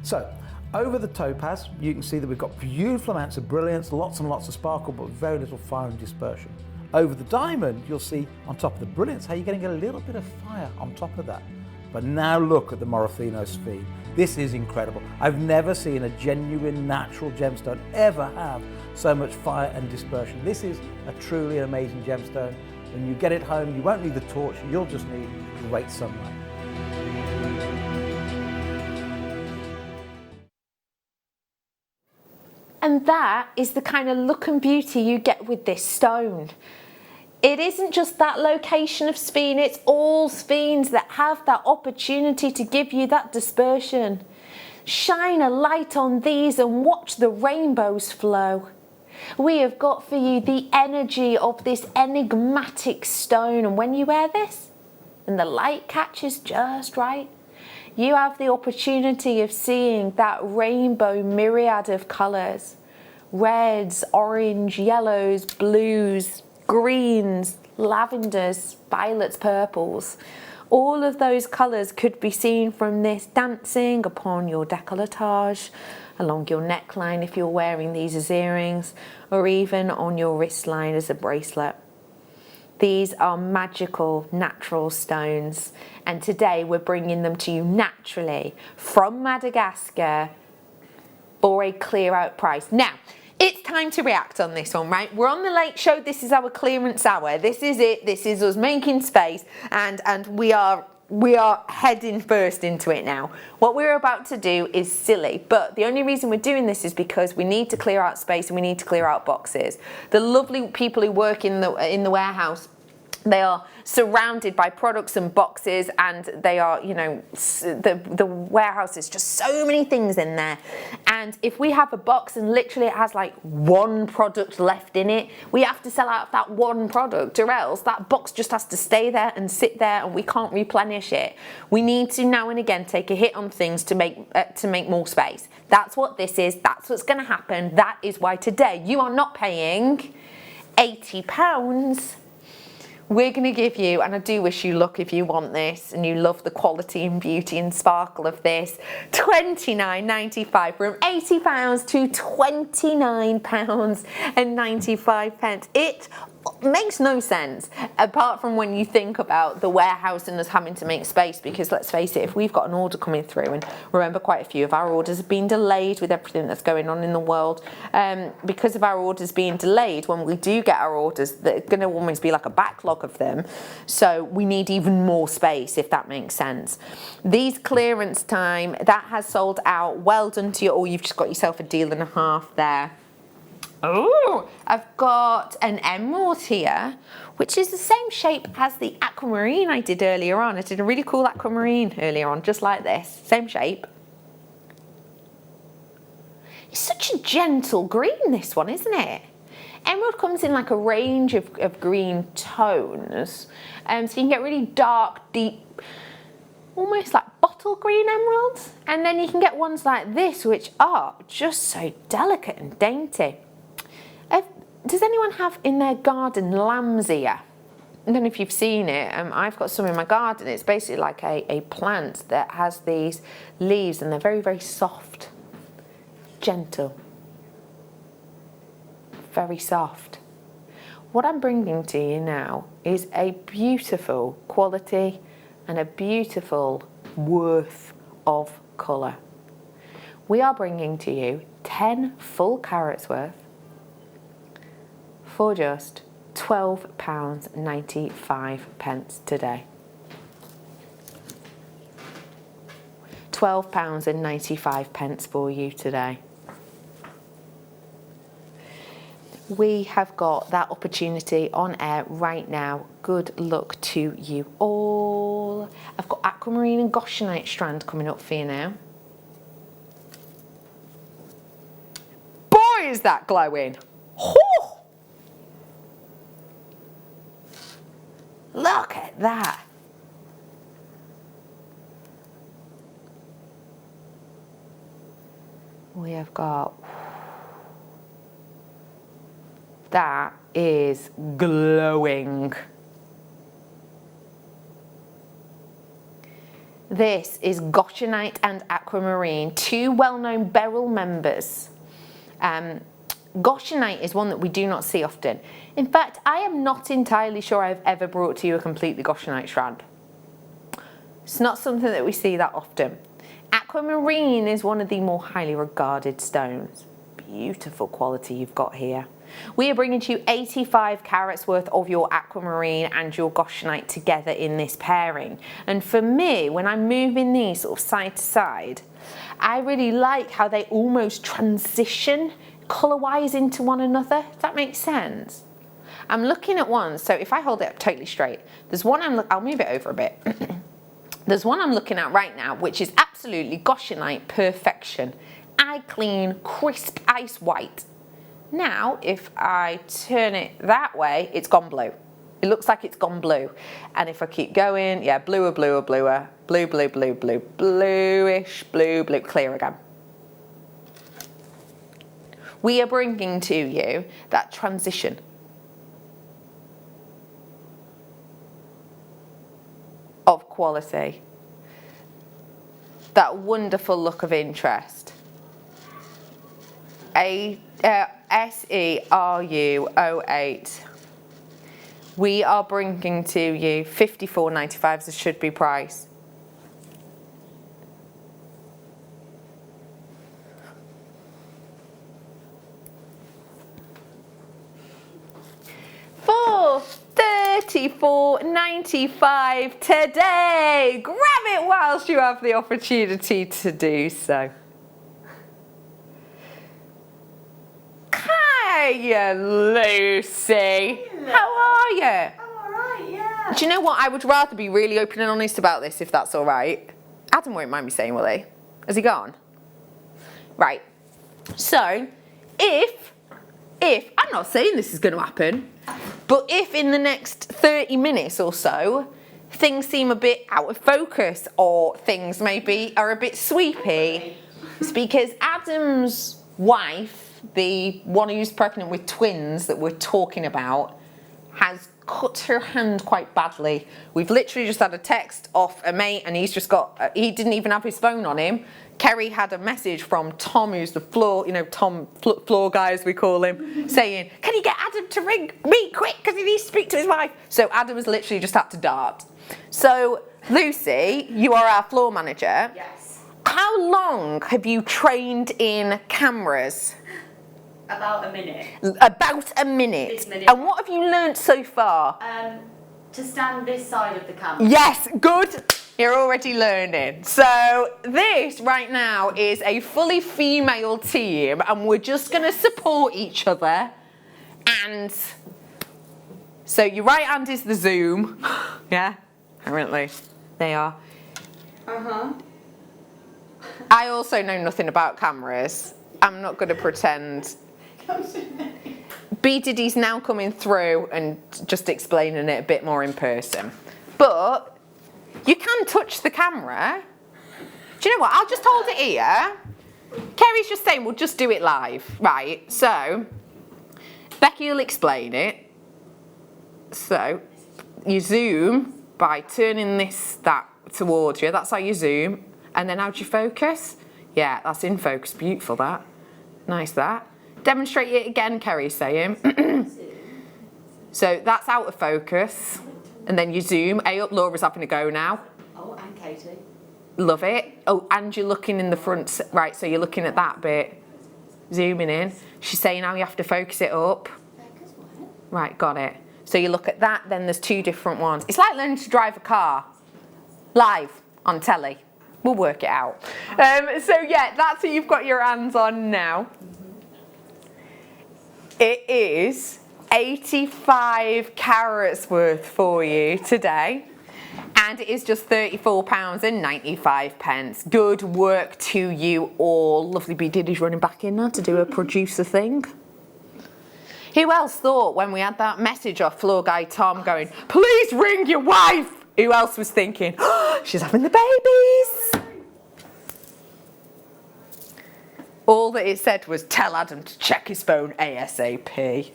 So, over the topaz, you can see that we've got beautiful amounts of brilliance, lots and lots of sparkle, but very little fire and dispersion. Over the diamond, you'll see on top of the brilliance how you're getting a little bit of fire on top of that. But now look at the Morofino Sphene. This is incredible. I've never seen a genuine natural gemstone ever have so much fire and dispersion. This is a truly amazing gemstone. When you get it home, you won't need the torch, you'll just need great sunlight. And that is the kind of look and beauty you get with this stone. It isn't just that location of Sphene, it's all Sphenes that have that opportunity to give you that dispersion. Shine a light on these and watch the rainbows flow. We have got for you the energy of this enigmatic stone, and when you wear this and the light catches just right, you have the opportunity of seeing that rainbow myriad of colours. Reds, orange, yellows, blues, greens, lavenders, violets, purples. All of those colours could be seen from this dancing upon your décolletage, along your neckline if you're wearing these as earrings, or even on your wristline as a bracelet. These are magical, natural stones, and today we're bringing them to you naturally from Madagascar for a clear out price. Now, it's time to react on this one, right? We're on the late show. This is our clearance hour. This is it. This is us making space, and we are heading first into it now. What we're about to do is silly, but the only reason we're doing this is because we need to clear out space and we need to clear out boxes. The lovely people who work in the warehouse, they are surrounded by products and boxes, and they are, you know, the warehouse is just so many things in there. And if we have a box and literally it has like one product left in it, we have to sell out of that one product, or else that box just has to stay there and sit there and we can't replenish it. We need to now and again take a hit on things to make more space. That's what this is. That's what's going to happen. That is why today you are not paying £80. We're going to give you, and I do wish you luck if you want this and you love the quality and beauty and sparkle of this, £29.95 from £80 to £29.95. makes no sense, apart from when you think about the warehouse and us having to make space, because let's face it, if we've got an order coming through, and remember quite a few of our orders have been delayed with everything that's going on in the world, because of our orders being delayed, when we do get our orders, there's going to almost be like a backlog of them, so we need even more space, if that makes sense. These clearance time, that has sold out. Well done to you all, you've just got yourself a deal and a half there. Oh, I've got an emerald here, which is the same shape as the aquamarine I did earlier on. I did a really cool aquamarine earlier on, just like this, same shape. It's such a gentle green, this one, isn't it? Emerald comes in like a range of green tones, so you can get really dark, deep, almost like bottle green emeralds, and then you can get ones like this, which are just so delicate and dainty. Does anyone have in their garden lamb's ear? I don't know if you've seen it. I've got some in my garden. It's basically like a plant that has these leaves, and they're very, very soft, gentle, very soft. What I'm bringing to you now is a beautiful quality and a beautiful worth of colour. We are bringing to you 10 full carats worth for just £12.95 today. £12.95 for you today. We have got that opportunity on air right now. Good luck to you all. I've got aquamarine and goshenite strand coming up for you now. Boy, is that glowing! Whew! Look at that. We have got, that is glowing. This is goshenite and aquamarine, two well-known Beryl members. Goshenite is one that we do not see often. In fact, I am not entirely sure I've ever brought to you a completely goshenite strand. It's not something that we see that often. Aquamarine is one of the more highly regarded stones. Beautiful quality you've got here. We are bringing to you 85 carats worth of your aquamarine and your goshenite together in this pairing. And for me, when I'm moving these sort of side to side, I really like how they almost transition colour-wise into one another, if that makes sense. I'm looking at one, so if I hold it up totally straight, there's one I'll move it over a bit. There's one I'm looking at right now, which is absolutely goshenite perfection. Eye clean, crisp, ice white. Now, if I turn it that way, it's gone blue. It looks like it's gone blue. And if I keep going, yeah, bluer, bluer, bluer, blue, blue, blue, blue, bluish, blue, blue, clear again. We are bringing to you that transition of quality, that wonderful look of interest. SERU08. We are bringing to you £54.95 as a should be price. For £34.95 today. Grab it whilst you have the opportunity to do so. Hiya, Lucy. Hello. How are you? I'm alright, yeah. Do you know what? I would rather be really open and honest about this, if that's all right. Adam won't mind me saying, will he? Has he gone? Right. So, if I'm not saying this is going to happen, but if in the next 30 minutes or so things seem a bit out of focus or things maybe are a bit sweepy, it's because Adam's wife, the one who's pregnant with twins that we're talking about, has cut her hand quite badly. We've literally just had a text off a mate and he's just got, he didn't even have his phone on him. Kerry had a message from Tom, who's the floor, Tom floor guy as we call him, saying, can you get Adam to ring me quick because he needs to speak to his wife. So Adam has literally just had to dart. So Lucy, you are our floor manager. Yes. How long have you trained in cameras? About a minute. About a minute. This minute. And what have you learnt so far? To stand this side of the camera. Yes, good. You're already learning. So this right now is a fully female team and we're just going to support each other. And so your right hand is the zoom. Yeah, apparently. They are. Uh-huh. I also know nothing about cameras. I'm not going to pretend. B Diddy's now coming through and just explaining it a bit more in person. But you can touch the camera. Do you know what? I'll just hold it here. Kerry's just saying we'll just do it live. Right, so Becky will explain it. So you zoom by turning that towards you. That's how you zoom. And then how do you focus? Yeah, that's in focus. Beautiful, that. Nice, that. Demonstrate it again, Kerry's saying. So that's out of focus. And then you zoom. Hey up, Laura's having a go now. Oh, and Katie. Love it. Oh, and you're looking in the front. Right, so you're looking at that bit. Zooming in. She's saying how you have to focus it up. Right, got it. So you look at that, then there's two different ones. It's like learning to drive a car. Live, on telly. We'll work it out. So yeah, that's what you've got your hands on now. It is 85 carats worth for you today. And it is just £34.95. Good work to you all. Lovely B Diddy's running back in now to do a producer thing. Who else thought when we had that message off floor guy Tom going, please ring your wife? Who else was thinking, oh, she's having the babies? All that it said was tell Adam to check his phone ASAP.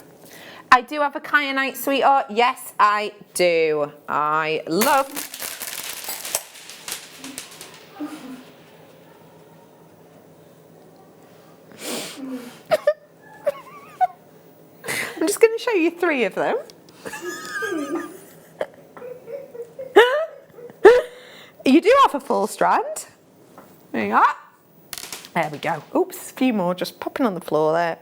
I do have a kyanite, sweetheart. Yes, I do. I love... I'm just going to show you 3 of them. You do have a full strand. There you are. There we go. Oops, a few more just popping on the floor there.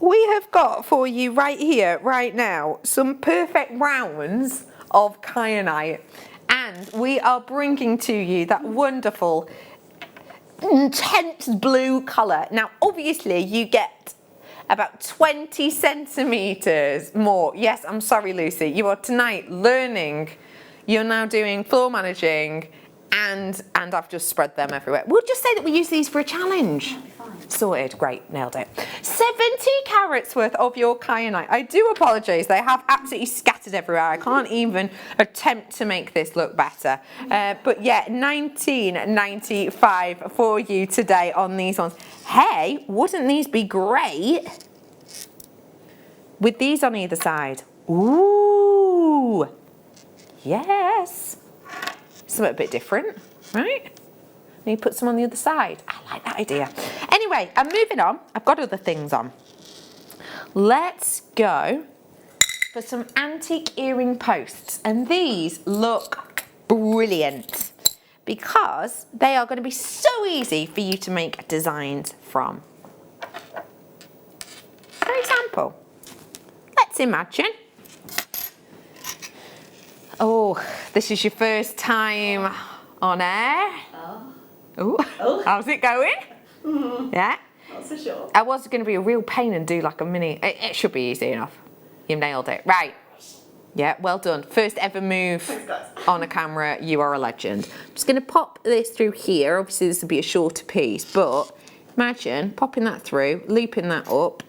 We have got for you right here, right now, some perfect rounds of kyanite. And we are bringing to you that wonderful, intense blue colour. Now, obviously, you get about 20 centimetres more. Yes, I'm sorry, Lucy. You are tonight learning. You're now doing floor managing. And I've just spread them everywhere. We'll just say that we use these for a challenge. Sorted, great, nailed it. 70 carats worth of your kyanite. I do apologise, they have absolutely scattered everywhere. I can't even attempt to make this look better. But yeah, £19.95 for you today on these ones. Hey, wouldn't these be great with these on either side? Ooh, yes. Something a bit different, right? And you put some on the other side. I like that idea. Anyway, I'm moving on. I've got other things on. Let's go for some antique earring posts. And these look brilliant because they are going to be so easy for you to make designs from. For example, let's imagine. Oh, this is your first time on air. Oh. How's it going? Mm-hmm. Yeah? Not so sure. I was going to be a real pain and do like a mini. It should be easy enough. You nailed it. Right. Yeah, well done. First ever move on a camera. You are a legend. I'm just going to pop this through here. Obviously, this will be a shorter piece, but imagine popping that through, looping that up.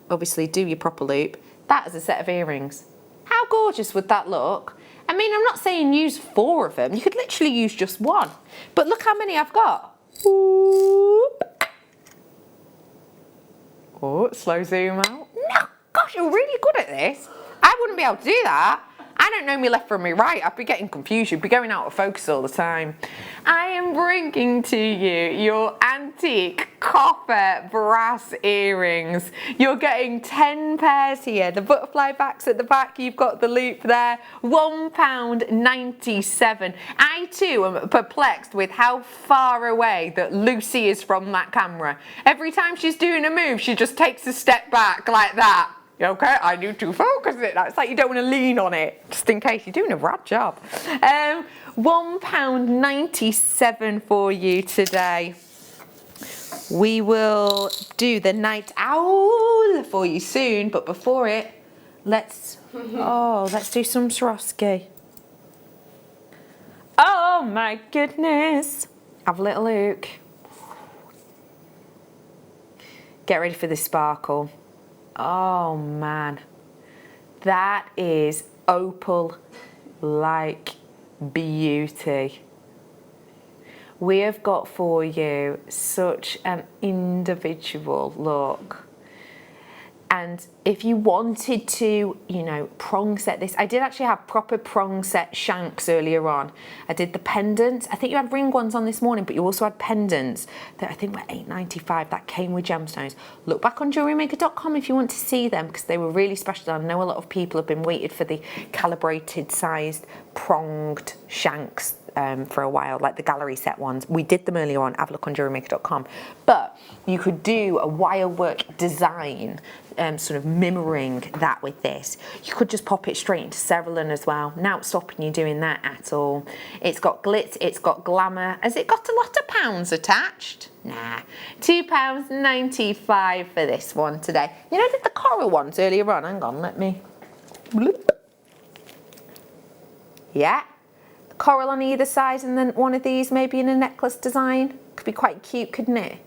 Obviously, do your proper loop. That is a set of earrings. How gorgeous would that look? I mean, I'm not saying use 4 of them. You could literally use just 1. But look how many I've got. Whoop. Oh, slow zoom out. No, gosh, you're really good at this. I wouldn't be able to do that. I don't know me left from me right. I'd be getting confused. You'd be going out of focus all the time. I am bringing to you your antique copper brass earrings. You're getting 10 pairs here. The butterfly backs at the back, you've got the loop there. £1.97. I too am perplexed with how far away that Lucy is from that camera. Every time she's doing a move, she just takes a step back like that. Okay, I need to focus it. It's like you don't want to lean on it, just in case. You're doing a rad job. £1.97 for you today. We will do the night owl for you soon, but before it, let's do some Swarovski. Oh my goodness. Have a little look. Get ready for this sparkle. Oh man, that is opal like beauty. We have got for you such an individual look. And if you wanted to, you know, prong set this, I did actually have proper prong set shanks earlier on. I did the pendants. I think you had ring ones on this morning, but you also had pendants that I think were £8.95. That came with gemstones. Look back on JewelleryMaker.com if you want to see them, because they were really special. I know a lot of people have been waiting for the calibrated sized pronged shanks for a while, like the gallery set ones. We did them earlier on. Have a look on JewelleryMaker.com. But you could do a wire work design, sort of mirroring that with this. You could just pop it straight into Cerulean as well. Not stopping you doing that at all. It's got glitz, it's got glamour. Has it got a lot of pounds attached? Nah. £2.95 for this one today. You know, I did the coral ones earlier on. Hang on, let me. Bloop. Yeah. Coral on either side, and then one of these maybe in a necklace design. Could be quite cute, couldn't it?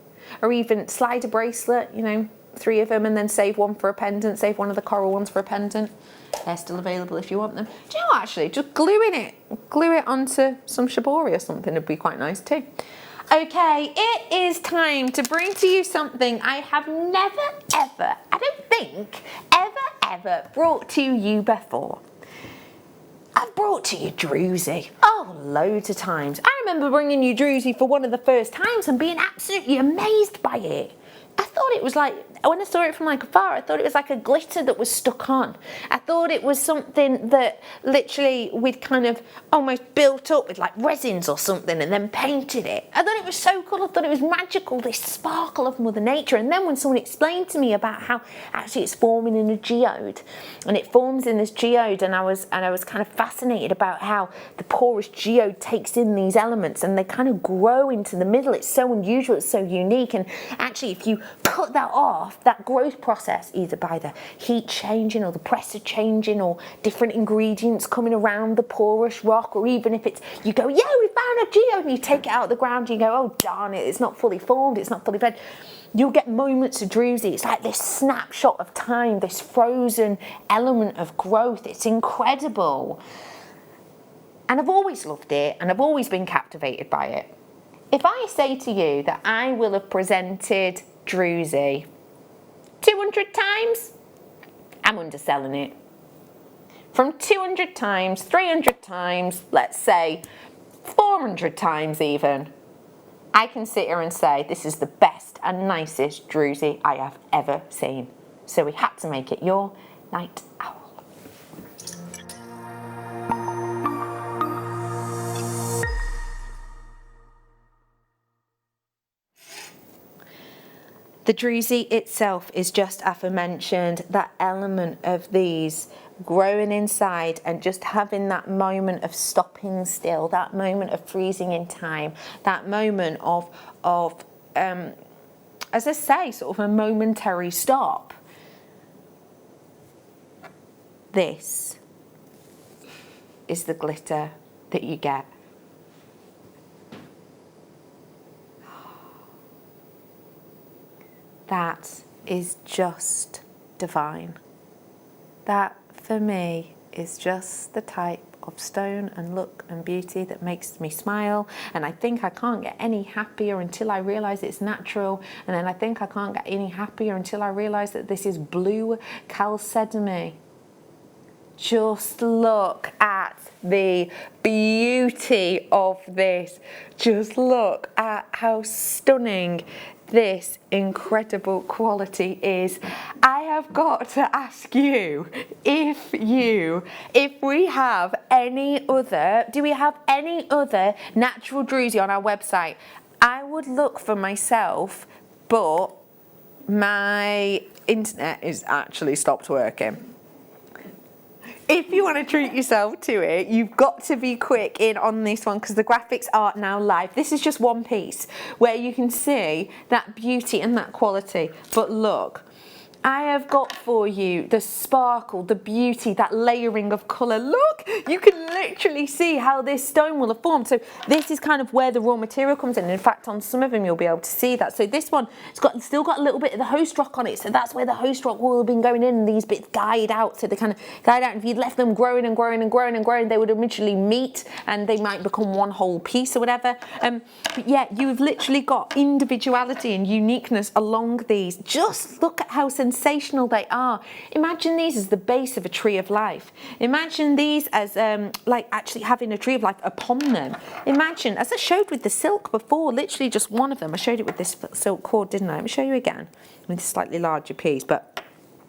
Or even slide a bracelet, you know, 3 of them, and then save one for a pendant, save one of the coral ones for a pendant. They're still available if you want them. Do you know what, actually, just glue it onto some shibori or something would be quite nice too. Okay, it is time to bring to you something I have never, ever, I don't think, ever brought to you before. I've brought to you druzy. Oh, loads of times. I remember bringing you druzy for one of the first times and being absolutely amazed by it. I thought it was like, when I saw it from like afar, I thought it was like a glitter that was stuck on. I thought it was something that literally we'd kind of almost built up with like resins or something and then painted it. I thought it was so cool. I thought it was magical, this sparkle of Mother Nature. And then when someone explained to me about how actually it's forming in a geode, and it forms in this geode, and I was kind of fascinated about how the porous geode takes in these elements and they kind of grow into the middle. It's so unusual, it's so unique. And actually, if you cut that off, that growth process, either by the heat changing or the pressure changing or different ingredients coming around the porous rock, or even if it's, you go, yeah, we found a geode, and you take it out of the ground, you go, oh darn it, it's not fully formed, it's not fully fed. You'll get moments of druzy. It's like this snapshot of time, this frozen element of growth. It's incredible. And I've always loved it, and I've always been captivated by it. If I say to you that I will have presented druzy 200 times, I'm underselling it. From 200 times, 300 times, let's say 400 times even, I can sit here and say this is the best and nicest druzy I have ever seen. So we had to make it your night owl. The druzy itself is just aforementioned, that element of these growing inside and just having that moment of stopping still, that moment of freezing in time, that moment of as I say, sort of a momentary stop. This is the glitter that you get. That is just divine. That, for me, is just the type of stone and look and beauty that makes me smile. And I think I can't get any happier until I realise it's natural. And then I think I can't get any happier until I realise that this is blue chalcedony. Just look at the beauty of this. Just look at how stunning this incredible quality is. I have got to ask you if we have any other, do we have any other natural druzy on our website? I would look for myself, but my internet is actually stopped working. If you want to treat yourself to it, you've got to be quick in on this one because the graphics are now live. This is just one piece where you can see that beauty and that quality. But look, I have got for you the sparkle, the beauty, that layering of colour. Look, you can literally see how this stone will have formed. So this is kind of where the raw material comes in. In fact, on some of them, you'll be able to see that. So this one, it's still got a little bit of the host rock on it. So that's where the host rock will have been going in and these bits guide out. So they kind of guide out. If you'd left them growing and growing and growing and growing, they would eventually meet and they might become one whole piece or whatever. But yeah, you've literally got individuality and uniqueness along these. Just look at how sensational they are. Imagine these as the base of a tree of life. Imagine these as like actually having a tree of life upon them. Imagine, as I showed with the silk before, literally just one of them. I showed it with this silk cord, didn't I? Let me show you again with a slightly larger piece, but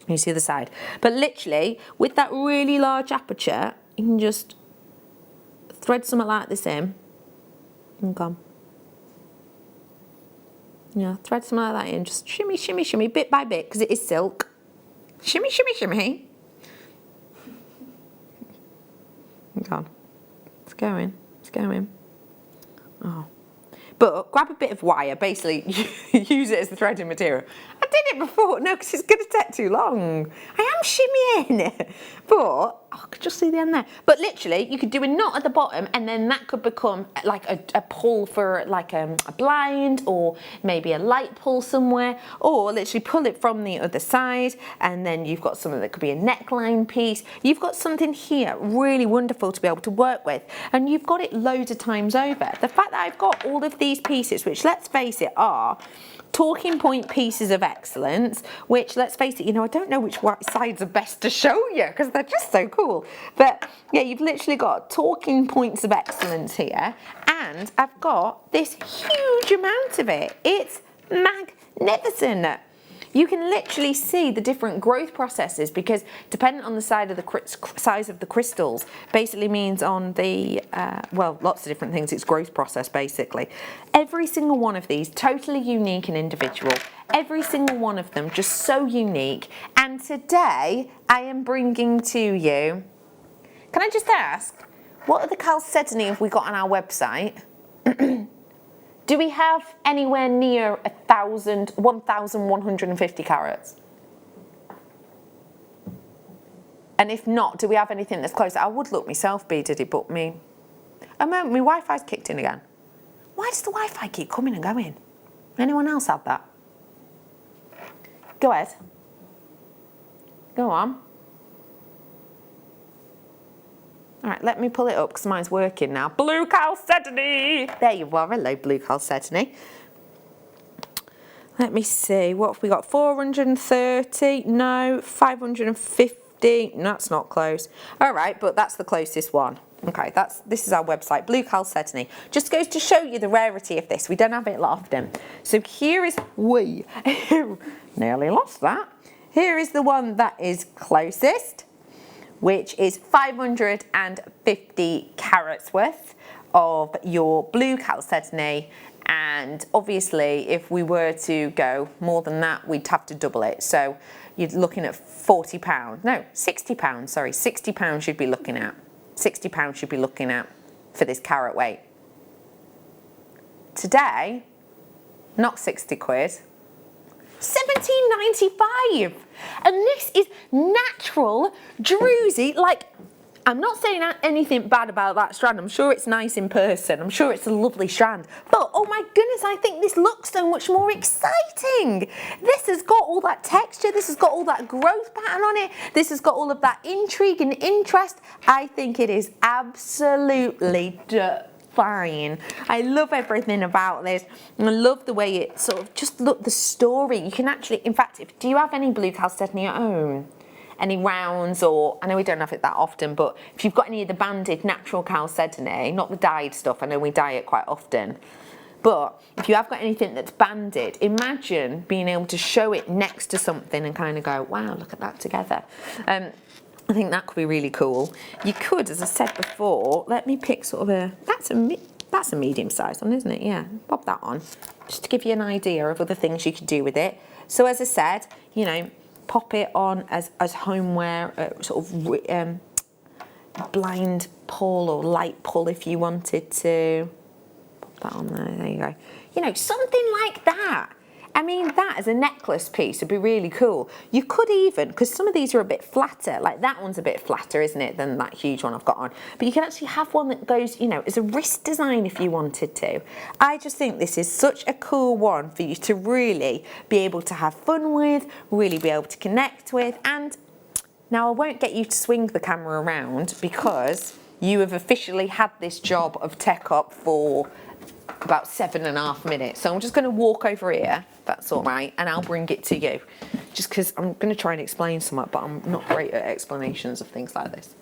you see the side. But literally, with that really large aperture, you can just thread something like this in and come. Yeah, thread something like that in, just shimmy, shimmy, shimmy, bit by bit, because it is silk. Shimmy, shimmy, shimmy. Go on. It's going, it's going. Oh. But grab a bit of wire, basically use it as the threading material. I did it before, no, because it's going to take too long. I am shimmying, but I could just see the end there. But literally, you could do a knot at the bottom and then that could become like a pull for like a blind or maybe a light pull somewhere, or literally pull it from the other side and then you've got something that could be a neckline piece. You've got something here really wonderful to be able to work with, and you've got it loads of times over. The fact that I've got all of these pieces, which let's face it are talking point pieces of excellence, which let's face it, you know, I don't know which sides are best to show you because they're just so cool. But yeah, you've literally got talking points of excellence here, and I've got this huge amount of it. It's magnificent. You can literally see the different growth processes because dependent on the size of the crystals basically means on the, well, lots of different things. It's growth process basically. Every single one of these totally unique and individual. Every single one of them just so unique. And today I am bringing to you, can I just ask, what are the chalcedony have we got on our website? Do we have anywhere near 1,150 carats? And if not, do we have anything that's close? I would look myself, B, did it, but me. Oh, my Wi-Fi's kicked in again. Why does the Wi-Fi keep coming and going? Anyone else have that? Go ahead. Go on. All right, let me pull it up because mine's working now. Blue chalcedony. There you are. Hello, blue chalcedony. Let me see. What have we got? 430? No. 550? No, that's not close. All right, but that's the closest one. Okay, this is our website, blue chalcedony. Just goes to show you the rarity of this. We don't have it often. So here is, nearly lost that. Here is the one that is closest, which is 550 carats worth of your blue chalcedony. And obviously, if we were to go more than that, we'd have to double it. So you're looking at £40. No, £60, sorry. £60 you'd be looking at. £60 you'd be looking at for this carat weight. Today, not 60 quid. £17.95, and this is natural druzy. Like, I'm not saying anything bad about that strand. I'm sure it's nice in person. I'm sure it's a lovely strand. But oh my goodness, I think this looks so much more exciting. This has got all that texture. This has got all that growth pattern on it. This has got all of that intrigue and interest. I think it is absolutely fine. I love everything about this. And I love the way it sort of just look the story. You can actually, in fact, do you have any blue chalcedony at home? Any rounds, or I know we don't have it that often, but if you've got any of the banded natural chalcedony, not the dyed stuff, I know we dye it quite often, But if you have got anything that's banded, imagine being able to show it next to something and kind of go, wow, look at that together. I think that could be really cool. You could, as I said before, let me pick sort of that's a medium sized one, isn't it? Yeah, pop that on, just to give you an idea of other things you could do with it. So as I said, you know, pop it on as homeware, sort of blind pull or light pull if you wanted to. Pop that on there you go. You know, something like that. I mean, that as a necklace piece would be really cool. You could even, because some of these are a bit flatter, like that one's a bit flatter, isn't it, than that huge one I've got on. But you can actually have one that goes, you know, as a wrist design if you wanted to. I just think this is such a cool one for you to really be able to have fun with, really be able to connect with. And now I won't get you to swing the camera around because you have officially had this job of tech up for about 7.5 minutes. So I'm just going to walk over here, if that's all right, and I'll bring it to you. Just because I'm going to try and explain something, but I'm not great at explanations of things like this.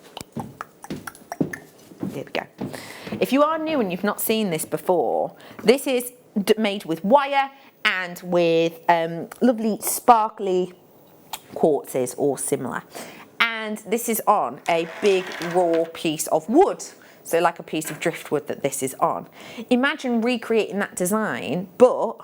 There we go. If you are new and you've not seen this before, this is made with wire and with lovely sparkly quartzes or similar. And this is on a big raw piece of wood. So like a piece of driftwood that this is on. Imagine recreating that design, but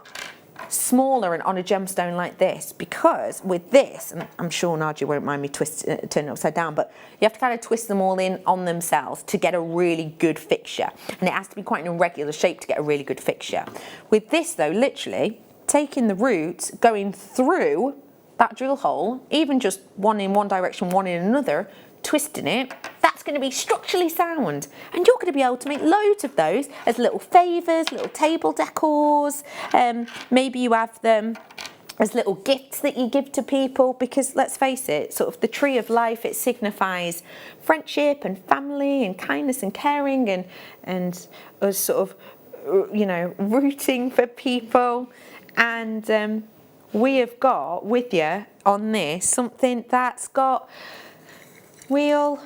smaller and on a gemstone like this, because with this, and I'm sure Nadia won't mind me turning it upside down, but you have to kind of twist them all in on themselves to get a really good fixture. And it has to be quite an irregular shape to get a really good fixture. With this though, literally taking the roots, going through that drill hole, even just one in one direction, one in another, twisting it, that's going to be structurally sound, and you're going to be able to make loads of those as little favours, little table decors. Maybe you have them as little gifts that you give to people, because let's face it, sort of the tree of life, it signifies friendship and family and kindness and caring and us sort of, you know, rooting for people. And we have got with you on this something that's got real,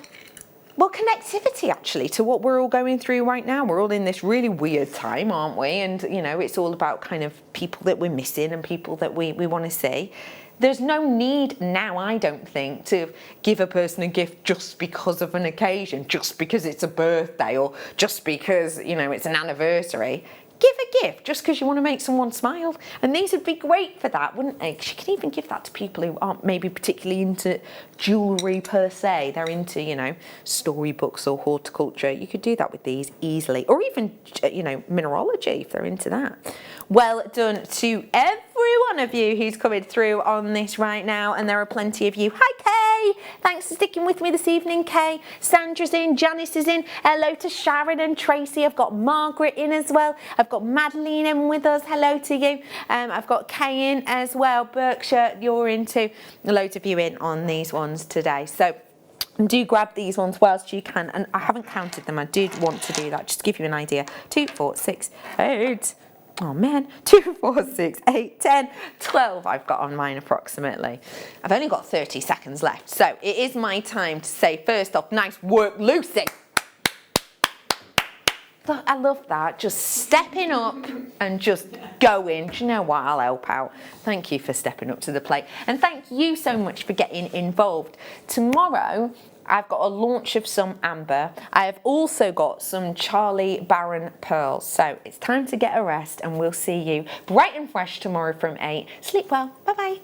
well, connectivity actually to what we're all going through right now. We're all in this really weird time, aren't we? And, you know, it's all about kind of people that we're missing and people that we want to see. There's no need now, I don't think, to give a person a gift just because of an occasion, just because it's a birthday or just because, you know, it's an anniversary. Give a gift just because you want to make someone smile. And these would be great for that, wouldn't they? Because you can even give that to people who aren't maybe particularly into jewellery per se. They're into, you know, storybooks or horticulture. You could do that with these easily. Or even, you know, mineralogy if they're into that. Well done to every one of you who's coming through on this right now. And there are plenty of you. Hi, Kay. Thanks for sticking with me this evening, Kay. Sandra's in. Janice is in. Hello to Sharon and Tracy. I've got Margaret in as well. I've got Madeline in with us. Hello to you. I've got Kay in as well. Berkshire, you're in too. Loads of you in on these ones today. So do grab these ones whilst you can. And I haven't counted them. I did want to do that just to give you an idea. 2, 4, 6, 8. Oh man, 2, 4, 6, 8, 10, 12 I've got on mine approximately. I've only got 30 seconds left. So it is my time to say, first off, nice work, Lucy. I love that, just stepping up and just going. Do you know what? I'll help out. Thank you for stepping up to the plate. And thank you so much for getting involved. Tomorrow, I've got a launch of some amber. I have also got some Charlie Barron pearls. So it's time to get a rest and we'll see you bright and fresh tomorrow from 8. Sleep well. Bye-bye.